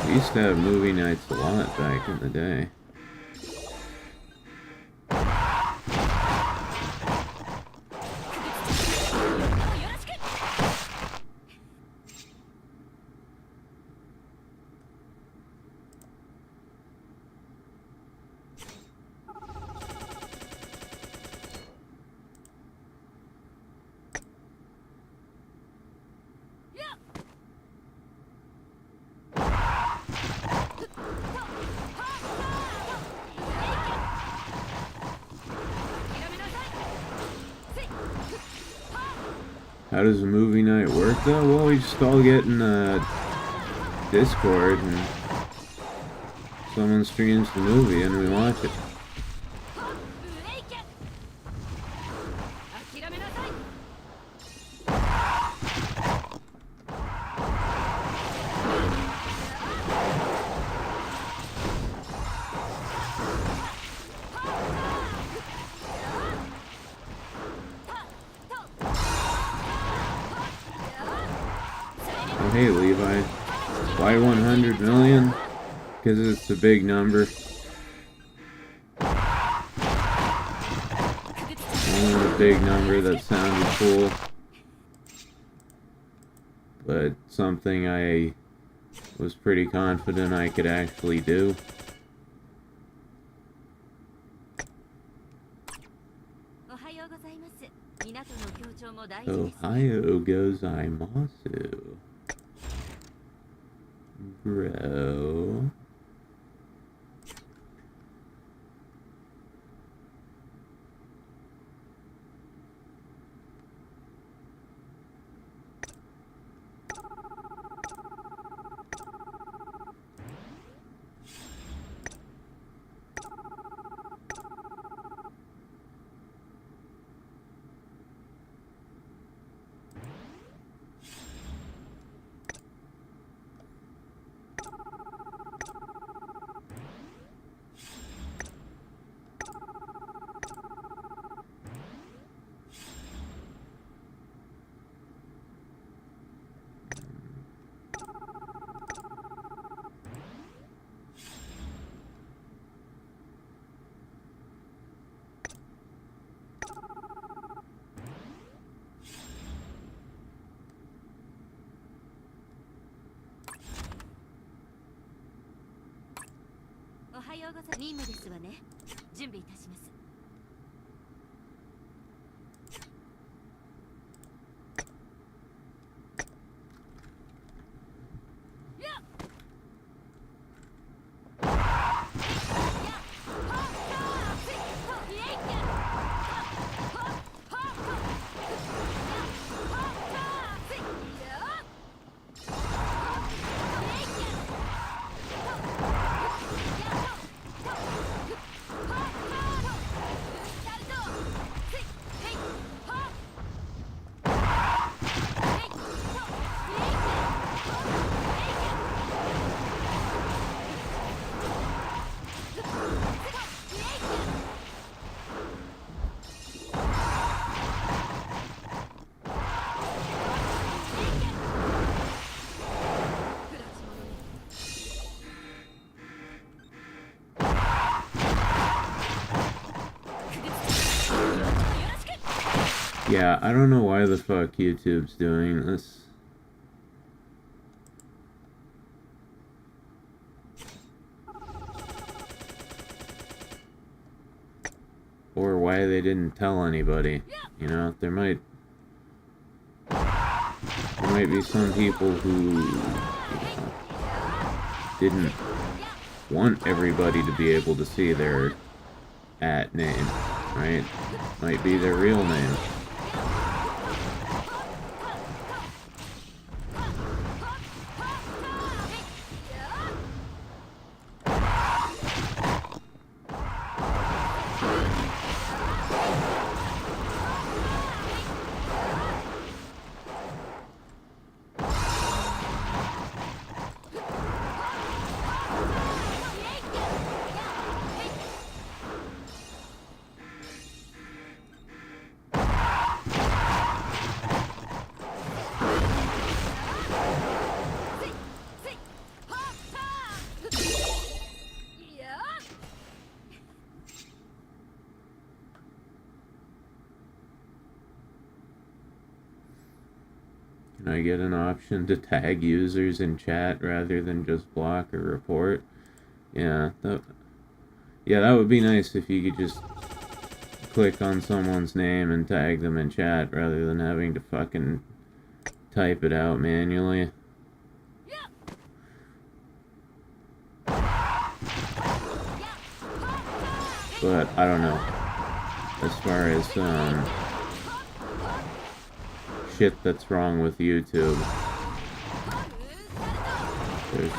We used to have movie nights a lot back in the day. How does a movie night work though? Well, we just all get in Discord and someone streams the movie and we watch it. Oh, hey Levi, why 100 million? Because it's a big number. I wanted a big number that sounded cool, but something I was pretty confident I could actually do. Ohio gozaimasu. Bro. Yeah, I don't know why the fuck YouTube's doing this. Or why they didn't tell anybody. You know, there might be some people who, you know, didn't want everybody to be able to see their @name, right? Might be their real name. and I get an option to tag users in chat rather than just block or report. Yeah, that would be nice if you could just click on someone's name and tag them in chat rather than having to fucking type it out manually. But I don't know. As far as shit that's wrong with YouTube, there's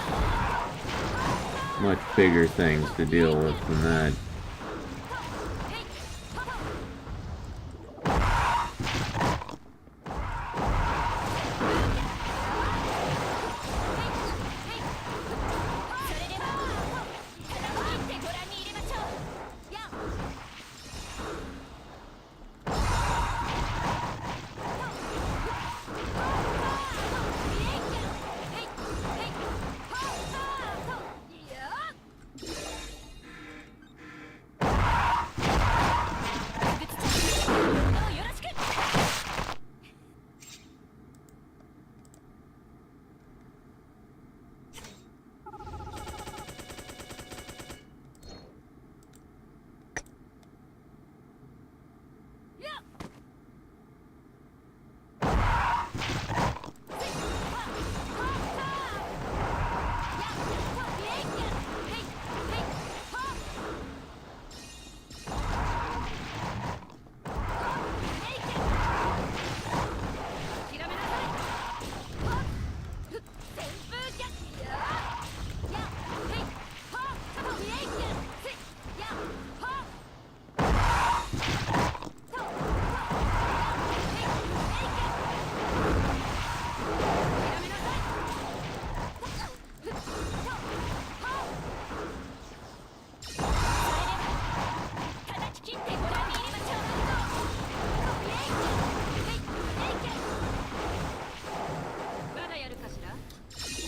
much bigger things to deal with than that.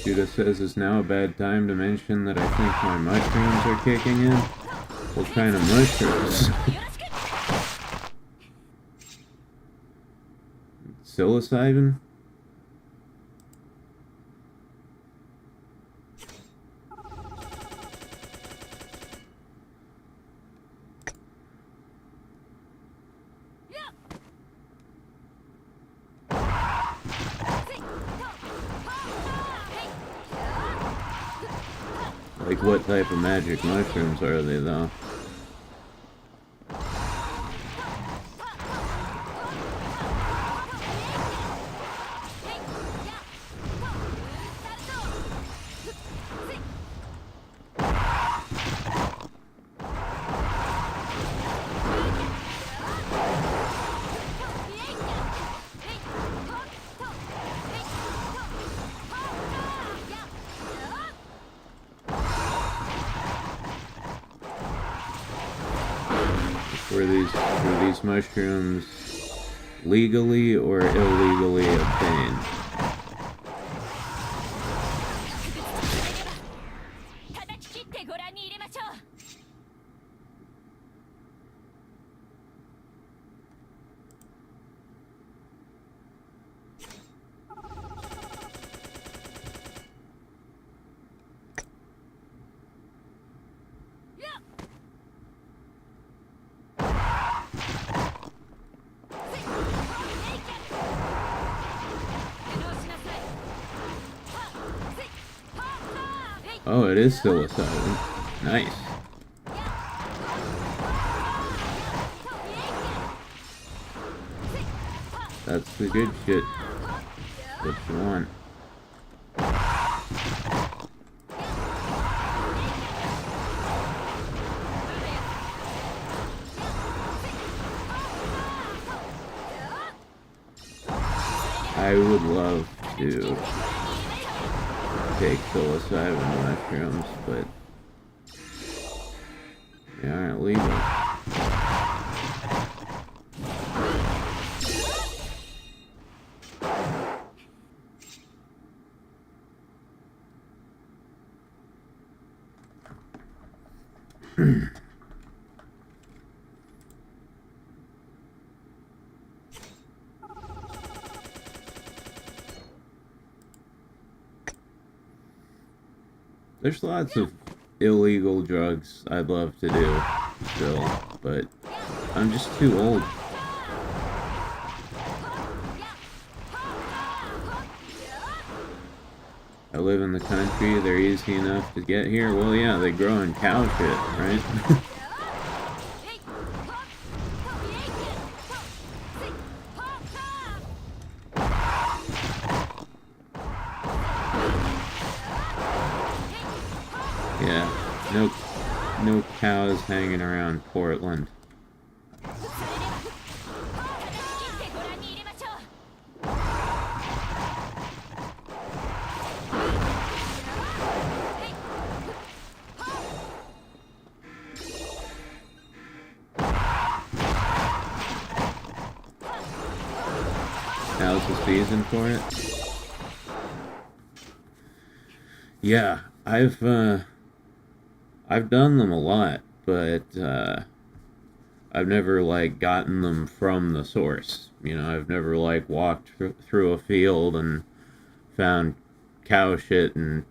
Judah says, is now a bad time to mention that I think my mushrooms are kicking in? What kind of mushrooms? Psilocybin? Like, what type of magic mushrooms are they, though? Were these mushrooms legally or illegally obtained? Oh, it is psilocybin. Nice. That's the good shit. What you want. I would love to take psilocybin mushrooms, but they aren't legal. There's lots of illegal drugs I'd love to do still, but I'm just too old. I live in the country, they're easy enough to get here. Well, yeah, they grow in cow shit, right? Yeah, no cows hanging around Portland. Now's the season for it. Yeah, I've done them a lot, but I've never like gotten them from the source. You know, I've never like walked through a field and found cow shit and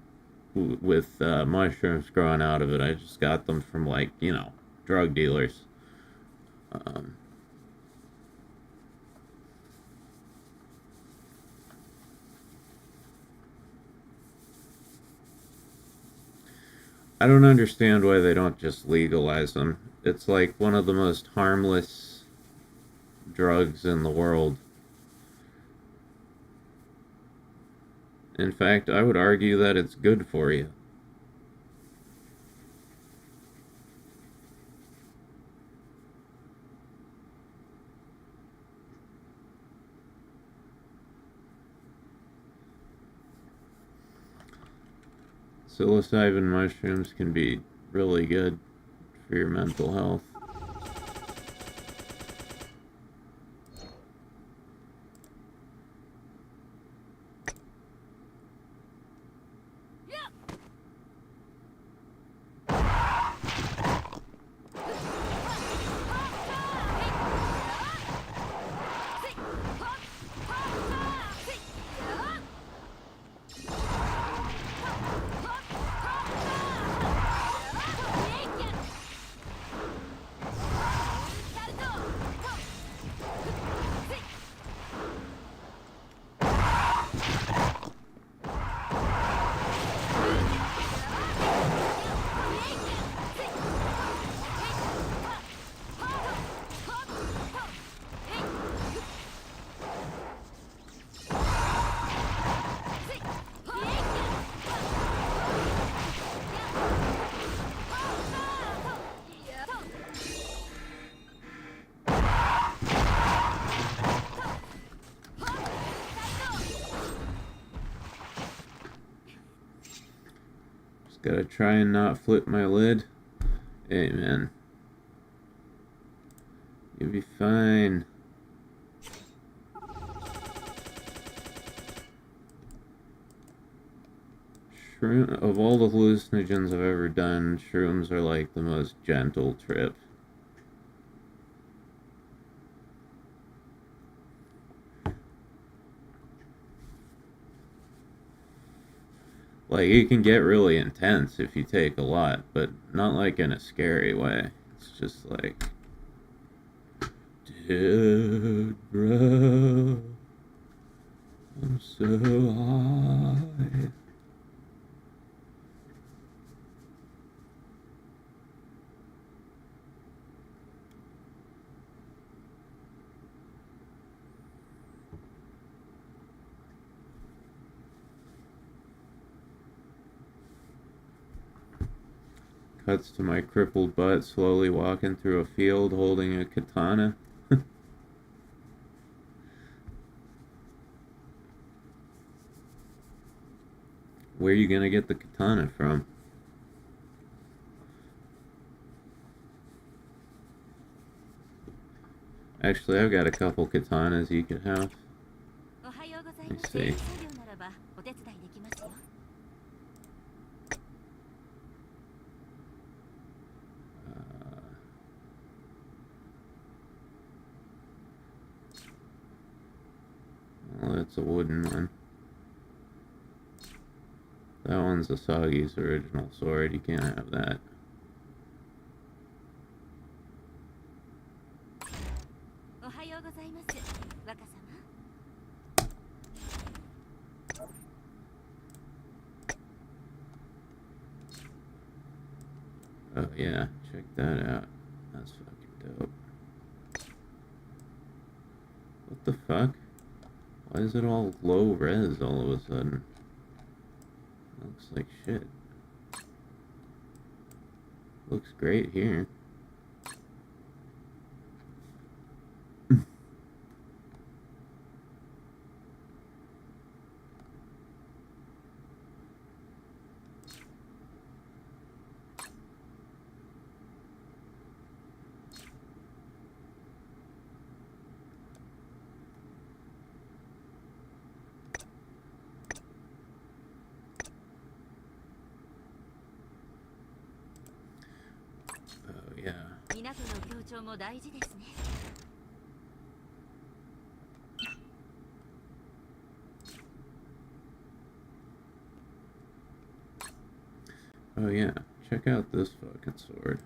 with mushrooms growing out of it. I just got them from like, you know, drug dealers. I don't understand why they don't just legalize them. It's like one of the most harmless drugs in the world. In fact, I would argue that it's good for you. Psilocybin mushrooms can be really good for your mental health. Gotta try and not flip my lid. Hey, man. You'll be fine. Shroom, of all the hallucinogens I've ever done, shrooms are like the most gentle trip. Like, it can get really intense if you take a lot, but not like in a scary way. It's just like, dude, bro, I'm so high. Cuts to my crippled butt slowly walking through a field holding a katana. Where are you gonna get the katana from? Actually, I've got a couple katanas you could have. Let me see. Well, that's a wooden one. That one's Asagi's original sword. You can't have that. Oh yeah, check that out. That's fucking dope. What the fuck? Why is it all low res all of a sudden? Looks like shit. Looks great here. Oh yeah. 港の協調も大事ですね。 Oh yeah, check out this fucking sword.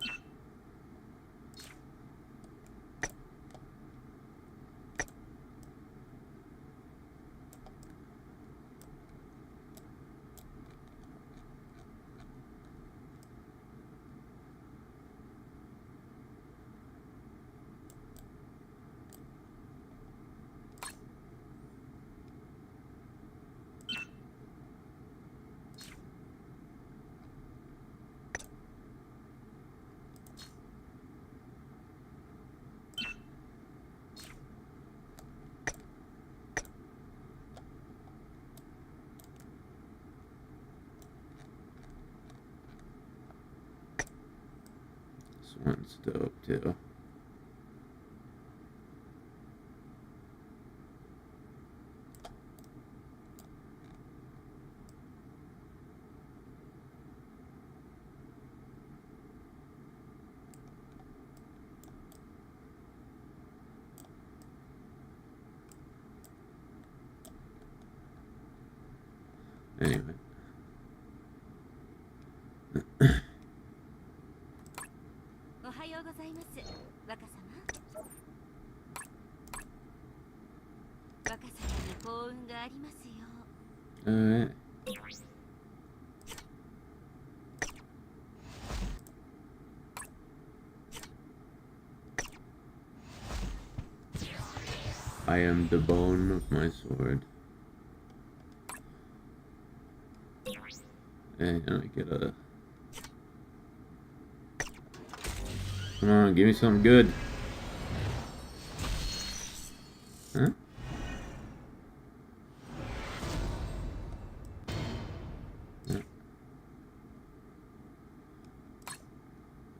This one's dope too. Anyway. おはようございます、若様。若様に幸運がありますよ。Alright. I am the bone of my sword. And I get a... Come on, give me something good. Huh? Yeah.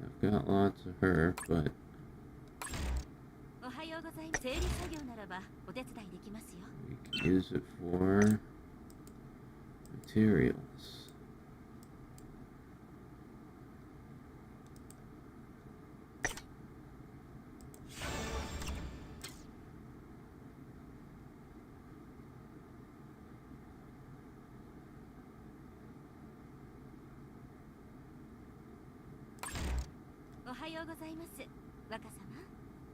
I've got lots of her, but... おはようございます。整理作業ならばお手伝いできますよ。 we can use it for materials.おはようございます、若様。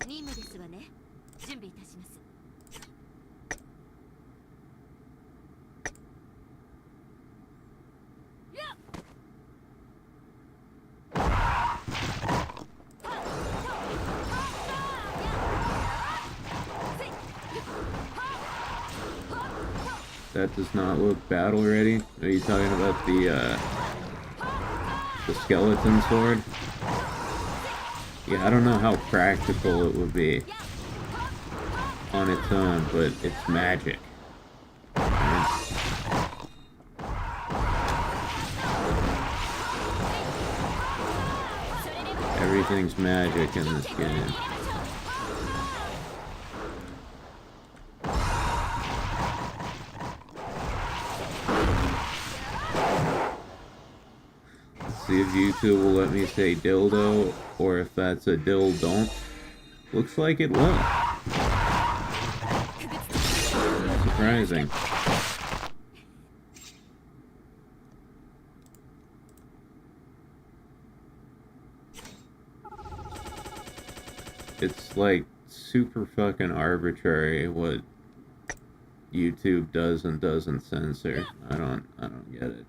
任務ですわね。準備いたします。 That does not look battle ready. Are you talking about the skeleton sword? Yeah, I don't know how practical it would be on its own, but it's magic. Everything's magic in this game. See if YouTube will let me say dildo, or if that's a don't. Looks like it will. Surprising. it's like super fucking arbitrary what YouTube does and doesn't censor. I don't get it.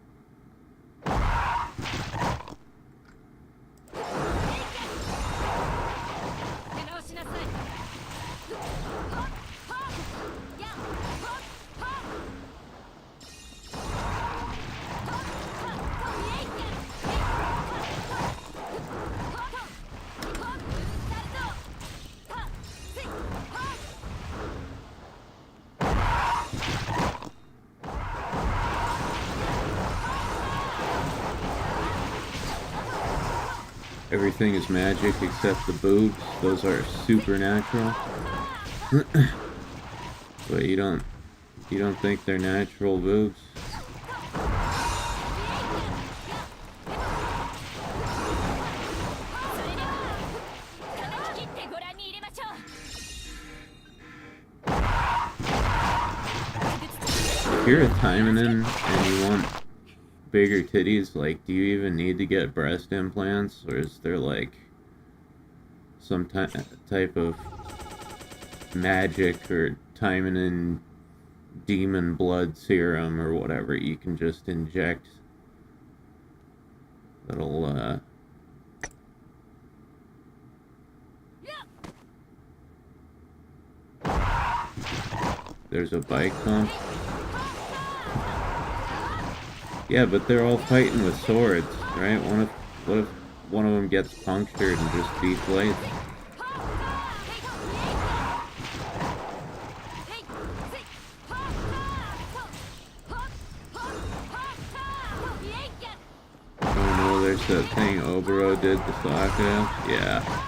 Everything is magic except the boobs. Those are supernatural. But you don't think they're natural boobs? If you're a Taimanin and you want bigger titties, like, do you even need to get breast implants, or is there like some type of magic or Taimanin demon blood serum or whatever you can just inject that'll there's a bike pump. Yeah, but they're all fighting with swords, right? What if one of them gets punctured and just deflates? Oh no, there's that thing Oboro did to Sakura. Yeah.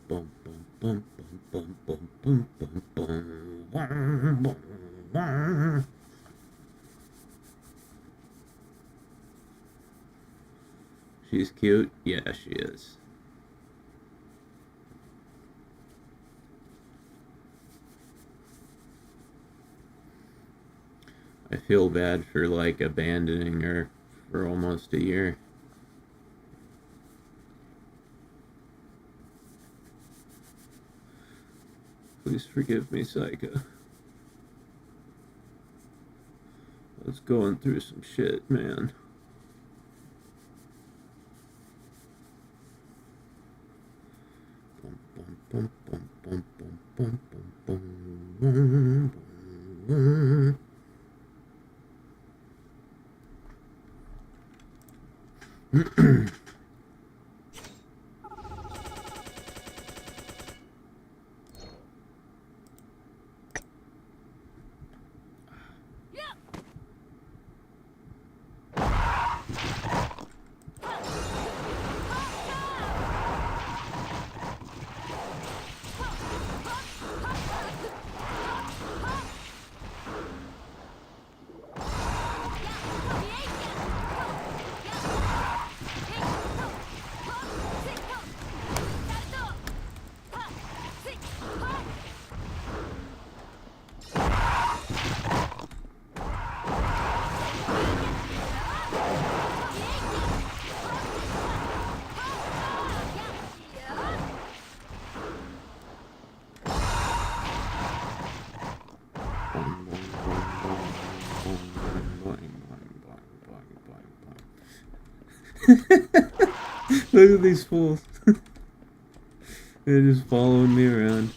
Bum, bum, bum, bum, bum, bum, bum, bum, bum, bum, bum. She's cute? Yeah, she is. I feel bad for, like, abandoning her for almost a year. Please forgive me, Saika. I was going through some shit, man. Bum, bum, bum, bum, bum, bum, bum, bum, bum, bum. Look at these fools. They're just following me around.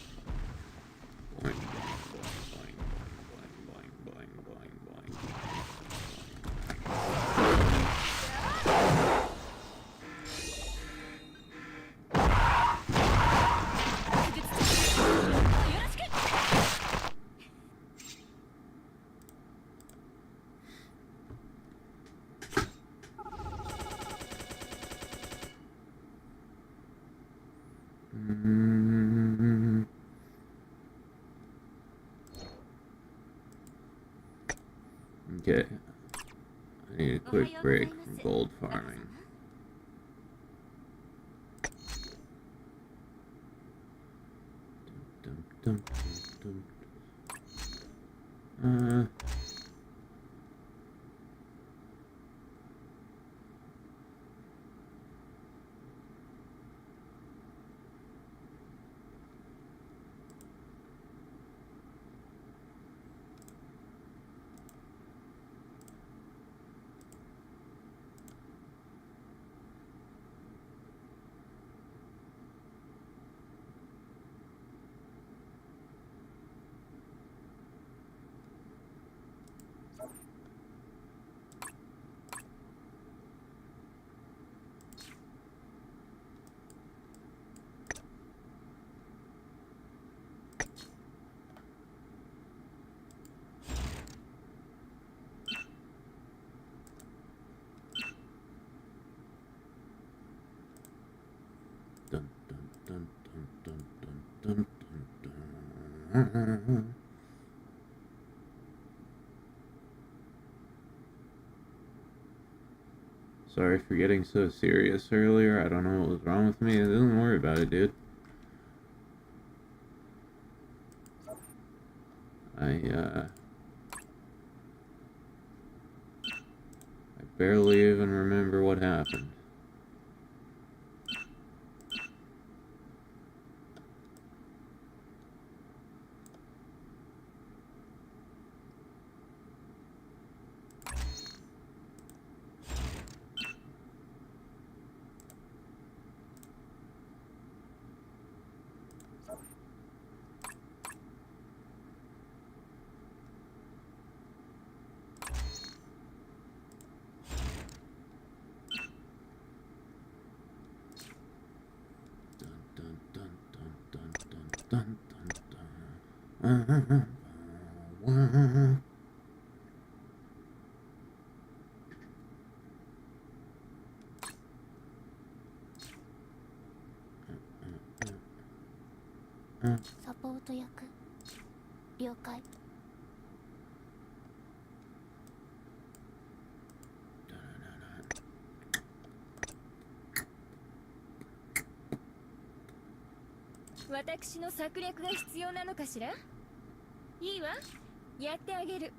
Okay. I need a quick break from gold farming. Dum, dum, dum, dum. Dun, dun, dun, dun, dun, dun, dun, dun. Sorry for getting so serious earlier. I don't know what was wrong with me. Don't worry about it, dude. I barely even remember what happened. Dun, dun, dun. Mm. サポート役了解。私の策略が必要なのかしら。いいわ、やってあげる。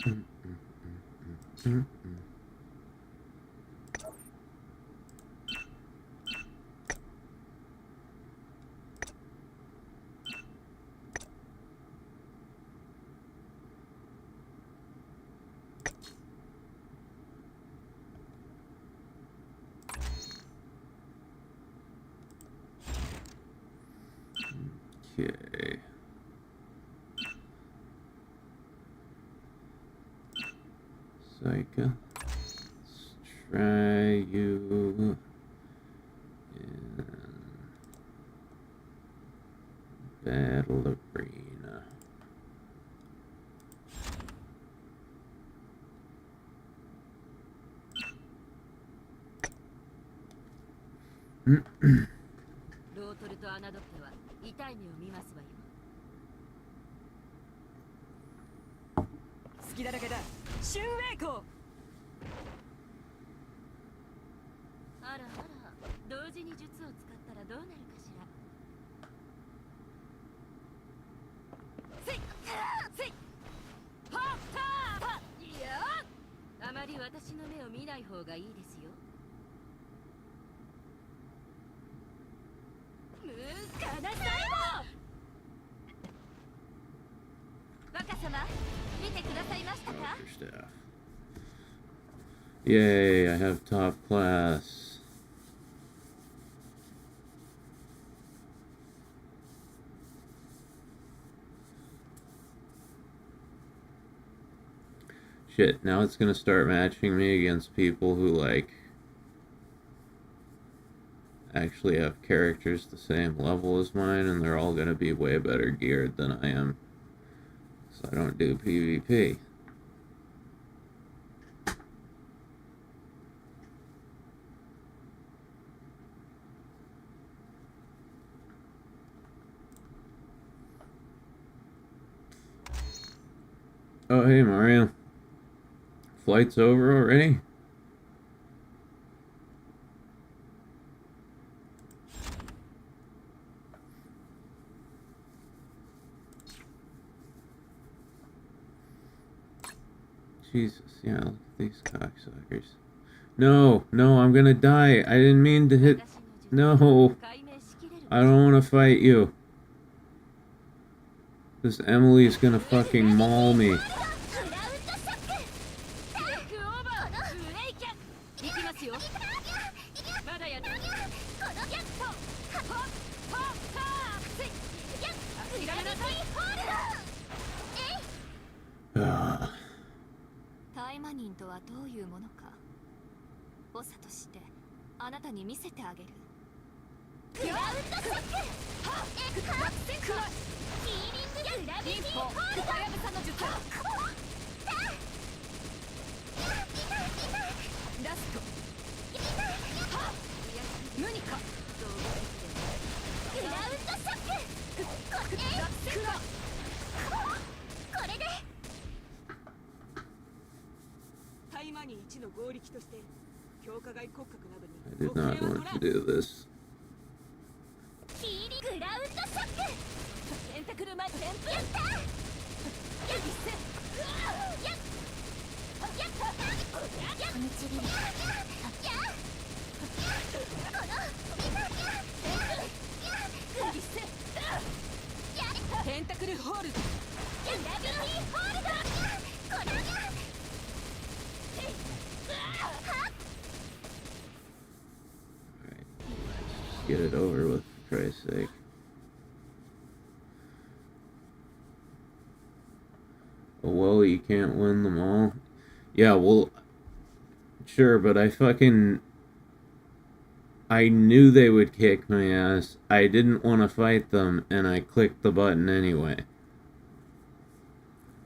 Okay. Psycha. Let's try you in Battle Arena. Staff. Yay, I have top class. Shit, now it's gonna start matching me against people who, like, actually have characters the same level as mine, and they're all gonna be way better geared than I am. So I don't do PvP. Oh, hey, Mario. Flight's over already? Jesus, yeah, look at these cocksuckers. No, I'm gonna die. I didn't mean to hit... No! I don't want to fight you. This Emily's gonna fucking maul me. I did not want to do this. Get it over with, for Christ's sake. Oh, well, you can't win them all. Yeah, well, sure, but I knew they would kick my ass. I didn't want to fight them, and I clicked the button anyway.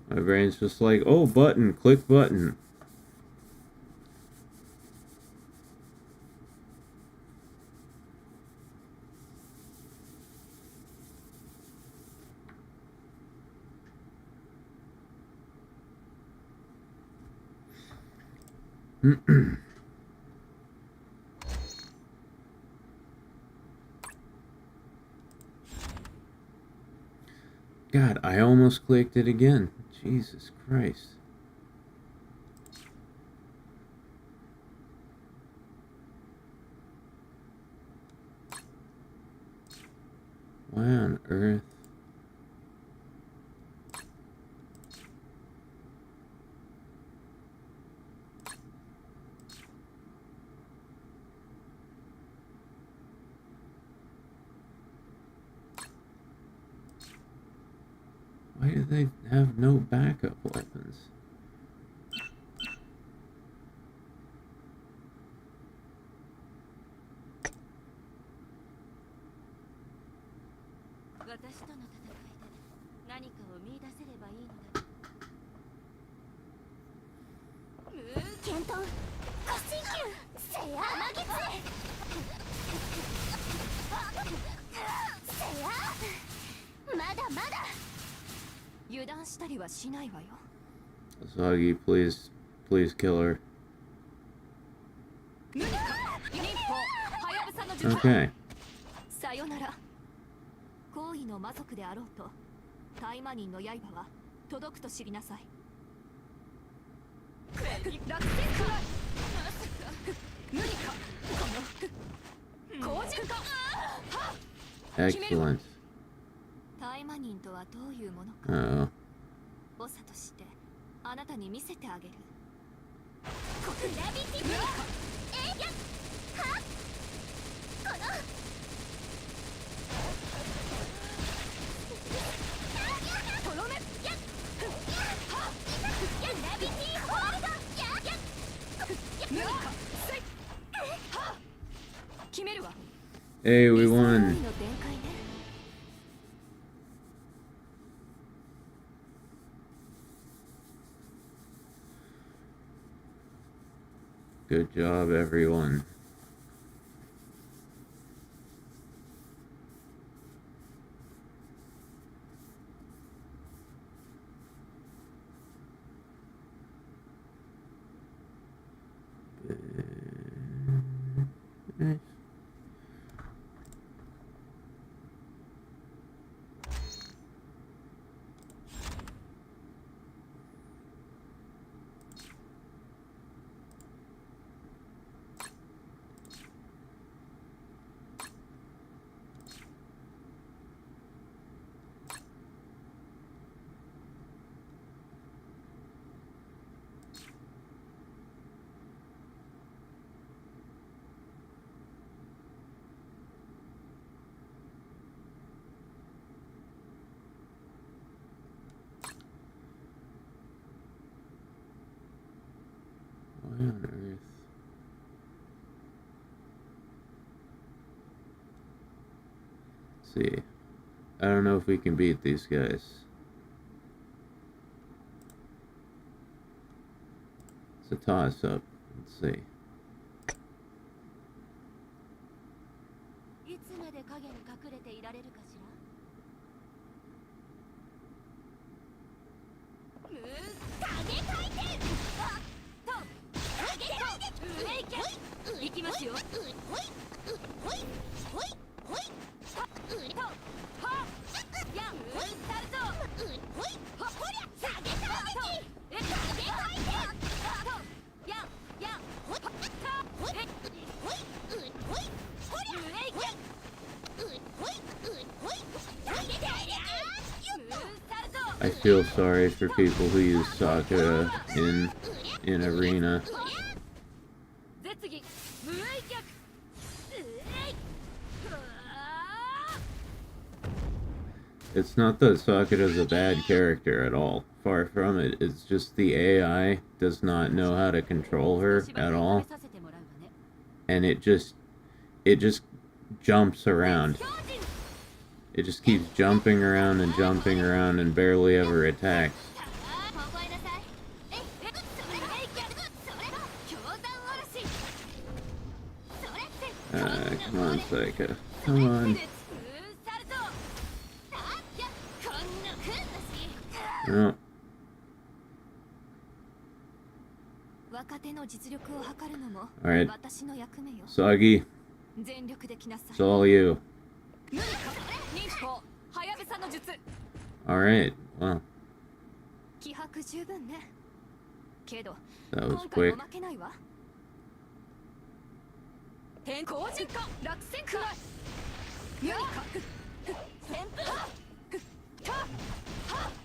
My brain's just like, oh, button, click button. God, I almost clicked it again. Jesus Christ. Why on earth? Why do they have no backup weapons? Soggy, please kill her. Okay. さよなら。行為の魔族であろうと、大魔人の刃は届くと知りなさい。楽天か。無理か。この後陣か。Excellent. 大魔人とはどういうものか。Uh-oh. 長としてあなたに見せてあげる。Hey, we won. Good job, everyone. Nice. Why on earth? Let's see. I don't know if we can beat these guys. It's a toss-up. Let's see. I feel sorry for people who use Sakura in Arena. It's not that Sakura's a bad character at all. Far from it. It's just the AI does not know how to control her at all. And it just jumps around. It just keeps jumping around and barely ever attacks. Come on, Saika. Come on. No. Alright. Soggy. It's all you. Alright, well. That was quick.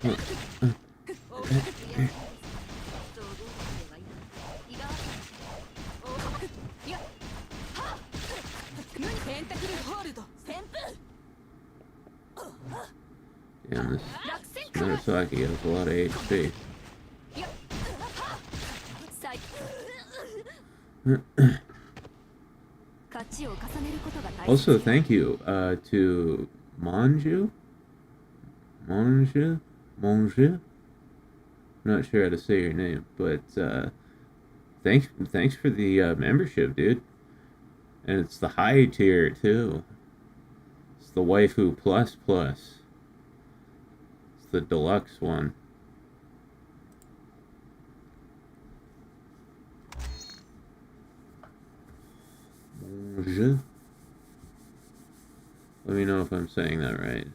Damn, this Murasaki has a lot of HP. Also, thank you to Monju. I'm not sure how to say your name, but thanks for the membership, dude. And it's the high tier too. It's the waifu plus. It's the deluxe one. Let me know if I'm saying that right.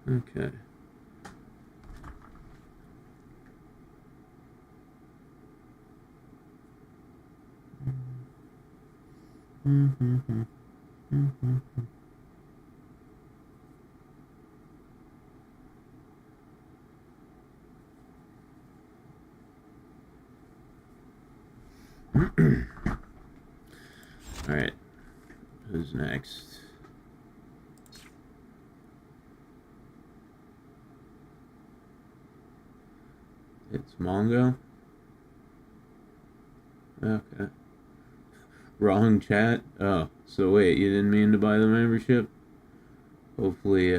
Okay. All right. Who's next? It's Mongo. Okay. Wrong chat. Oh, so wait, you didn't mean to buy the membership? Hopefully,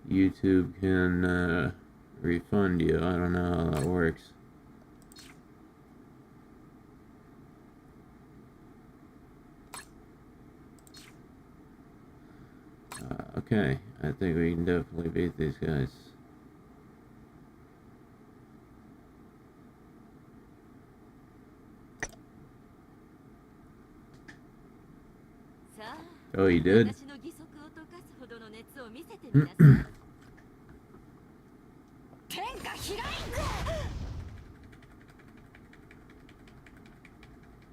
YouTube can, refund you. I don't know how that works. Okay, I think we can definitely beat these guys. Oh, you did?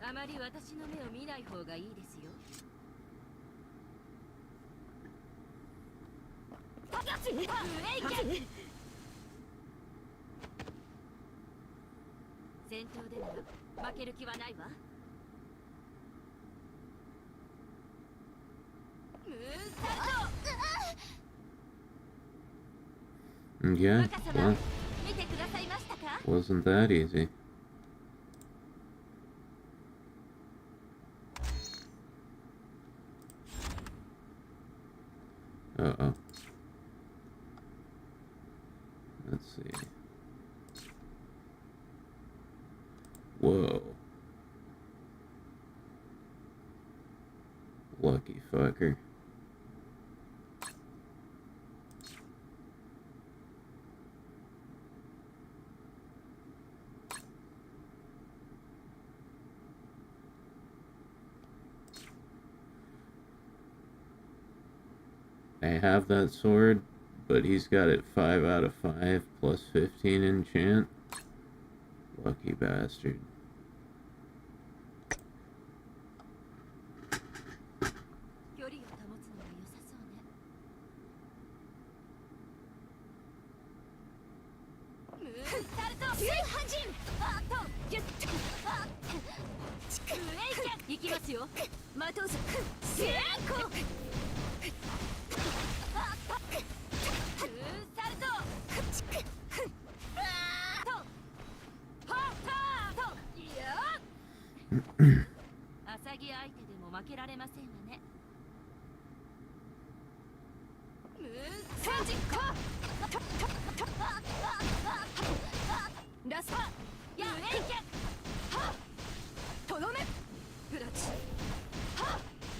あまり私の目を見ない方がいいですよ。戦闘でなら負ける気はないわ。Yeah, well, wasn't that easy. Uh-oh. Let's see. Whoa. Lucky fucker. I have that sword, but he's got it 5 out of 5 plus 15 enchant. Lucky bastard.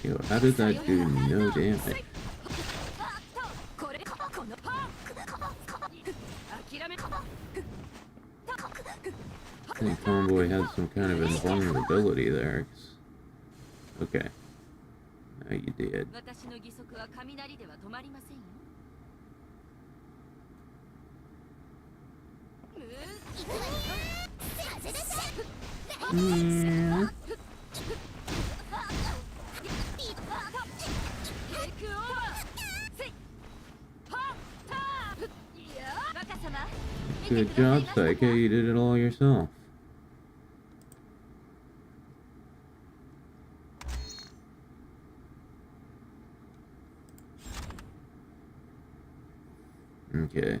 Yo, how did that do no damage? I think Tomboy had some kind of invulnerability there. Okay. Now you did. 私の義足は雷では止まりませんよ。行くわよ。風だし。Good job, Psyche. You did it all yourself. Okay.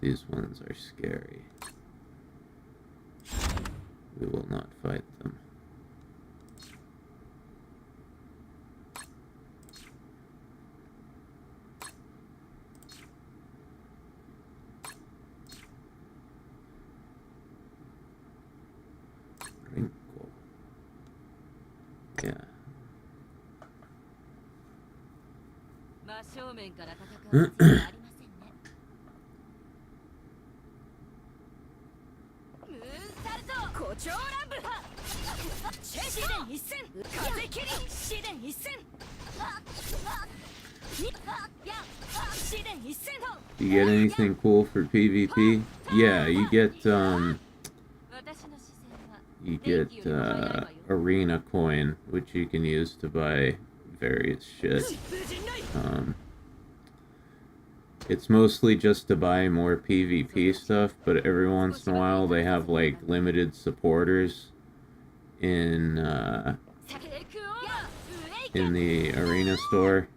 These ones are scary. We will not fight them. Wrinkle. Yeah. 真正面から戦う必要はありませんね。ムーンサルト、胡蝶乱舞。試練一戦、風切り、試練一戦。You get anything cool for PvP? Yeah, you get arena coin, which you can use to buy various shit. It's mostly just to buy more PvP stuff, but every once in a while they have like limited supporters in the arena store,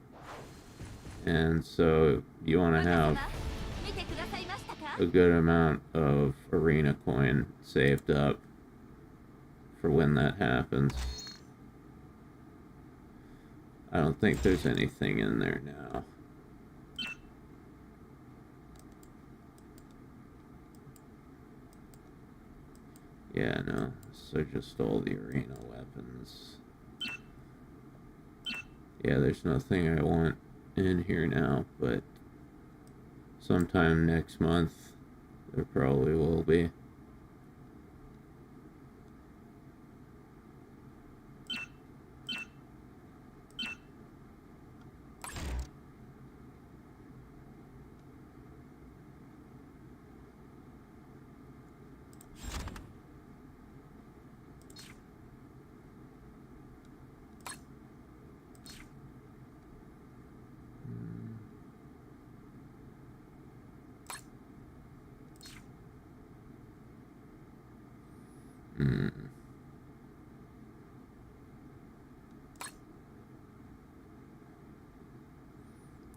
and so you want to have a good amount of arena coin saved up for when that happens. I don't think there's anything in there now. Yeah, no, so just all the arena weapons. Yeah, there's nothing I want in here now, but sometime next month there probably will be.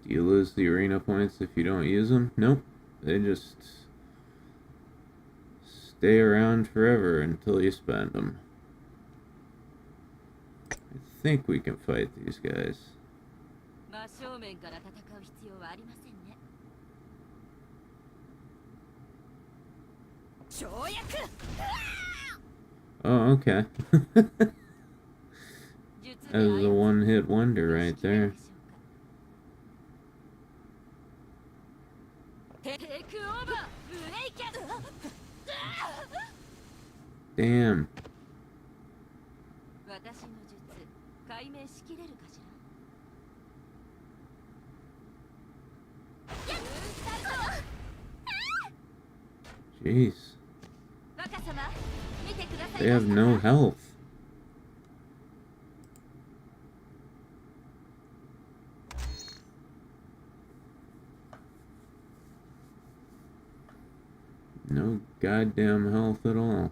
Do you lose the arena points if you don't use them? Nope. They just stay around forever until you spend them. I think we can fight these guys. Oh, okay. That was a one-hit wonder right there. Damn. Jeez. They have no health. No goddamn health at all.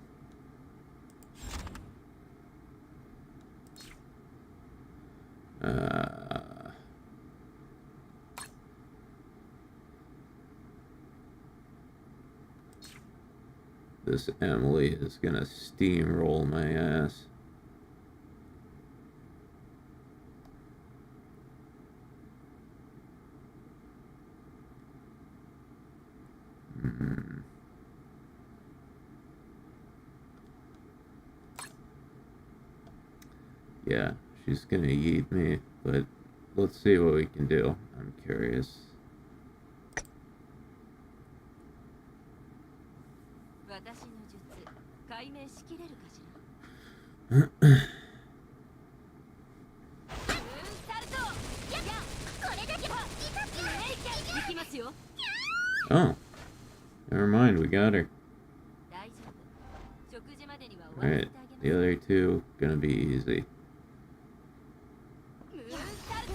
This Emily is gonna steamroll my ass. Yeah, she's gonna eat me, but let's see what we can do. I'm curious. 私の術解明しきれるかしらサルトやこれだけは行きますよ Oh, never mind, we got her. 大丈夫食事までには終わらせ Alright, てあげます the other two gonna be easy. サルト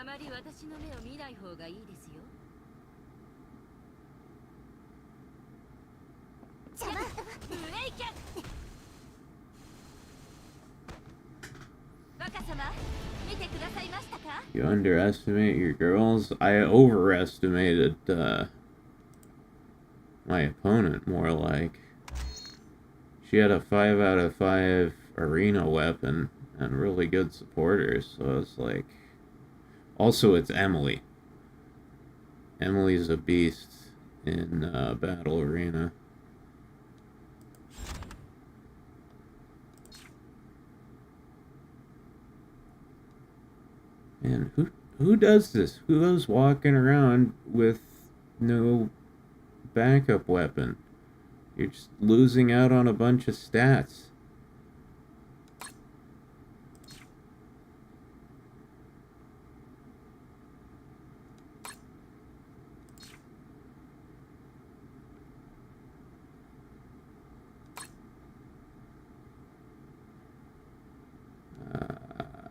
あまり私の目を見ない方がいいですよ 邪魔ブレイキャン若様見てくださいましたか You underestimate your girls? I overestimated my opponent, more like. She had a 5 out of 5 arena weapon and really good supporters, so it's like... Also, it's Emily. Emily's a beast in Battle Arena. And who does this? Who goes walking around with no backup weapon? You're just losing out on a bunch of stats.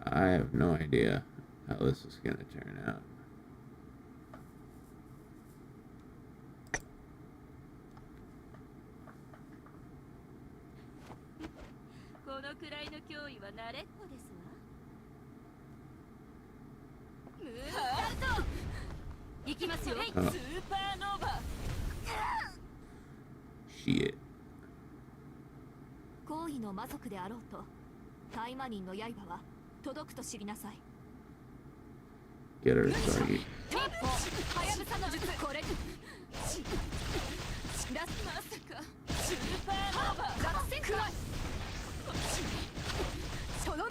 I have no idea how this is going to turn out. Oh. Shit. 行為の魔族であろうと大魔人の刃は届くと知りなさい Get her, Sargi. はやぶさの術これラスまさかスーパーノーバー合戦クライその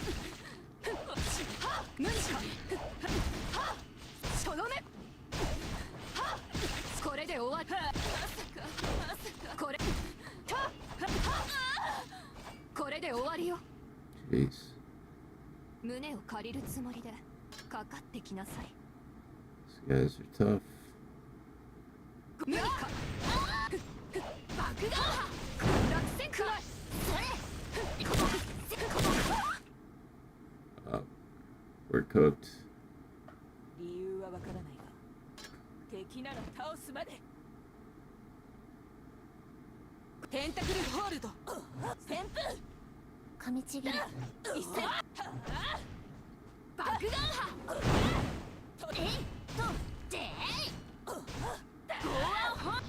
無理かその目これで終わったまさかこれこれで終わりよ Jeez. 胸を借りるつもりでかかってきなさい These guys are tough. 無理か爆弾落選くらい Oh, we're cooked. 理由はわからないが敵なら倒すまでテンタクルホールド旋風噛みちぎる一斉爆弾波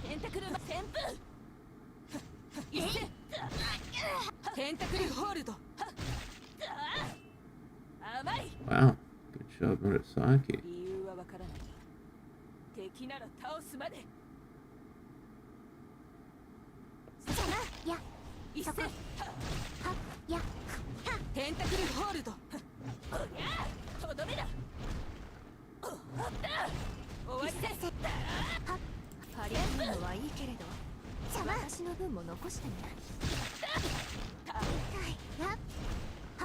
テンタクル旋風一斉テンタクルホールド甘い Wow, good job, Murasaki. 理由はわからないが敵なら倒すまでいや一斉はやテンタクルホールドとどめだ終わりだパリアンのはいいけれど邪魔私の分も残してね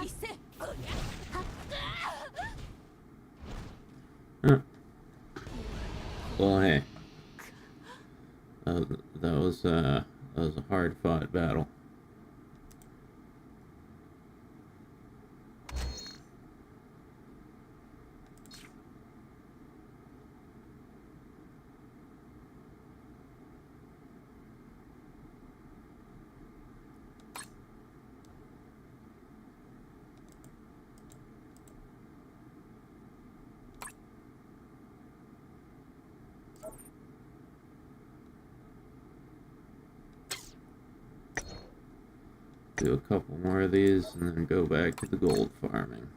一斉 Huh. Well, hey. That was a hard-fought battle. Do a couple more of these and then go back to the gold farming.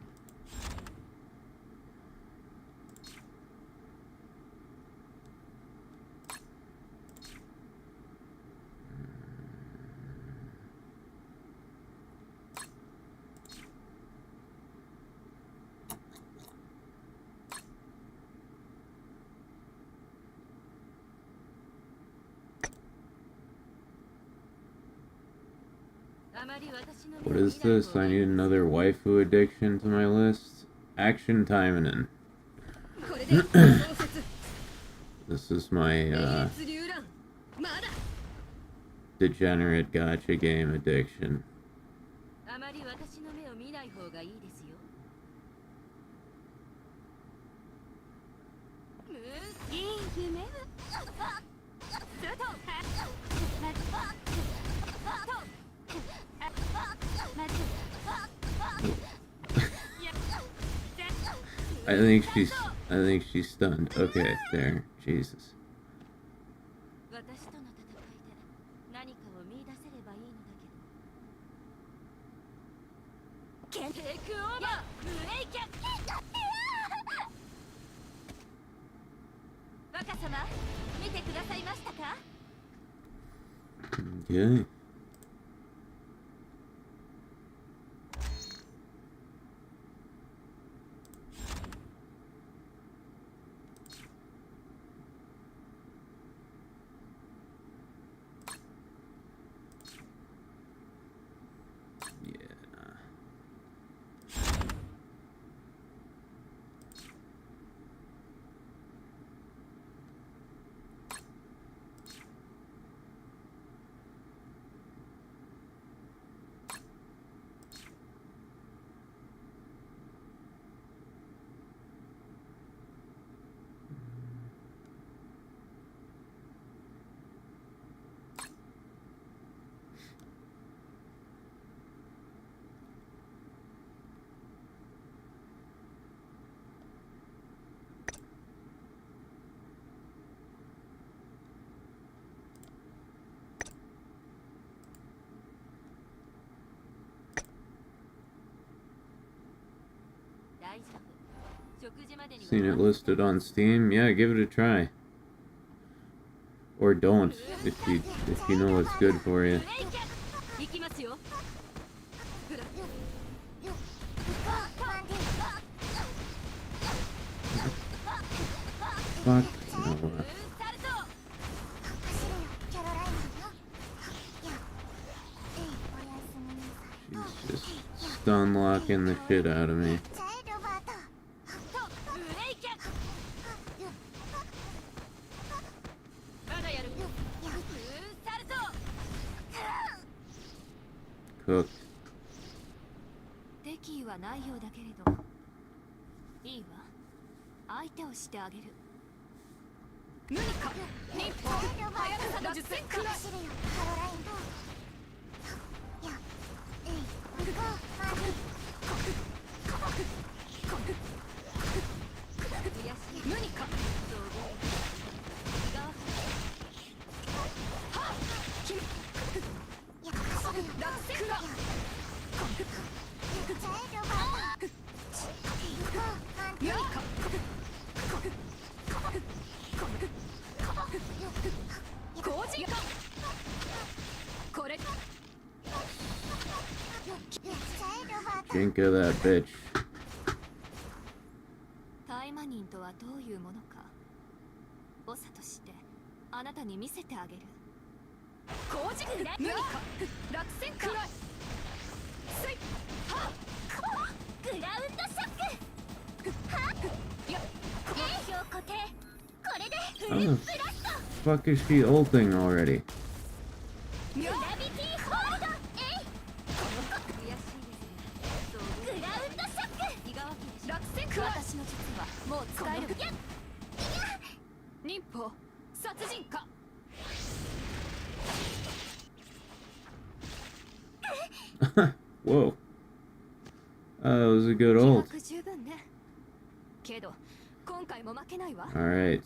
What is this? I need another waifu addiction to my list. Action Taiminen. This is my degenerate gacha game addiction. I think she's stunned. Okay, there. Jesus. Okay. Seen it listed on Steam? Yeah, give it a try. Or don't, if you know what's good for you. Fuck no. She's just stun locking the shit out of me. Cooked. Think of that bitch. How the fuck is she ulting already? Whoa. That was a good ult. Alright.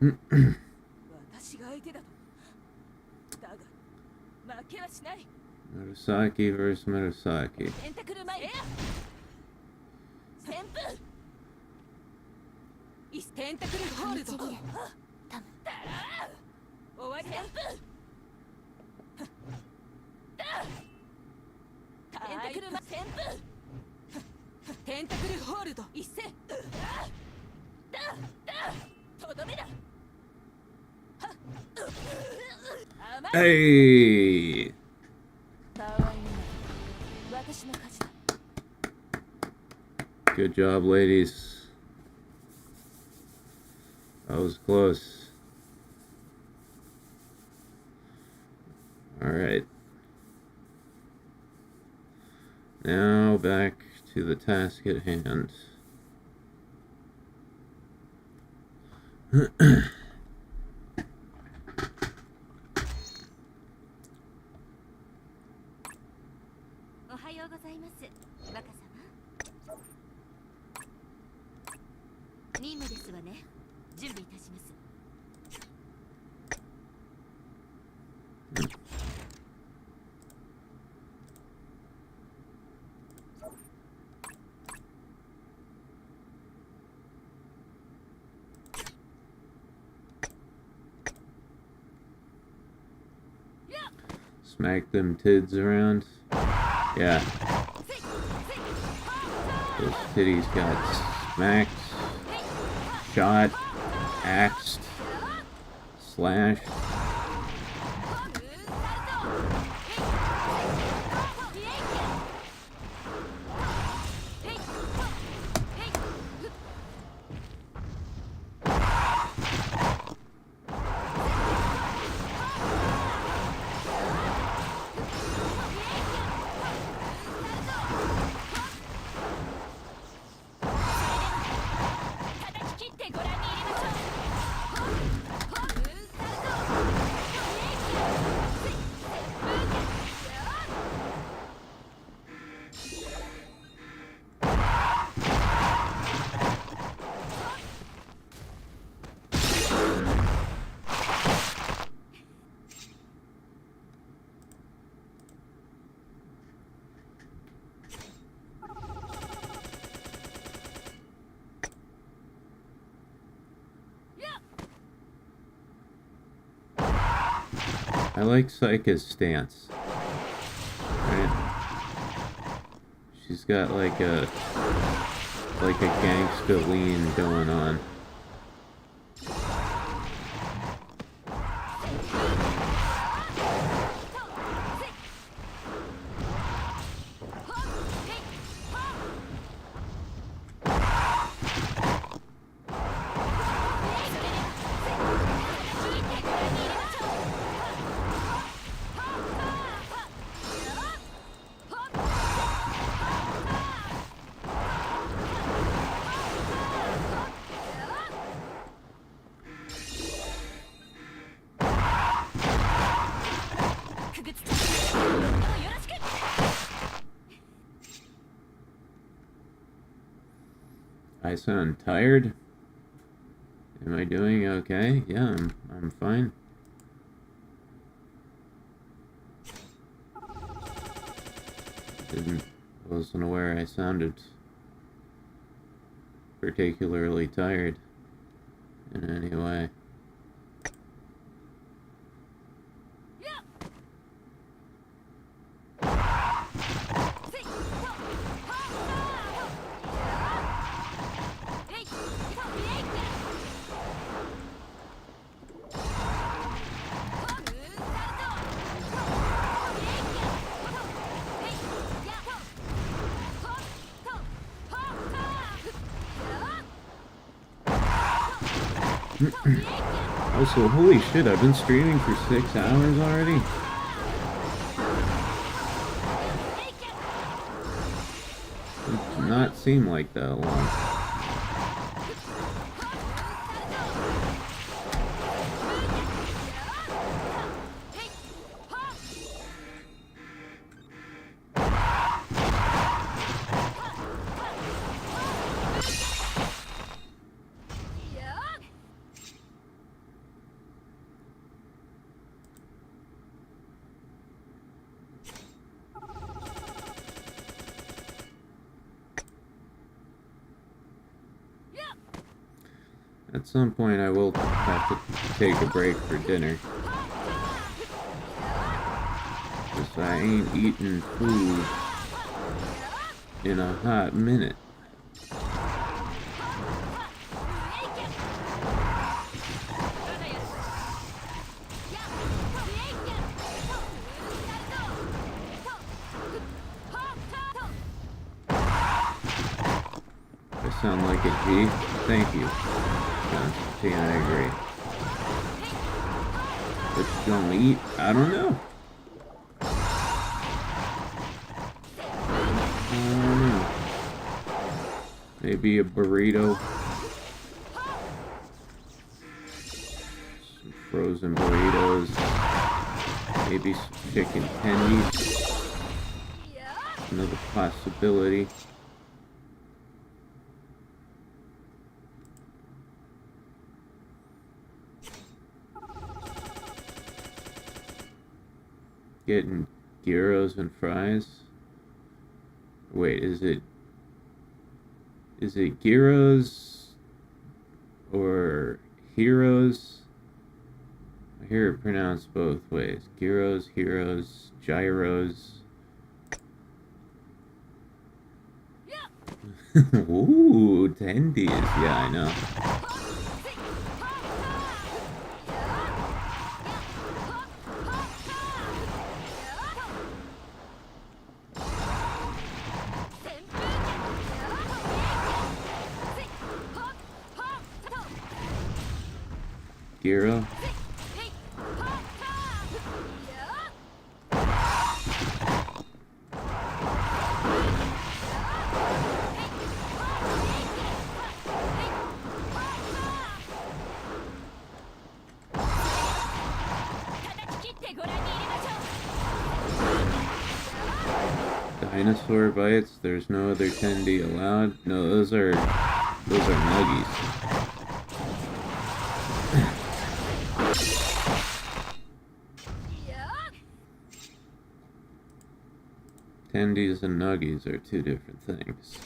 私が相手だと。だが負けはしない。 Murasaki versus Murasaki. テンタクル前。旋風。テンタクルホールド。終わりだ。テンタクル旋風。テンタクルホールド一斉。とどめだ。Hey! たわいない。私の勝ちだ。 Good job, ladies. That was close. Alright. Now back to the task at hand. Smack them tids around. Yeah. Those titties got smacked, shot, axed, slashed. I like Saika's stance. Right? She's got like a gangsta lean going on. I sound tired? Am I doing okay? Yeah, I'm fine. Wasn't aware I sounded particularly tired in any way. Also, holy shit, I've been streaming for 6 hours already? It did not seem like that long. At some point I will have to take a break for dinner. Because I ain't eaten food in a hot minute. I sound like a G? Thank you, Constantine, I agree. What you gonna eat? I don't know. Maybe a burrito. Some frozen burritos. Maybe some chicken tendies. Another possibility. Getting gyros and fries. Wait, is it gyros or heroes? I hear it pronounced both ways. Gyros, heroes, gyros. Ooh, tendies. Yeah, I know. Gyro. Dinosaur bites. There's no other tendy allowed. No, those are nuggies. Tendies and nuggies are two different things.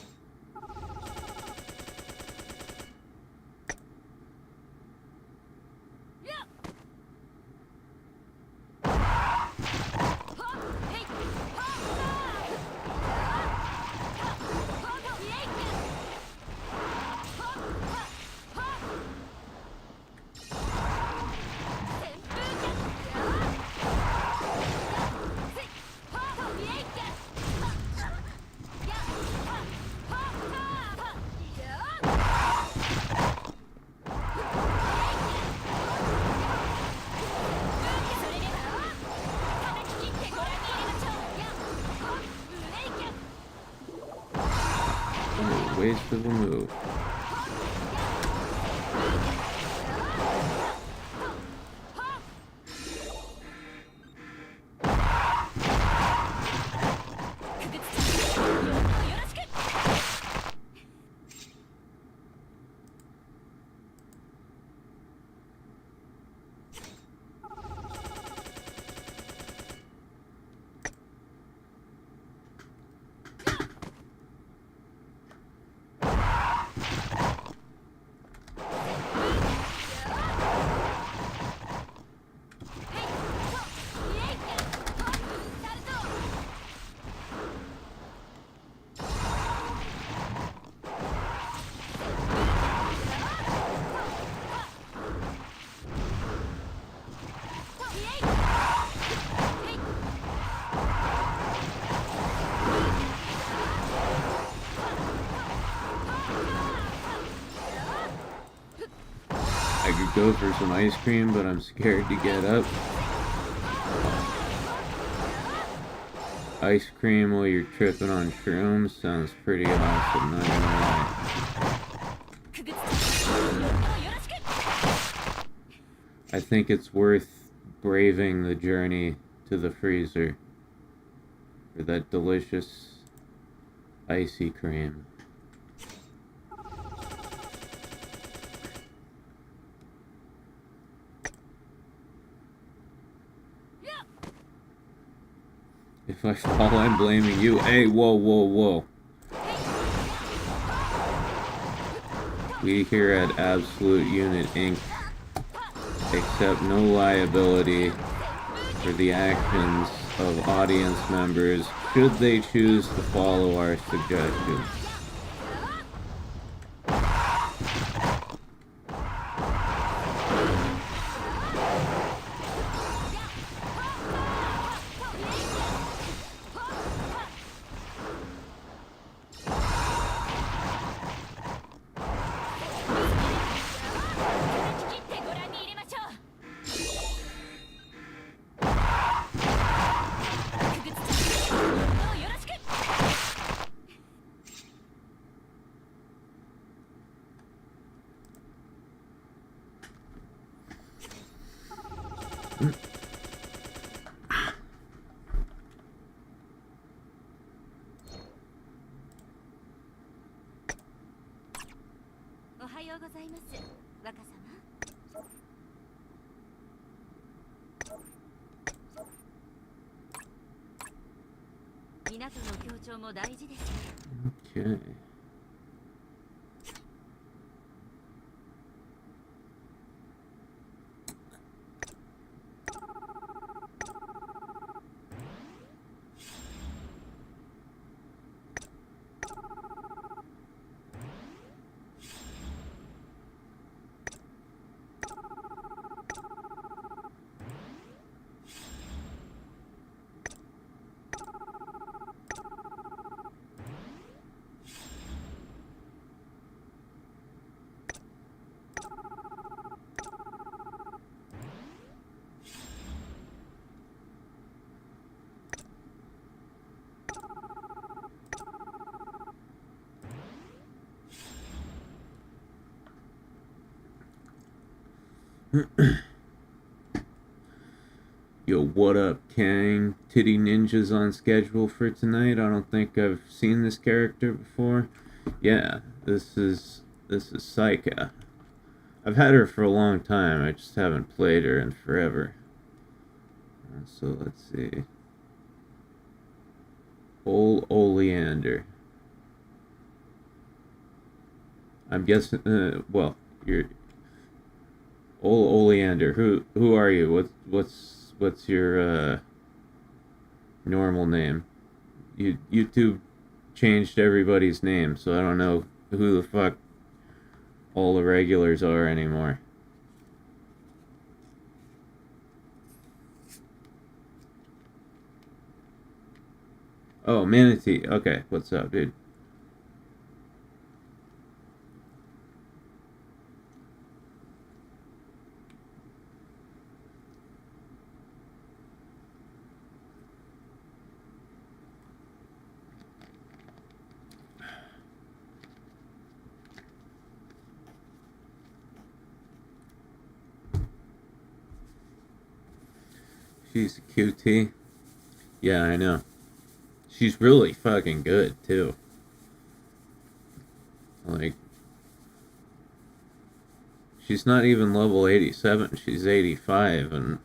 Waste of a move. I could go for some ice cream, but I'm scared to get up. Ice cream while you're tripping on shrooms sounds pretty awesome, not gonna lie. I think it's worth braving the journey to the freezer for that delicious icy cream. If I fall, I'm blaming you. Hey, whoa, whoa, whoa. We here at Absolute Unit Inc. accept no liability for the actions of audience members should they choose to follow our suggestions. Okay. Yo, what up, Kang? Titty Ninja's on schedule for tonight. I don't think I've seen this character before. Yeah, this is Saika. I've had her for a long time. I just haven't played her in forever. So let's see. Oleander. I'm guessing. Well, you're Oleander. Who are you? What's your normal name? YouTube changed everybody's name, so I don't know who the fuck all the regulars are anymore. Oh, Manatee. Okay, what's up, dude? She's a QT. Yeah, I know. She's really fucking good, too. Like, she's not even level 87. She's 85, and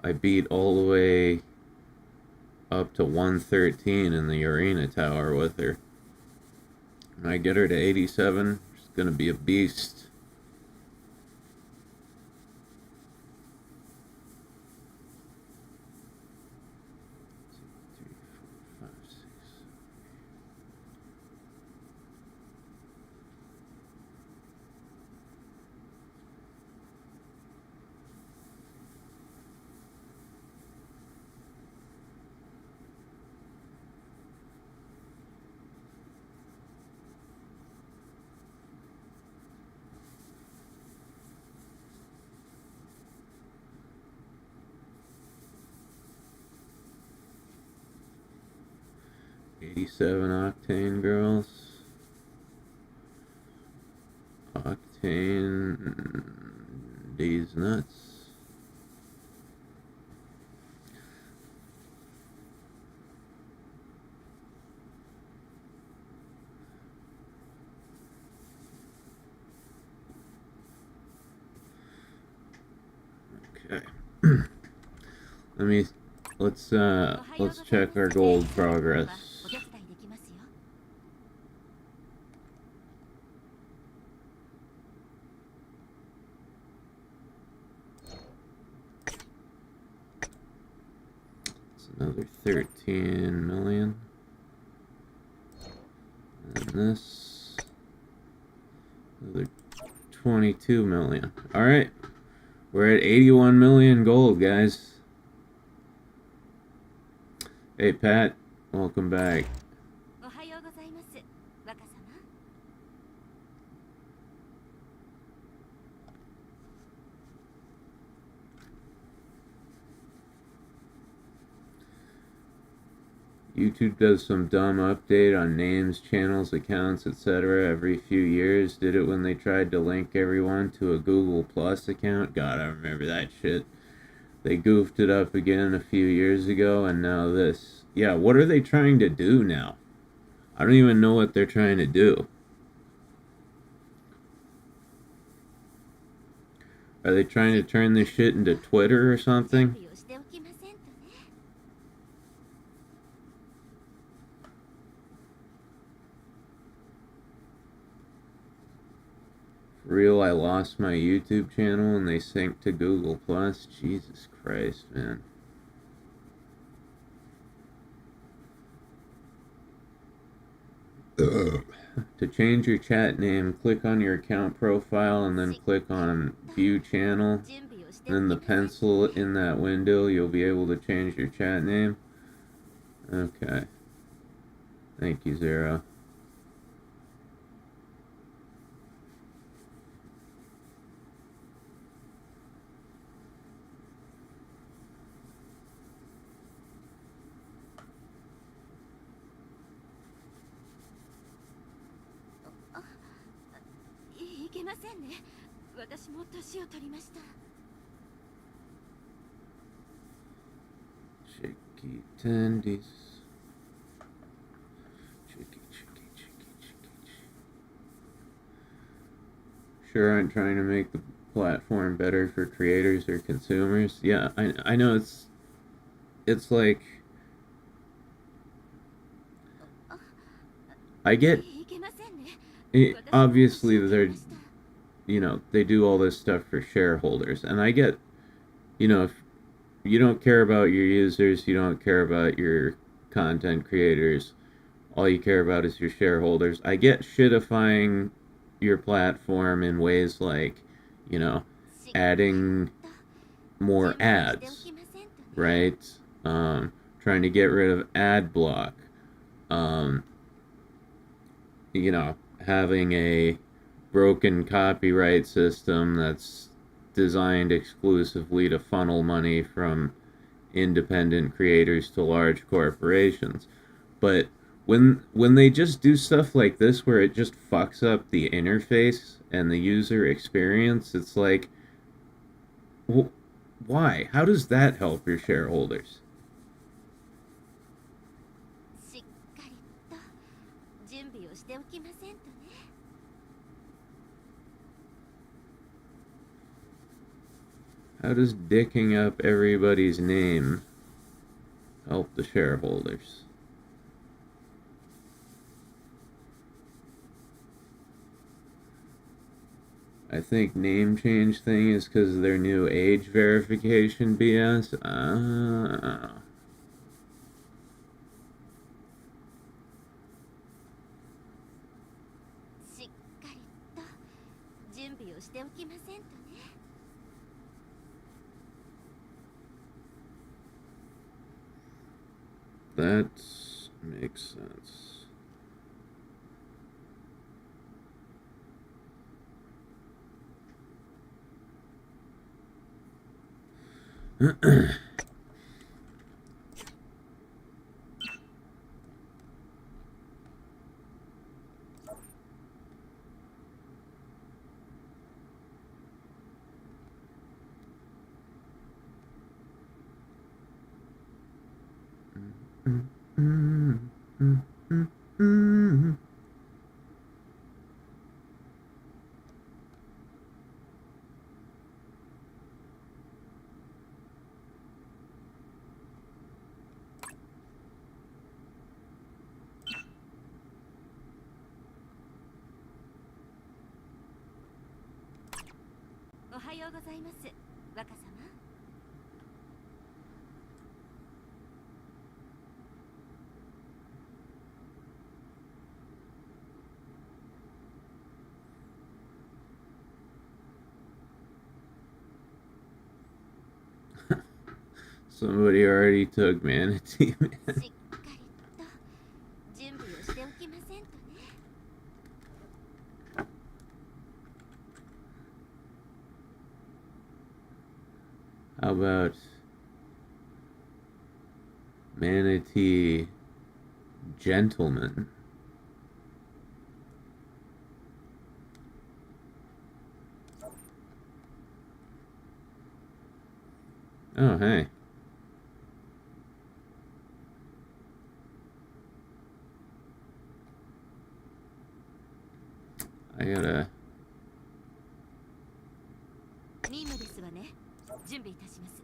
I beat all the way up to 113 in the arena tower with her. When I get her to 87, she's gonna be a beast. Seven octane girls. Octane these nuts. Okay. Let's check our gold progress. Another 13 million. And this. Another 22 million. Alright. We're at 81 million gold, guys. Hey, Pat. Welcome back. おはようございます、若様。YouTube does some dumb update on names, channels, accounts, etc. every few years. Did it when they tried to link everyone to a Google Plus account. God, I remember that shit. They goofed it up again a few years ago, and now this. Yeah, what are they trying to do now? I don't even know what they're trying to do. Are they trying to turn this shit into Twitter or something? 準備をしておきませんとね。For real, I lost my YouTube channel and they synced to Google Plus. Jesus Christ, man. To change your chat name, click on your account profile and then click on View Channel. 準備をして And then お the きません。 pencil in that window, you'll be able to change your chat name. Okay. Thank you, Zero. Oh, いけませんね。私も年を取りました。 Chicky tendies. Chicky. Sure, I'm trying to make the platform better for creators or consumers. Yeah, I know it's like I get いけませんね。 obviously they're they do all this stuff for shareholders, and I get if you don't care about your users, you don't care about your content creators, all you care about is your shareholders. I get shitifying your platform in ways like, adding more ads, right? Trying to get rid of ad block, having a broken copyright system that's designed exclusively to funnel money from independent creators to large corporations. But when they just do stuff like this where it just fucks up the interface and the user experience, it's like, why? How does that help your shareholders? しっかりと準備をしておきませんとね。 How does dicking up everybody's name help the shareholders? I think name change thing is because of their new age verification BS. Ah. しっかりと準備をしておきませんとね。 That makes sense.おはようございます、若様。Somebody already took Manatee, man. しっかりと準備をしておきませんとね。 How about Manatee Gentleman? Oh, hey. I gotta... 任務ですわね。準備いたします。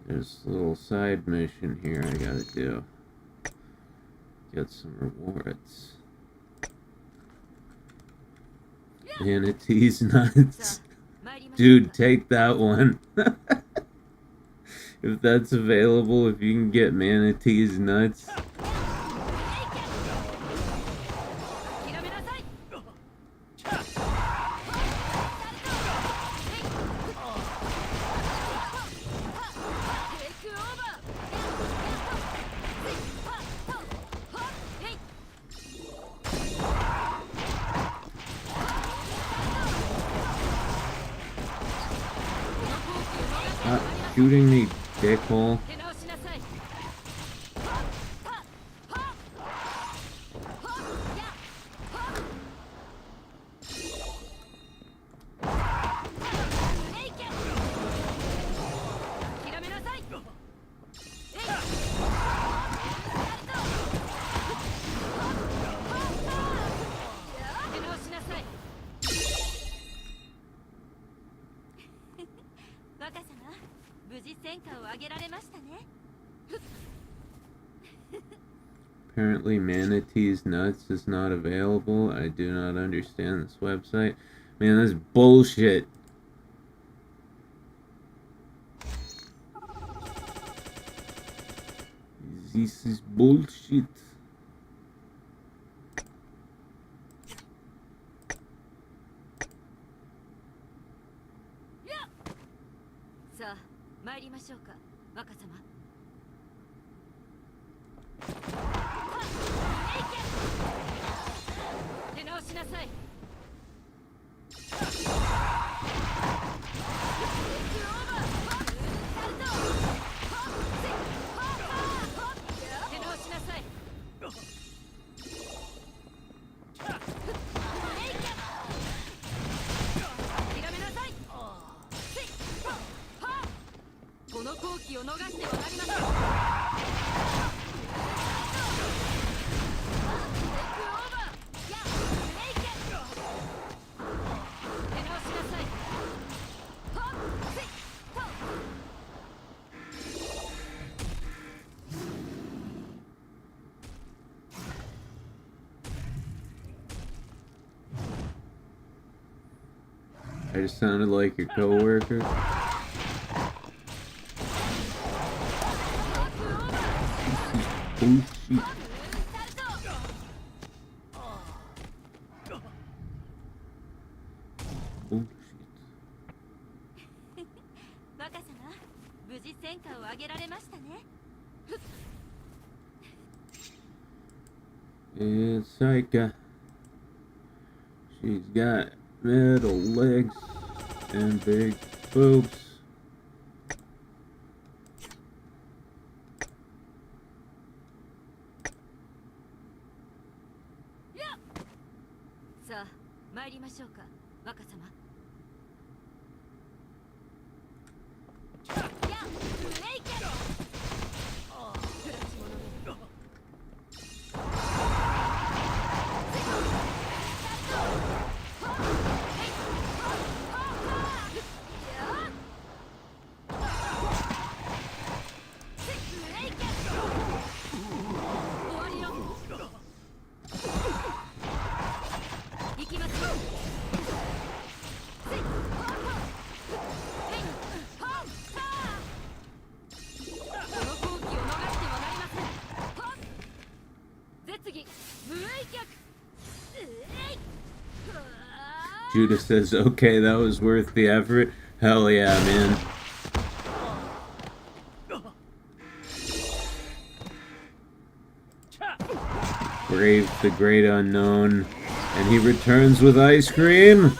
There's a little side mission here I gotta do. Get some rewards. Manatee's nuts. Dude, take that one. If that's available, if you can get Manatee's nuts. Stop shooting me, dickhole. 手直しなさい。 若様、無事戦果を上げられましたね。 Apparently Manatee's nuts is not available. I do not understand this website. Man, that's bullshit. This is bullshit. さあ、参りましょうか、若様。 手直しなさい。 手直しなさい。 諦めなさい。この好機を逃してはなりません。 I just sounded like your coworker. Bullshit. Bullshit. 若様、無事戦果を上げられましたね。 It's Saika. She's got metal legs and big boobs. Yeah! さあ、参りましょうか、若様。 行きますよ。Judah says, okay, that was worth the effort. Hell yeah, man. Brave the great unknown, and he returns with ice cream.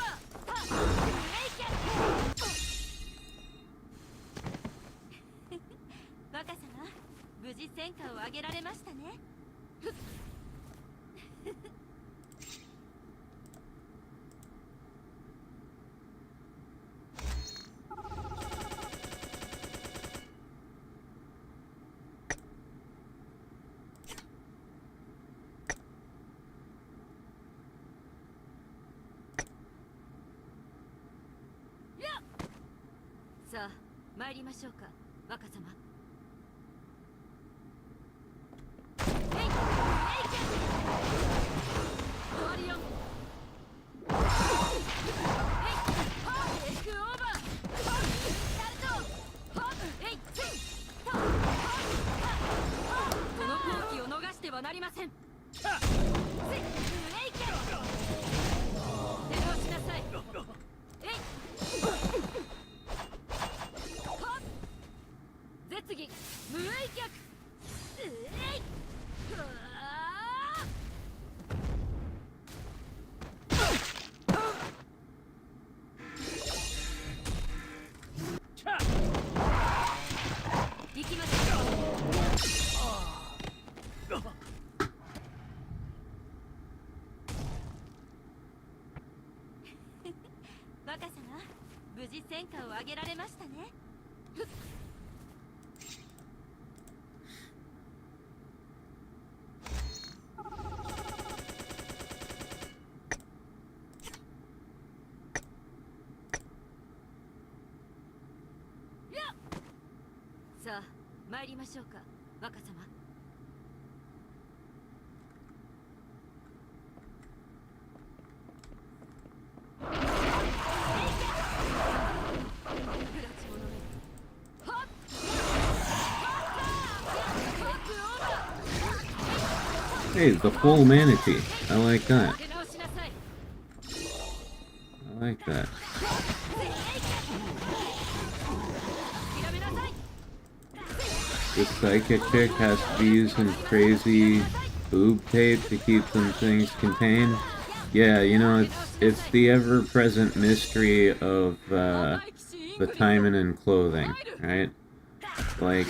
Hey, the full manatee. I like that. I like that. The psychic chick has to be using crazy boob tape to keep them things contained. Yeah, you know, it's the ever-present mystery of the timing and clothing, right? Like,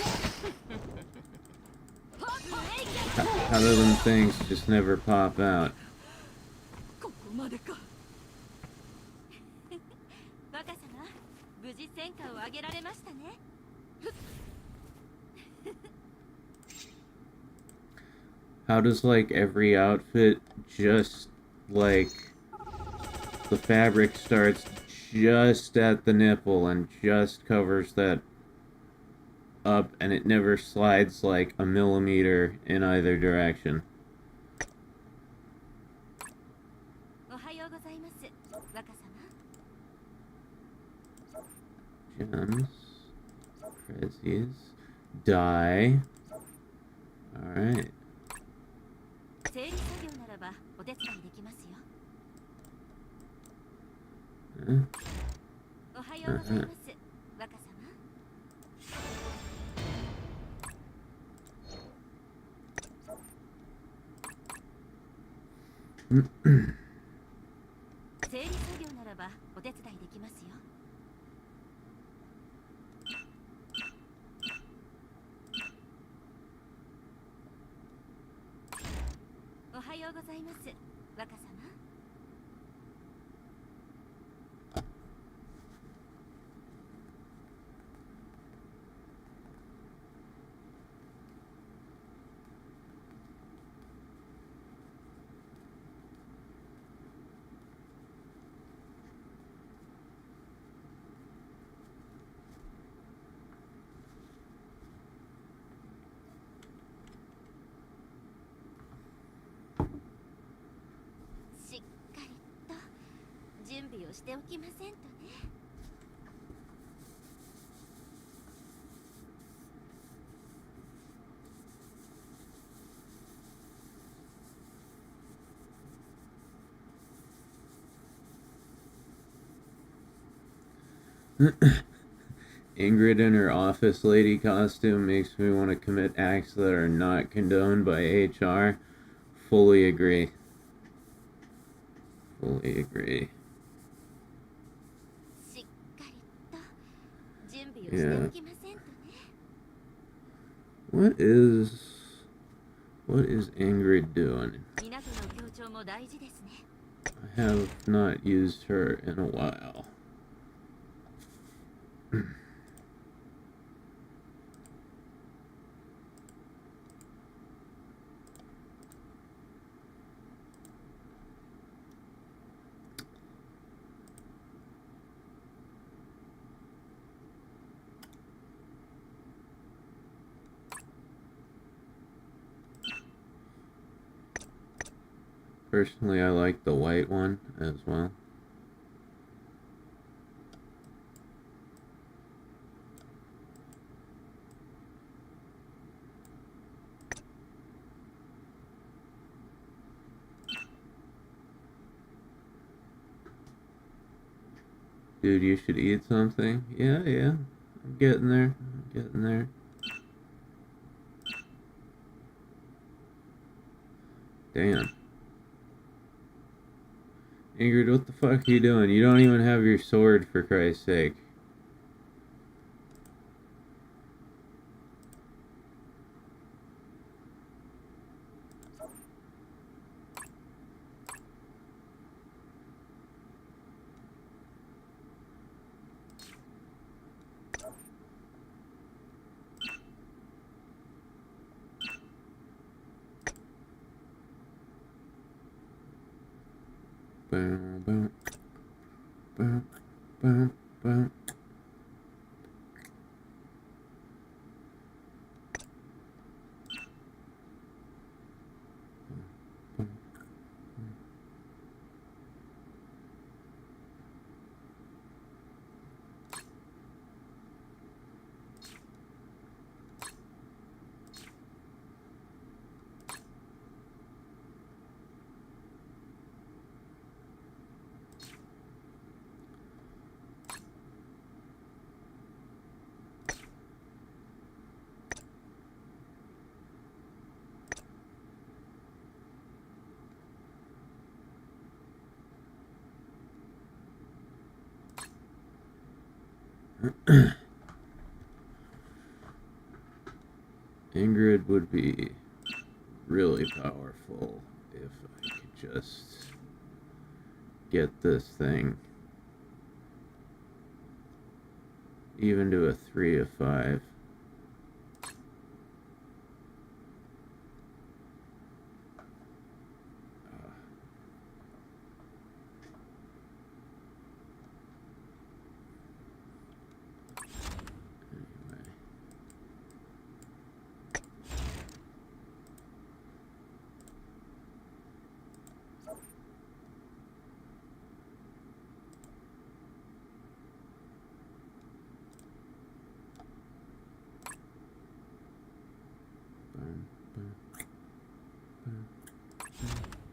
how do them things just never pop out? How does, like, every outfit just, like, the fabric starts just at the nipple and just covers that up, and it never slides, like, a millimeter in either direction? Gems. Prezzies. Dye. Alright. Ingrid in her office lady costume makes me want to commit acts that are not condoned by HR. Fully agree. Fully agree. しっかりと準備をしておきませんとね。What is Ingrid doing? 港の協調も大事ですね。 I have not used her in a while. Personally, I like the white one as well. Dude, you should eat something. Yeah, I'm getting there. I'm getting there. Damn. Ingrid, what the fuck are you doing? You don't even have your sword, for Christ's sake. Boom, boom, boom, boom, boom. Ingrid would be really powerful if I could just get this thing even to a 3 of 5.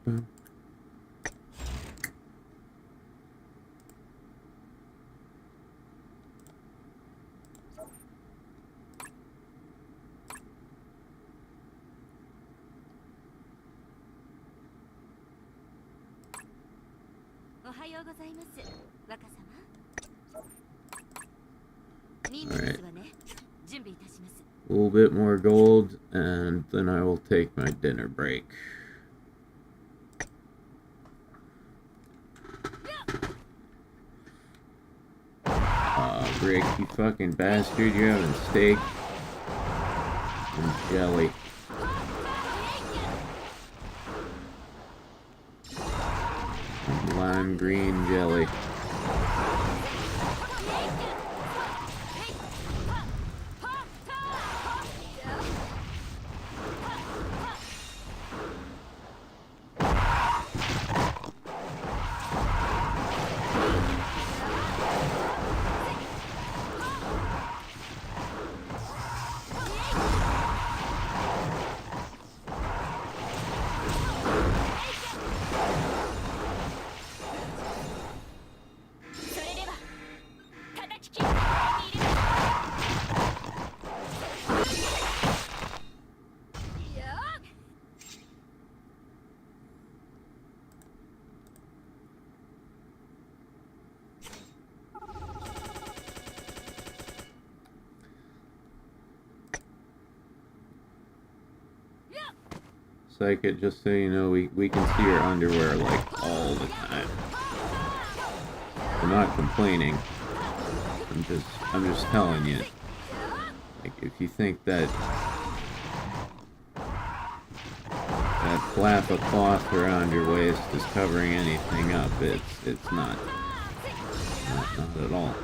Boom. A little bit more gold, and then I will take my dinner break. Rick, you fucking bastard, you're having steak and jelly. And lime green jelly. Psychic, just so you know, we can see your underwear like all the time. I'm not complaining. I'm just telling you. Like, if you think that flap of cloth around your waist is covering anything up, it's not. Not at all.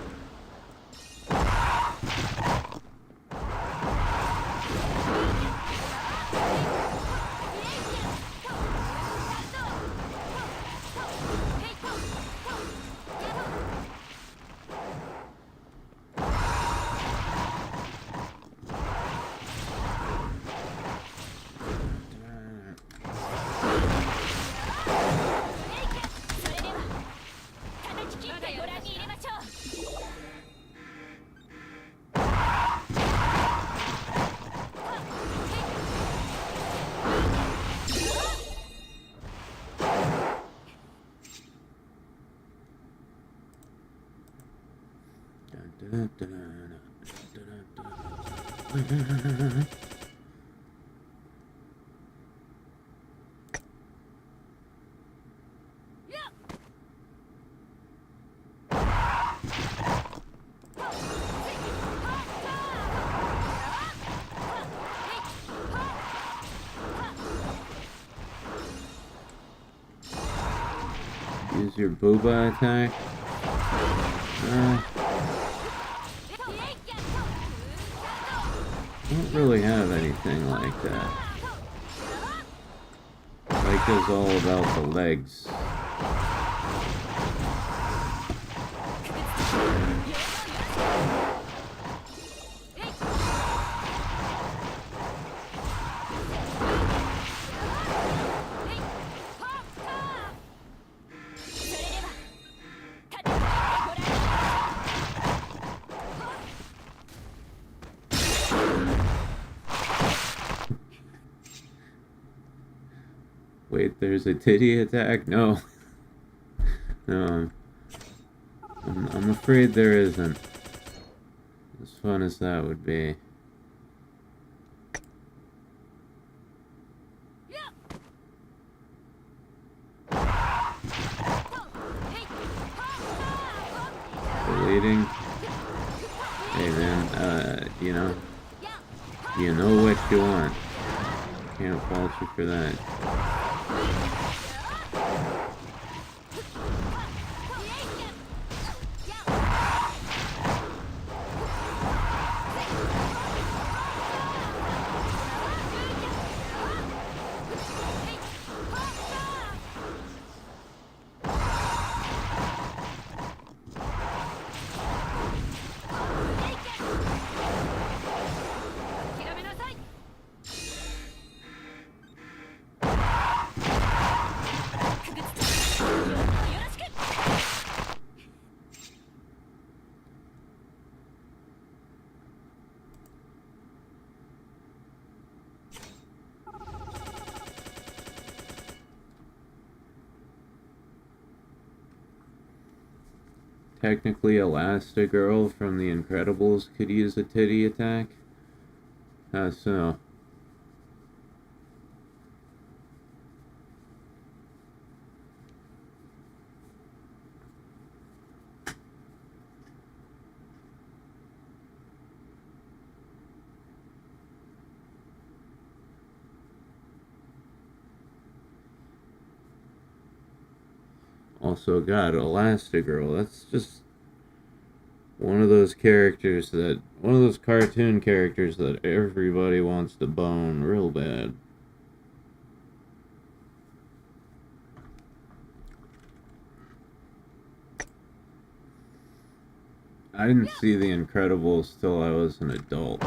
Use your booba attack. Don't really have anything like that. Like is all about the legs. Wait, there's a titty attack? No. No. I'm afraid there isn't. As fun as that would be. Deleting. Hey man, you know what you want. Can't fault you for that. Technically, Elastigirl from The Incredibles could use a titty attack. How so? Also, God, Elastigirl, that's just one of those characters that, one of those cartoon characters that everybody wants to bone real bad. I didn't see The Incredibles till I was an adult.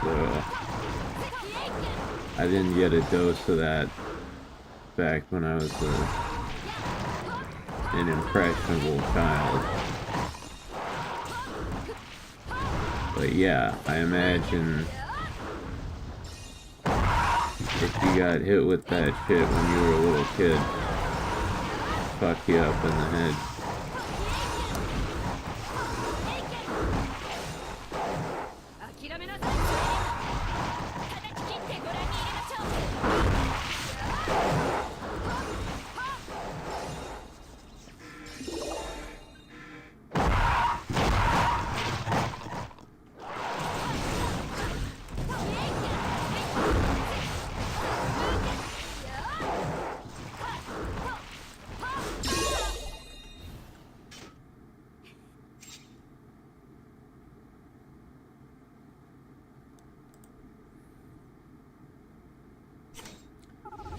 So I didn't get a dose of that back when I was an impressionable child. But yeah, I imagine if you got hit with that shit when you were a little kid, fuck you up in the head.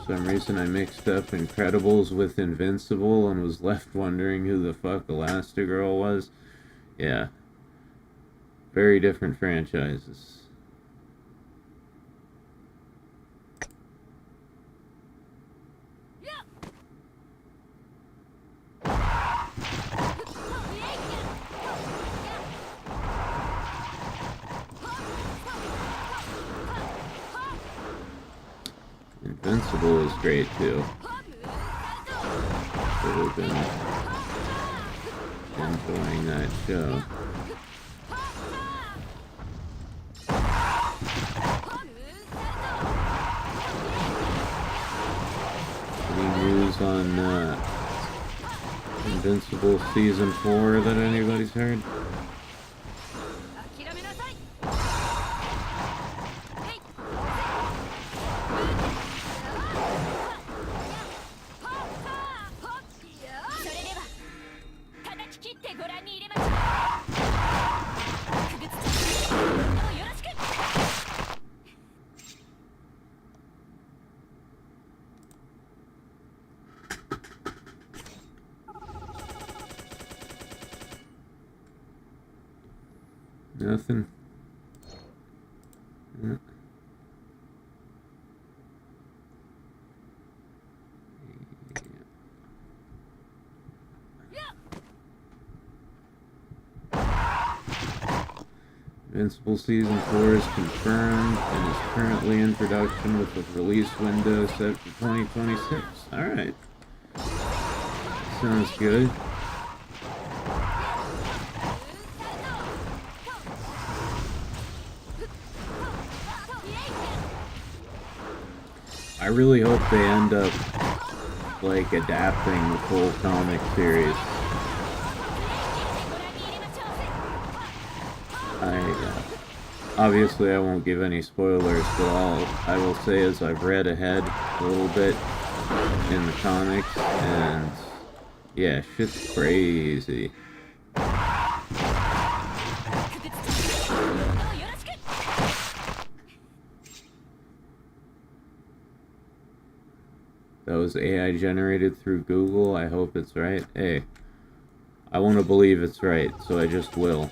For some reason I mixed up Incredibles with Invincible and was left wondering who the fuck Elastigirl was. Yeah. Very different franchises. Invincible is great too. I've been enjoying that show. Any news on Invincible Season 4 that anybody's heard? Nothing. Invincible Season 4 is confirmed and is currently in production with a release window set for 2026. Alright. Sounds good. I really hope they end up, like, adapting the full comic series. Obviously I won't give any spoilers, but all I will say is I've read ahead a little bit in the comics, and yeah, shit's crazy. That was AI generated through Google. I hope it's right. Hey, I want to believe it's right, so I just will.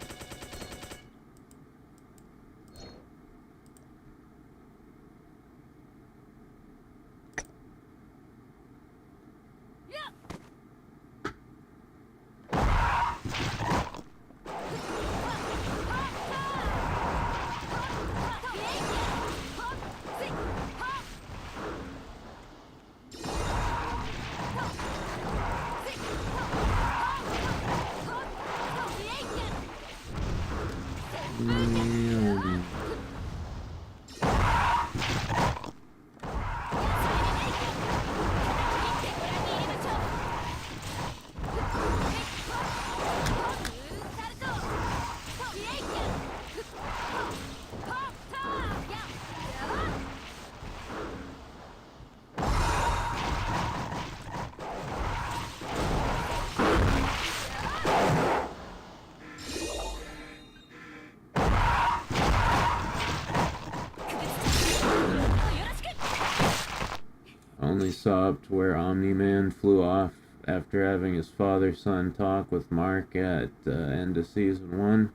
Only saw up to where Omni-Man flew off after having his father-son talk with Mark at end of Season 1.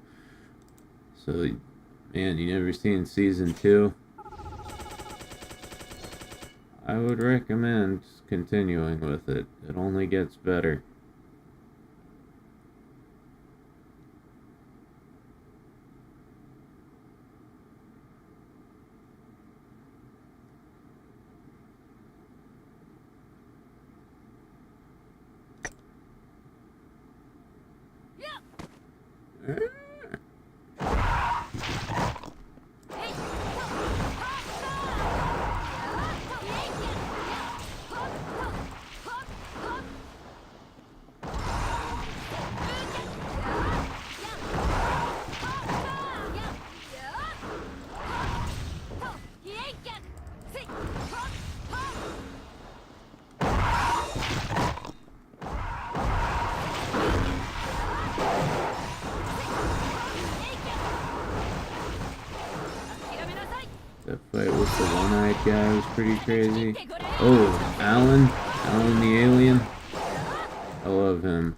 So, man, you never seen Season 2? I would recommend continuing with it. It only gets better. That fight with the one-eyed guy was pretty crazy. Oh, Alan the alien. I love him.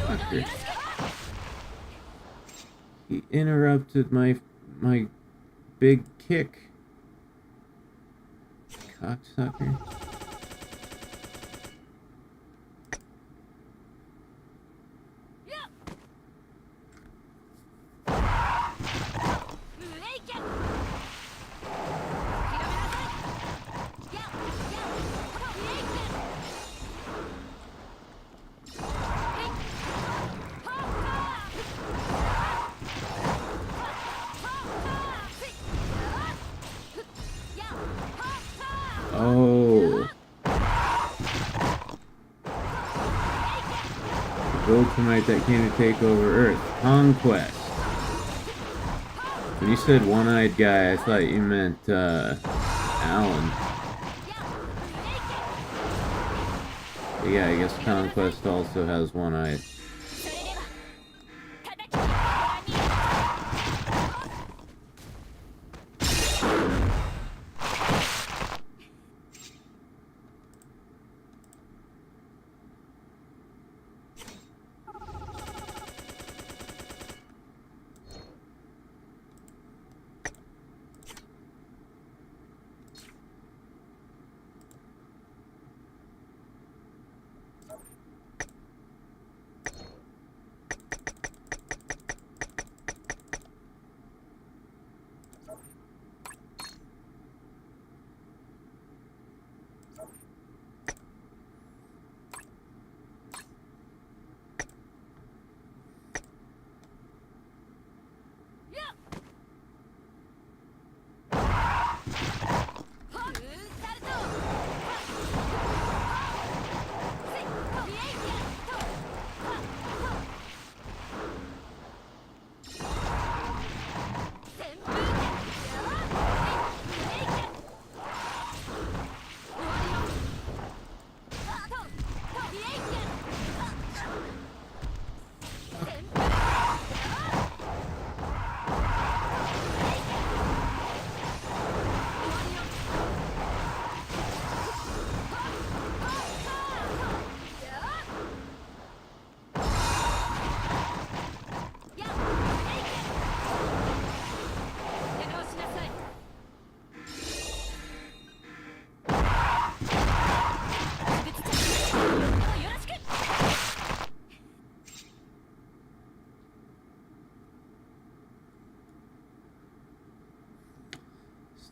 Fucker. He interrupted my big kick. Cocksucker. Oh. The Ultimate that came to take over Earth. Conquest. When you said one-eyed guy, I thought you meant, Alan. But yeah, I guess Conquest also has one eye.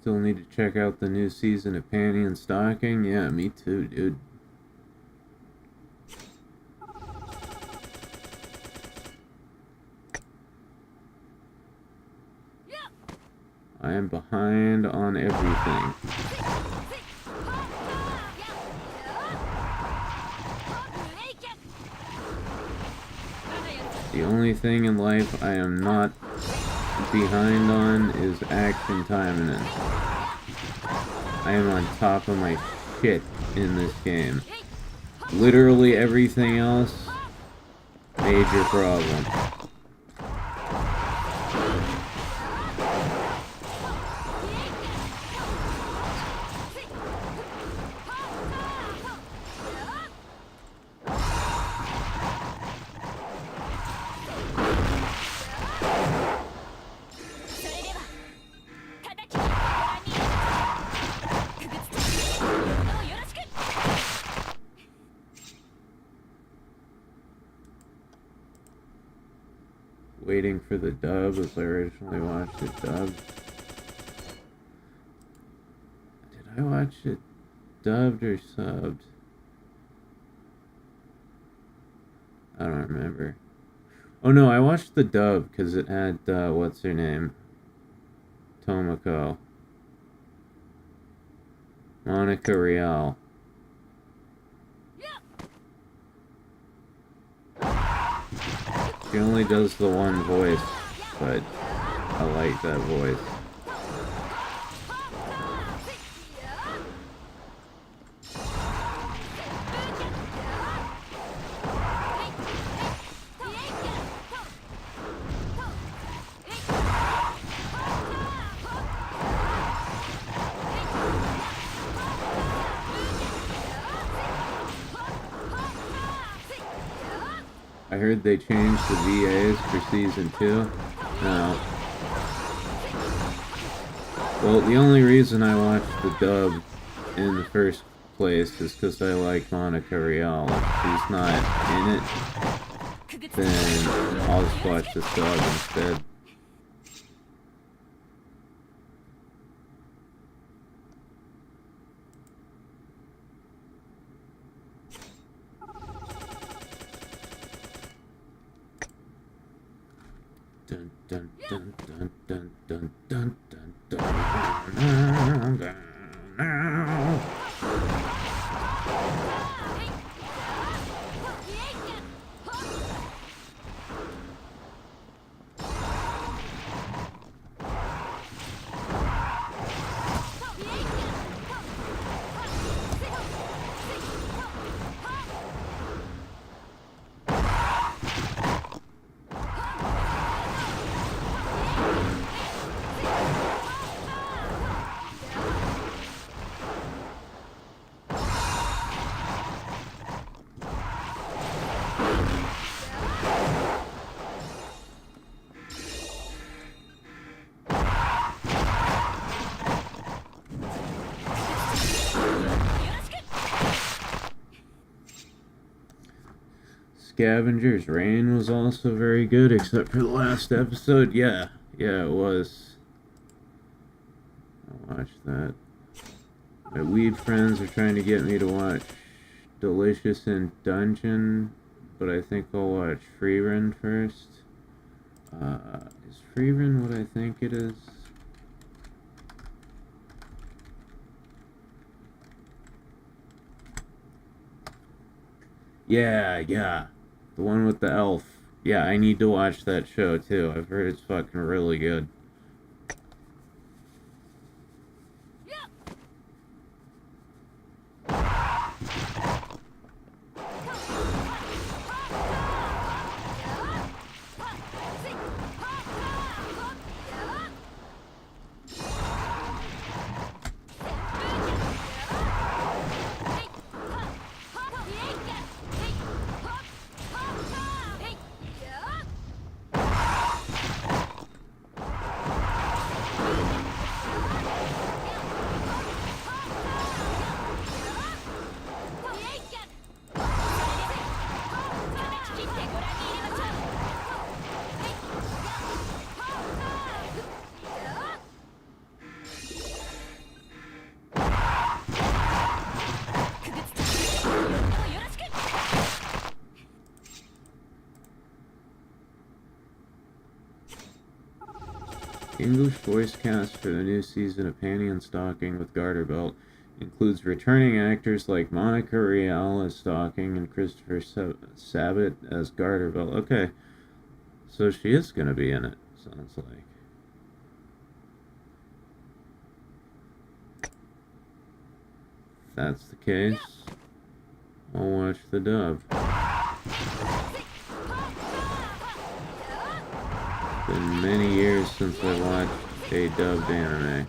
Still need to check out the new season of Panty and Stocking. Yeah, me too, dude. I am behind on everything. The only thing in life I am not behind on is action timing. I am on top of my shit in this game. Literally everything else, major problem. Waiting for the dub as I originally watched it dubbed. Did I watch it dubbed or subbed? I don't remember. Oh no, I watched the dub because it had, what's her name? Tomoko. Monica Real. She only does the one voice, but I like that voice. I heard they changed the VAs for season 2. No. Well, the only reason I watched the dub in the first place is because I like Monica Rial. If she's not in it, then I'll just watch this dub instead. Dun dun dun dun dun dun dun dun dun dun dun. Scavenger's Reign was also very good, except for the last episode. Yeah, it was. I watched that. My weed friends are trying to get me to watch Delicious in Dungeon, but I think I'll watch Freerun first. Is Freerun what I think it is? Yeah. The one with the elf. Yeah, I need to watch that show too. I've heard it's fucking really good. English voice cast for the new season of Panty and Stocking with Garter Belt includes returning actors like Monica Rial as Stocking and Christopher Sabat as Garter Belt. Okay, so she is going to be in it, sounds like. If that's the case, I'll watch the dub. Been many years since I watched a dubbed anime.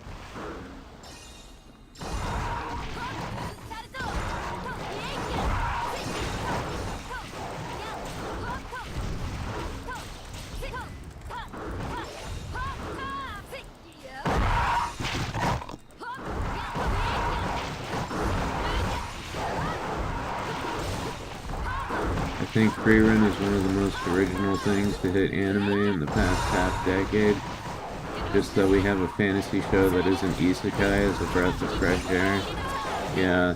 I think Freerun is one of the most original things to hit anime in the past half-decade. Just that we have a fantasy show that isn't isekai as a breath of fresh air. Yeah,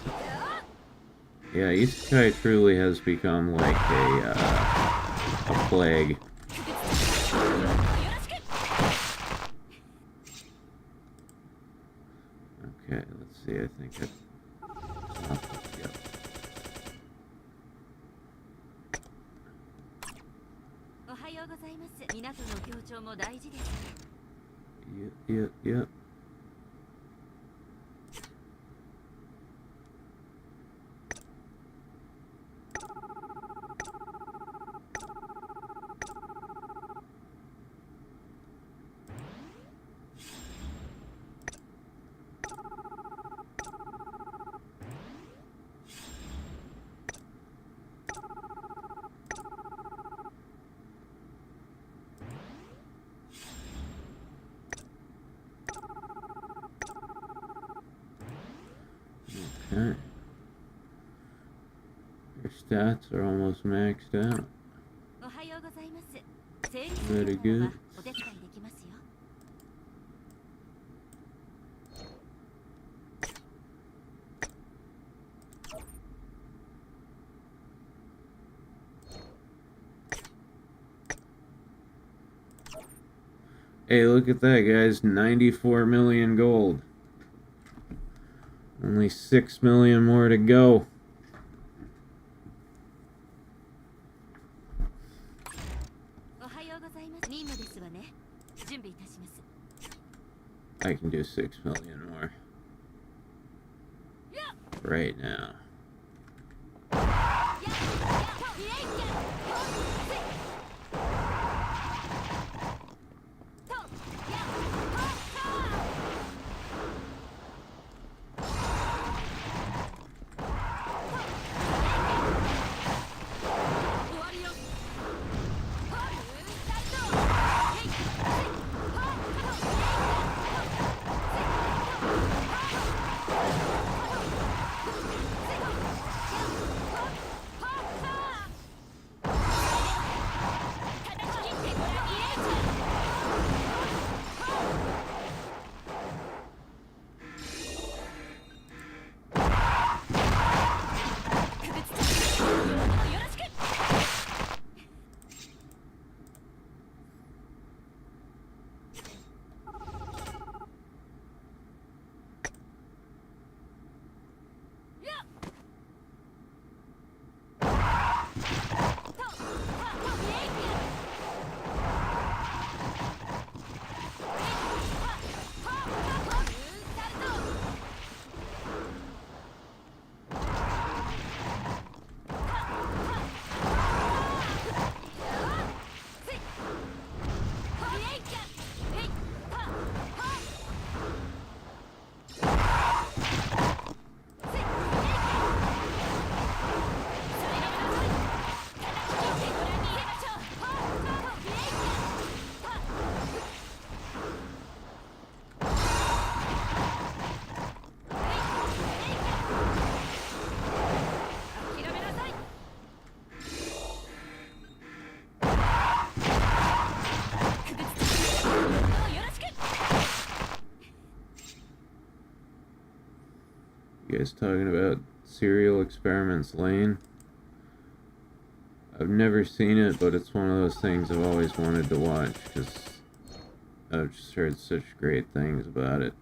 isekai truly has become like a plague. Okay, let's see, I think it... Yep. Yep. Okay. Your stats are almost maxed out. おはようございます。整理 Very 作業なら good. お手伝いできますよ。Hey, look at that, guys. 94 million gold. Only 6 million more to go. おはようございます。任務ですわね。準備いたします。 I can do 6 million more. Right now. You guys talking about Serial Experiments Lane? I've never seen it, but it's one of those things I've always wanted to watch because I've just heard such great things about it.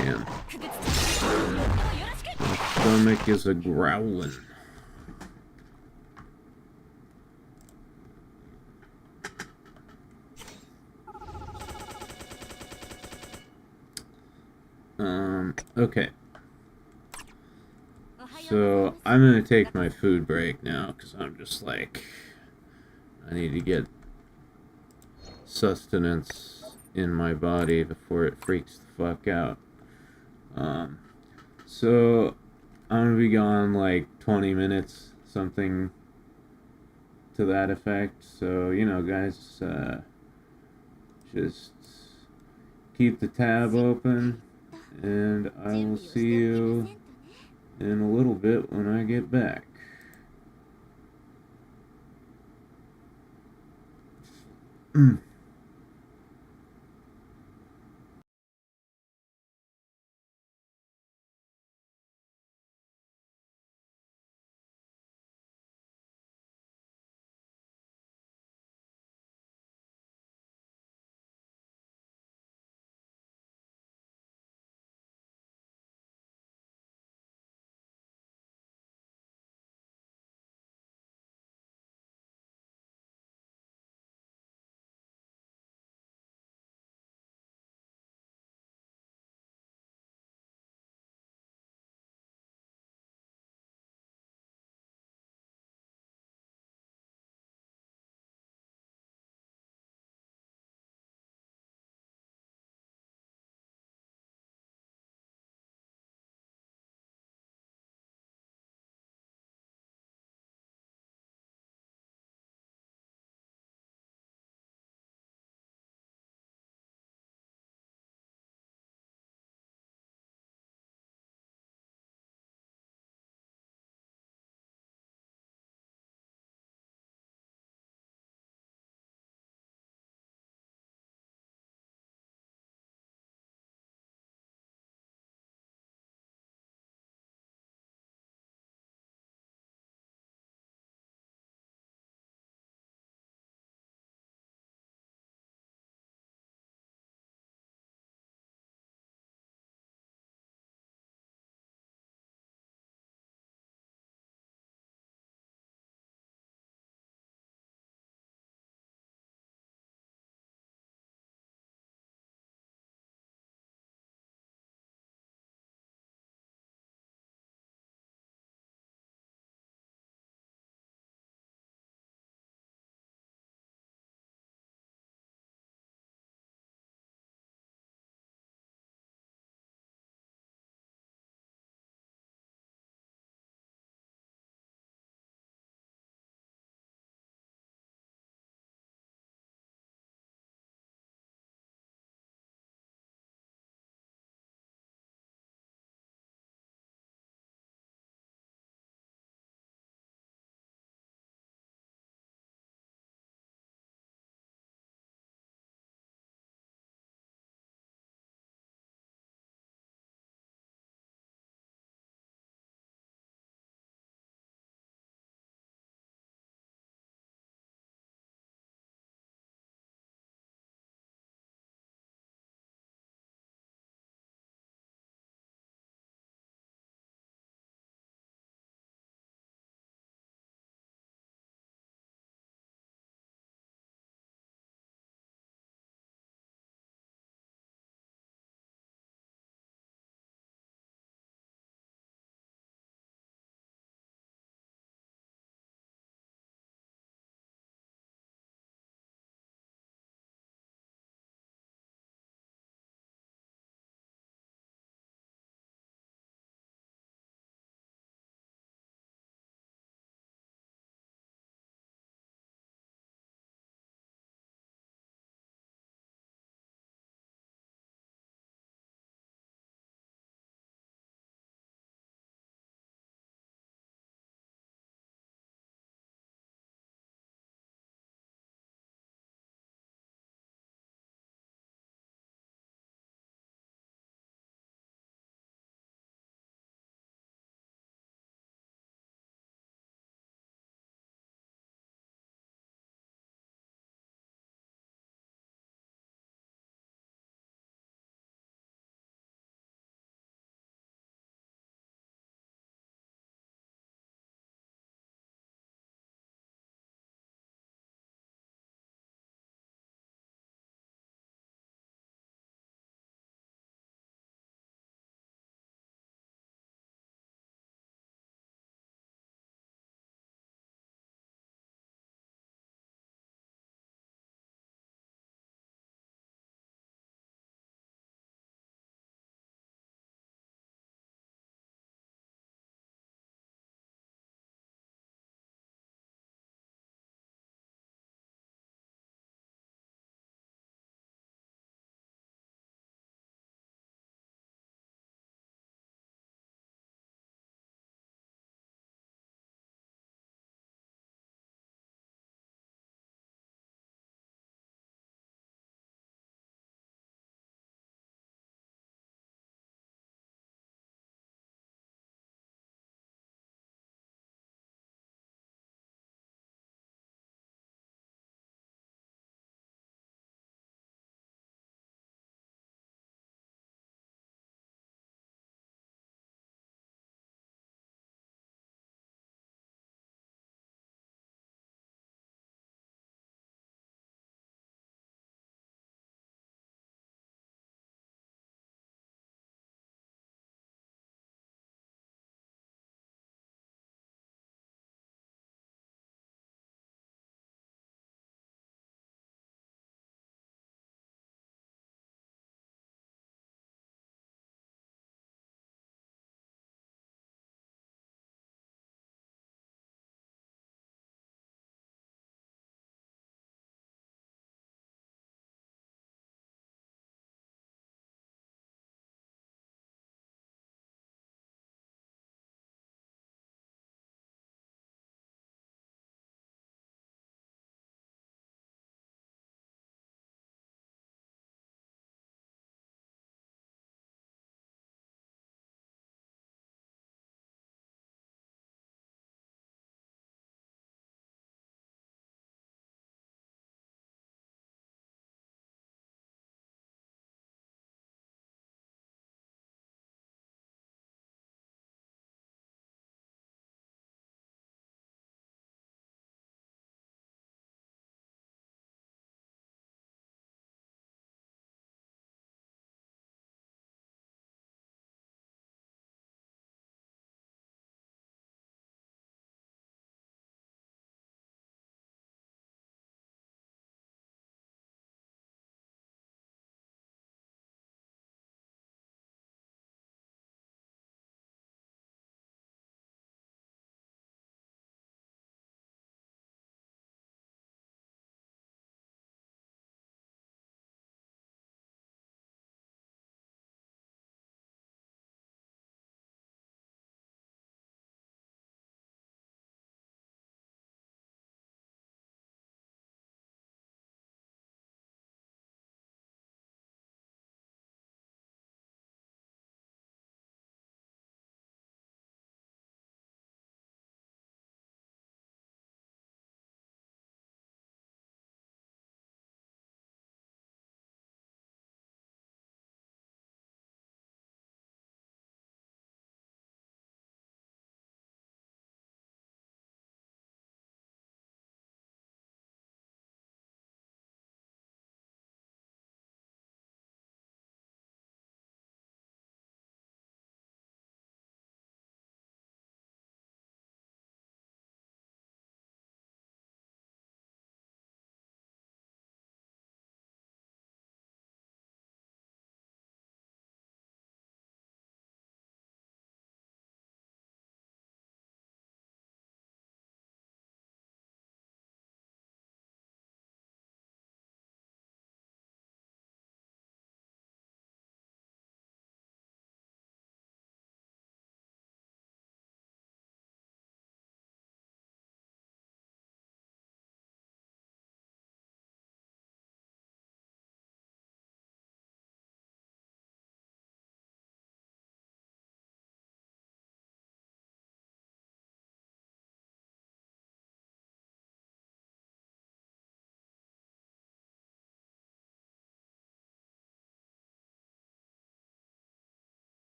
Damn. My stomach is a growling. Okay. So, I'm gonna take my food break now, because I'm just like, I need to get sustenance in my body before it freaks the fuck out. So, I'm gonna be gone like 20 minutes, something to that effect. So, you know, guys, just keep the tab open, and I will see you in a little bit when I get back.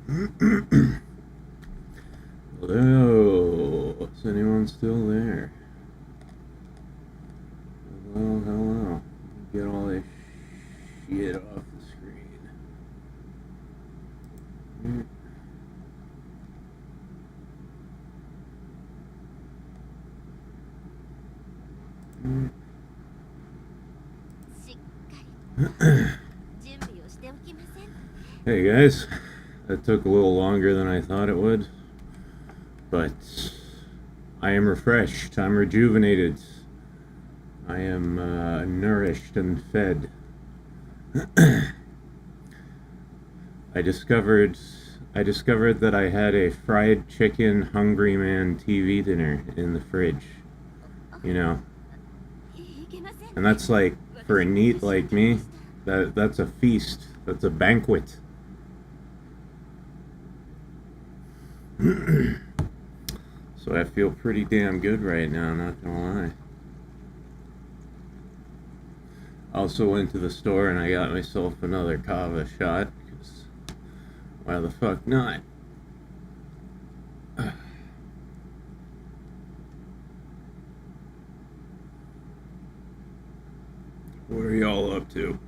Hello, is anyone still there? Hello, hello. Get all this shit off the screen. Hey guys, that took a little longer than I thought it would, but I am refreshed, I'm rejuvenated, I am nourished and fed. I discovered that I had a fried chicken Hungry Man TV dinner in the fridge, you know, and that's like, for a neat like me, that's a feast, that's a banquet. So I feel pretty damn good right now, not gonna lie. Also went to the store and I got myself another kava shot, because why the fuck not? What are y'all up to?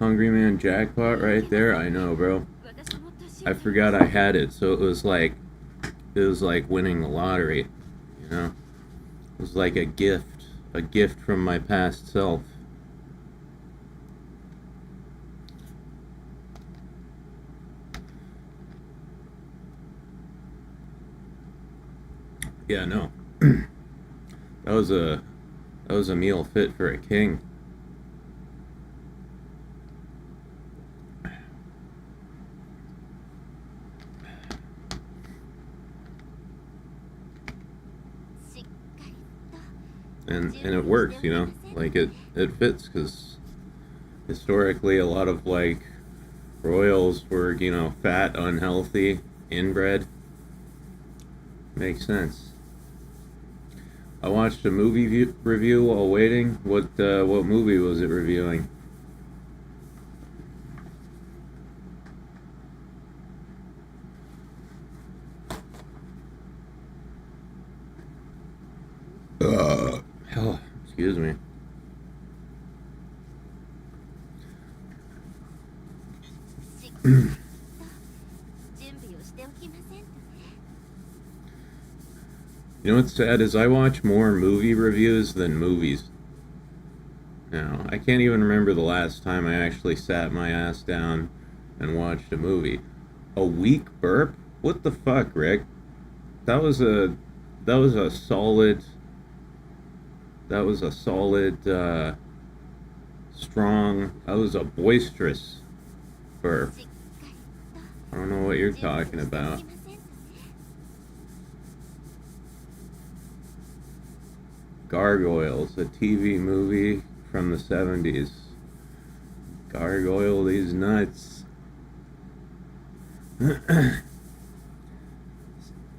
Hungry Man jackpot right there. I know, bro. I forgot I had it, so it was like winning the lottery, you know? It was like a gift from my past self. Yeah, no. That was a meal fit for a king. And it works, you know, like it fits, because historically a lot of like royals were, you know, fat, unhealthy, inbred. Makes sense. I watched a movie review while waiting. What movie was it reviewing? Oh, excuse me. You know what's sad is I watch more movie reviews than movies. Now, I can't even remember the last time I actually sat my ass down and watched a movie. A weak burp? What the fuck, Rick? That was a solid, strong, that was a boisterous burp. I don't know what you're talking about. Gargoyles, a TV movie from the 70s. Gargoyle these nuts.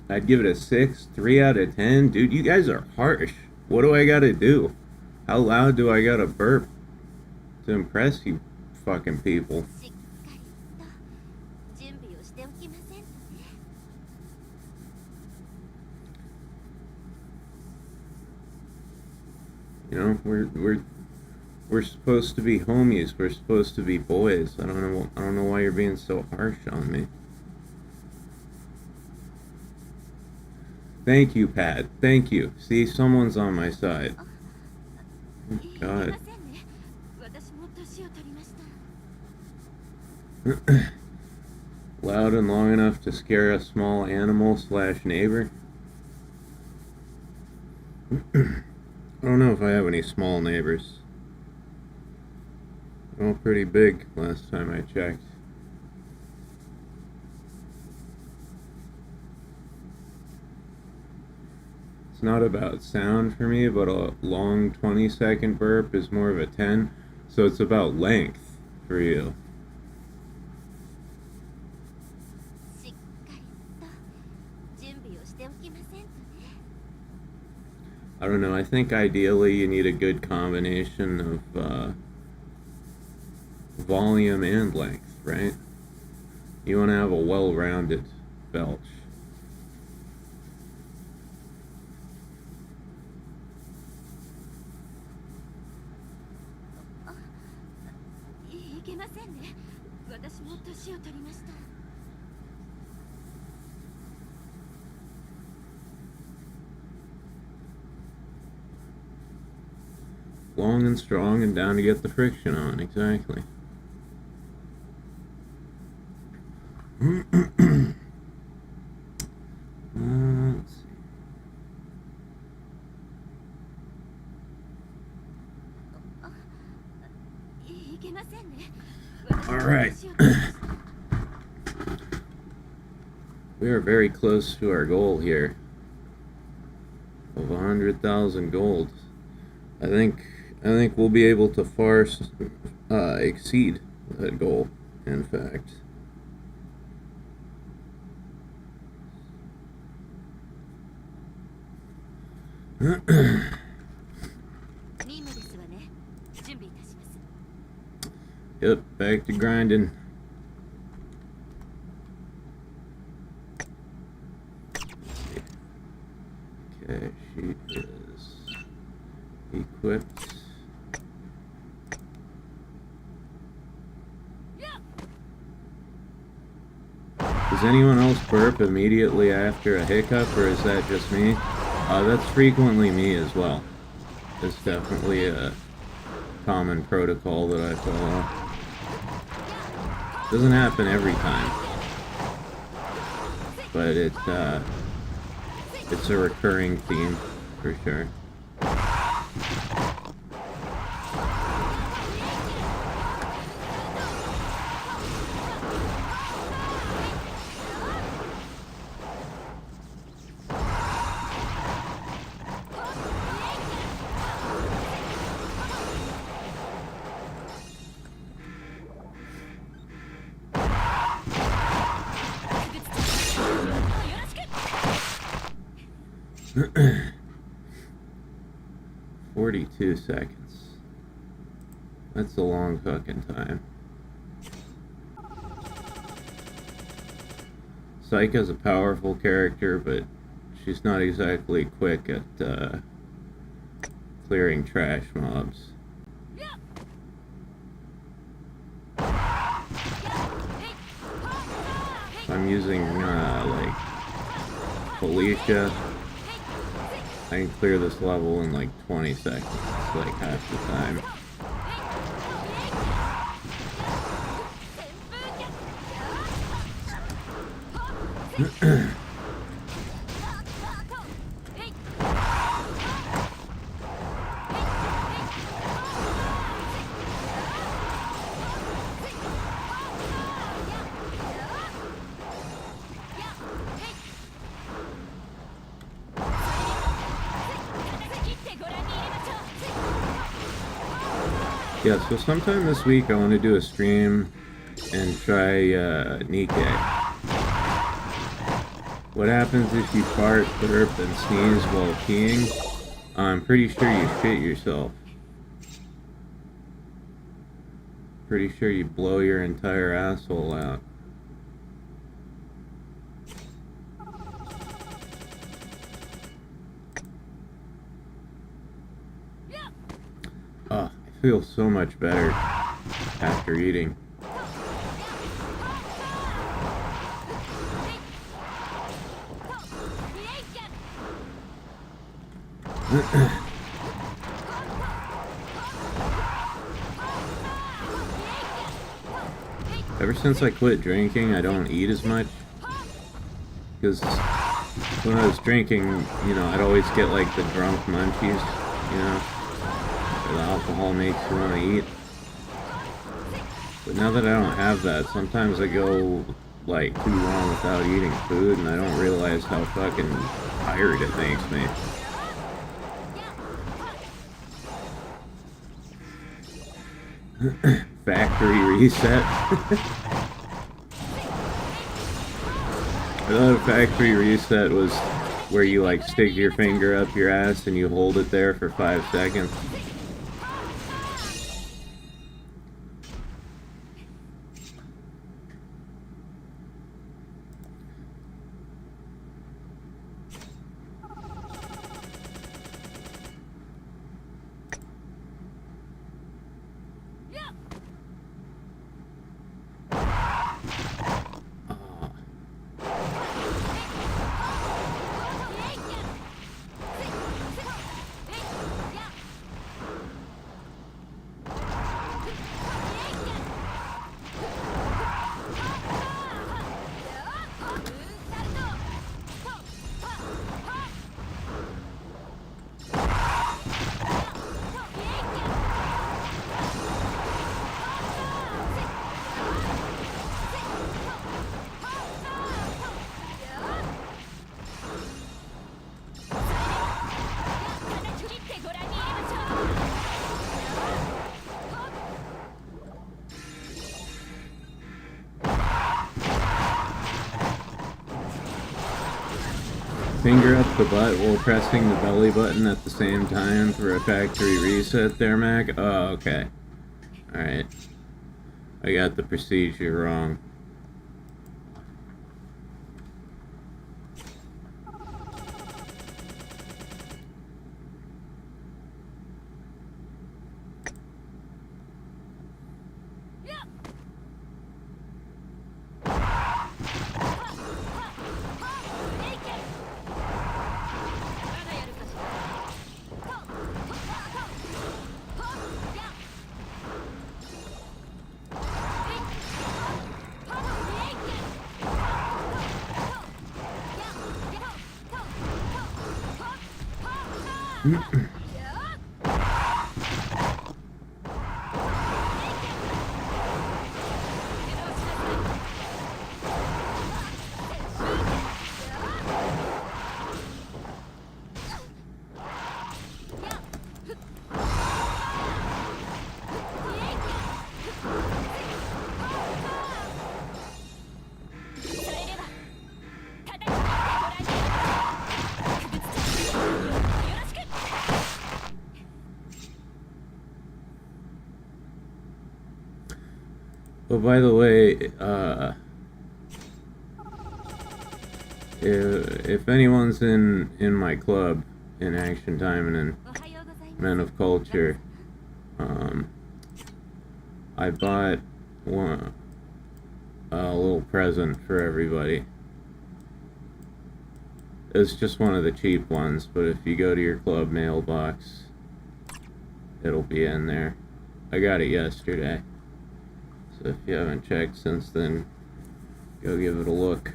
I'd give it a 6, 3 out of 10. Dude, you guys are harsh. What do I gotta do? How loud do I gotta burp to impress you fucking people? You know, we're supposed to be homies. We're supposed to be boys. I don't know why you're being so harsh on me. Thank you, Pat. Thank you. See, someone's on my side. God. Loud and long enough to scare a small animal / neighbor. I don't know if I have any small neighbors. They're all pretty big last time I checked. It's not about sound for me, but a long 20-second burp is more of a 10, so it's about length for you. I don't know, I think ideally you need a good combination of volume and length, right? You want to have a well-rounded belch.いけませんね。私も年を取りました。Long and strong and down to get the friction on, exactly. Let's see. All right. We are very close to our goal here of 100,000 gold. I think we'll be able to far exceed that goal, in fact. Yep, back to grinding. Okay, she is equipped. Does anyone else burp immediately after a hiccup, or is that just me? That's frequently me as well. It's definitely a common protocol that I follow. Doesn't happen every time, but it's a recurring theme for sure. $42 seconds. That's a long fucking time. Saika's a powerful character, but she's not exactly quick at clearing trash mobs. I'm using like Felicia. I can clear this level in like 20 seconds, like half the time. Yeah, so sometime this week I want to do a stream and try Nikkei. What happens if you fart, burp, and sneeze while peeing? I'm pretty sure you shit yourself. Pretty sure you blow your entire asshole out. Oh, I feel so much better after eating. Ever since I quit drinking, I don't eat as much. Because when I was drinking, you know, I'd always get like the drunk munchies, you know, where the alcohol makes you want to eat. But now that I don't have that, sometimes I go like too long without eating food and I don't realize how fucking tired it makes me. Factory reset. I thought a factory reset was where you like stick your finger up your ass and you hold it there for 5 seconds. finger up the butt while pressing the belly button at the same time for a factory reset there, Mac? Oh, okay. Alright. I got the procedure wrong. Oh, by the way, if anyone's in my club, in Action Time and in Men of Culture, I bought a little present for everybody. It's just one of the cheap ones, but if you go to your club mailbox, it'll be in there. I got it yesterday. So if you haven't checked since then, go give it a look.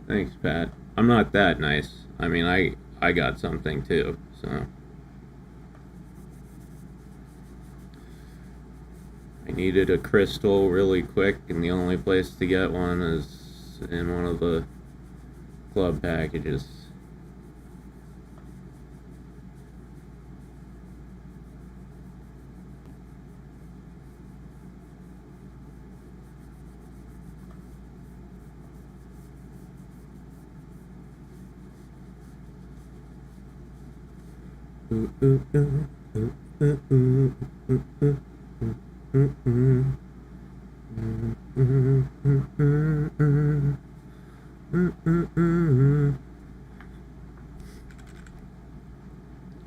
Thanks, Pat. I'm not that nice. I mean, I got something too, so. I needed a crystal really quick, and the only place to get one is in one of the club packages. Ooh, ooh, ooh, ooh, ooh, ooh, ooh, ooh.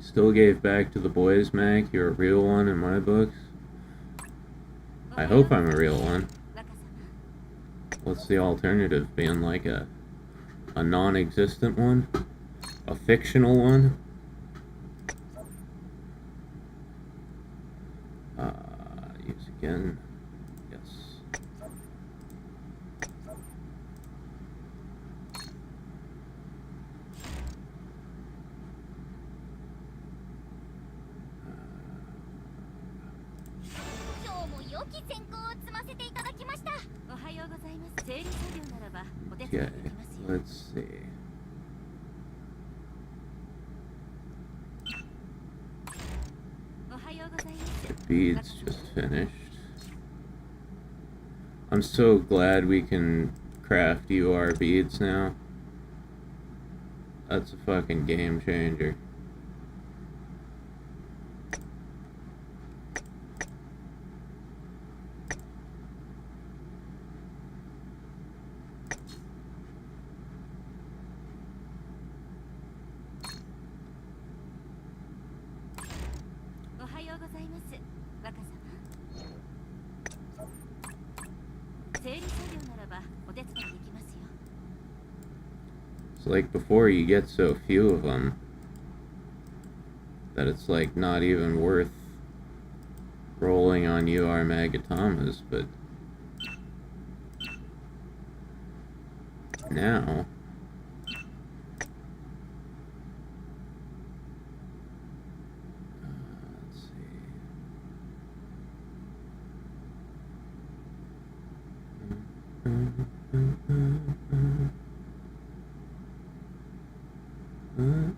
Still gave back to the boys, Mac. You're a real one in my books. I hope I'm a real one. What's the alternative? Being like a non-existent one? A fictional one? Use again. Yes. Okay, let's see. The beads just finished. I'm so glad we can craft UR beads now. That's a fucking game changer. So like before, you get so few of them that it's like not even worth rolling on UR Magatamas, but now let's see. Man.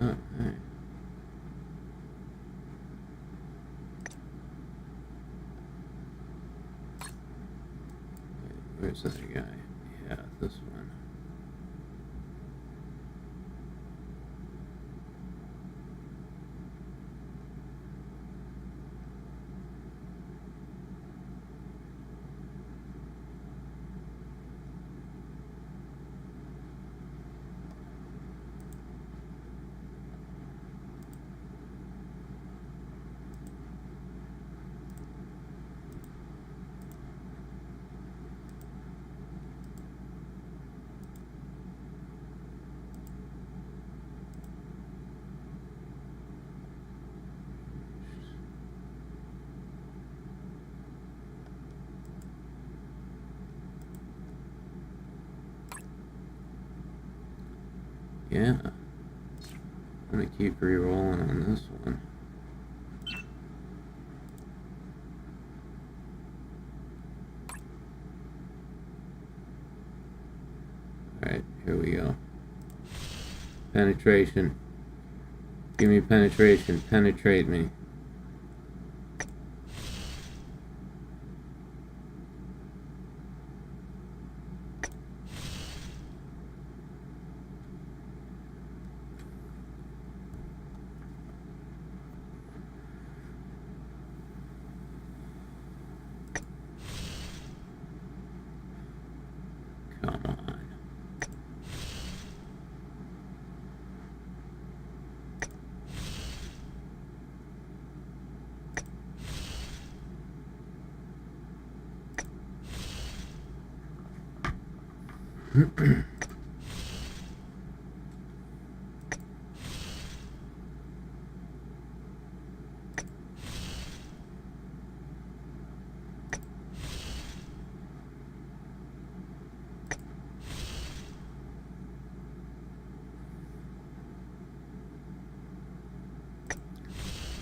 Oh, hey. Where's that guy? Yeah, this one. Yeah. I'm gonna keep re-rolling on this one. Alright, here we go. Penetration. Give me penetration. Penetrate me. Come on.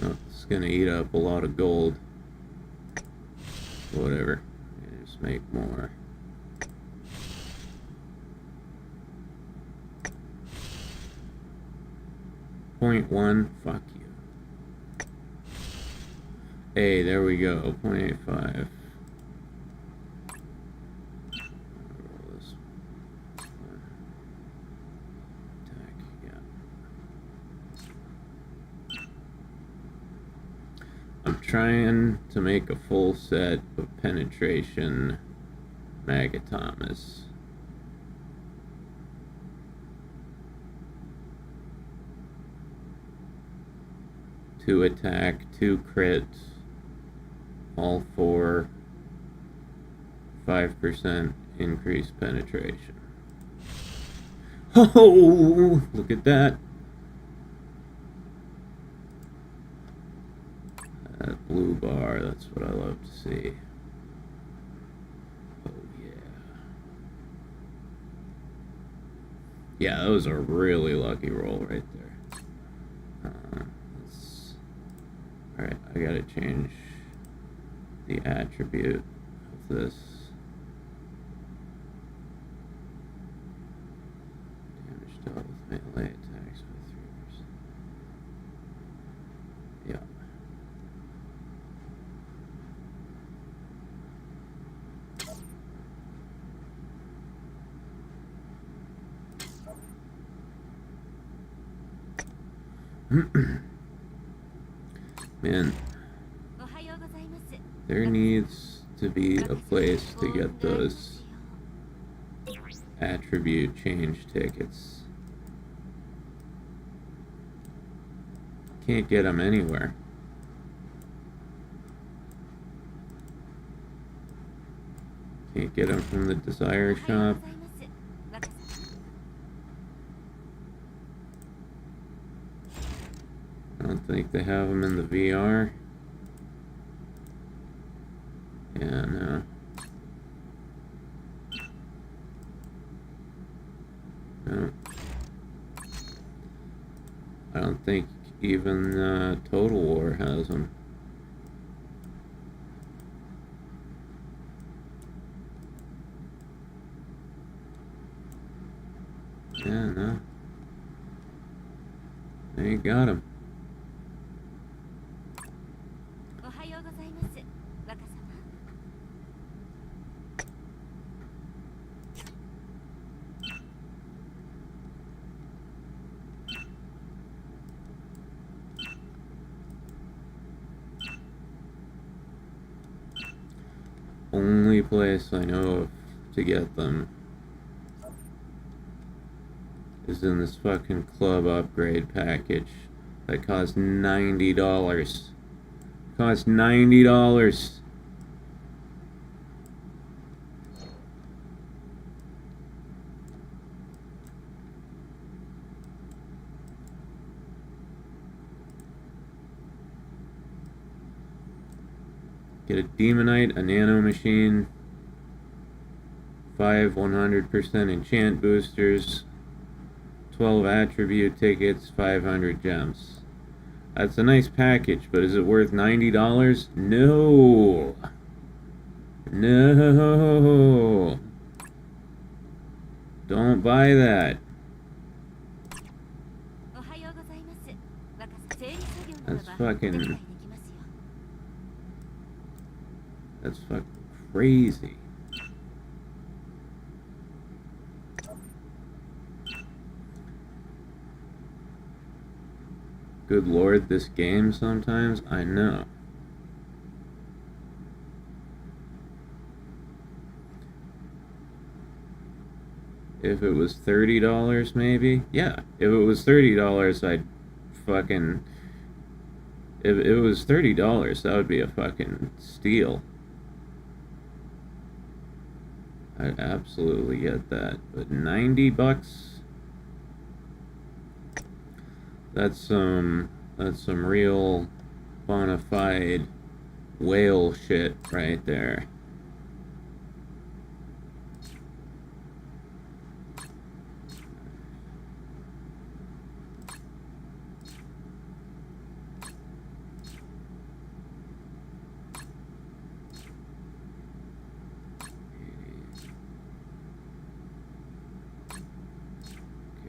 Oh, it's gonna eat up a lot of gold. Whatever. Just make more. .1, fuck you. Hey, there we go. 0.85. I'm trying to make a full set of penetration Magatomas. 2 attack, 2 crit, all for 5% increased penetration. Oh, look at that. That blue bar, that's what I love to see. Oh, yeah. Yeah, that was a really lucky roll right there. Alright, I gotta change the attribute of this. Damage dealt with melee attacks with 3%. Yeah. Man, there needs to be a place to get those attribute change tickets. Can't get them anywhere. Can't get them from the Desire shop. I don't think they have them in the VR. Yeah, no. No. I don't think even Total War has them. Yeah, no. There you got him. Only place I know of to get them is in this fucking club upgrade package that costs $90. Costs $90. Get a Demonite, a Nano Machine, 5 100% enchant boosters, 12 attribute tickets, 500 gems. That's a nice package, but is it worth $90? No! No! Don't buy that. That's fucking crazy. Good lord, this game sometimes, I know. If it was $30 maybe? Yeah, if it was $30 I'd fucking... If it was $30 that would be a fucking steal. I'd absolutely get that. But $90? That's some real bona fide whale shit right there.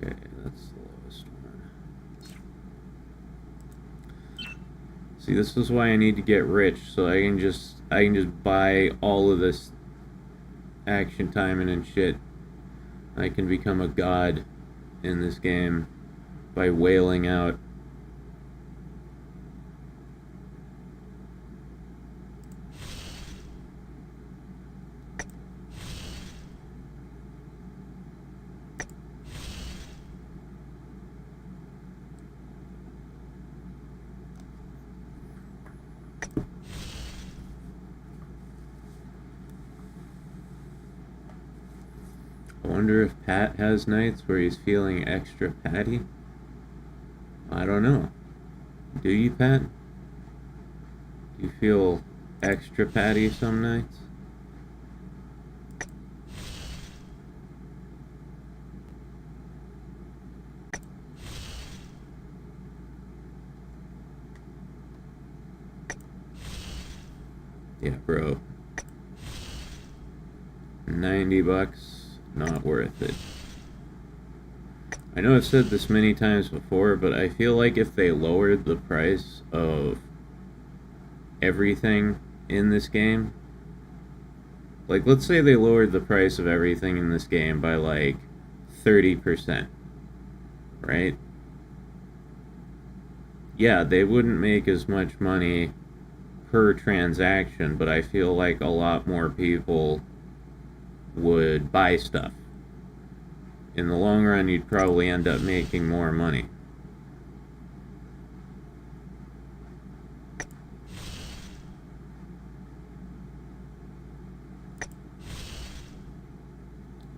Okay, that's the lowest one. See, this is why I need to get rich, so I can just buy all of this action timing and shit. I can become a god in this game by wailing out. I wonder if Pat has nights where he's feeling extra Patty. I don't know. Do you, Pat? Do you feel extra Patty some nights? Yeah, bro. $90, not worth it. I know I've said this many times before, but I feel like if they lowered the price of everything in this game, like let's say they lowered the price of everything in this game by like 30%, right? Yeah, they wouldn't make as much money per transaction, but I feel like a lot more people would buy stuff. In the long run, you'd probably end up making more money.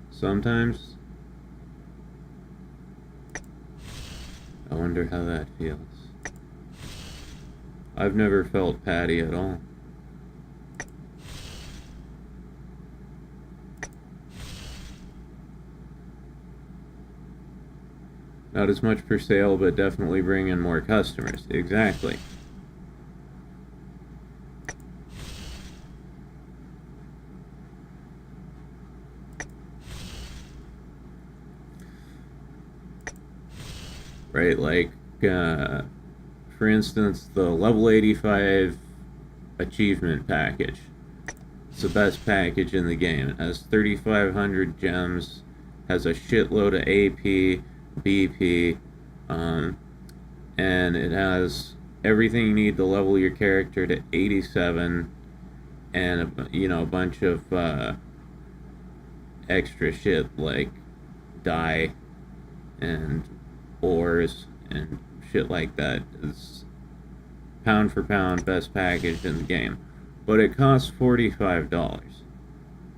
Sometimes I wonder how that feels. I've never felt Patty at all. Not as much for sale, but definitely bring in more customers. Exactly. Right, like, for instance, the level 85 achievement package. It's the best package in the game. It has 3,500 gems, has a shitload of AP, BP, and it has everything you need to level your character to 87, and a bunch of extra shit like dye and ores and shit like that. It's pound for pound best package in the game, but it costs $45,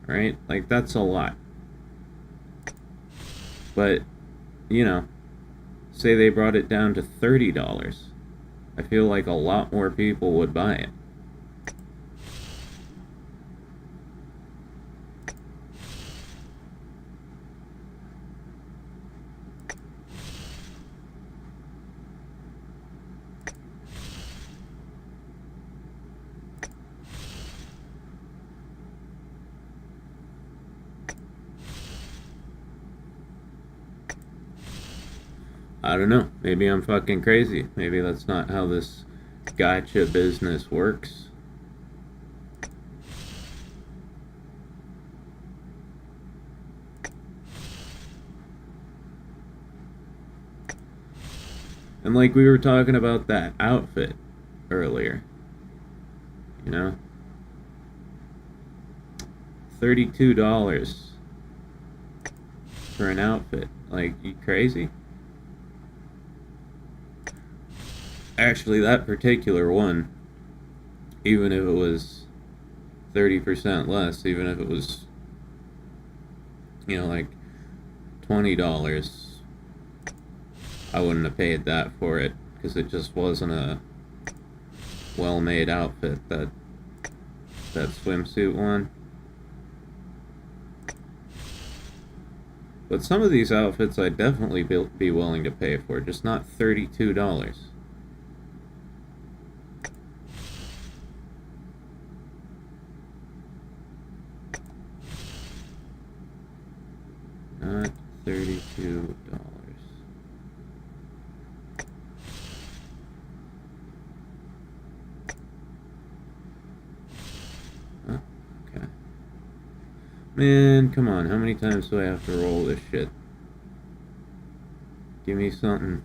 right? Like, that's a lot. But say they brought it down to $30, I feel like a lot more people would buy it. I don't know. Maybe I'm fucking crazy. Maybe that's not how this gacha business works. And like we were talking about that outfit earlier. $32 for an outfit. Like, you crazy? Actually, that particular one, even if it was 30% less, even if it was, like $20, I wouldn't have paid that for it, because it just wasn't a well-made outfit, that swimsuit one. But some of these outfits I'd definitely be willing to pay for, just not $32. Not $32. Oh, okay. Man, come on. How many times do I have to roll this shit? Give me something.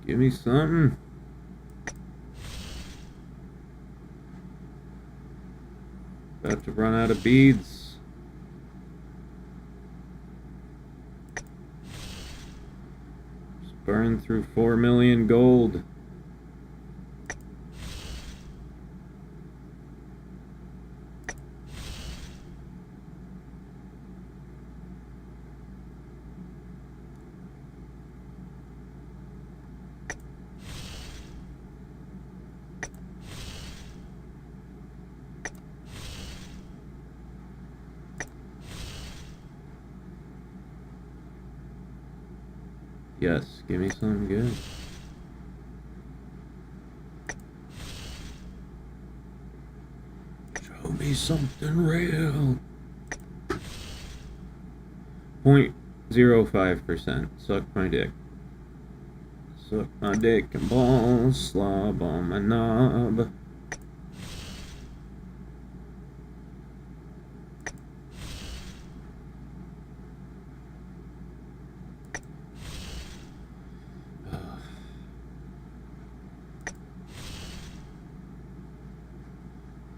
Give me something. About to run out of beads. Burn through 4 million gold. Yes, give me something good. Show me something real. 0.05%. Suck my dick. Suck my dick and balls. Slob on my knob.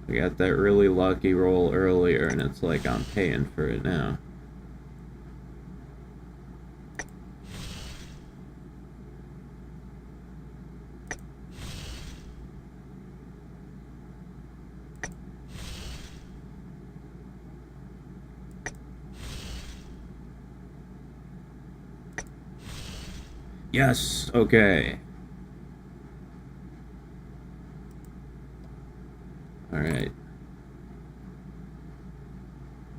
I got that really lucky roll earlier, and it's like I'm paying for it now. Yes, okay. Alright.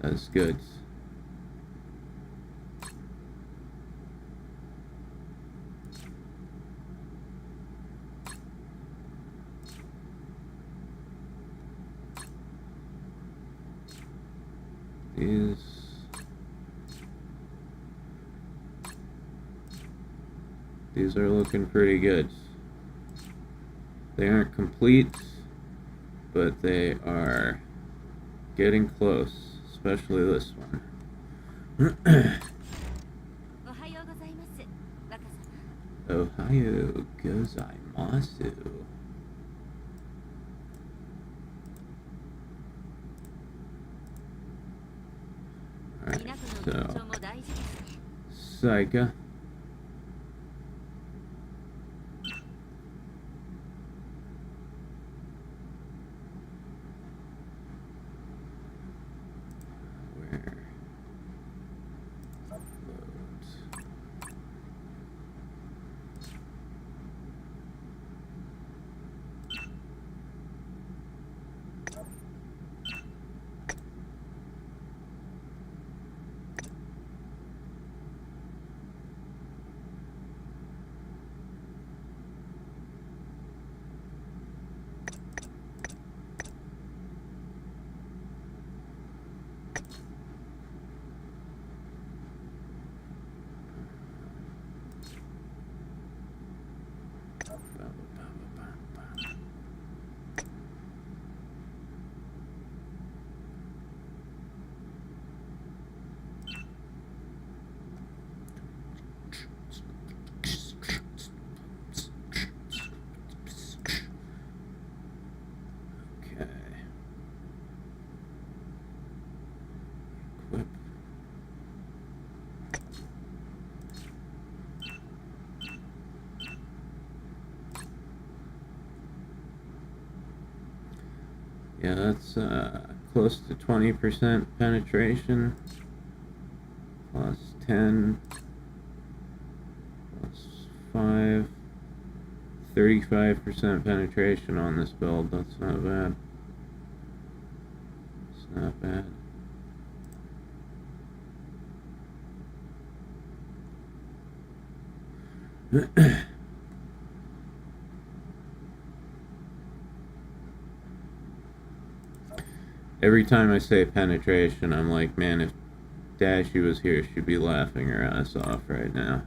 That's good. These are looking pretty good. They aren't complete, but they are getting close, especially this one. Ohio gozaimasu. Alright, so Saika. Yeah, that's close to 20% penetration. Plus 10. Plus 5. 35% penetration on this build. That's not bad. It's not bad. Every time I say penetration, I'm like, man, if Dashie was here, she'd be laughing her ass off right now.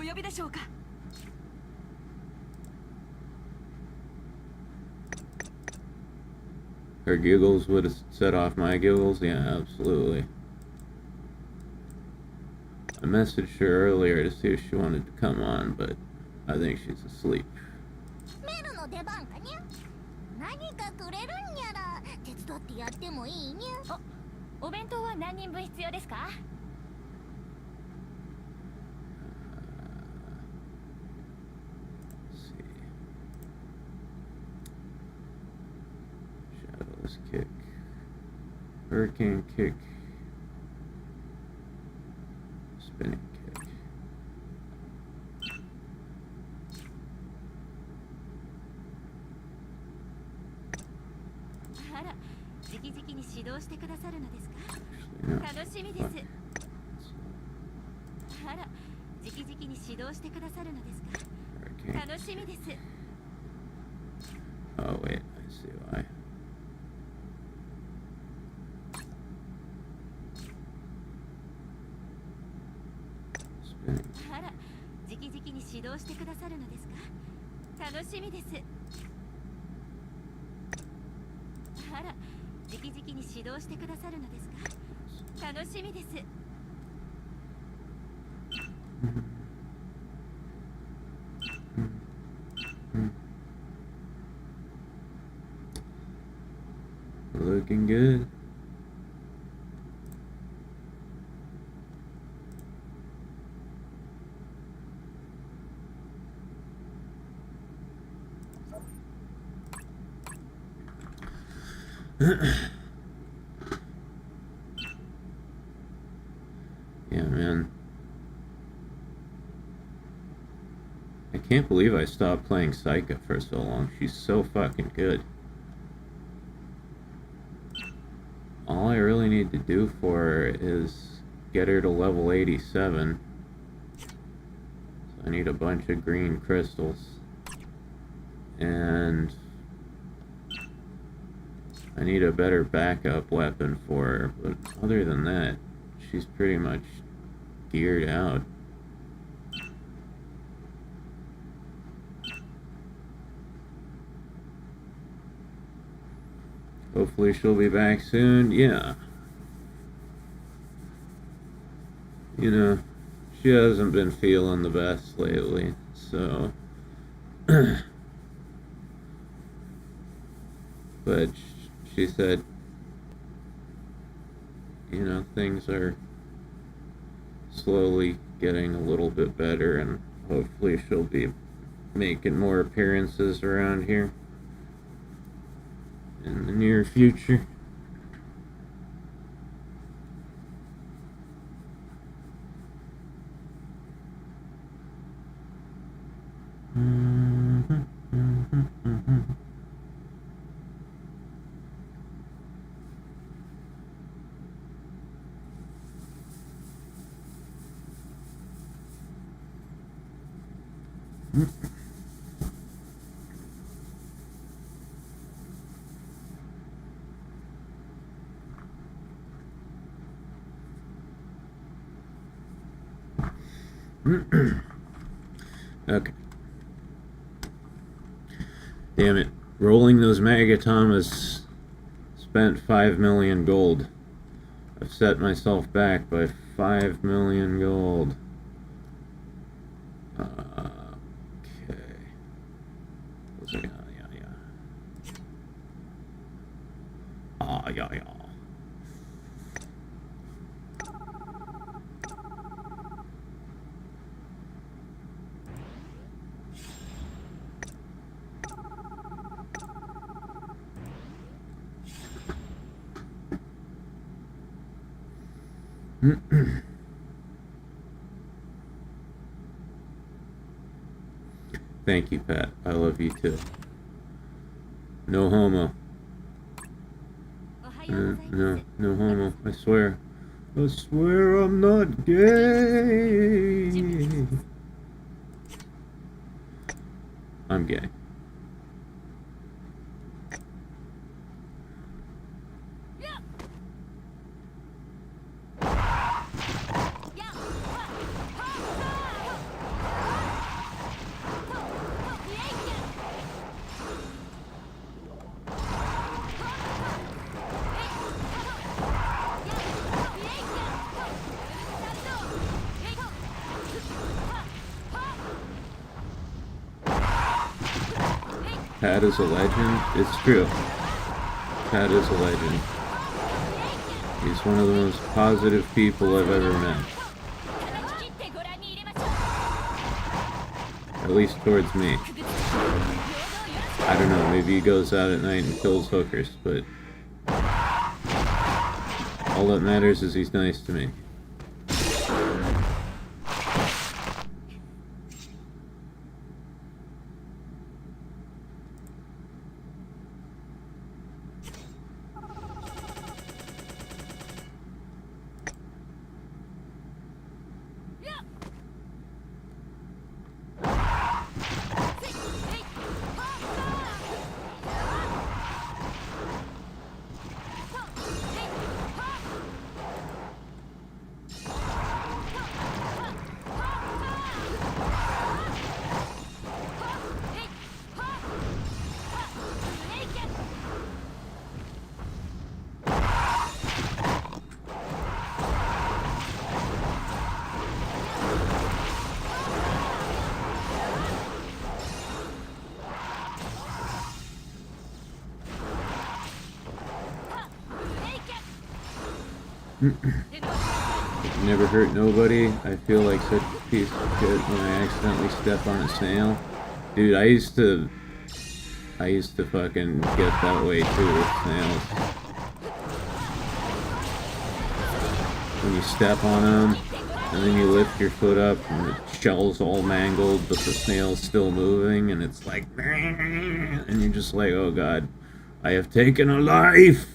呼びでしょうか。 Her giggles would have set off my giggles? Yeah, absolutely. I messaged her earlier to see if she wanted to come on, but I think she's asleep. メルの出番かにゃ。何かくれるんやら手伝ってやってもいいにゃ。お弁当は何人分必要ですか？ Let's see. Shadows kick. Hurricane kick. Spinning kick. あら、直々に指導してくださるのですか？ Actually, no. 楽しみです。あら、直々に指導してくださるのですか？ Hurricane. 楽しみです。 Oh, wait, I see why. Spinning. あら、直々に指導してくださるのですか？楽しみです。あら、直々に指導してくださるのですか？楽しみです。 Looking good. Yeah, man. I can't believe I stopped playing Psycha for so long. She's so fucking good. All I really need to do for her is get her to level 87. So I need a bunch of green crystals. And I need a better backup weapon for her. But other than that, she's pretty much geared out. Hopefully she'll be back soon. Yeah. You know, she hasn't been feeling the best lately, so... But she said, you know, things are slowly getting a little bit better, and hopefully she'll be making more appearances around here in the near future. Okay. Damn it. Rolling those Magatomas spent 5 million gold. I've set myself back by 5 million gold. Okay. Yeah. Thank you, Pat. I love you too. No homo. No homo. I swear. I swear I'm not gay. I'm gay. Pat is a legend. It's true. Pat is a legend. He's one of the most positive people I've ever met. At least towards me. I don't know, maybe he goes out at night and kills hookers, but all that matters is he's nice to me. Never hurt nobody. I feel like such a piece of shit when I accidentally step on a snail. Dude, I used to fucking get that way too with snails. When you step on them, and then you lift your foot up, and the shell's all mangled, but the snail's still moving, and it's like, and you're just like, oh god, I have taken a life!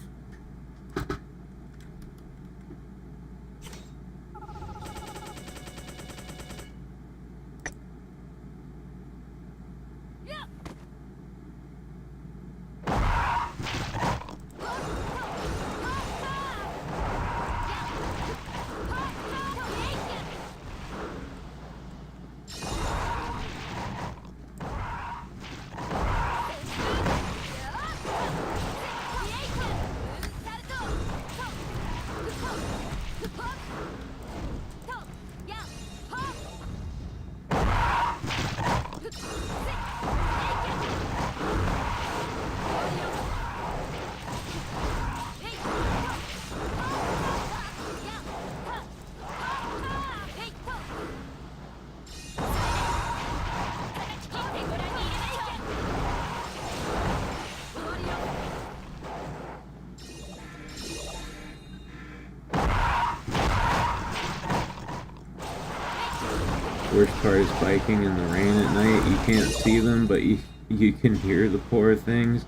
Worst part is biking in the rain at night. You can't see them, but you can hear the poor things.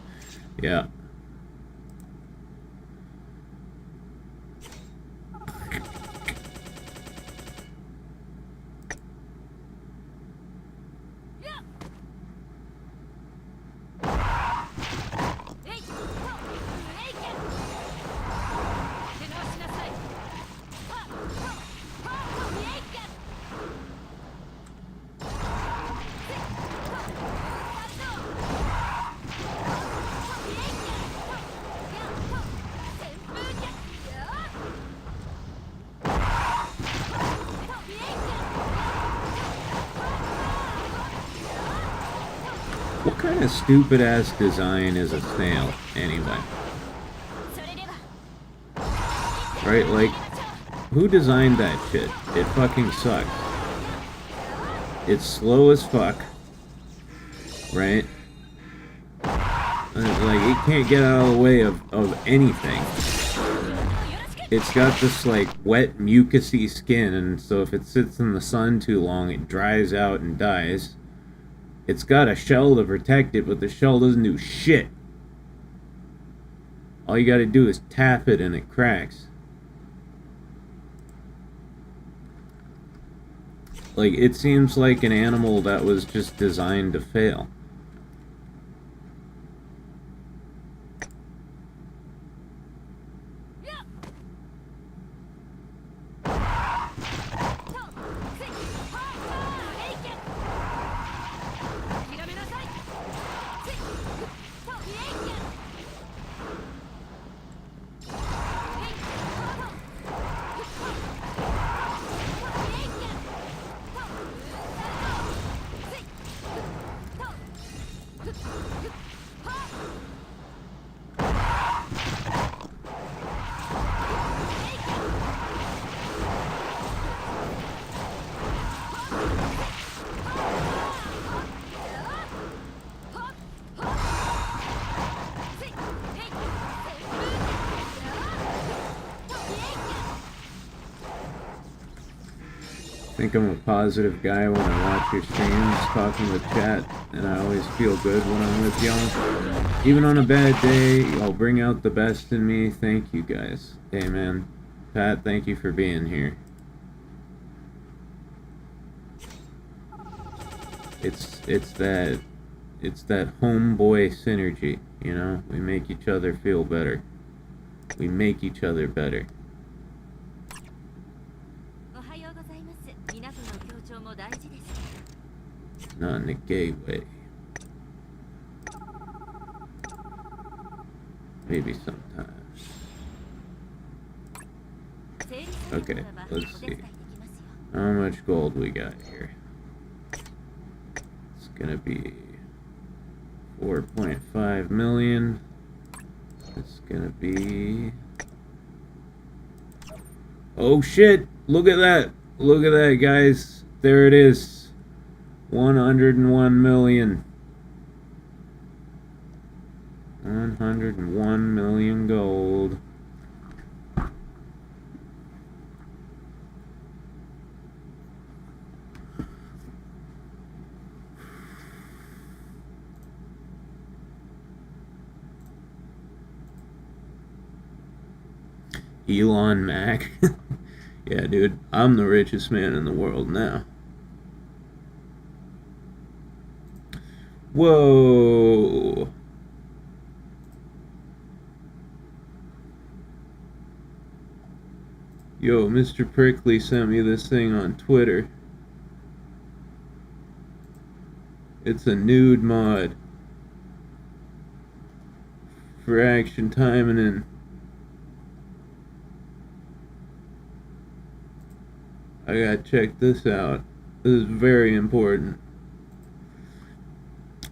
Yeah. What kind of stupid ass design is a snail, anyway? Right, like, who designed that shit? It fucking sucks. It's slow as fuck. Right? Like, it can't get out of the way of anything. It's got this, like, wet, mucousy skin, and so if it sits in the sun too long, it dries out and dies. It's got a shell to protect it, but the shell doesn't do shit. All you gotta do is tap it and it cracks. Like, it seems like an animal that was just designed to fail. I think I'm a positive guy when I watch your streams, talking with chat, and I always feel good when I'm with y'all. Even on a bad day, y'all bring out the best in me. Thank you guys. Hey man, Pat, thank you for being here. It's that homeboy synergy, you know? We make each other feel better. We make each other better. Not in a gay way. Maybe sometimes. Okay, let's see. How much gold we got here? It's gonna be 4.5 million. It's gonna be... Oh shit! Look at that! Look at that, guys! There it is! 101 million. 101 million gold. Elon Mac. Yeah, dude, I'm the richest man in the world now. Whoa. Yo, Mr. Prickly sent me this thing on Twitter. It's a nude mod for action timing and I gotta check this out. This is very important.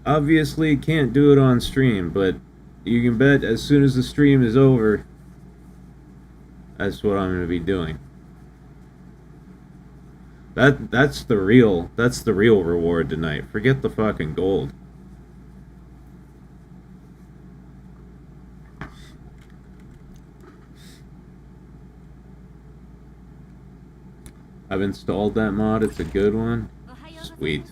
Obviously, can't do it on stream, but you can bet as soon as the stream is over, that's what I'm going to be doing. That's the real reward tonight. Forget the fucking gold. I've installed that mod. It's a good one. Sweet.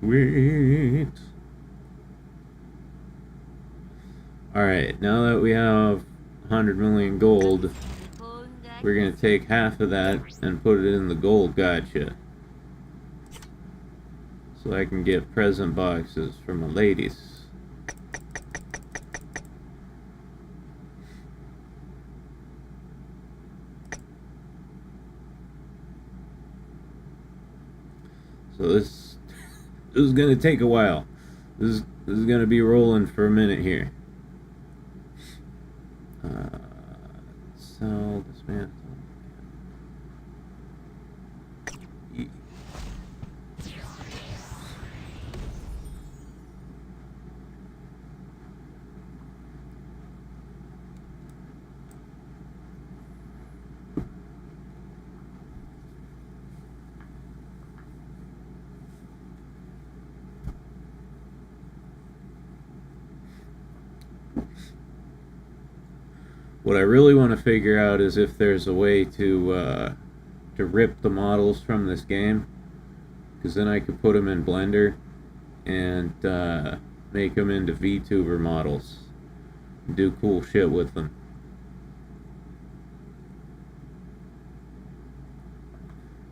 Sweet. Alright, now that we have 100 million gold, we're going to take half of that and put it in the gold gacha. So I can get present boxes for my ladies. So this is going to take a while. This is going to be rolling for a minute here. Sell, dismantle. What I really want to figure out is if there's a way to rip the models from this game, because then I could put them in Blender and make them into VTuber models and do cool shit with them.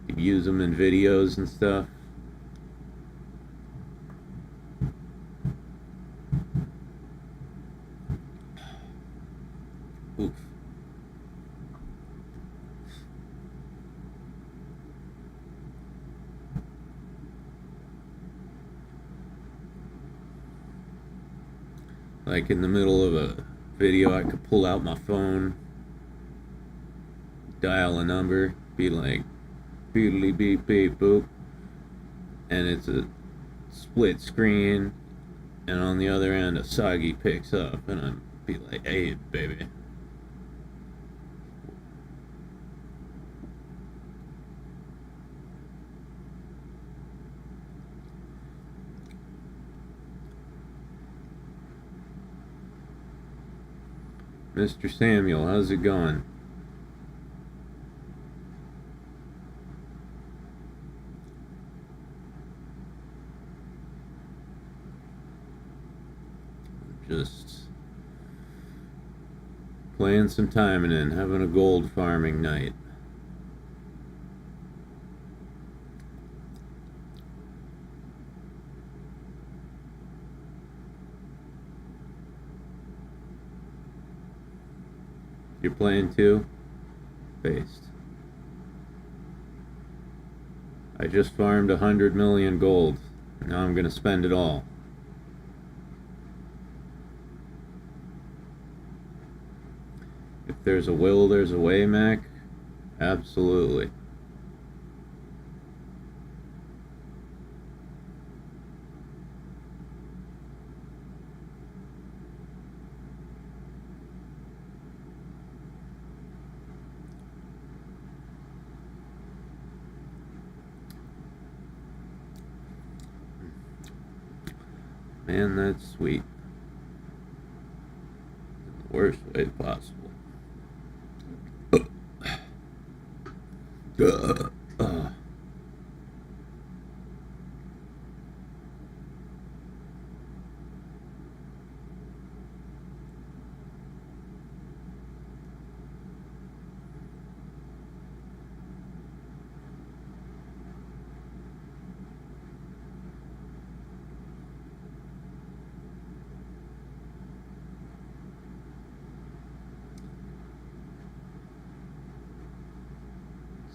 You could use them in videos and stuff. Oof. Like in the middle of a video, I could pull out my phone, dial a number, be like, beep beep beep boop, and it's a split screen, and on the other end a Sagi picks up, and I'd be like, hey baby. Mr. Samuel, how's it going? Just playing some time and in, having a gold farming night. You're playing too? Based. I just farmed 100 million gold. Now I'm gonna spend it all. If there's a will, there's a way, Mac. Absolutely. Man, that's sweet. In the worst way possible.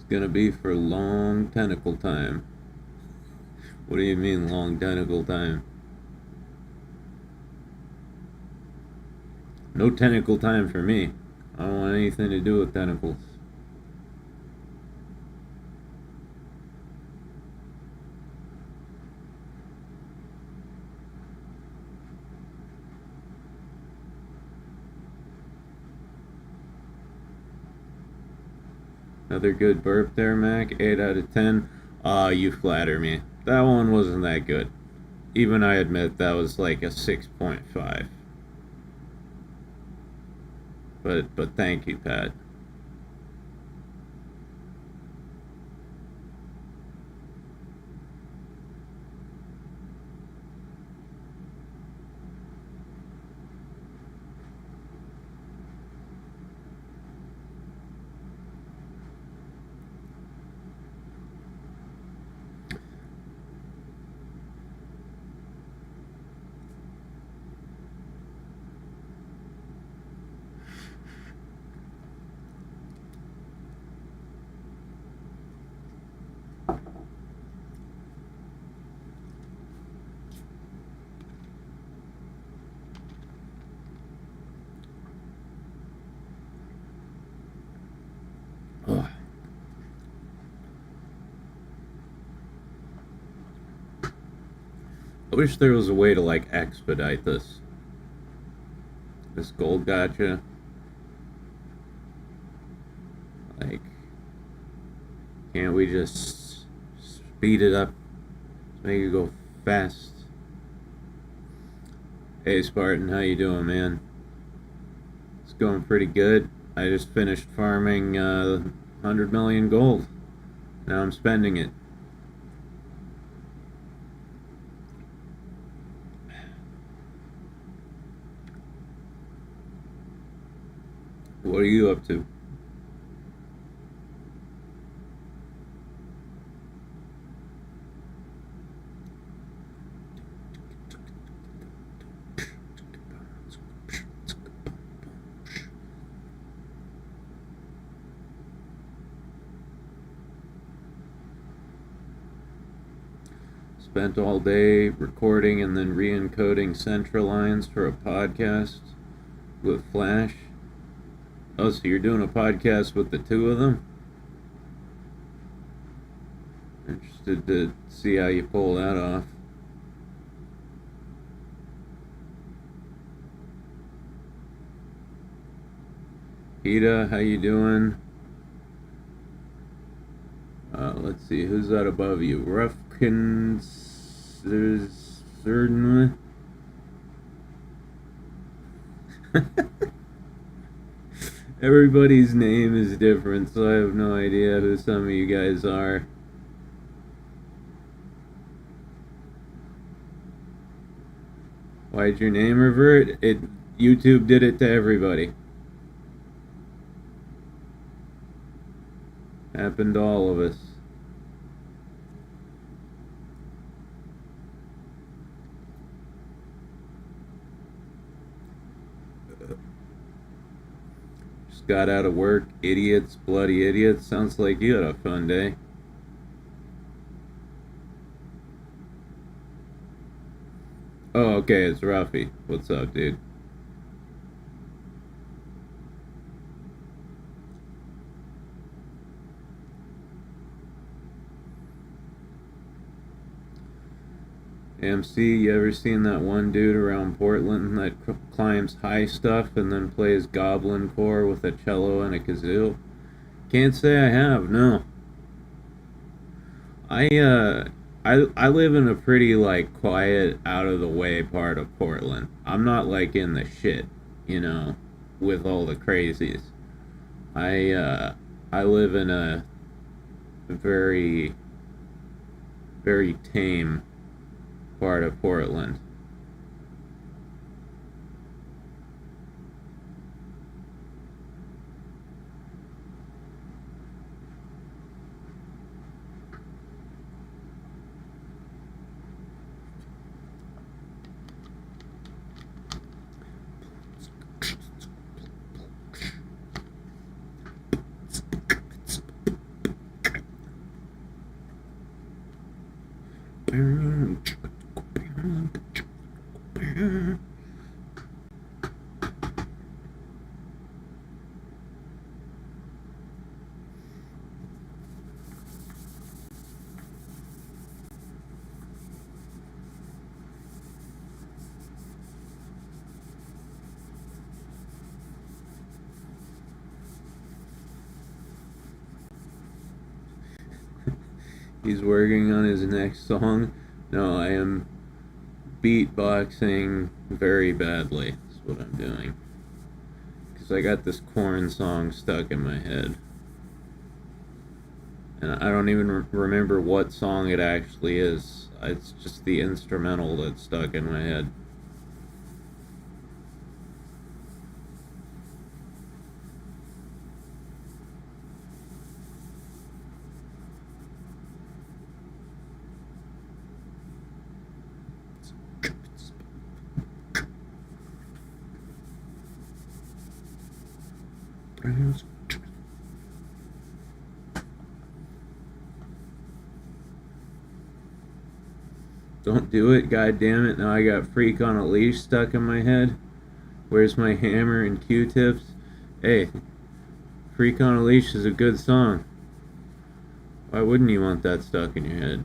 Gonna be for long tentacle time. What do you mean long tentacle time? No tentacle time for me. I don't want anything to do with tentacles. Another good burp there, Mac. 8 out of 10. You flatter me. That one wasn't that good. Even I admit that was like a 6.5. But thank you, Pat. I wish there was a way to like expedite this gold gacha. Like, can't we just speed it up, make it go fast? Hey Spartan, how you doing, man? It's going pretty good. I just finished farming 100 million gold. Now I'm spending it. What are you up to? Spent all day recording and then re-encoding central lines for a podcast with Flash. Oh, so you're doing a podcast with the two of them? Interesting. interested to see how you pull that off. Ida, how you doing? Let's see, who's that above you? Ruffkins, there's certainly. Everybody's name is different, so I have no idea who some of you guys are. Why'd your name revert? YouTube did it to everybody. Happened to all of us. Just got out of work. Idiots, bloody idiots. Sounds like you had a fun day. Oh, okay, it's Ruffy. What's up, dude? MC, you ever seen that one dude around Portland that climbs high stuff and then plays goblin core with a cello and a kazoo? Can't say I have, no. I live in a pretty, like, quiet, out of the way part of Portland. I'm not, like, in the shit, you know, with all the crazies. I live in a very, very tame part of Portland. He's working on his next song. No, I am beatboxing very badly. That's what I'm doing. Because I got this corn song stuck in my head. And I don't even remember what song it actually is. It's just the instrumental that's stuck in my head. Don't do it, god damn it. Now I got Freak on a Leash stuck in my head. Where's my hammer and Q-tips? Hey, Freak on a Leash is a good song. Why wouldn't you want that stuck in your head?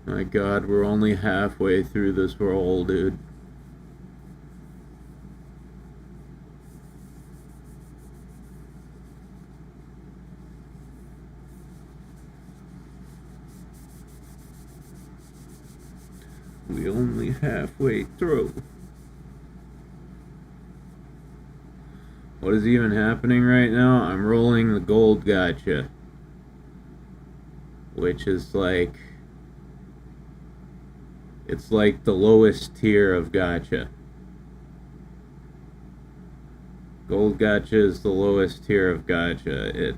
My god, we're only halfway through this roll, dude. We only halfway through. What is even happening right now? I'm rolling the gold gacha. Which is like... It's like the lowest tier of gacha. Gold gacha is the lowest tier of gacha. It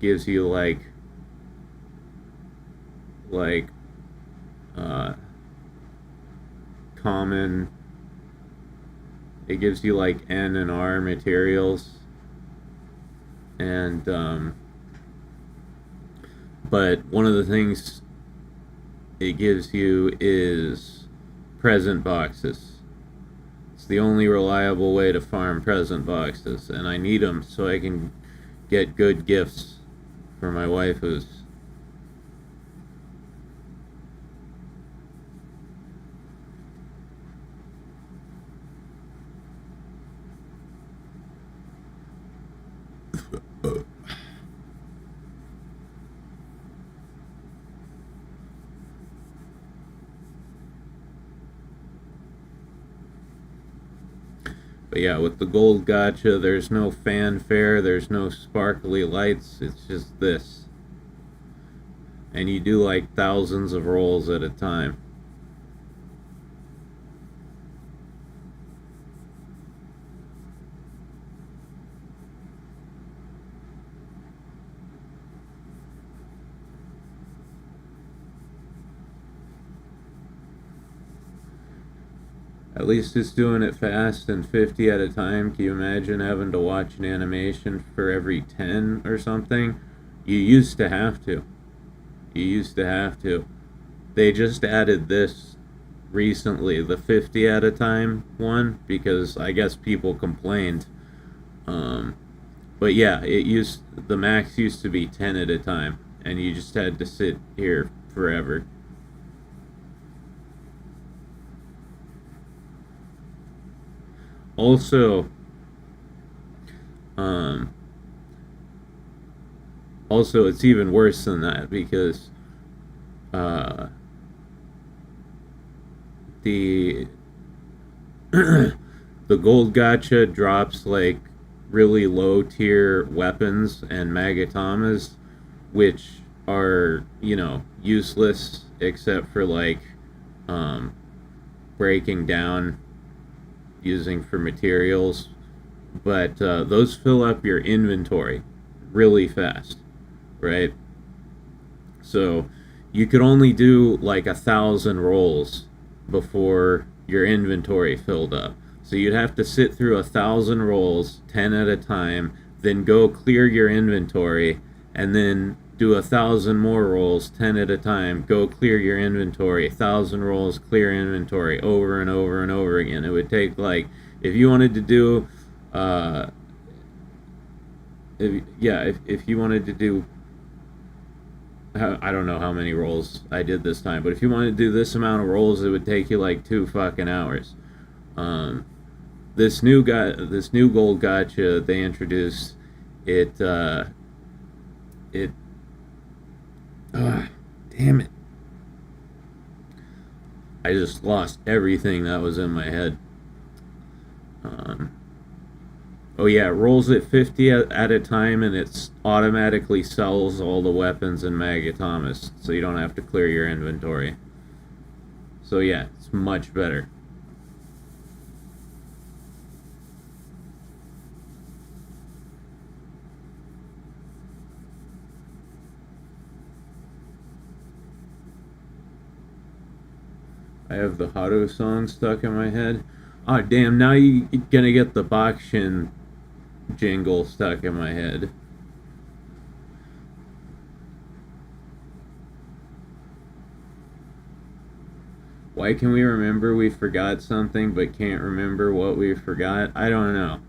gives you common. It gives you like N and R materials, and but one of the things it gives you is present boxes. It's the only reliable way to farm present boxes, and I need them so I can get good gifts for my waifus. But yeah, with the gold gacha, there's no fanfare, there's no sparkly lights, it's just this. And you do like thousands of rolls at a time. At least it's doing it fast and 50 at a time. Can you imagine having to watch an animation for every 10 or something? You used to have to. They just added this recently, the 50 at a time one, because I guess people complained. But yeah, the max used to be 10 at a time, and you just had to sit here forever. Also, it's even worse than that, because the the gold gacha drops like really low tier weapons and magatamas, which are, useless except for like breaking down, using for materials, but those fill up your inventory really fast, right? So you could only do like 1,000 rolls before your inventory filled up. So you'd have to sit through 1,000 rolls, 10 at a time, then go clear your inventory, and then do 1,000 more rolls, 10 at a time, go clear your inventory, 1,000 rolls, clear inventory, over and over and over again. It would take like, if you wanted to do, if you wanted to do, I don't know how many rolls I did this time, but if you wanted to do this amount of rolls, it would take you like 2 fucking hours. This new gold gacha they introduced, damn it. I just lost everything that was in my head. Oh yeah, it rolls at 50 at a time, and it automatically sells all the weapons and magatamas, so you don't have to clear your inventory. So yeah, it's much better. I have the Haru song stuck in my head. Oh damn, now you're gonna get the Bakshin jingle stuck in my head. Why can we remember we forgot something but can't remember what we forgot? I don't know.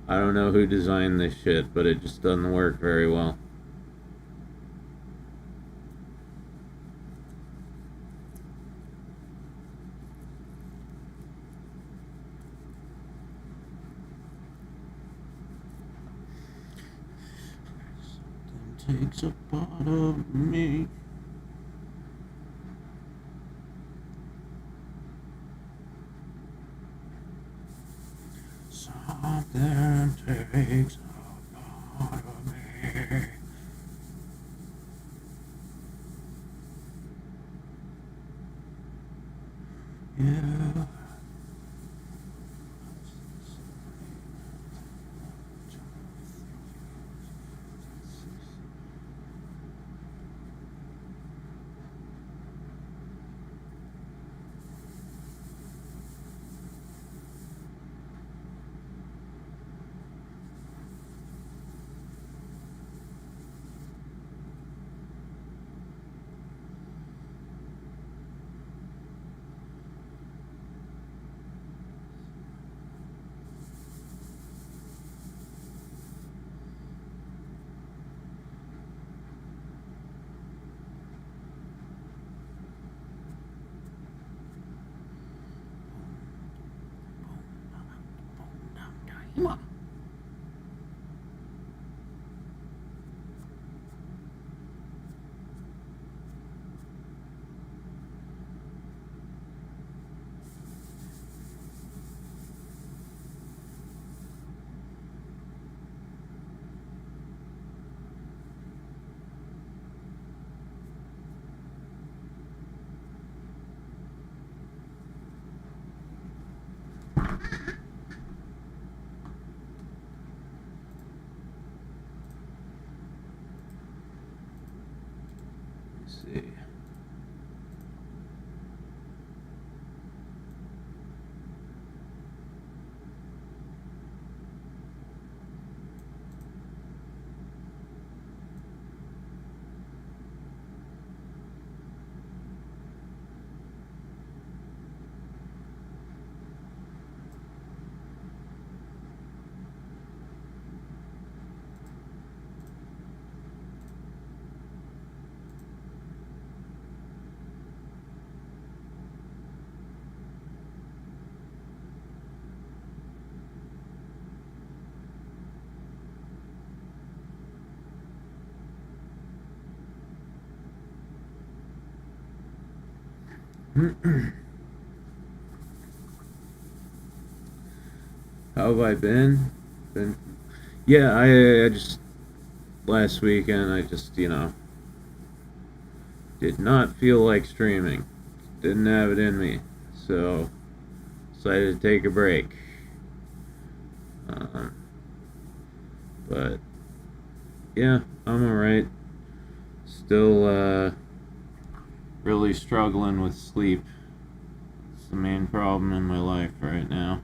I don't know who designed this shit, but it just doesn't work very well. Takes a part of me. Something takes a part of me. Yeah. Let's see. How have I been? Yeah, I just last weekend I just did not feel like streaming. Didn't have it in me, so decided to take a break. But yeah, I'm alright. Still really struggling with sleep. It's the main problem in my life right now.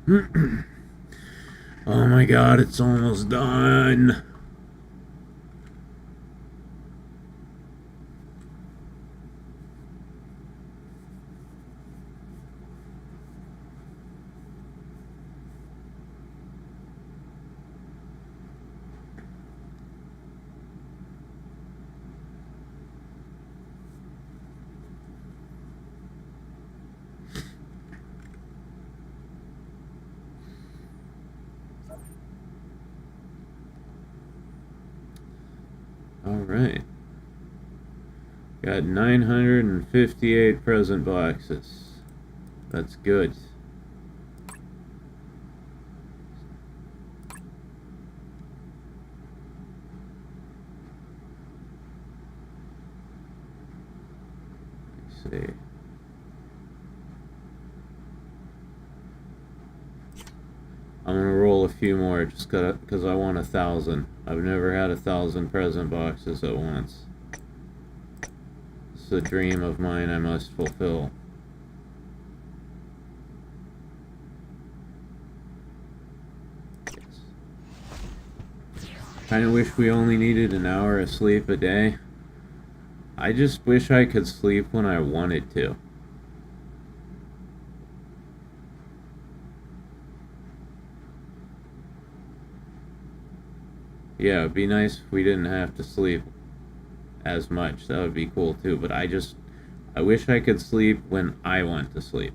Oh my god, it's almost done. Alright. Got 958 present boxes. That's good. Let's see. I'm gonna roll a few more just because I want 1,000. I've never had 1,000 present boxes at once. It's a dream of mine I must fulfill. Yes. Kind of wish we only needed an hour of sleep a day. I just wish I could sleep when I wanted to. Yeah, it'd be nice if we didn't have to sleep as much. That would be cool too, but I wish I could sleep when I want to sleep.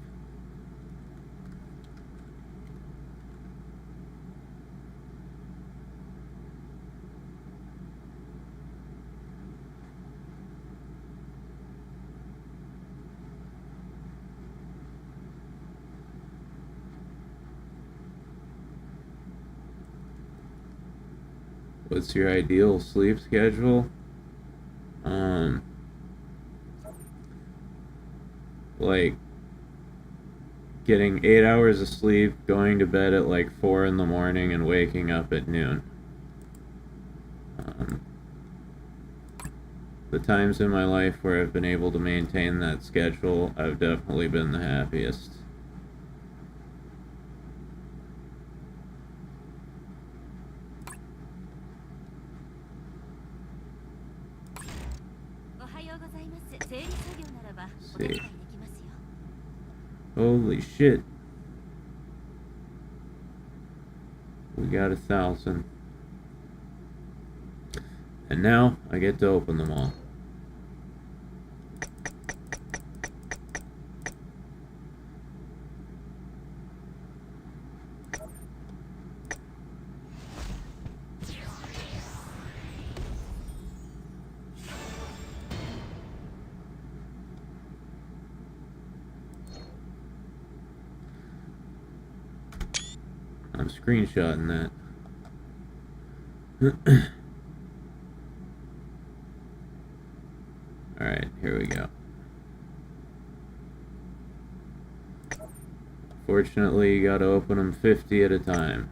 What's your ideal sleep schedule? Like getting 8 hours of sleep, going to bed at like 4 in the morning, and waking up at noon. The times in my life where I've been able to maintain that schedule, I've definitely been the happiest. See. Holy shit. We got 1,000. And now I get to open them all. I'm screenshotting that. Alright, here we go. Fortunately, you gotta open them 50 at a time.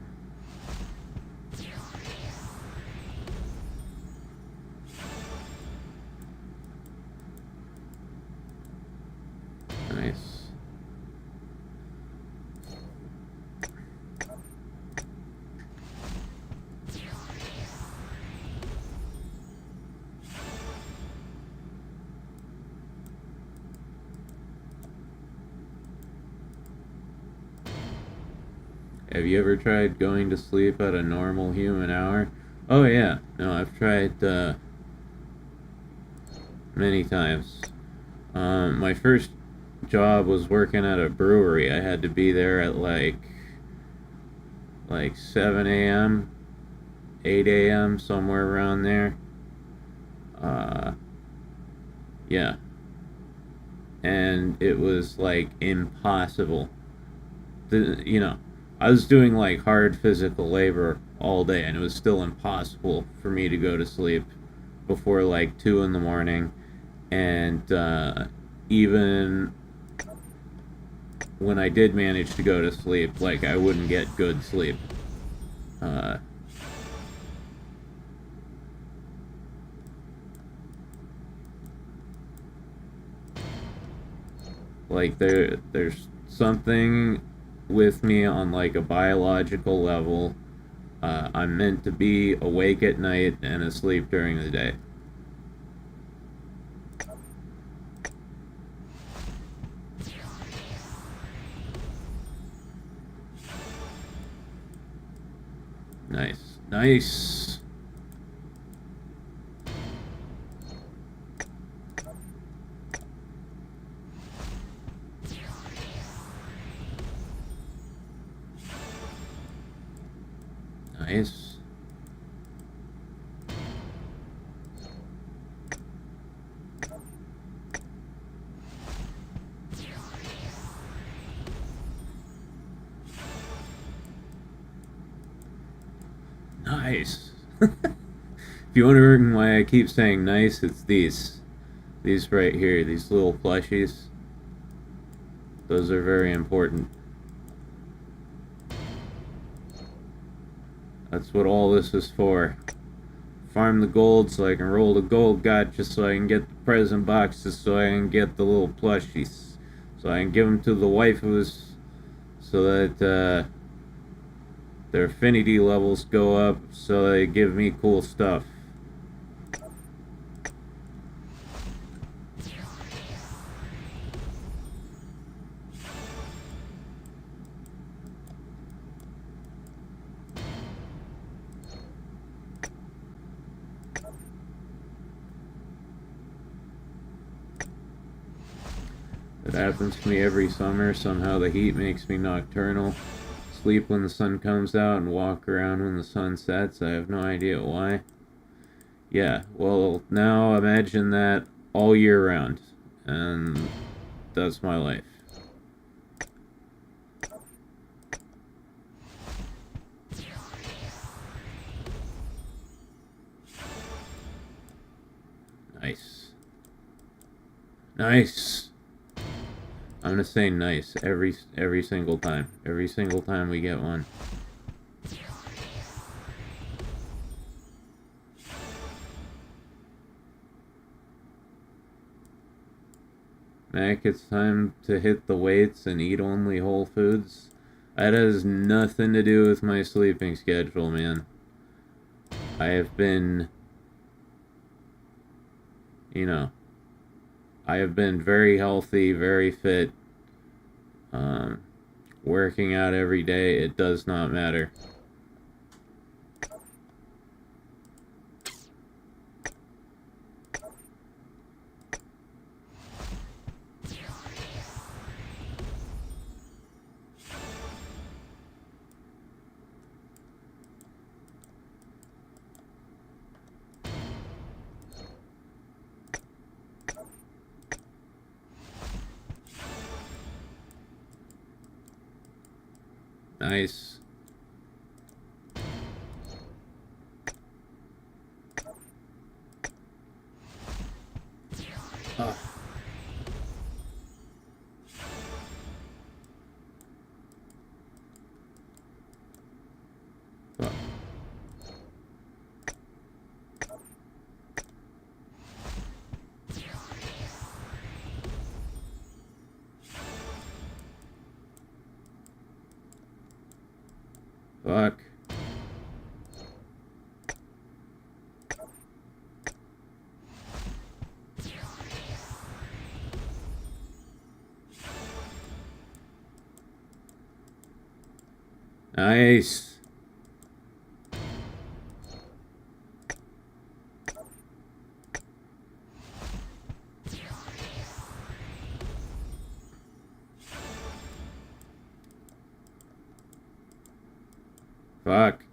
Nice. Have you ever tried going to sleep at a normal human hour? Oh yeah, no, I've tried many times. My first job was working at a brewery. I had to be there at like 7 a.m., 8 a.m., somewhere around there. Yeah. And it was like impossible. I was doing like hard physical labor all day, and it was still impossible for me to go to sleep before like 2 in the morning. And even when I did manage to go to sleep, like I wouldn't get good sleep. Like there's something with me on like a biological level. I'm meant to be awake at night and asleep during the day. Nice. Nice. Nice. Nice. If you're wondering why I keep saying nice, it's these. These right here, these little plushies. Those are very important. That's what all this is for. Farm the gold so I can roll the gold gacha, so I can get the present boxes, so I can get the little plushies, so I can give them to the waifus, so that their affinity levels go up, so they give me cool stuff. It happens to me every summer. Somehow the heat makes me nocturnal. Sleep when the sun comes out and walk around when the sun sets. I have no idea why. Yeah, well, now imagine that all year round. And that's my life. Nice. Nice. I'm gonna say nice every single time. Every single time we get one. Mac, it's time to hit the weights and eat only whole foods. That has nothing to do with my sleeping schedule, man. I have been, you know, I have been very healthy, very fit, working out every day. It does not matter. Nice. Oh. Fuck. Fuck. Nice. Fuck.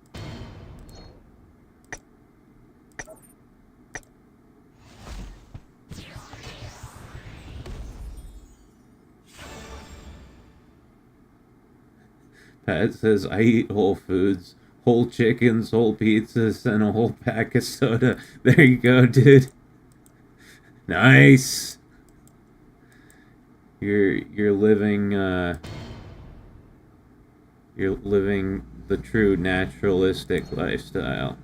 Pat says, I eat whole foods, whole chickens, whole pizzas, and a whole pack of soda. There you go, dude. Nice. You're living the true naturalistic lifestyle.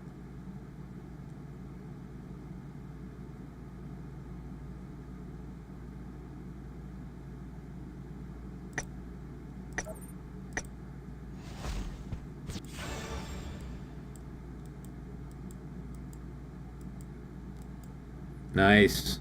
Nice.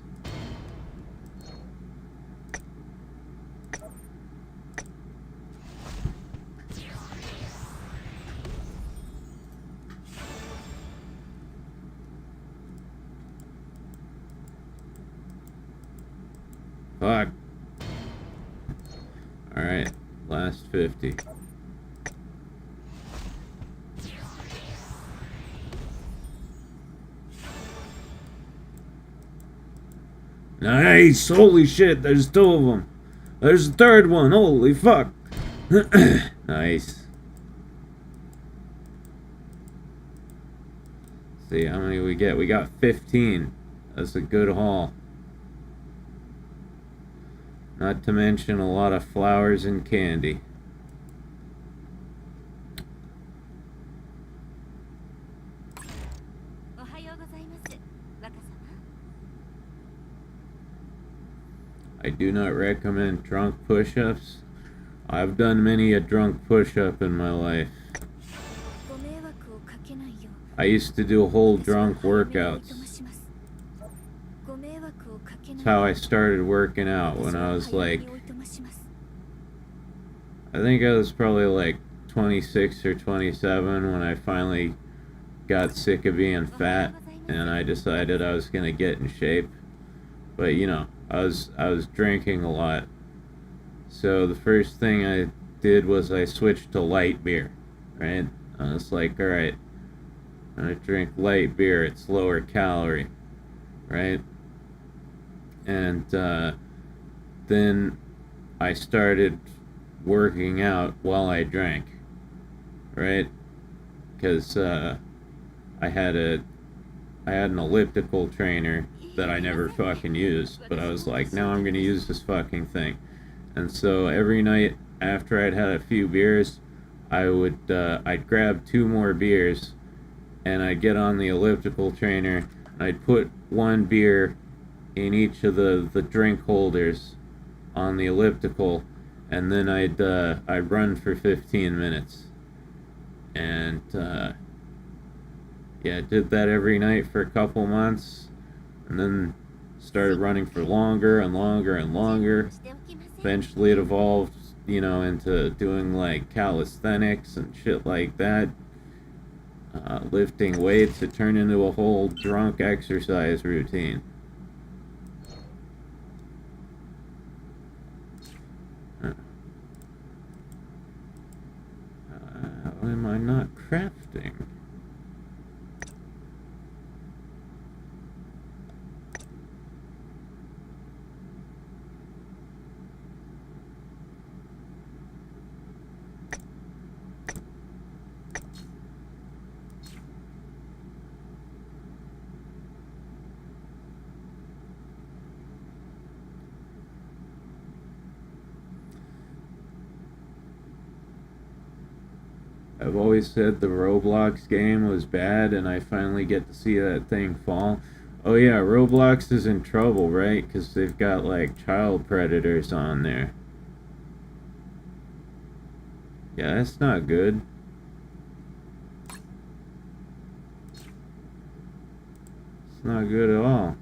Fuck. Alright, last 50. Nice! Holy shit, there's two of them. There's a third one, holy fuck. Nice. See how many we get. We got 15. That's a good haul. Not to mention a lot of flowers and candy. I do not recommend drunk push-ups. I've done many a drunk push-up in my life. I used to do whole drunk workouts. That's how I started working out when I was like, I think I was probably like 26 or 27 when I finally got sick of being fat and I decided I was gonna get in shape. But you know, I was drinking a lot. So the first thing I did was I switched to light beer, right? I was like, all right, I drink light beer, it's lower calorie, right? And then I started working out while I drank, right? Because I had an elliptical trainer that I never fucking used, but I was like, now I'm gonna use this fucking thing. And so every night after I'd had a few beers, I'd grab 2 more beers and I'd get on the elliptical trainer and I'd put 1 beer in each of the drink holders on the elliptical, and then I'd run for 15 minutes. And yeah, I did that every night for a couple months, and then started running for longer and longer and longer. Eventually it evolved, you know, into doing like calisthenics and shit like that. Lifting weights, it turned into a whole drunk exercise routine. How am I not crafting? I've always said the Roblox game was bad, and I finally get to see that thing fall. Oh yeah, Roblox is in trouble, right? Because they've got, like, child predators on there. Yeah, that's not good. It's not good at all.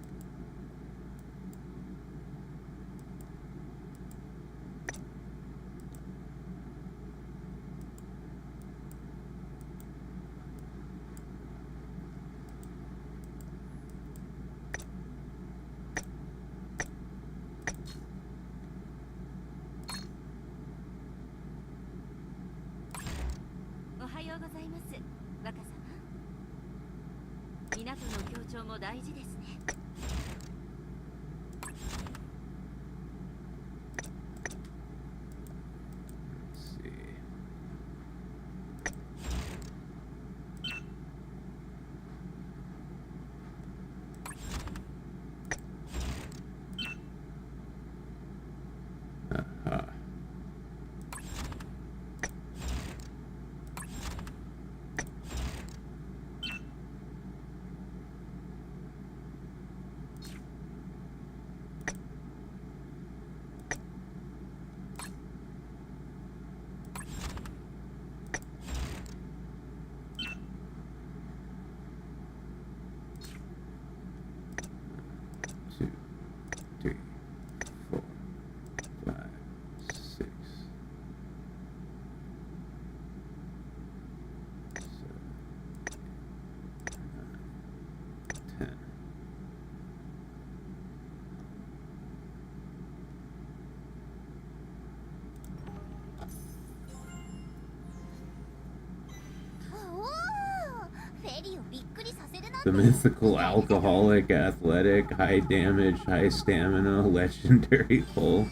The mythical alcoholic, athletic, high damage, high stamina, legendary pull.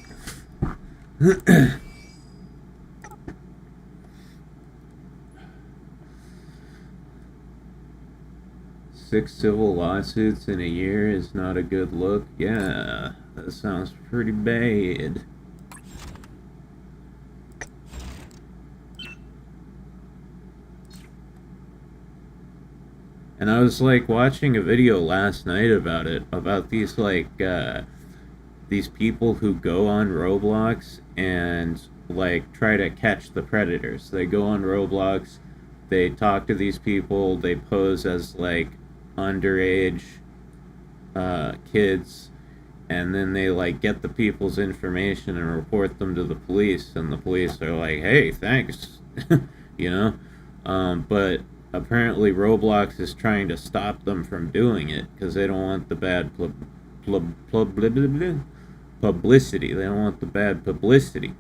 6 civil lawsuits in a year is not a good look. Yeah, that sounds pretty bad. And I was like watching a video last night about it, about these like these people who go on Roblox and like try to catch the predators. They go on Roblox, they talk to these people, they pose as like underage kids, and then they like get the people's information and report them to the police, and the police are like, hey, thanks. You know. But apparently Roblox is trying to stop them from doing it because they don't want the bad publicity. They don't want the bad publicity.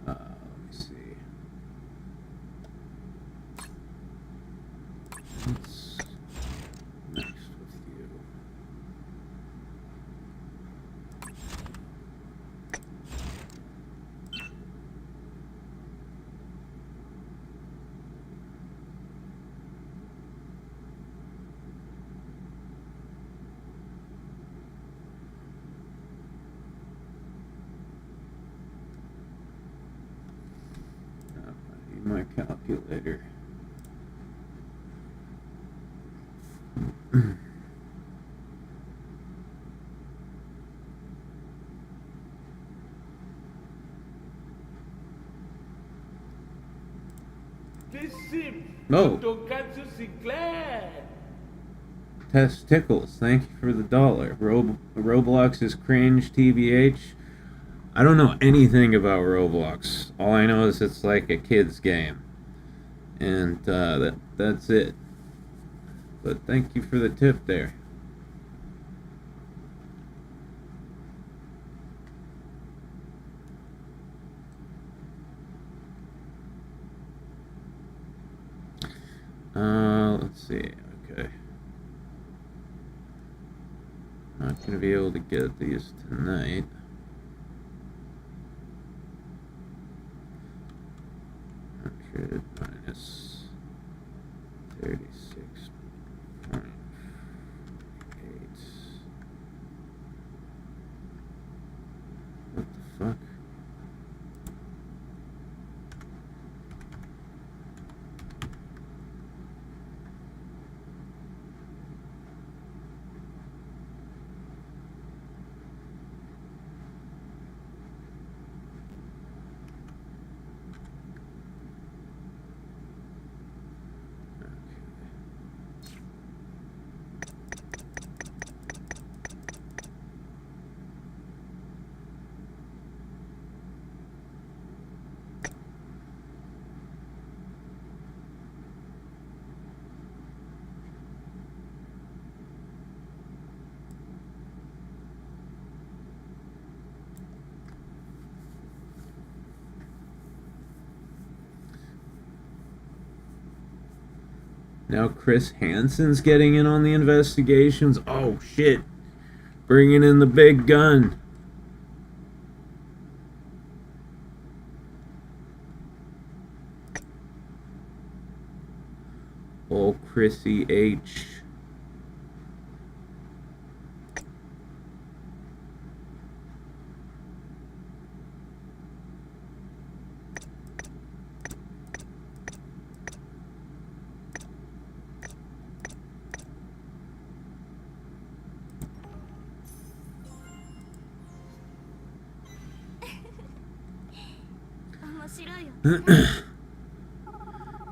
Let me see. What's next with you? I need my calculator. This sim Oh. Tonkatsu Sinclair. Testicles, thank you for the $1. Roblox is cringe, TBH. I don't know anything about Roblox. All I know is it's like a kid's game. And that's it. But thank you for the tip there. Let's see. Okay. Not gonna be able to get these tonight. Minus 36.8. What the fuck? Now Chris Hansen's getting in on the investigations. Oh shit. Bringing in the big gun. Oh, Chrissy H.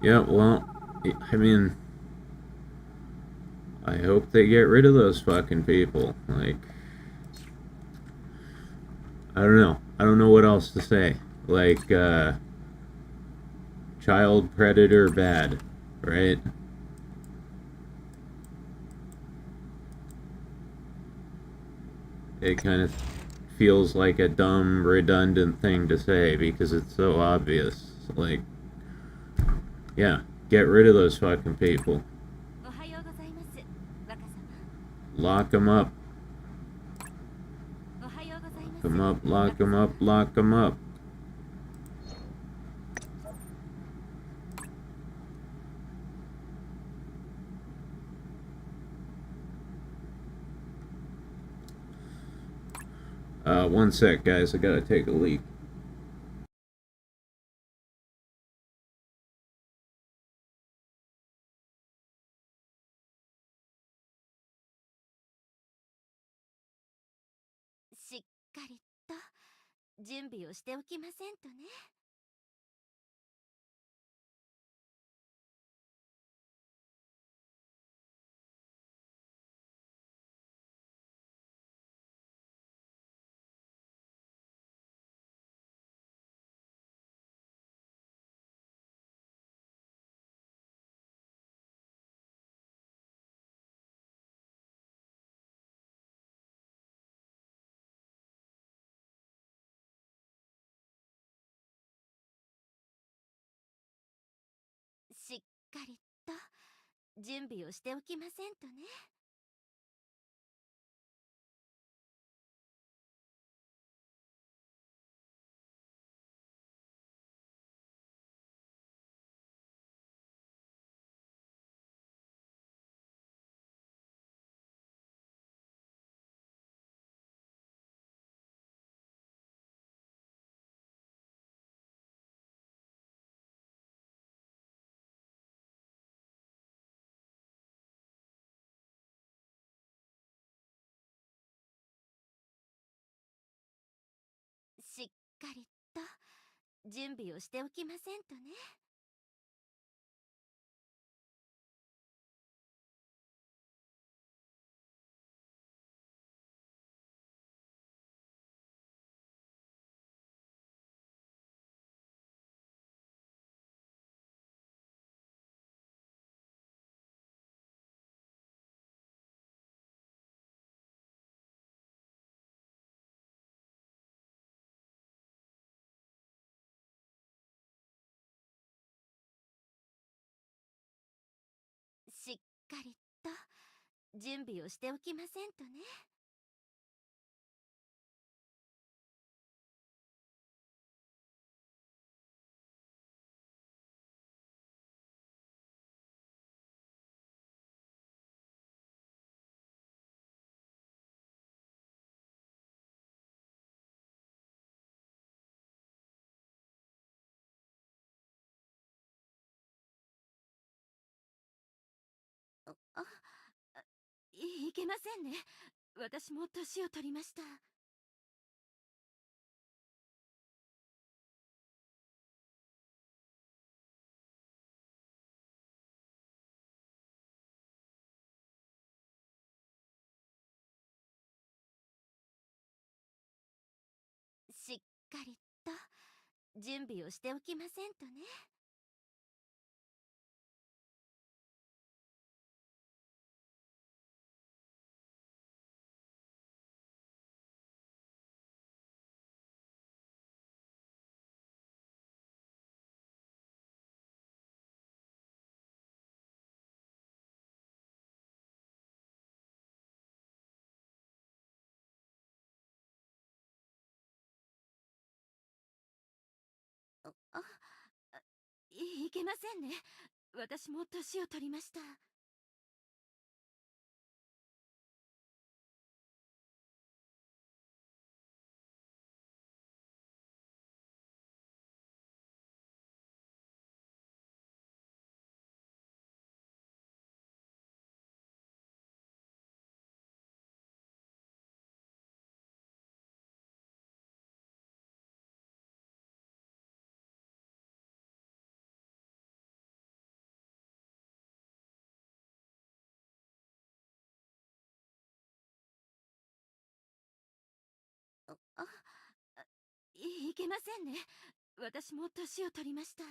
Yeah, well, I mean, I hope they get rid of those fucking people. Like, I don't know. I don't know what else to say. Like, child predator bad, right? It kind of feels like a dumb, redundant thing to say because it's so obvious. Like, yeah, get rid of those fucking people. Lock them up. Lock them up, lock them up, lock them up. One sec, guys. I gotta take a leak.しっかりと準備をしておきませんとね。しっかりと準備をしておきませんとね。しっかりと準備をしておきませんとね。しっかりと準備をしておきませんとね。あ、いけませんね。私も年を取りました。しっかりと準備をしておきませんとね。あ、いけませんね。私も年を取りました。あ、いけませんね。私も年を取りました。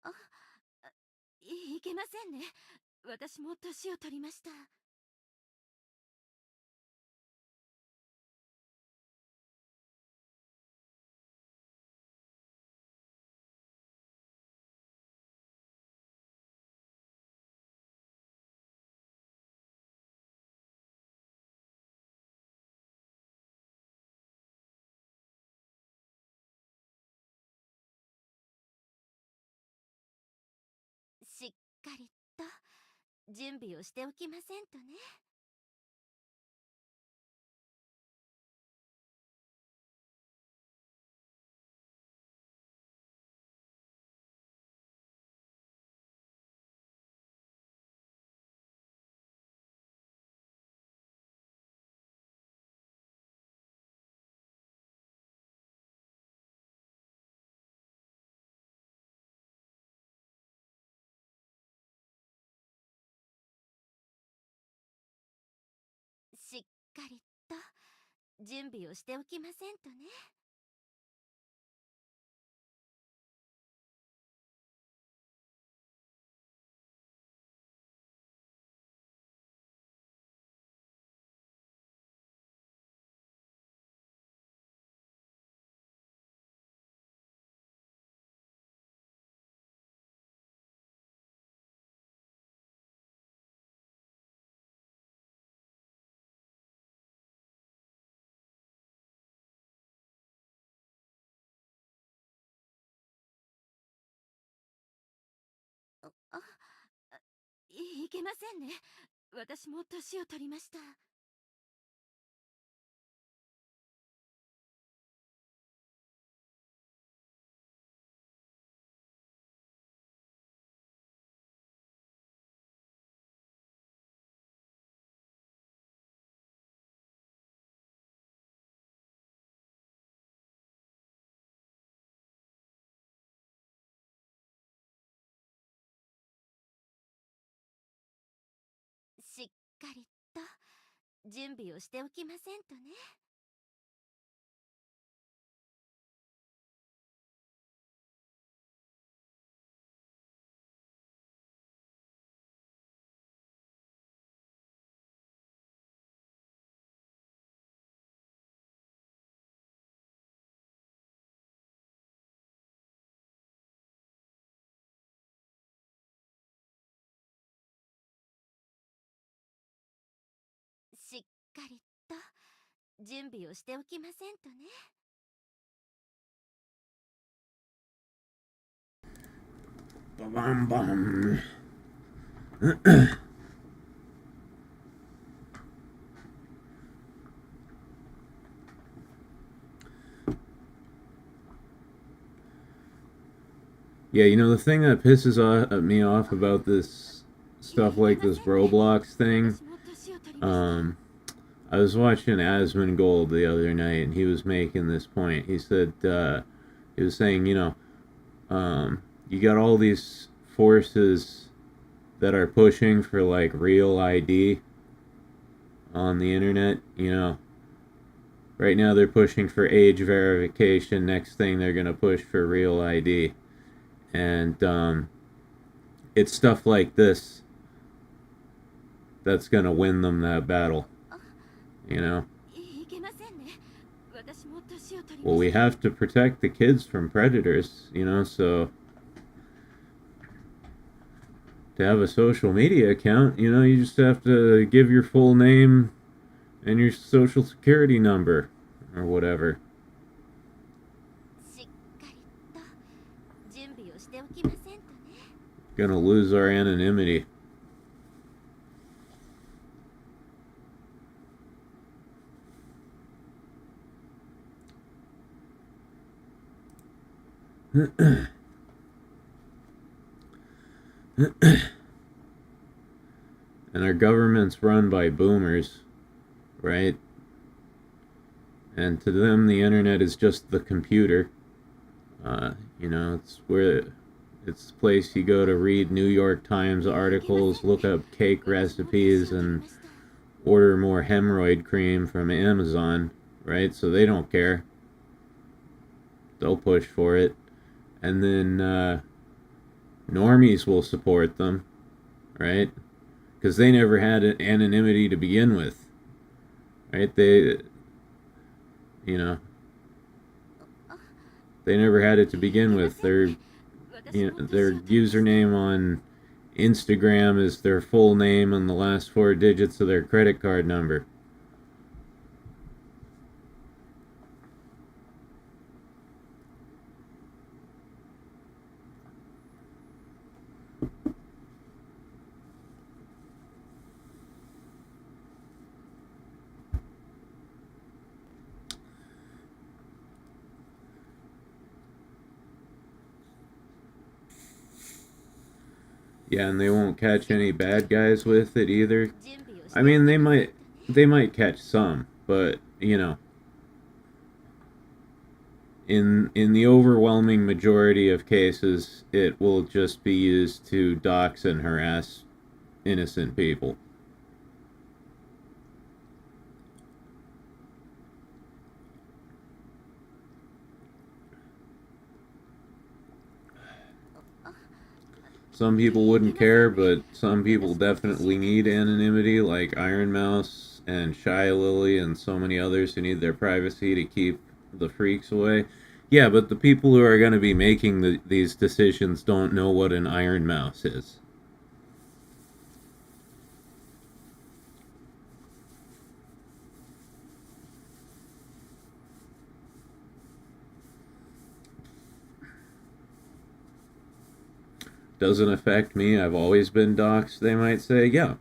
あ、いけませんね。私も年を取りました。かりと準備をしておきませんとね。しっかりと準備をしておきませんとね。あ、いけませんね。私も年を取りました。しっかりと準備をしておきませんとね。しっかりと準備をしておきませんとね。Bum bum. Yeah, you know, the thing that pisses me off about this stuff like this Roblox thing, I was watching Asmongold the other night, and he was making this point. He said, he was saying, you got all these forces that are pushing for, like, real ID on the internet, Right now they're pushing for age verification. Next thing they're going to push for real ID. And it's stuff like this that's going to win them that battle. Well, we have to protect the kids from predators, so to have a social media account, you just have to give your full name and your social security number or whatever. Gonna lose our anonymity. And our government's run by boomers, right? And to them, the internet is just the computer. It's the place you go to read New York Times articles, look up cake recipes, and order more hemorrhoid cream from Amazon, right? So they don't care. They'll push for it. And then normies will support them, right? Because they never had anonymity to begin with, right? They never had it to begin with. Their username on Instagram is their full name and the last 4 digits of their credit card number. Yeah, and they won't catch any bad guys with it either. 準備をして I mean, they might catch some, but you know, in the overwhelming majority of cases, it will just be used to dox and harass innocent people. Some people wouldn't care, but some people definitely need anonymity, like Iron Mouse and Shy Lily and so many others who need their privacy to keep the freaks away. Yeah, but the people who are going to be making these decisions don't know what an Iron Mouse is. Doesn't affect me. I've always been doxxed, they might say. Yeah.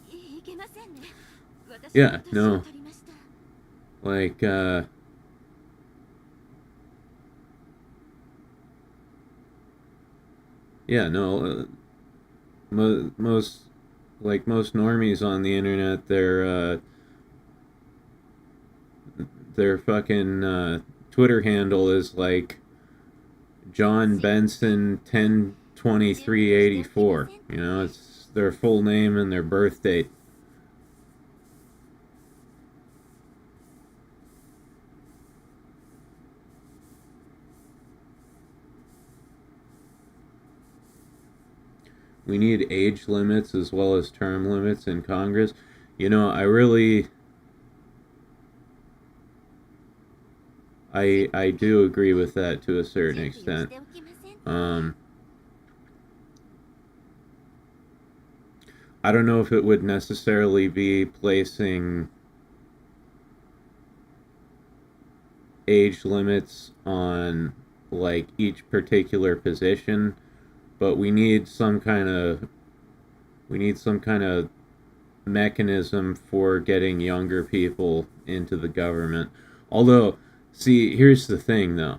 いけませんね。私 Yeah, は年 no. を取りました。 Like, yeah, no, most normies on the internet, their fucking, Twitter handle is like John Benson 102384. You know, it's their full name and their birth date. We need age limits as well as term limits in Congress. You know, I do agree with that to a certain 準備を extent. しておきませんと。 I don't know if it would necessarily be placing age limits on like each particular position, but we need some kind of mechanism for getting younger people into the government. Although, see, here's the thing though.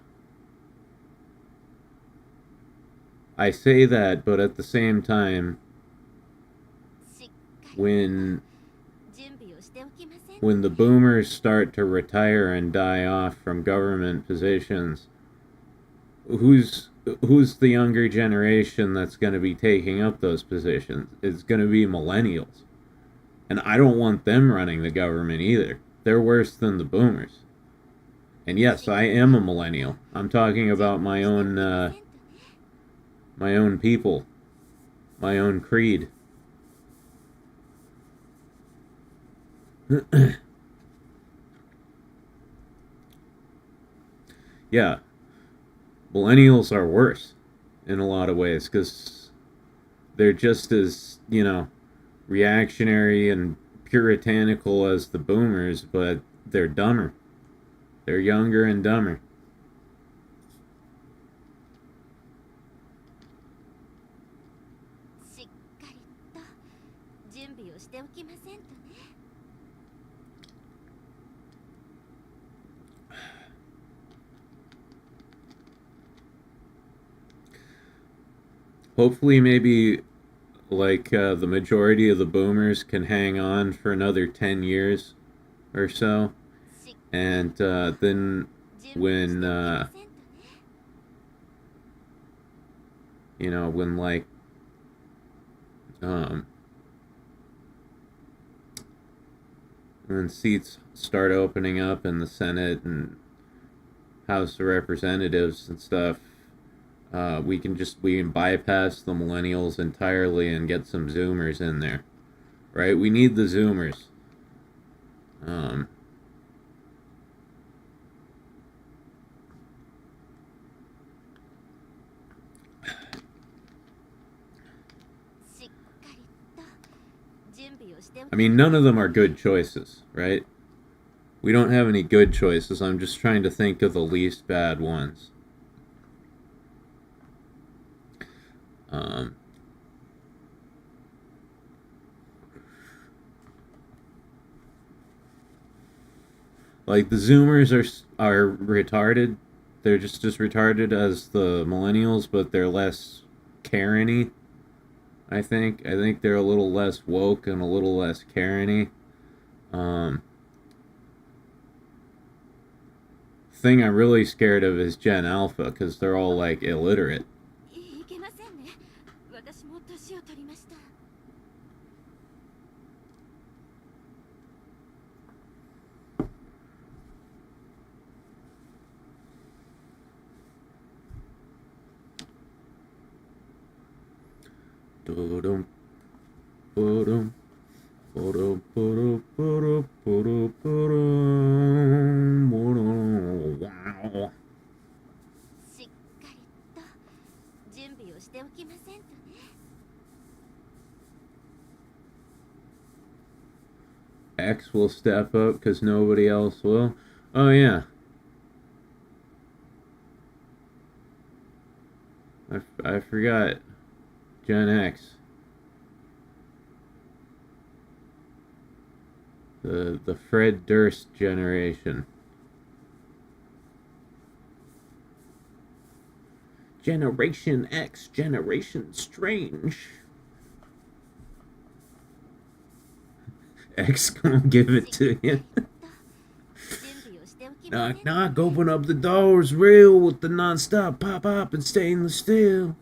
I say that, but at the same time, しっかり when 準備をしておきません。 when the boomers start to retire and die off from government positions, who's the younger generation that's going to be taking up those positions? It's going to be millennials. And I don't want them running the government either. They're worse than the boomers. And yes, I am a millennial. I'm talking about my own people, my own creed. Yeah, millennials are worse in a lot of ways because they're just as, you know, reactionary and puritanical as the boomers, but they're dumber. They're younger and dumber. しっかりと準備をしておきませんとね。 Hopefully, maybe like the majority of the boomers can hang on for another 10 years or so. しっ And then 準備をしておき when, ませんとね。 you know, when like, when seats start opening up in the Senate and House of Representatives and stuff, we can bypass the millennials entirely and get some Zoomers in there, right? We need the Zoomers. I mean, none of them are good choices, right? We don't have any good choices. I'm just trying to think of the least bad ones. Like the Zoomers are retarded. they're just as retarded as the millennials, but they're less Karen-y, I think. I think they're a little less woke and a little less Karen-y. Thing I'm really scared of is Gen Alpha, because they're all, like, illiterate. いけませんね。私も年を取りました。Dum, dum, dum, wow. しっかりと準備をしておきませんとね。X will step up because nobody else will. Oh, yeah. I forgot. Gen X. The Fred Durst generation. Generation X, Generation Strange. X gonna give it to you. 準備をしておきません Knock, とね。 knock, open up the doors real with the non-stop pop-up and stainless steel.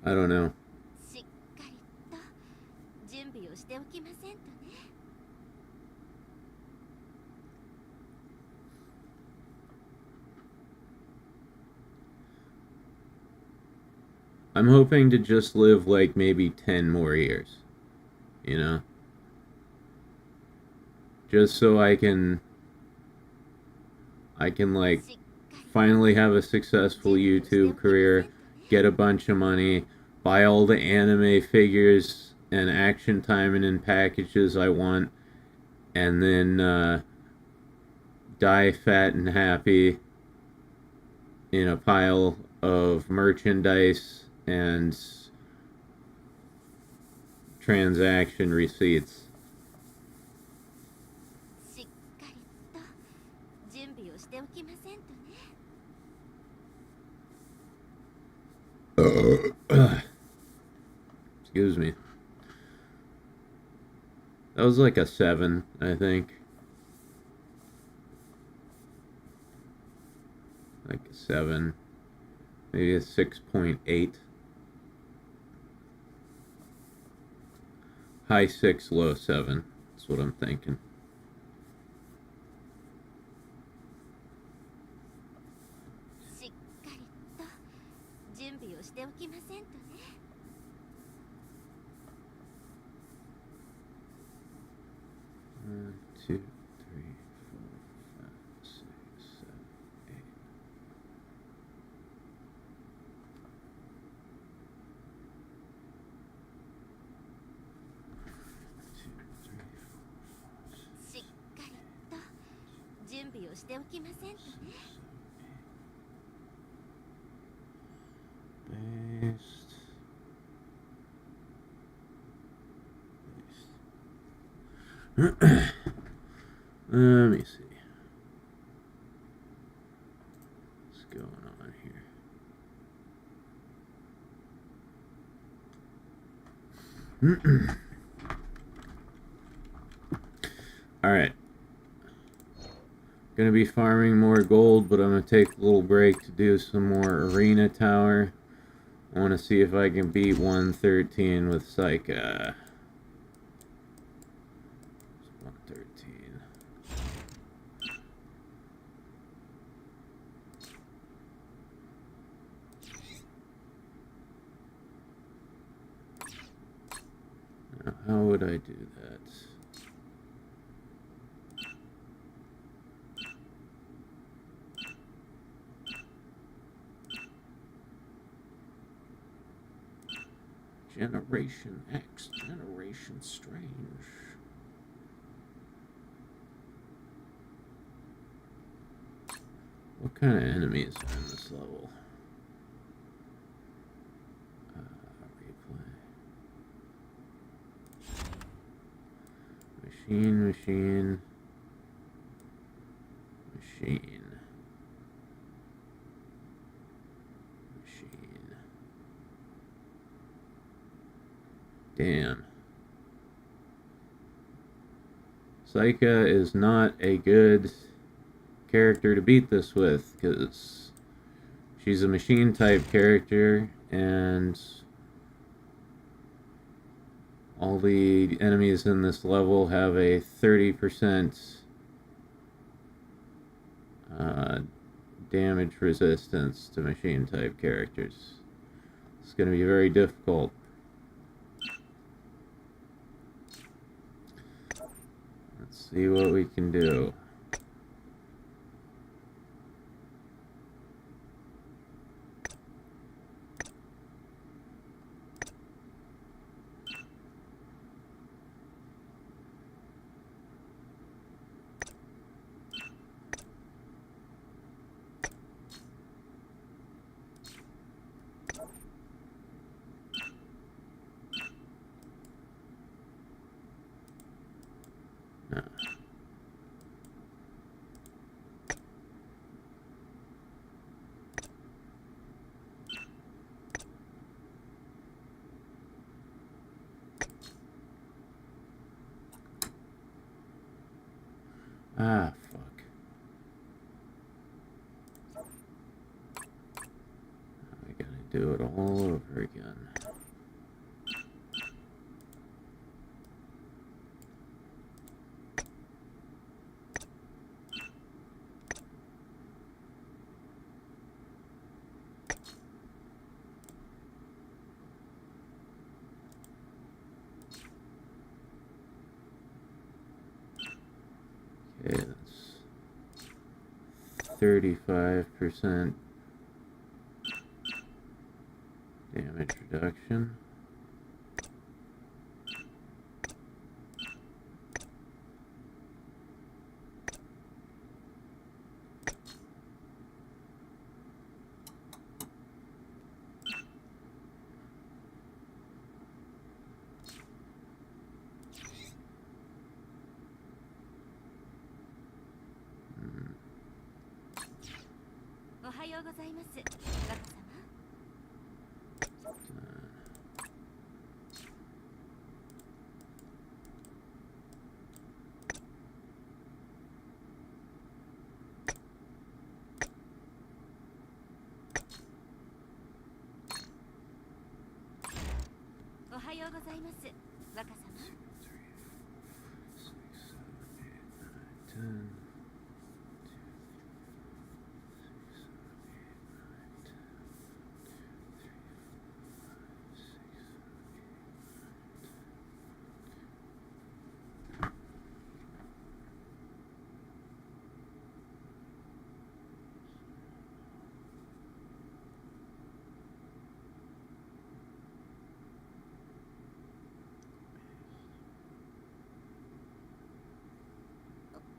I don't know. しっかりと準備をしておきませんとね。 I'm hoping to just live like maybe 10 more years. You know? Just so I can like finally have a successful YouTube career, get a bunch of money, buy all the anime figures and action timing and packages I want, and then die fat and happy in a pile of merchandise and transaction receipts. しっかりと準備をしておきませんとね。 Excuse me. That was like a 7, I think. Like a 7. Maybe a 6.8. High 6, low 7. That's what I'm thinking. しっかりと準備をしておきませんとね。 1, 2, 3, 4, 5, 6, 7, 8.しっかりと準備をしておきませんとね。 Based. Let me see. What's going on here? Alright. Gonna be farming more gold, but I'm gonna take a little break to do some more arena tower. I want to see if I can beat 113 with Psycha. 113. Now, how would I do that? Generation X, Generation Strange. What kind of enemies are in this level? Replay. Machine, machine, machine, machine. Damn. Saika is not a good character to beat this with, because she's a machine type character and all the enemies in this level have a 30% damage resistance to machine type characters. It's going to be very difficult. Let's see what we can do. No. Ah, fuck. I gotta do it all over again. Okay, that's 35% damage reduction.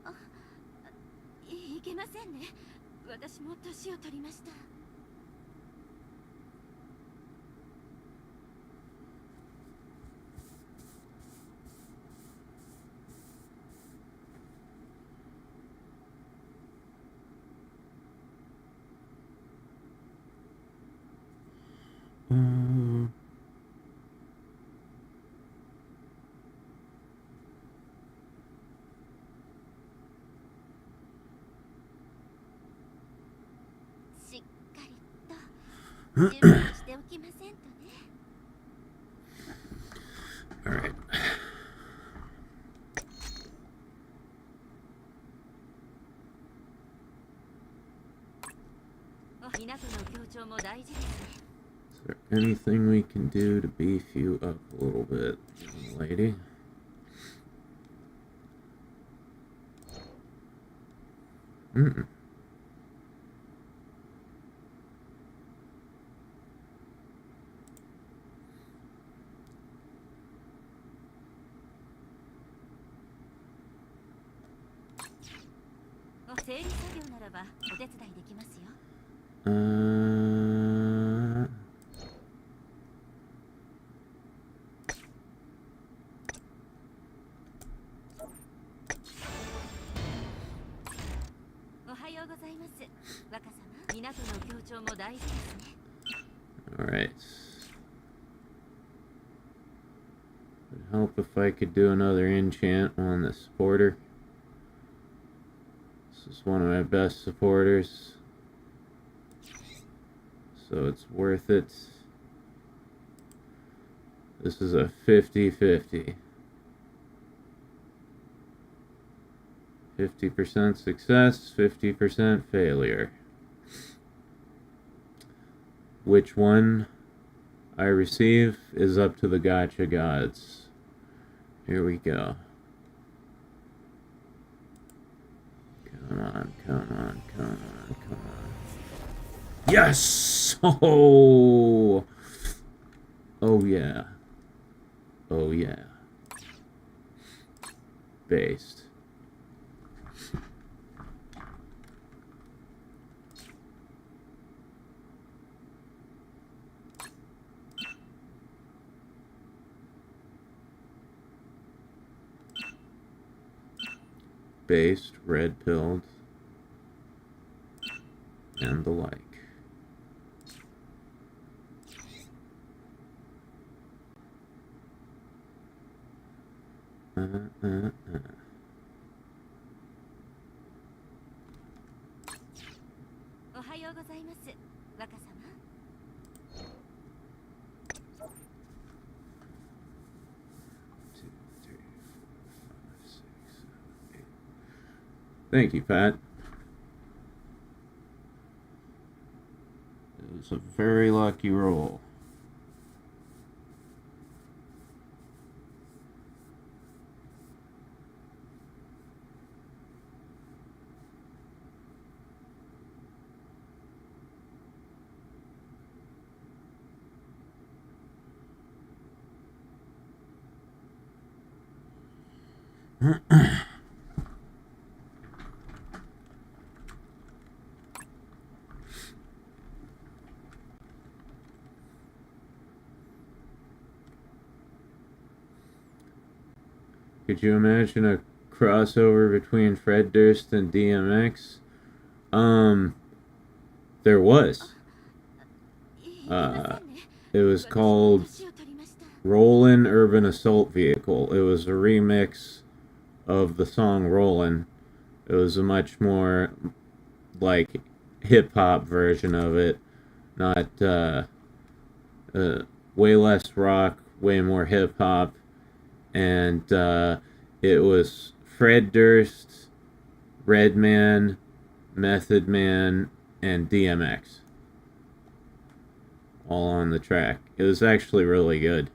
Ah, いけませんね。私も年を取りました。しっかりと準備しておきませんとね。All right. 港の協調も大事ですね。 Is there anything we can do to beef you up a little bit, young lady? Mm-mm. 整理作業ならばお手伝いできますよ。おはようございます。若様、港の協調も大事ですね。Alright. Would help if I could do another enchant on the supporter. This is one of my best supporters, so it's worth it. This is a 50-50. 50% success, 50% failure. Which one I receive is up to the Gacha gods. Here we go. Come on, come on, come on, come on. Yes! Oh! Oh yeah. Oh yeah. Based. Based, red-pilled, and the like. Thank you, Pat. It was a very lucky roll. Could you imagine a crossover between Fred Durst and DMX? There was. It was called Rollin' Urban Assault Vehicle. It was a remix of the song Rollin'. It was a much more, like, hip-hop version of it. Not, way less rock, way more hip-hop. And it was Fred Durst, Redman, Method Man, and DMX all on the track. It was actually really good.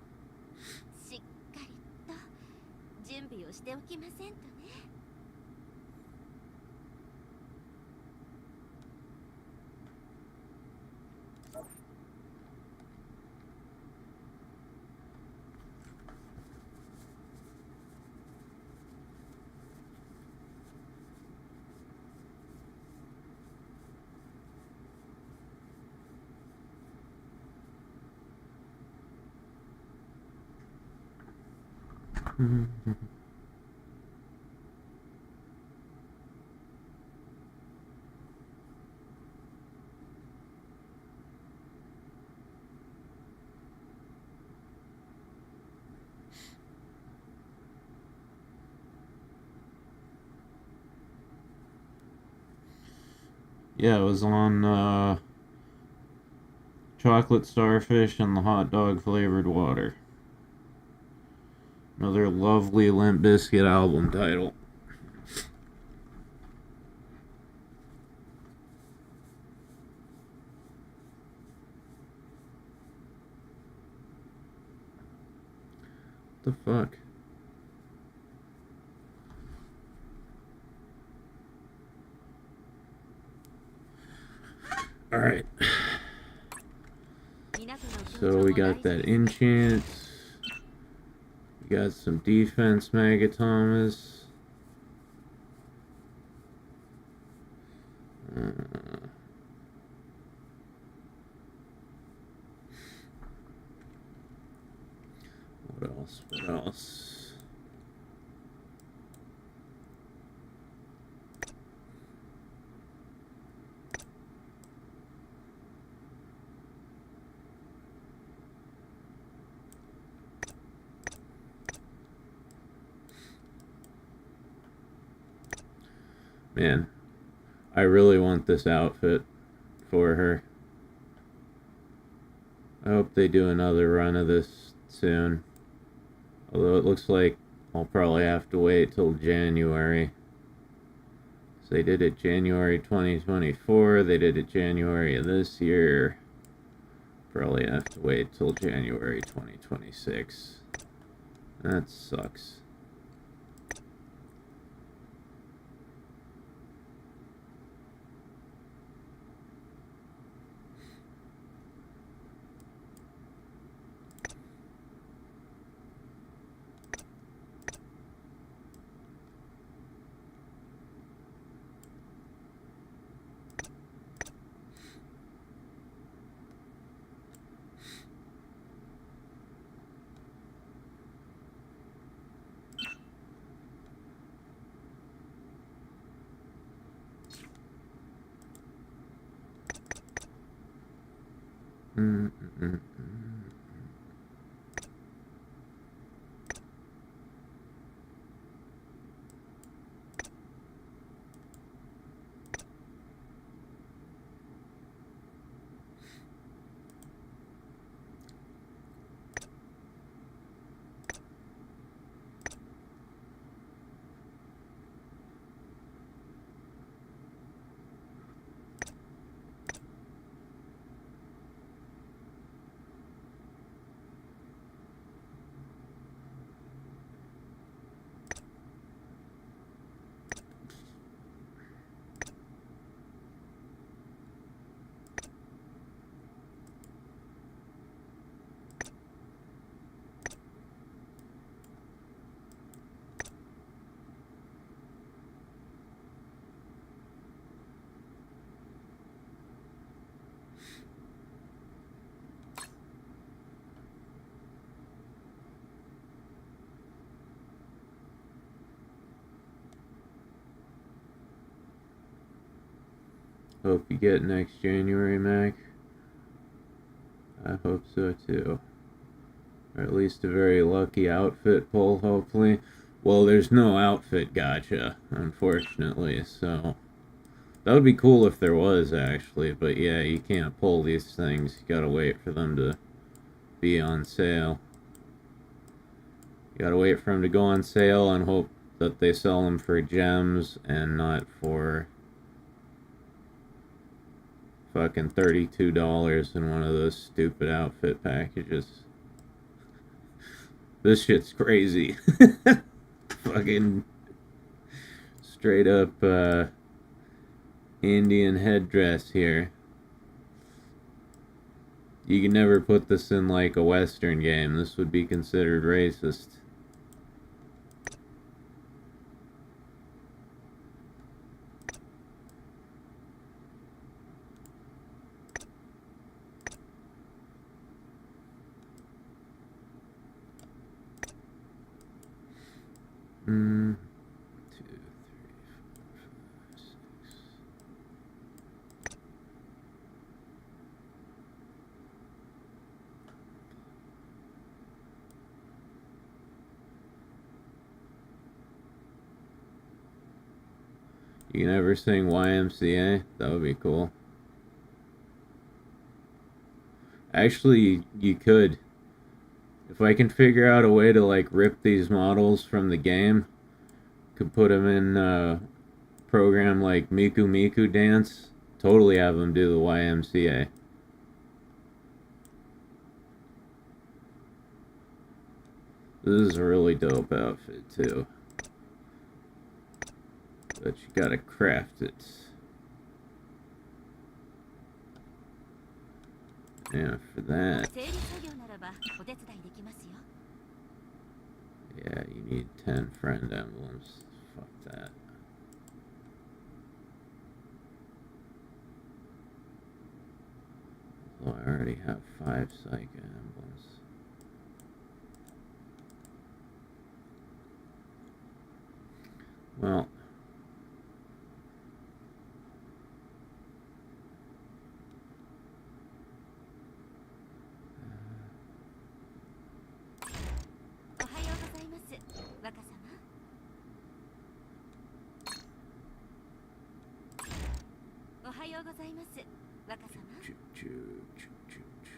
Yeah, it was on chocolate starfish and the hot dog flavored water. Another lovely Limp Bizkit album title. What the fuck? Alright. So we got that enchant. We got some defense, Magatomas. What else? Man, I really want this outfit for her. I hope they do another run of this soon. Although it looks like I'll probably have to wait till January. So they did it January 2024, they did it January of this year. Probably have to wait till January 2026. That sucks. Hope you get next January, Mac. I hope so too. Or at least a very lucky outfit pull, hopefully. Well, there's no outfit gacha, unfortunately, so... That would be cool if there was, actually, but yeah, you can't pull these things. You gotta wait for them to be on sale. You gotta wait for them to go on sale and hope that they sell them for gems and not for fucking $32 in one of those stupid outfit packages. This shit's crazy. Fucking straight up Indian headdress here. You can never put this in like a Western game. This would be considered racist. You can ever sing YMCA? That would be cool. Actually, you could. If I can figure out a way to like rip these models from the game, could put them in a program like Miku Miku Dance, totally have them do the YMCA. This is a really dope outfit too. But you gotta craft it. Yeah, for that. Yeah, you need 10 friend emblems. Fuck that. Well, I already have 5 Psycho emblems. Well, choo, choo, choo, choo, choo.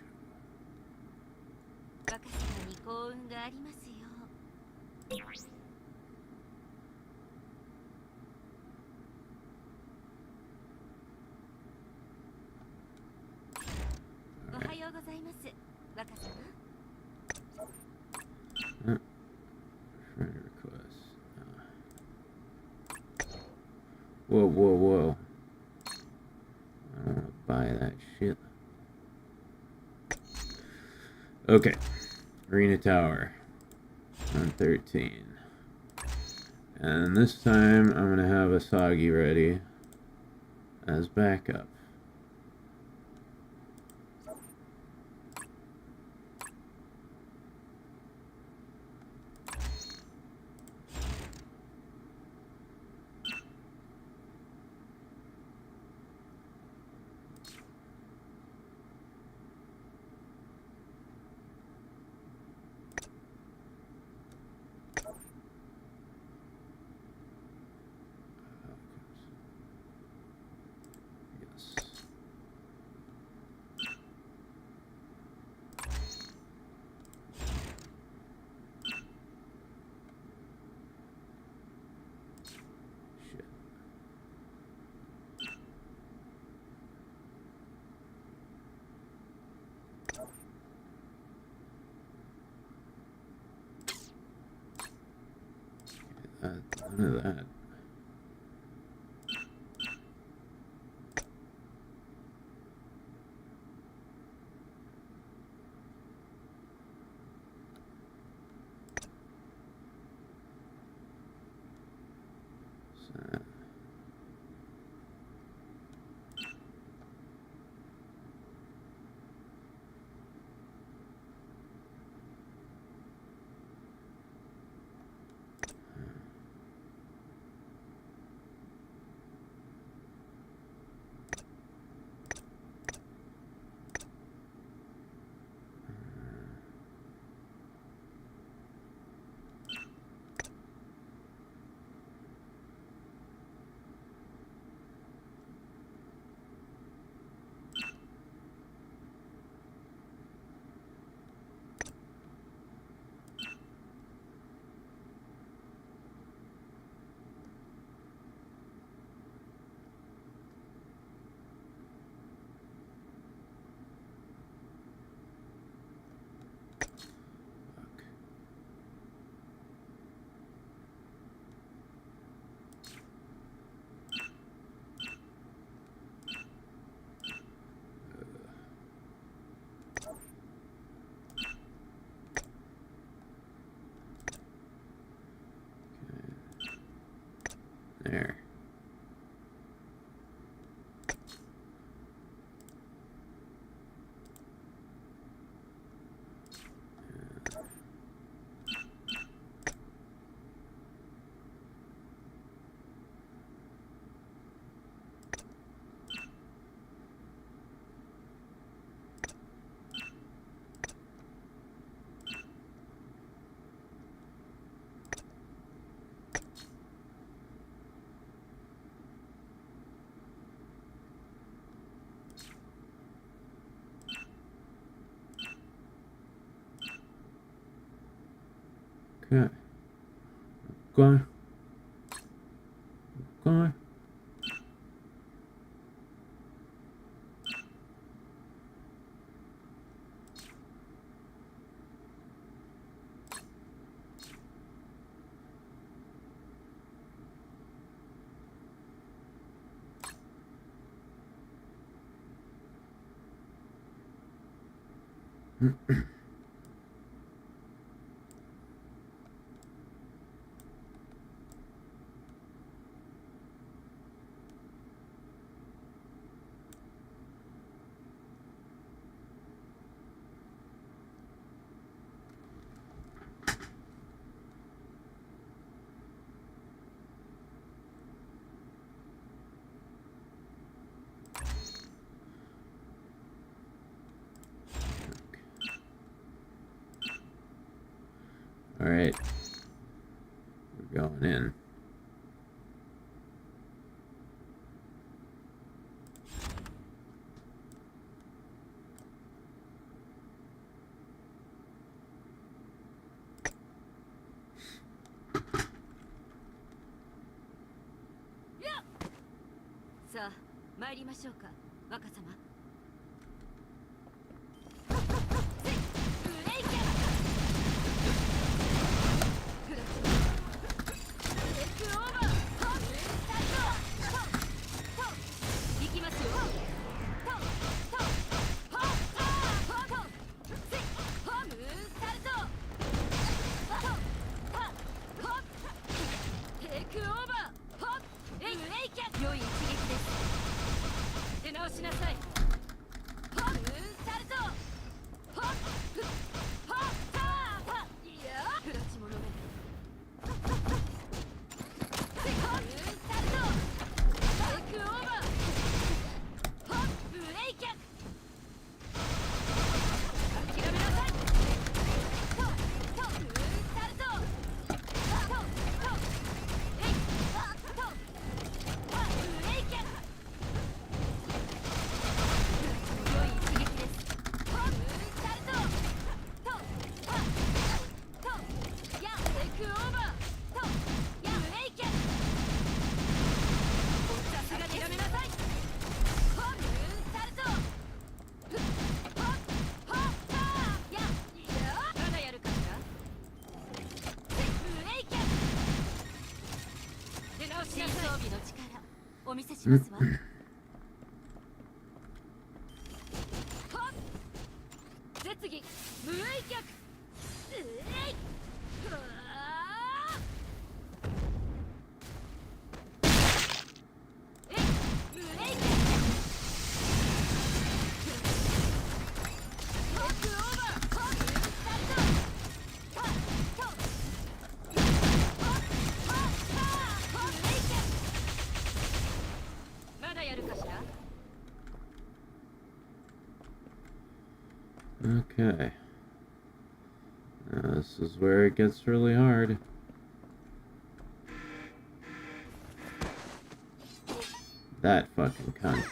若様に幸運がありますよ。おはようございます。若様。 Friend request. Whoa, whoa, whoa. I don't want to buy that shit. Okay. Arena Tower. On 13. And this time I'm going to have Asagi ready as backup. None of that. So, there. Okay. Okay. Okay. Alright. We're going in.さあ参りましょうか若様。お見せしますわ。絶技無影脚。Okay. This is where it gets really hard. That fucking cunt.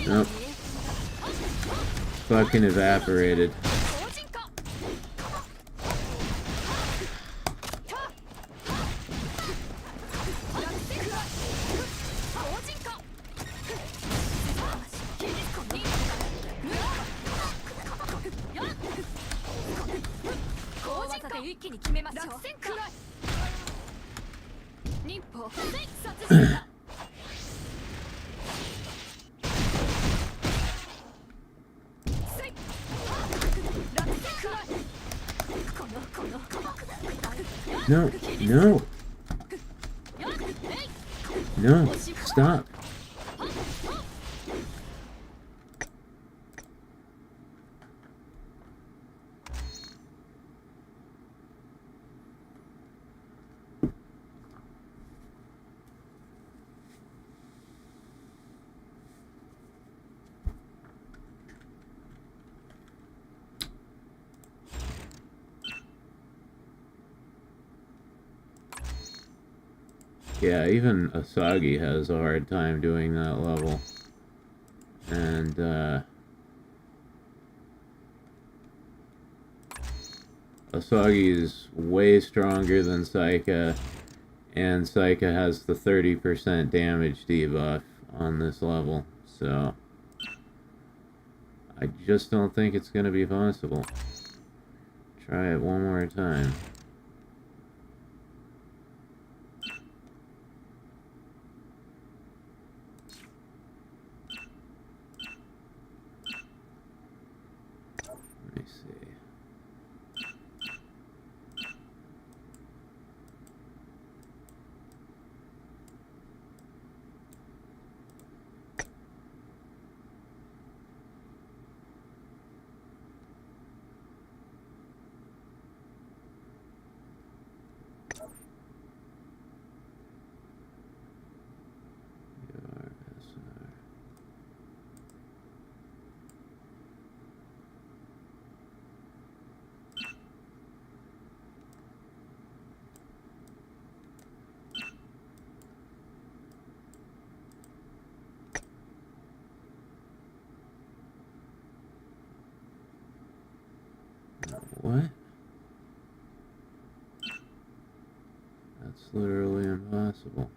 Nope. Fucking evaporated. No, no. No, stop. Yeah, even Asagi has a hard time doing that level. And, Asagi is way stronger than Saika, and Saika has the 30% damage debuff on this level, so I just don't think it's gonna be possible. Try it one more time. Let me see. literally impossible.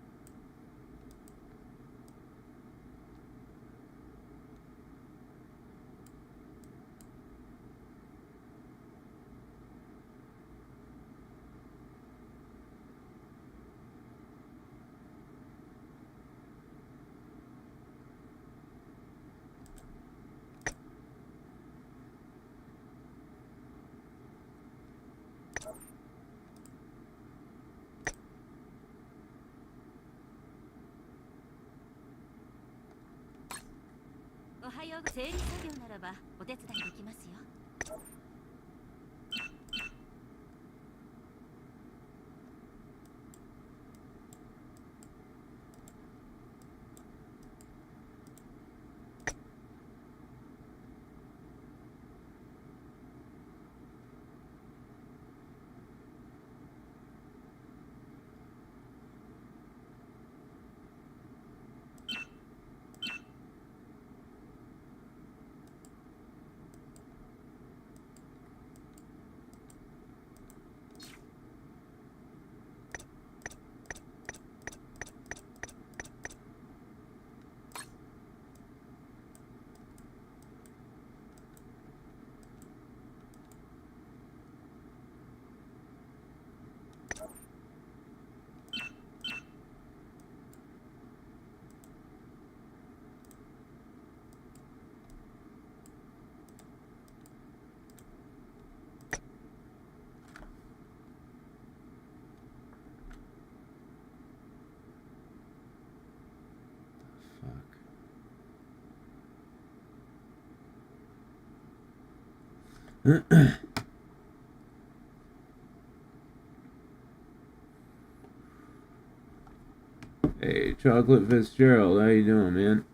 Hey, Chocolate Fitzgerald, how you doing, man?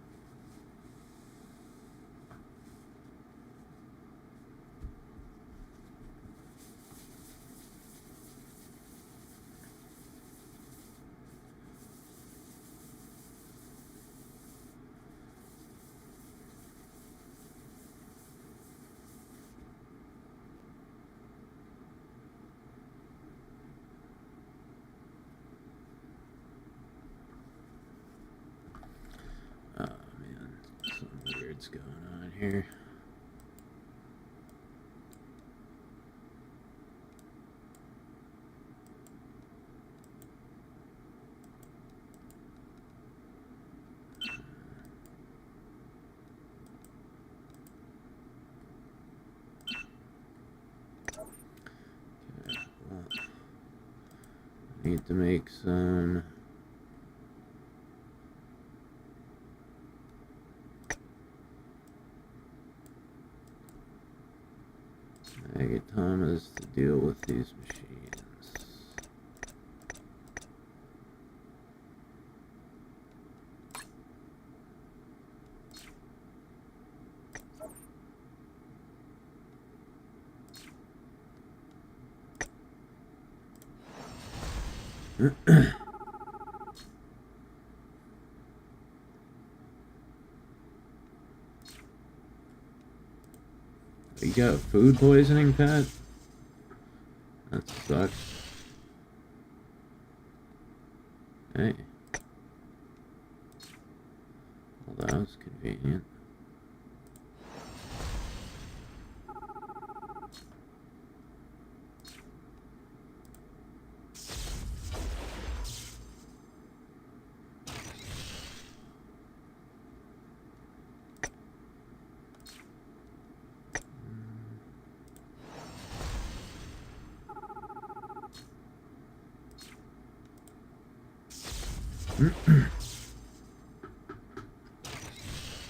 Oh man, something weird's going on here. Okay, well, need to make some Agatamas to deal with these machines. You got food poisoning, Pat? That sucks. Hey. Well, that was convenient.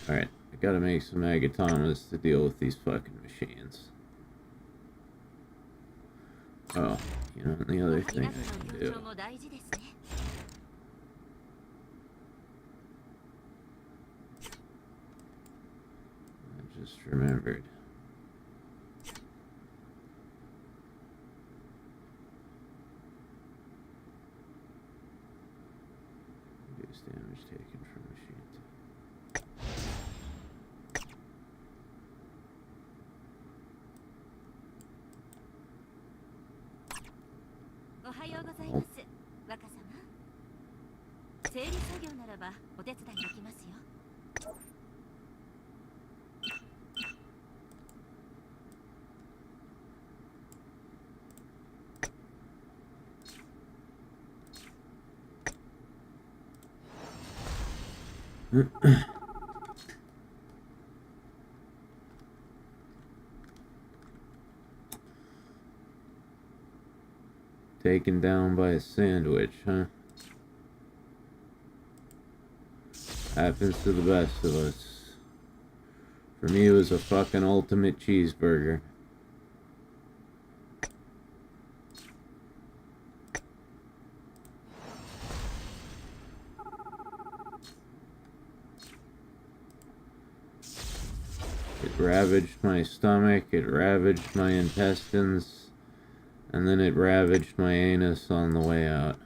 Alright, I gotta make some agatamas to deal with these fucking machines. Oh, you know, the other thing I can do. I just remembered. Reduce damage taken from machine. 整理作業ならばお手伝いできますよ。Taken down by a sandwich, huh? Happens to the best of us. For me, it was a fucking ultimate cheeseburger. It ravaged my stomach, it ravaged my intestines, and then it ravaged my anus on the way out.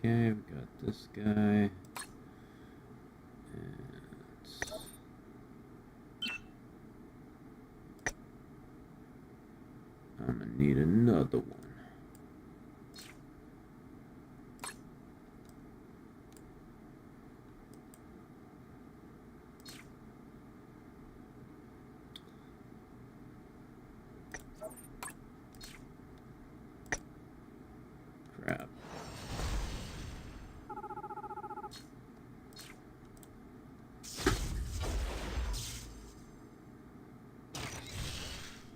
Okay, we've got this guy. I'm gonna need another one. Crap.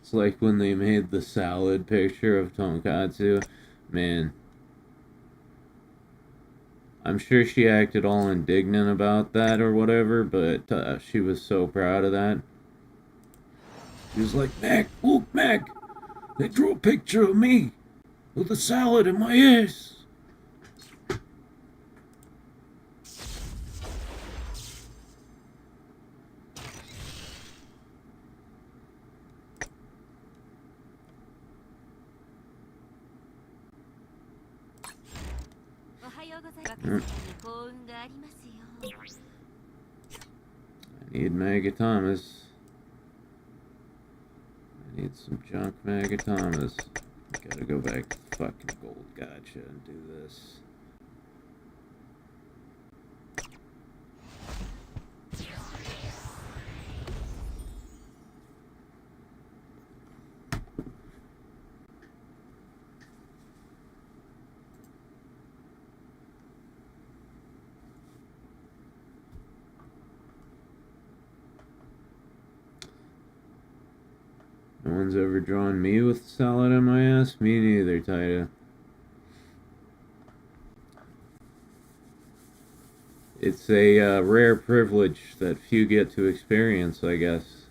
It's like when they made the salad picture of Tonkatsu. Man, I'm sure she acted all indignant about that or whatever, but she was so proud of that. She was like, Mac, look, Mac, they drew a picture of me with a salad in my ass. I need Magatamas. I need some junk Magatamas. Gotta go back to the fucking gold gacha and do this. No one's ever drawn me with salad in my ass? Me neither, Taita. It's a rare privilege that few get to experience, I guess.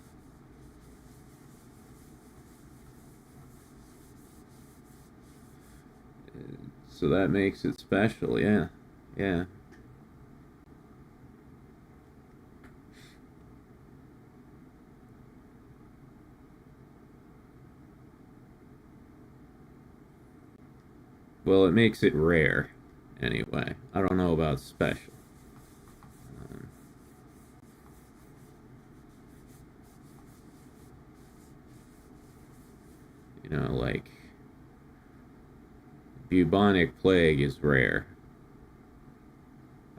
So that makes it special, yeah. Yeah. Well, it makes it rare, anyway. I don't know about special. Um, like bubonic plague is rare.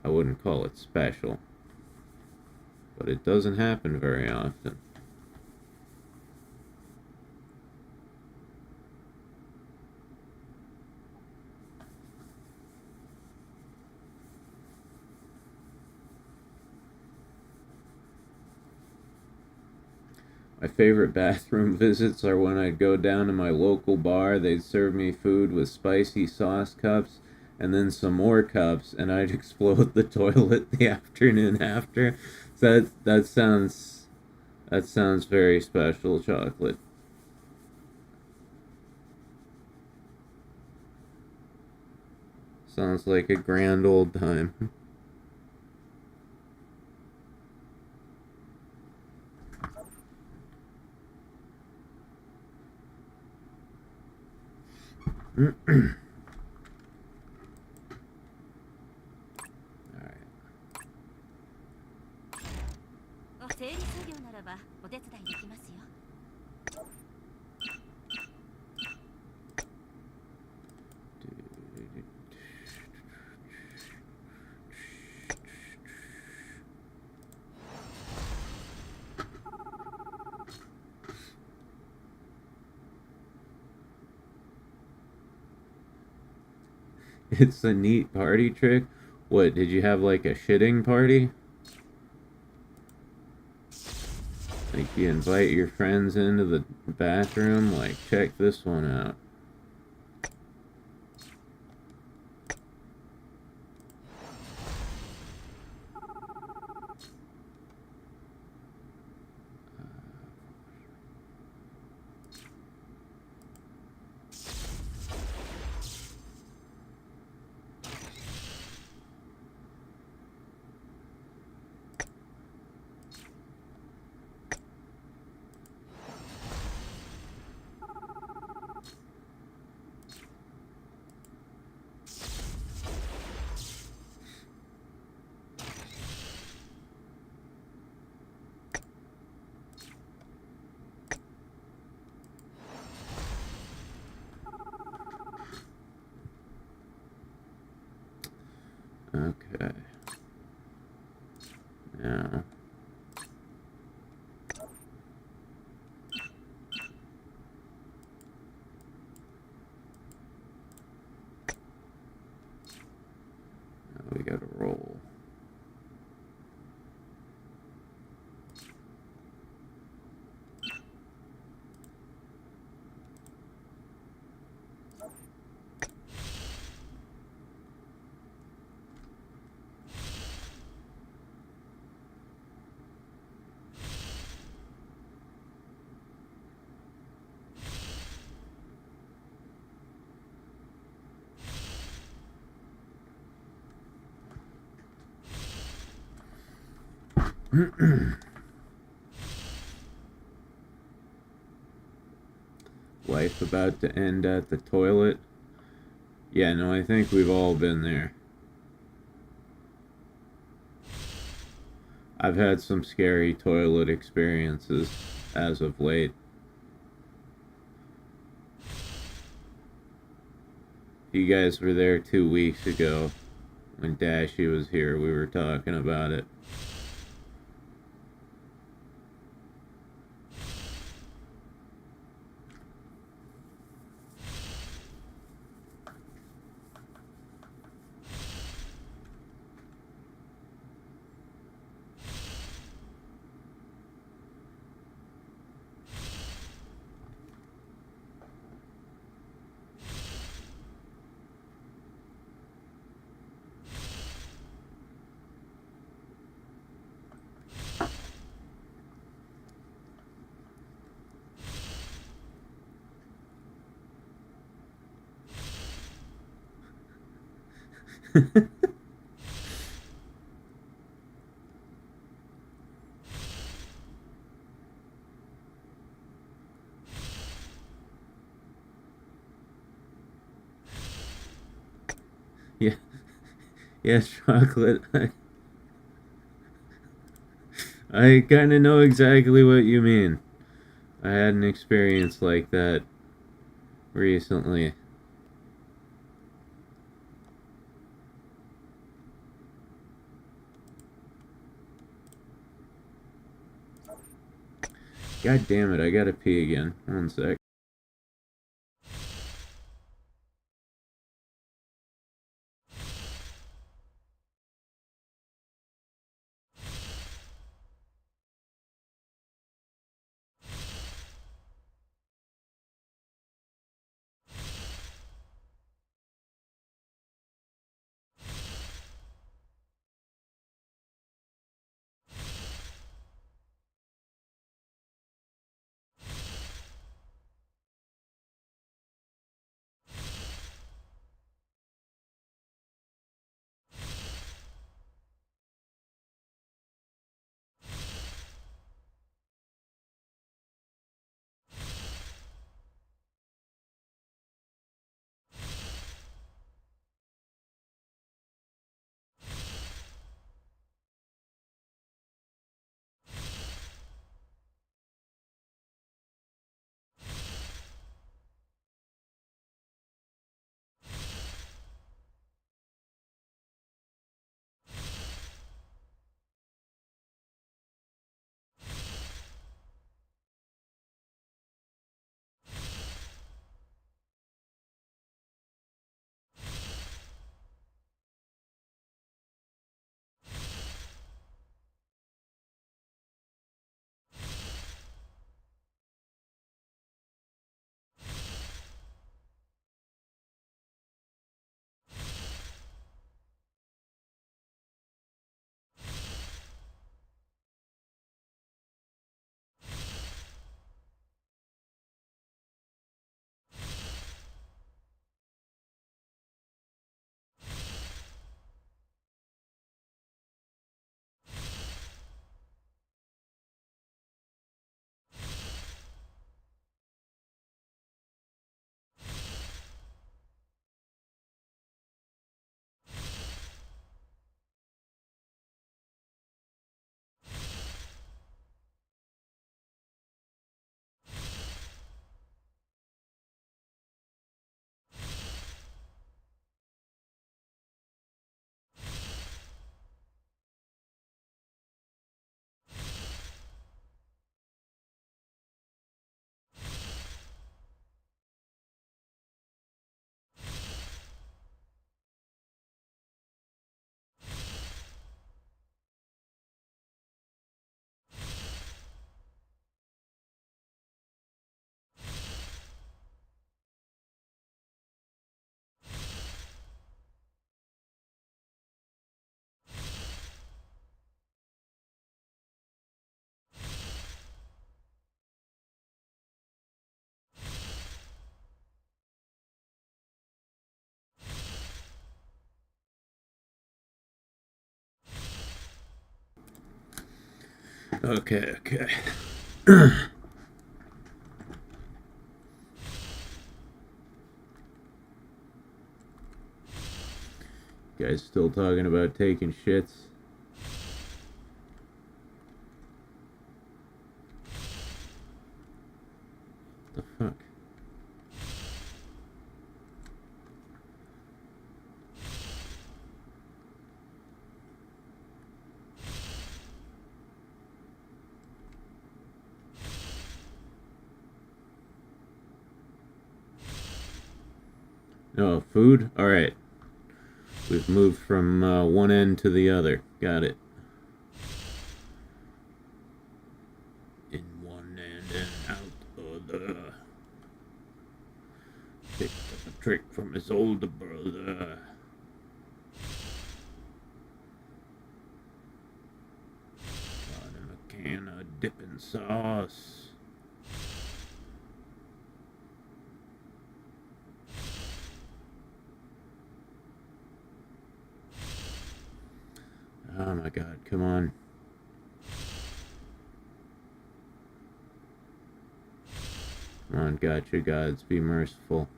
I wouldn't call it special, but it doesn't happen very often. My favorite bathroom visits are when I'd go down to my local bar, they'd serve me food with spicy sauce cups, and then some more cups, and I'd explode the toilet the afternoon after. That sounds very special, Chocolate. Sounds like a grand old time. Alright. 整理作業ならばお手伝いできますよ。It's a neat party trick. What, did you have like a shitting party? Like you invite your friends into the bathroom, like check this one out. Okay. Now. Now we gotta roll. Life about to end at the toilet. Yeah, no, I think we've all been there. I've had some scary toilet experiences as of late. You guys were there 2 weeks ago when Dashie was here. We were talking about it. Yeah. Yes, chocolate. I kind of know exactly what you mean. I had an experience like that recently. God damn it, I gotta pee again. One sec. Okay. Guys still talking about taking shits? The fuck? Oh, food? Alright. We've moved from one end to the other. Got it. In one end and out the other. Picked up a trick from his older brother. Got him a can of dipping sauce. Oh my god, come on. Come on, Gacha gods, be merciful.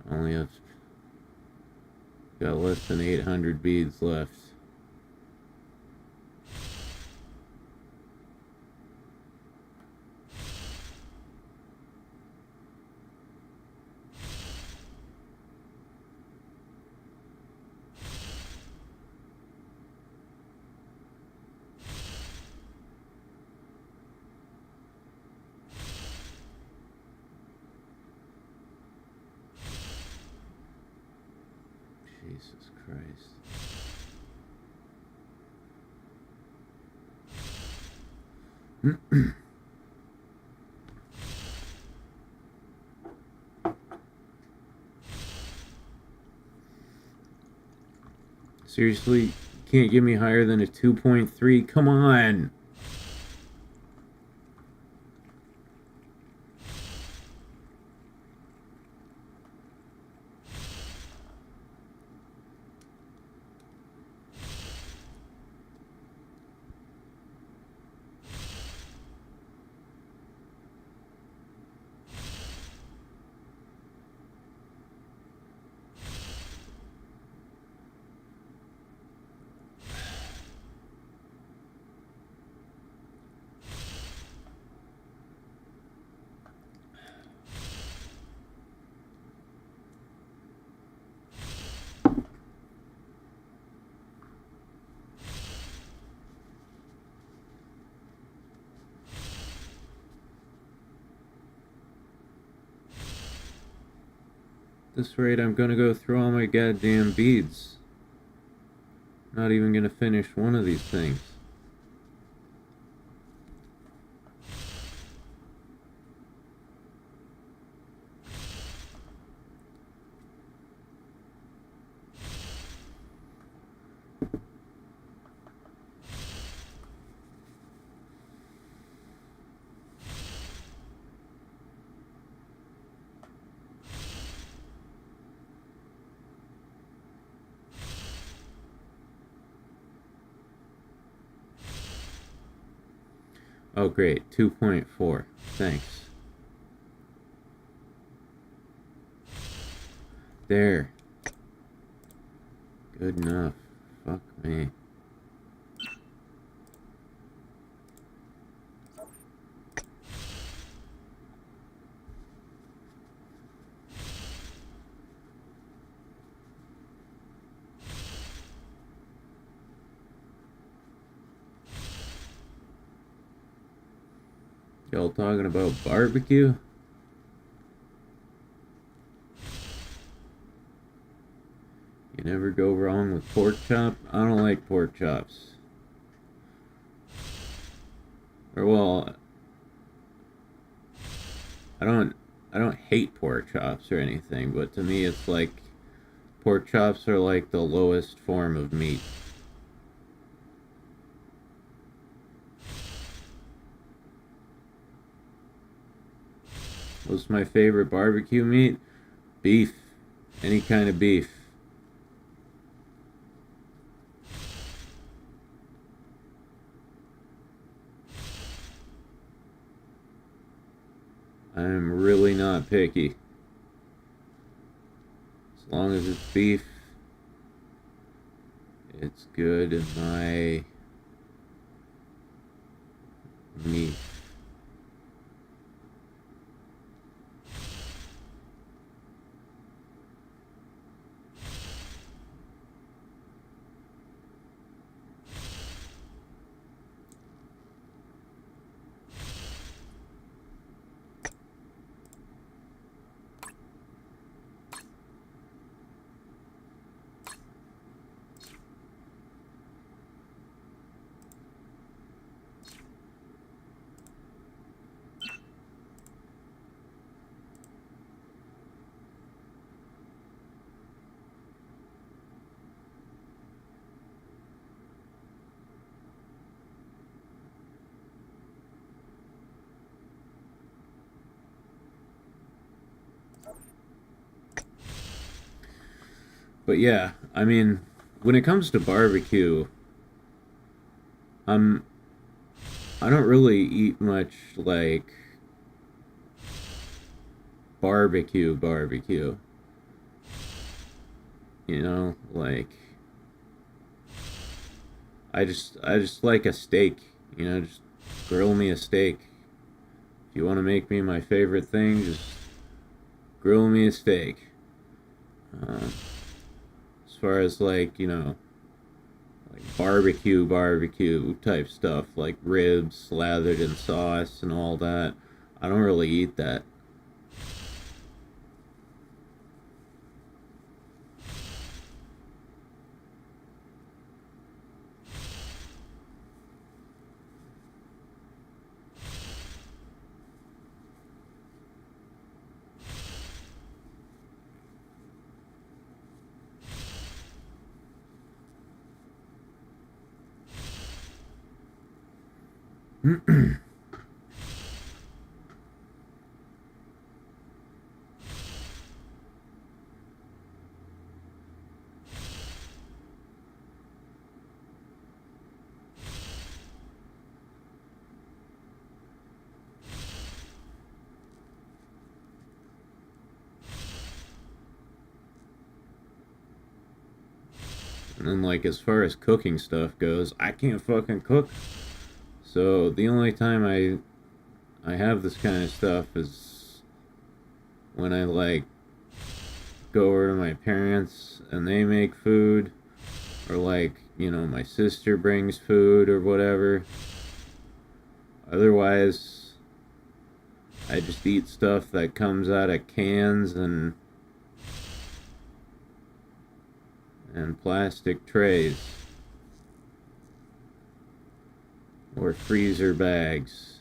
Only have Got less than 800 beads left. Jesus Christ. Seriously, you can't get me higher than a 2.3? Come on! This rate, I'm gonna go through all my goddamn beads. Not even gonna finish one of these things. Oh great, 2.4. Thanks. There. Good enough. Fuck me. Y'all talking about barbecue? You never go wrong with pork chop? I don't like pork chops. Or well, I don't hate pork chops or anything, but to me it's like pork chops are like the lowest form of meat. What's my favorite barbecue meat? Beef. Any kind of beef. I'm really not picky. As long as it's beef, it's good in my meat. But yeah, I mean, when it comes to barbecue, I don't really eat much like barbecue. You know, like I just like a steak. You know, just grill me a steak. If you want to make me my favorite thing, just grill me a steak. As far as like, you know, like barbecue type stuff, like ribs slathered in sauce and all that, I don't really eat that. And then, like, as far as cooking stuff goes, I can't fucking cook. So the only time I have this kind of stuff is when I like go over to my parents and they make food, or like, you know, my sister brings food or whatever. Otherwise, I just eat stuff that comes out of cans and plastic trays or freezer bags.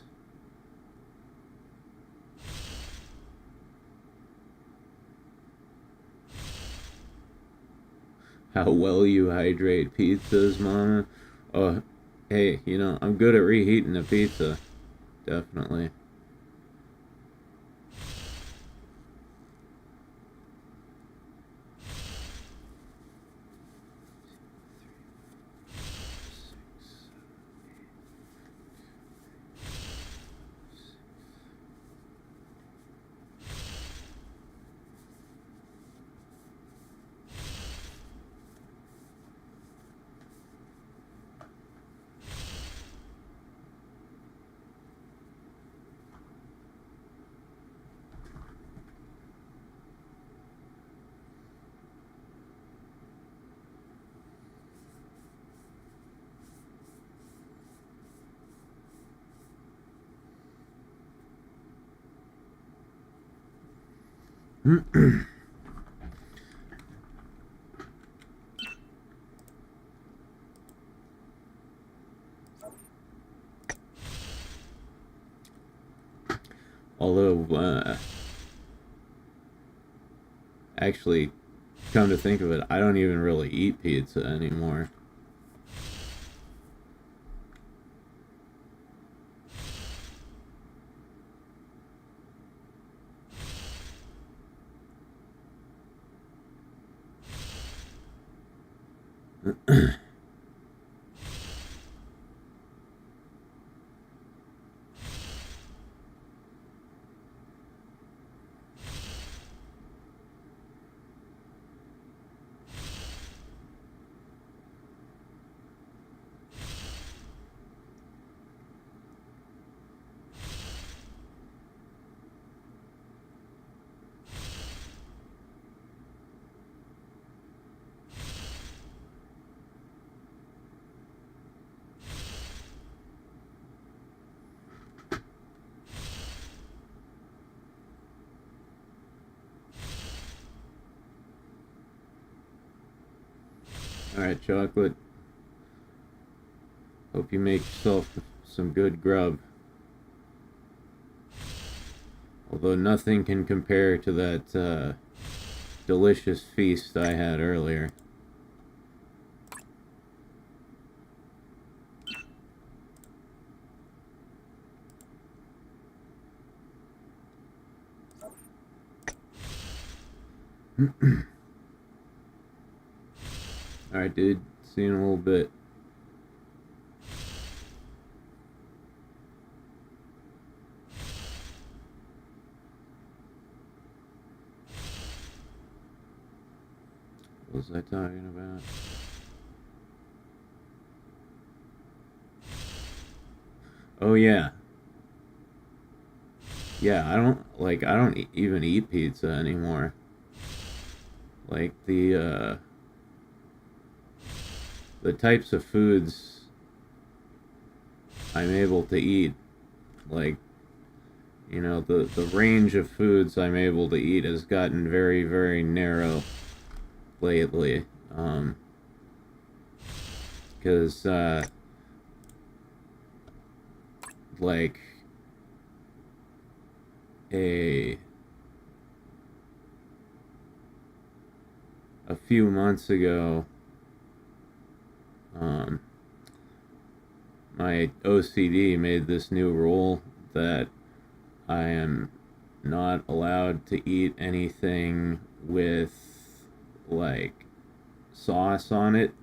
How well you hydrate pizzas, mama. Oh, hey, you know, I'm good at reheating a pizza. Definitely. Although, actually, come to think of it, I don't even really eat pizza anymore. Alright, chocolate. Hope you make yourself some good grub. Although nothing can compare to that delicious feast I had earlier. Alright, dude. See you in a little bit. What was I talking about? Oh yeah. Yeah, I don't even eat pizza anymore. Like the types of foods I'm able to eat, like, you know, the range of foods I'm able to eat has gotten very, very narrow lately. Because, like, a few months ago, my OCD made this new rule that I am not allowed to eat anything with, like, sauce on it,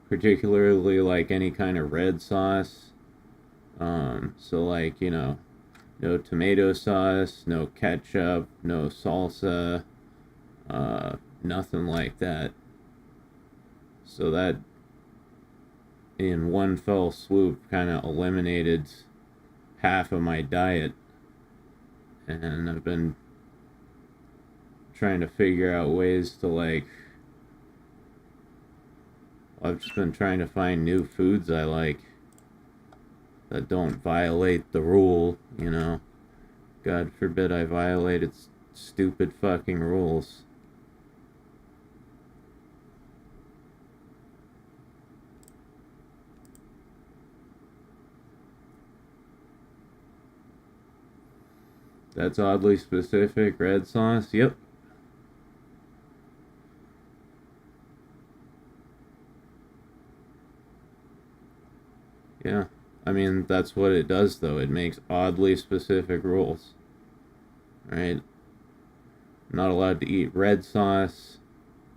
particularly, like, any kind of red sauce. So, like, you know, no tomato sauce, no ketchup, no salsa, nothing like that. So that, in one fell swoop, kind of eliminated half of my diet. And I've been trying to figure out ways to, like, I've just been trying to find new foods I like that don't violate the rule, you know. God forbid I violated stupid fucking rules. That's oddly specific. Red sauce? Yep. Yeah. I mean, that's what it does, though. It makes oddly specific rules. Right? I'm not allowed to eat red sauce.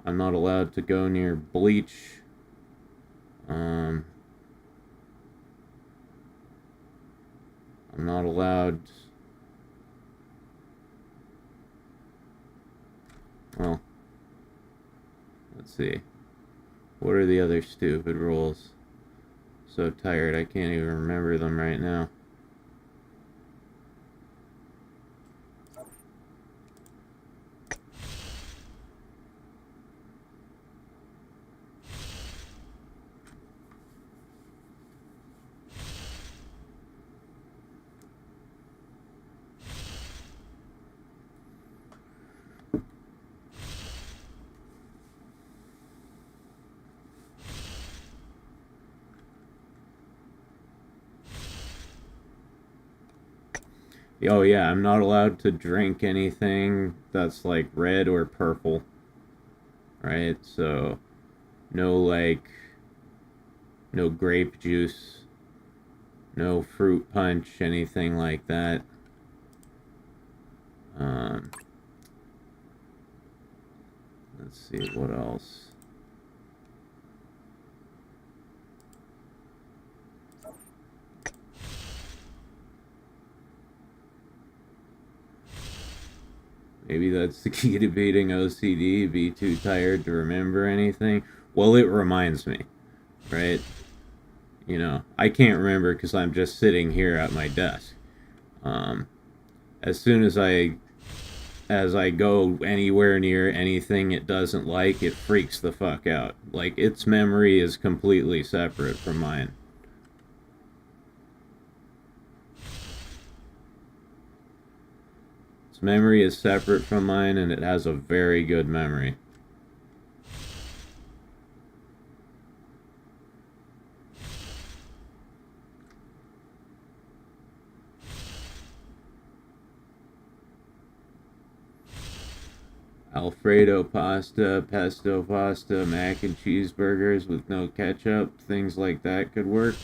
I'm not allowed to go near bleach. I'm not allowed... Well, let's see. What are the other stupid rules? So tired, I can't even remember them right now. Oh yeah, I'm not allowed to drink anything that's like red or purple. Right? So no, like, no grape juice, no fruit punch, anything like that. Let's see, what else? Maybe that's the key to beating OCD, be too tired to remember anything. Well, it reminds me, right? You know, I can't remember because I'm just sitting here at my desk. As soon as I go anywhere near anything it doesn't like, it freaks the fuck out. Like, its memory is completely separate from mine. Its memory is separate from mine, and it has a very good memory. Alfredo pasta, pesto pasta, mac and cheeseburgers with no ketchup, things like that could work.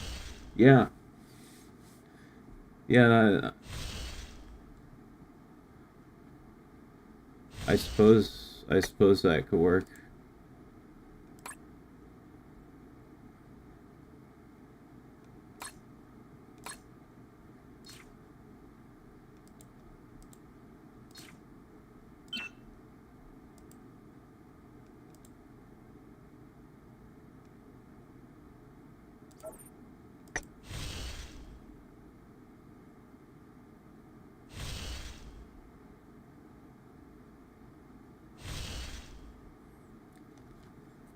Yeah. Yeah, I suppose that could work.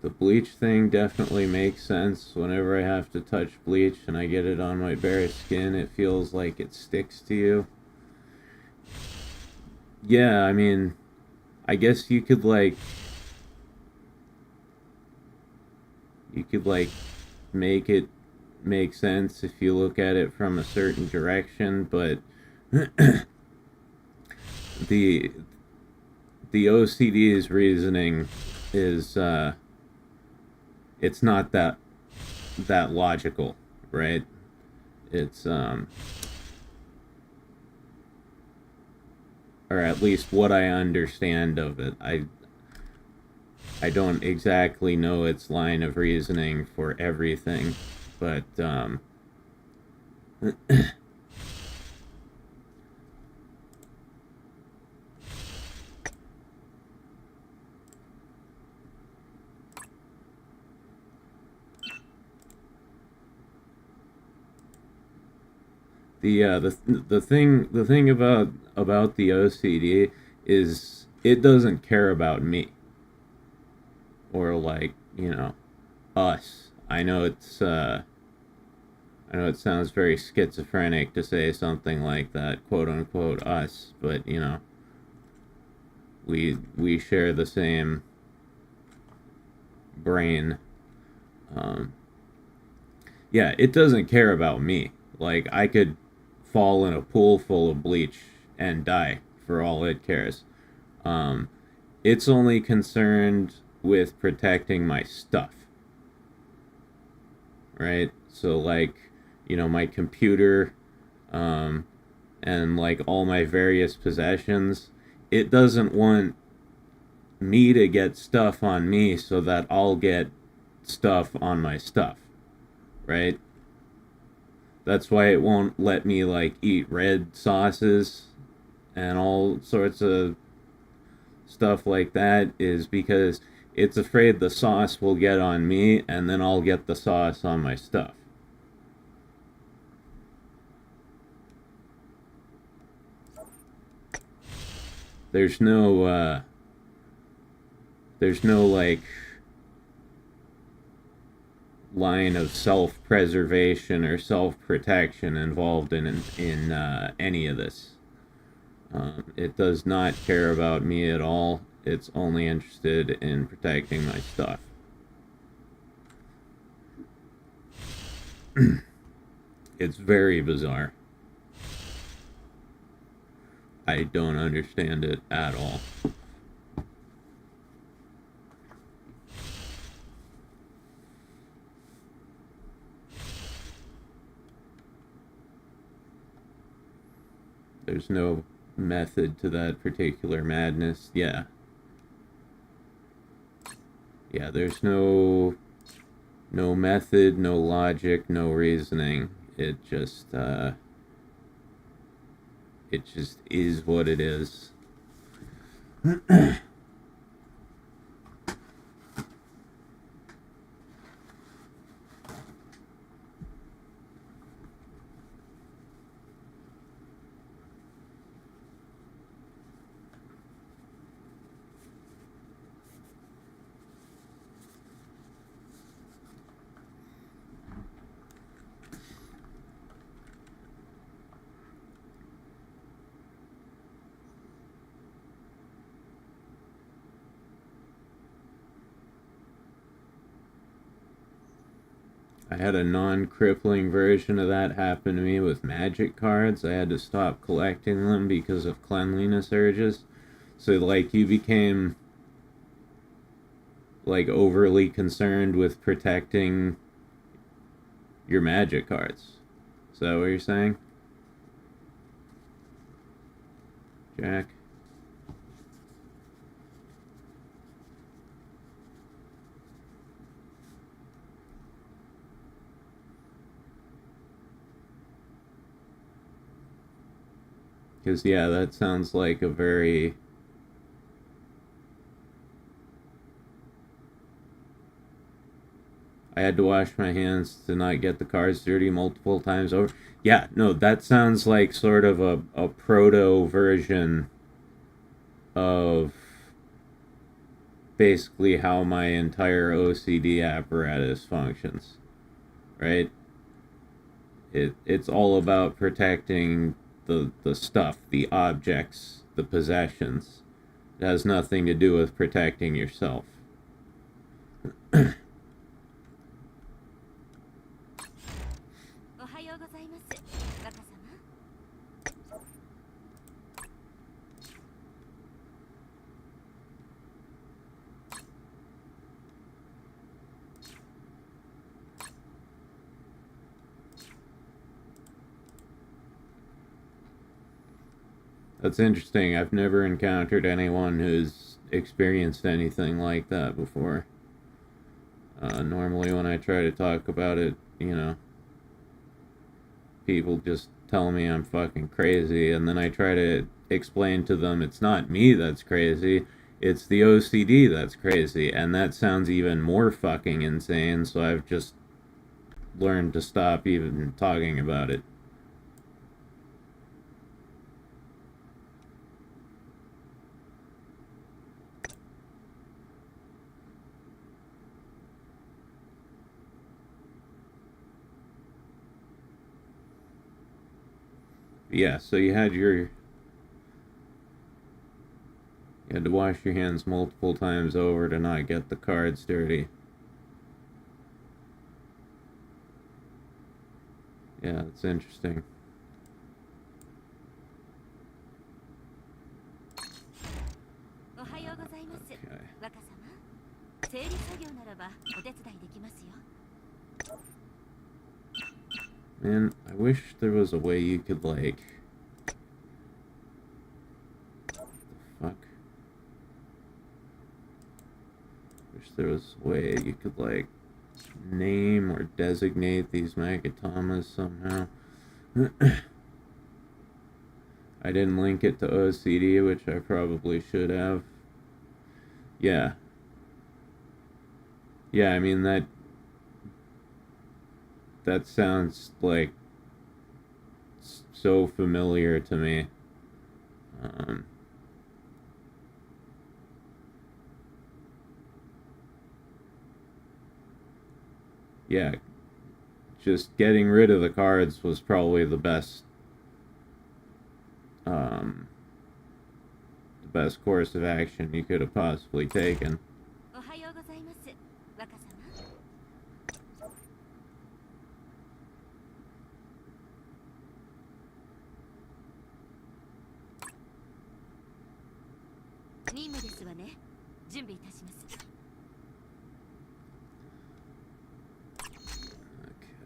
The bleach thing definitely makes sense. Whenever I have to touch bleach and I get it on my bare skin, it feels like it sticks to you. Yeah, I mean, I guess you could like make it make sense if you look at it from a certain direction, but the OCD's reasoning is it's not that logical, right? It's or at least what I understand of it. I don't exactly know its line of reasoning for everything, but the thing about the OCD is it doesn't care about me or like, you know, us. I know it sounds very schizophrenic to say something like that, quote unquote us, but you know, we share the same brain. Yeah, it doesn't care about me. Like, I could fall in a pool full of bleach and die for all it cares. It's only concerned with protecting my stuff. Right? So, like, you know, my computer, and like all my various possessions, it doesn't want me to get stuff on me so that I'll get stuff on my stuff. Right? That's why it won't let me, like, eat red sauces and all sorts of stuff like that, is because it's afraid the sauce will get on me and then I'll get the sauce on my stuff. There's no, like, line of self-preservation or self-protection involved in any of this. It does not care about me at all. It's only interested in protecting my stuff. It's very bizarre. I don't understand it at all. There's no method to that particular madness. Yeah, there's no method, no logic, no reasoning. It just is what it is. I had a non-crippling version of that happen to me with magic cards. I had to stop collecting them because of cleanliness urges. So, like, you became, like, overly concerned with protecting your magic cards. Is that what you're saying, Jack? Because, yeah, that sounds like a very... I had to wash my hands to not get the cards dirty multiple times over. Yeah, no, that sounds like sort of a proto version of basically how my entire OCD apparatus functions, right? It's all about protecting the stuff, the objects, the possessions. It has nothing to do with protecting yourself. おはようございます、若様。That's interesting. I've never encountered anyone who's experienced anything like that before. Normally when I try to talk about it, you know, people just tell me I'm fucking crazy, and then I try to explain to them it's not me that's crazy, it's the OCD that's crazy, and that sounds even more fucking insane, so I've just learned to stop even talking about it. Yeah, so you had to wash your hands multiple times over to not get the cards dirty. Yeah, that's interesting. おはようございます、 Okay. 若様。整理作業ならばお手伝いできますよ。 Man, I wish there was a way you could, like... What the fuck? Wish there was a way you could, like, name or designate these Magatamas somehow. I didn't link it to OCD, which I probably should have. Yeah. Yeah, I mean, that sounds like so familiar to me. Yeah, just getting rid of the cards was probably the best course of action you could have possibly taken. おはようございます、若様。 任務ですわね。準備いたします。 Okay.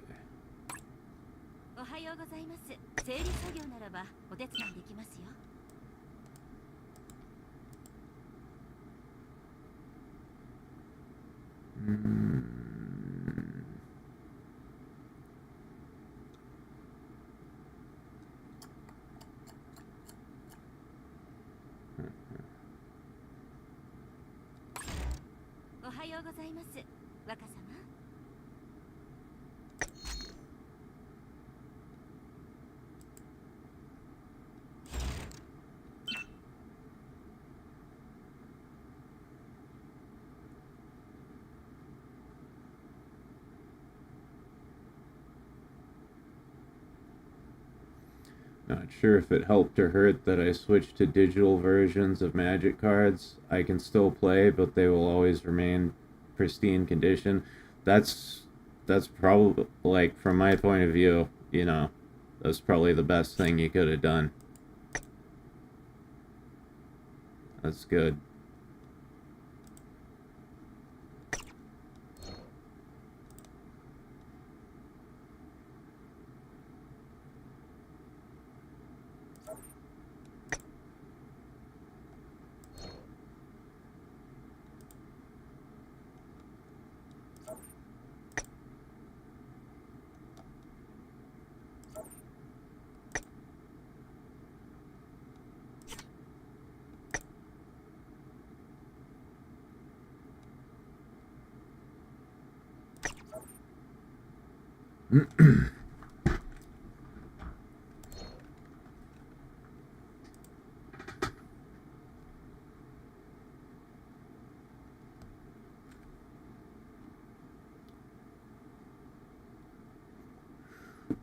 おはようございます。整理作業ならばお手伝いできますよ。 おはようございます、若様。 Not sure if it helped or hurt that I switched to digital versions of Magic cards. I can still play, but they will always remain pristine condition. That's probably, like, from my point of view, you know, that's probably the best thing you could have done. That's good.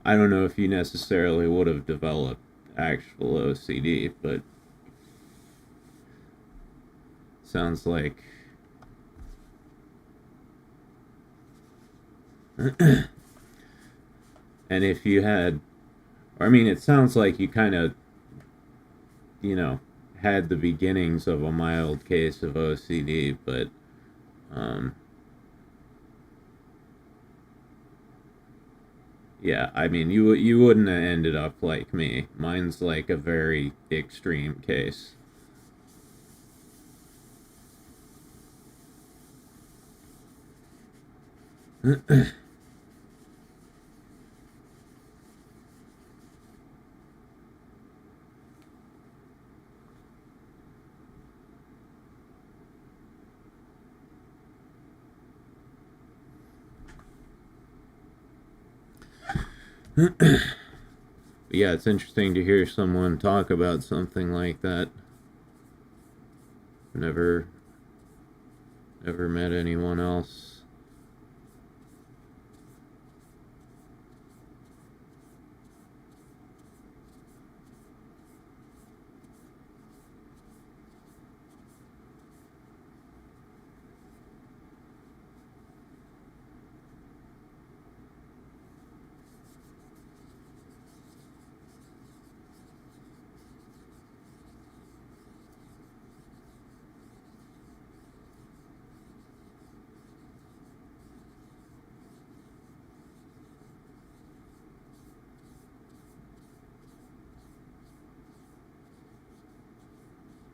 I don't know if you necessarily would have developed actual OCD, but sounds like and if you had, or I mean, it sounds like you kind of, you know, had the beginnings of a mild case of OCD, but yeah, I mean, you wouldn't have ended up like me. Mine's like a very extreme case. Yeah, it's interesting to hear someone talk about something like that. Never met anyone else.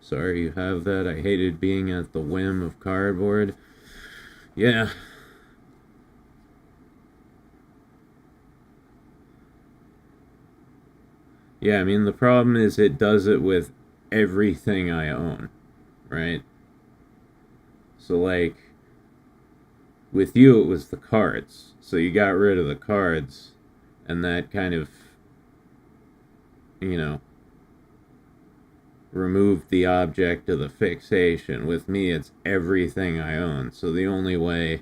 Sorry you have that. I hated being at the whim of cardboard. Yeah. Yeah, I mean, the problem is it does it with everything I own, right? So, like, with you, it was the cards. So you got rid of the cards, and that kind of, you know, removed the object of the fixation. With me, it's everything I own. So the only way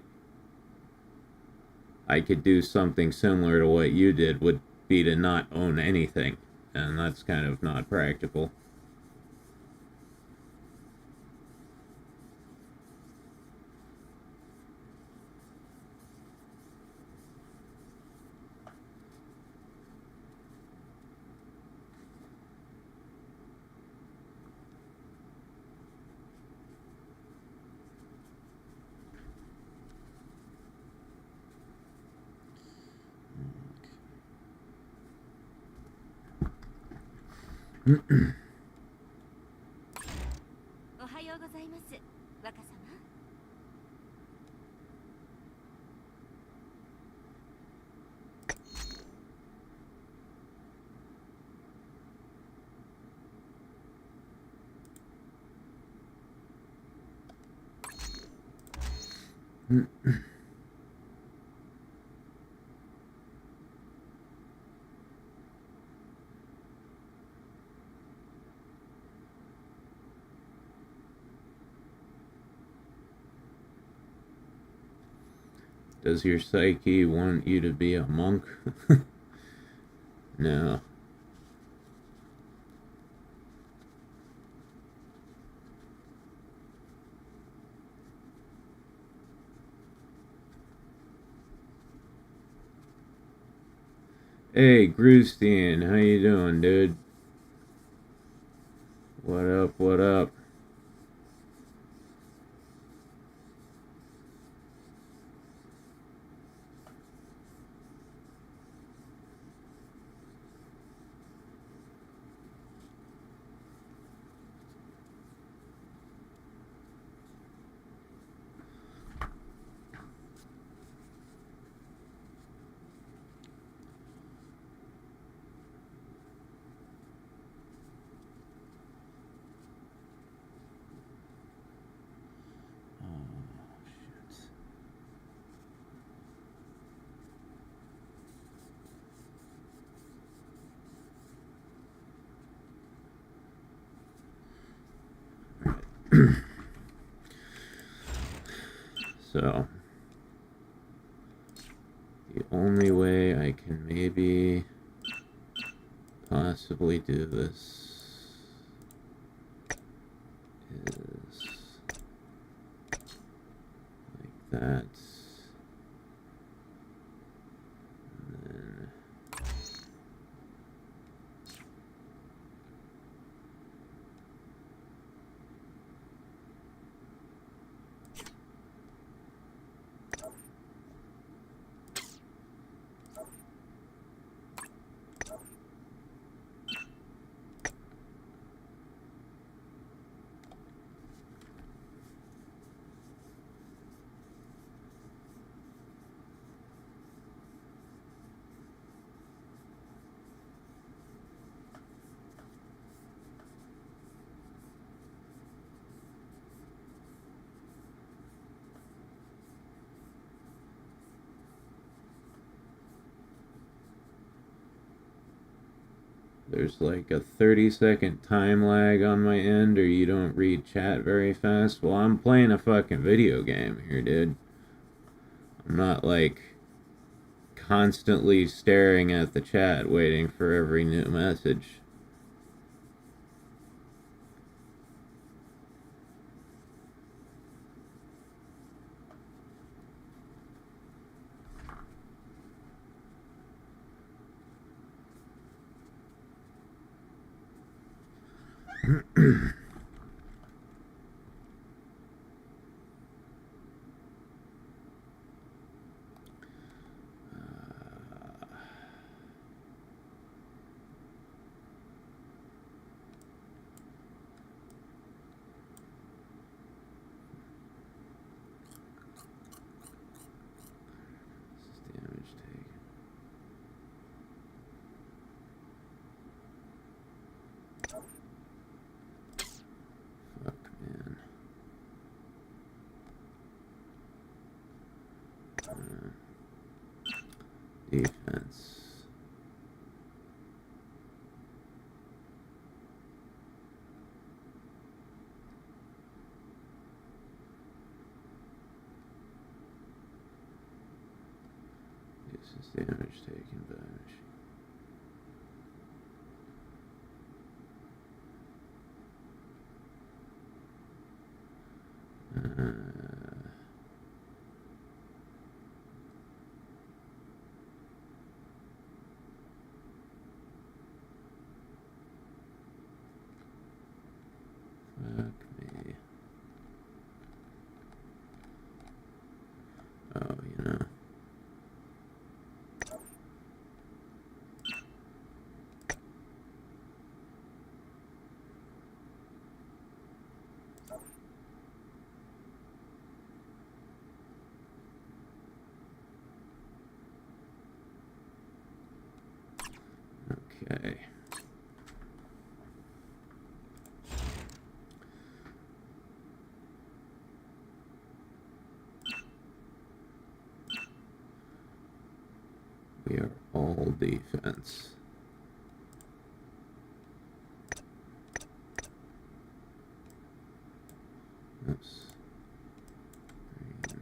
I could do something similar to what you did would be to not own anything. And that's kind of not practical. Does your psyche want you to be a monk? No. Hey, Grustein, how you doing, dude? What up, what up? So, The only way I can maybe possibly do this is like that. And then there's like a 30-second time lag on my end, or you don't read chat very fast. Well, I'm playing a fucking video game here, dude. I'm not like constantly staring at the chat waiting for every new message. Defense. This is damage taken by machine. Fuck me. Oh, you know. Okay. We are all defense. Oops. Green.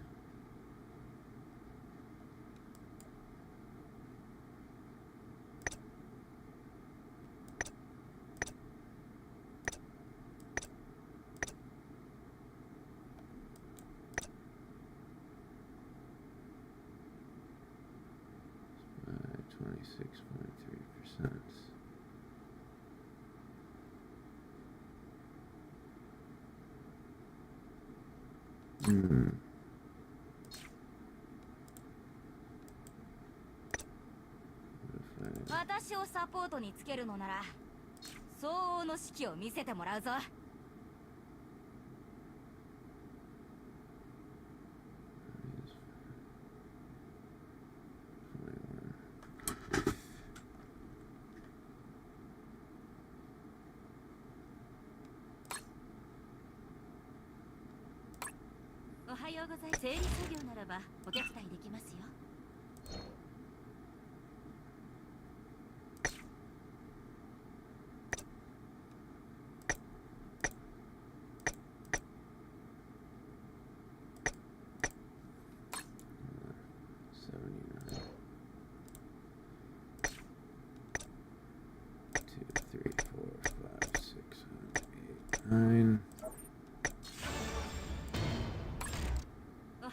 26.3%. Hmm. 私をサポートにつけるのなら相応の指揮を見せてもらうぞ。おはようございます。整理作業ならばお手伝いできますよ。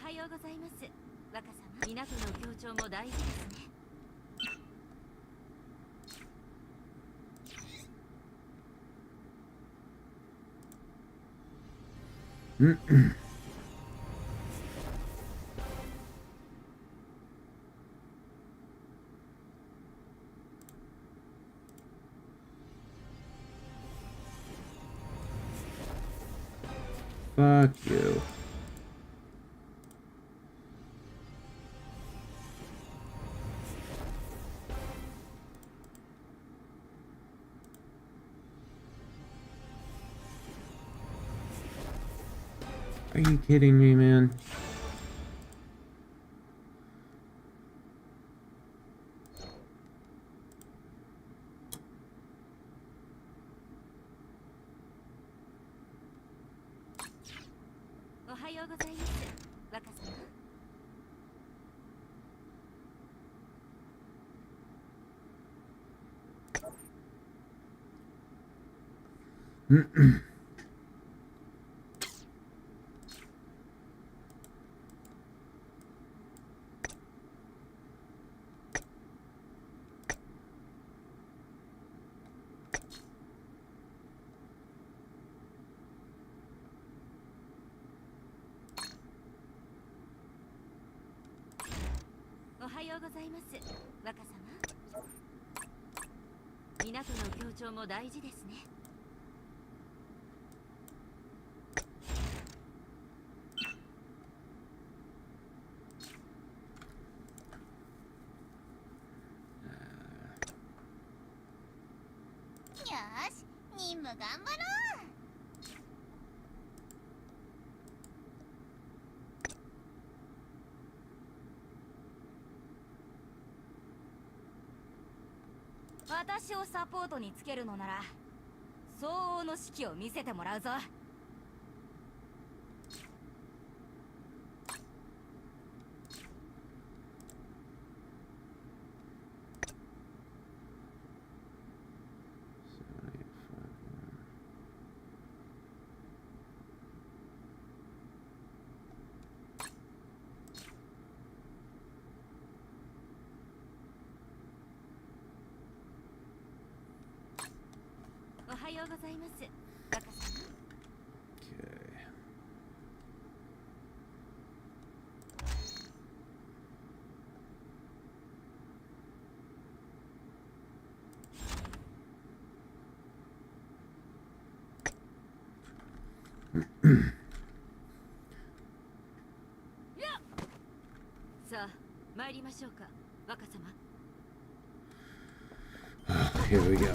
はようございます。若様。港の協調も大事ですね。Fuck you. Are you kidding me, man?おはようございます。若様。港の協調も大事ですね。よし、任務頑張ろう。私をサポートにつけるのなら相応の指揮を見せてもらうぞ。おはようございます。若様。さあ、参りましょうか、若様。Here we go.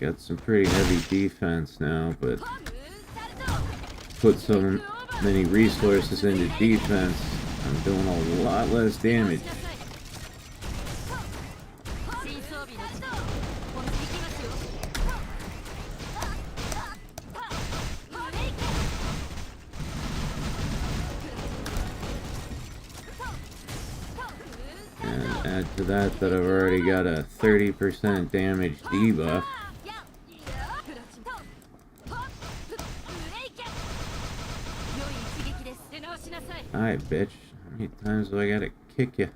Got some pretty heavy defense now, but put so many resources into defense, I'm doing a lot less damage. And add to that I've already got a 30% damage debuff. をしなさい。 Alright, bitch. How many times do I gotta kick you?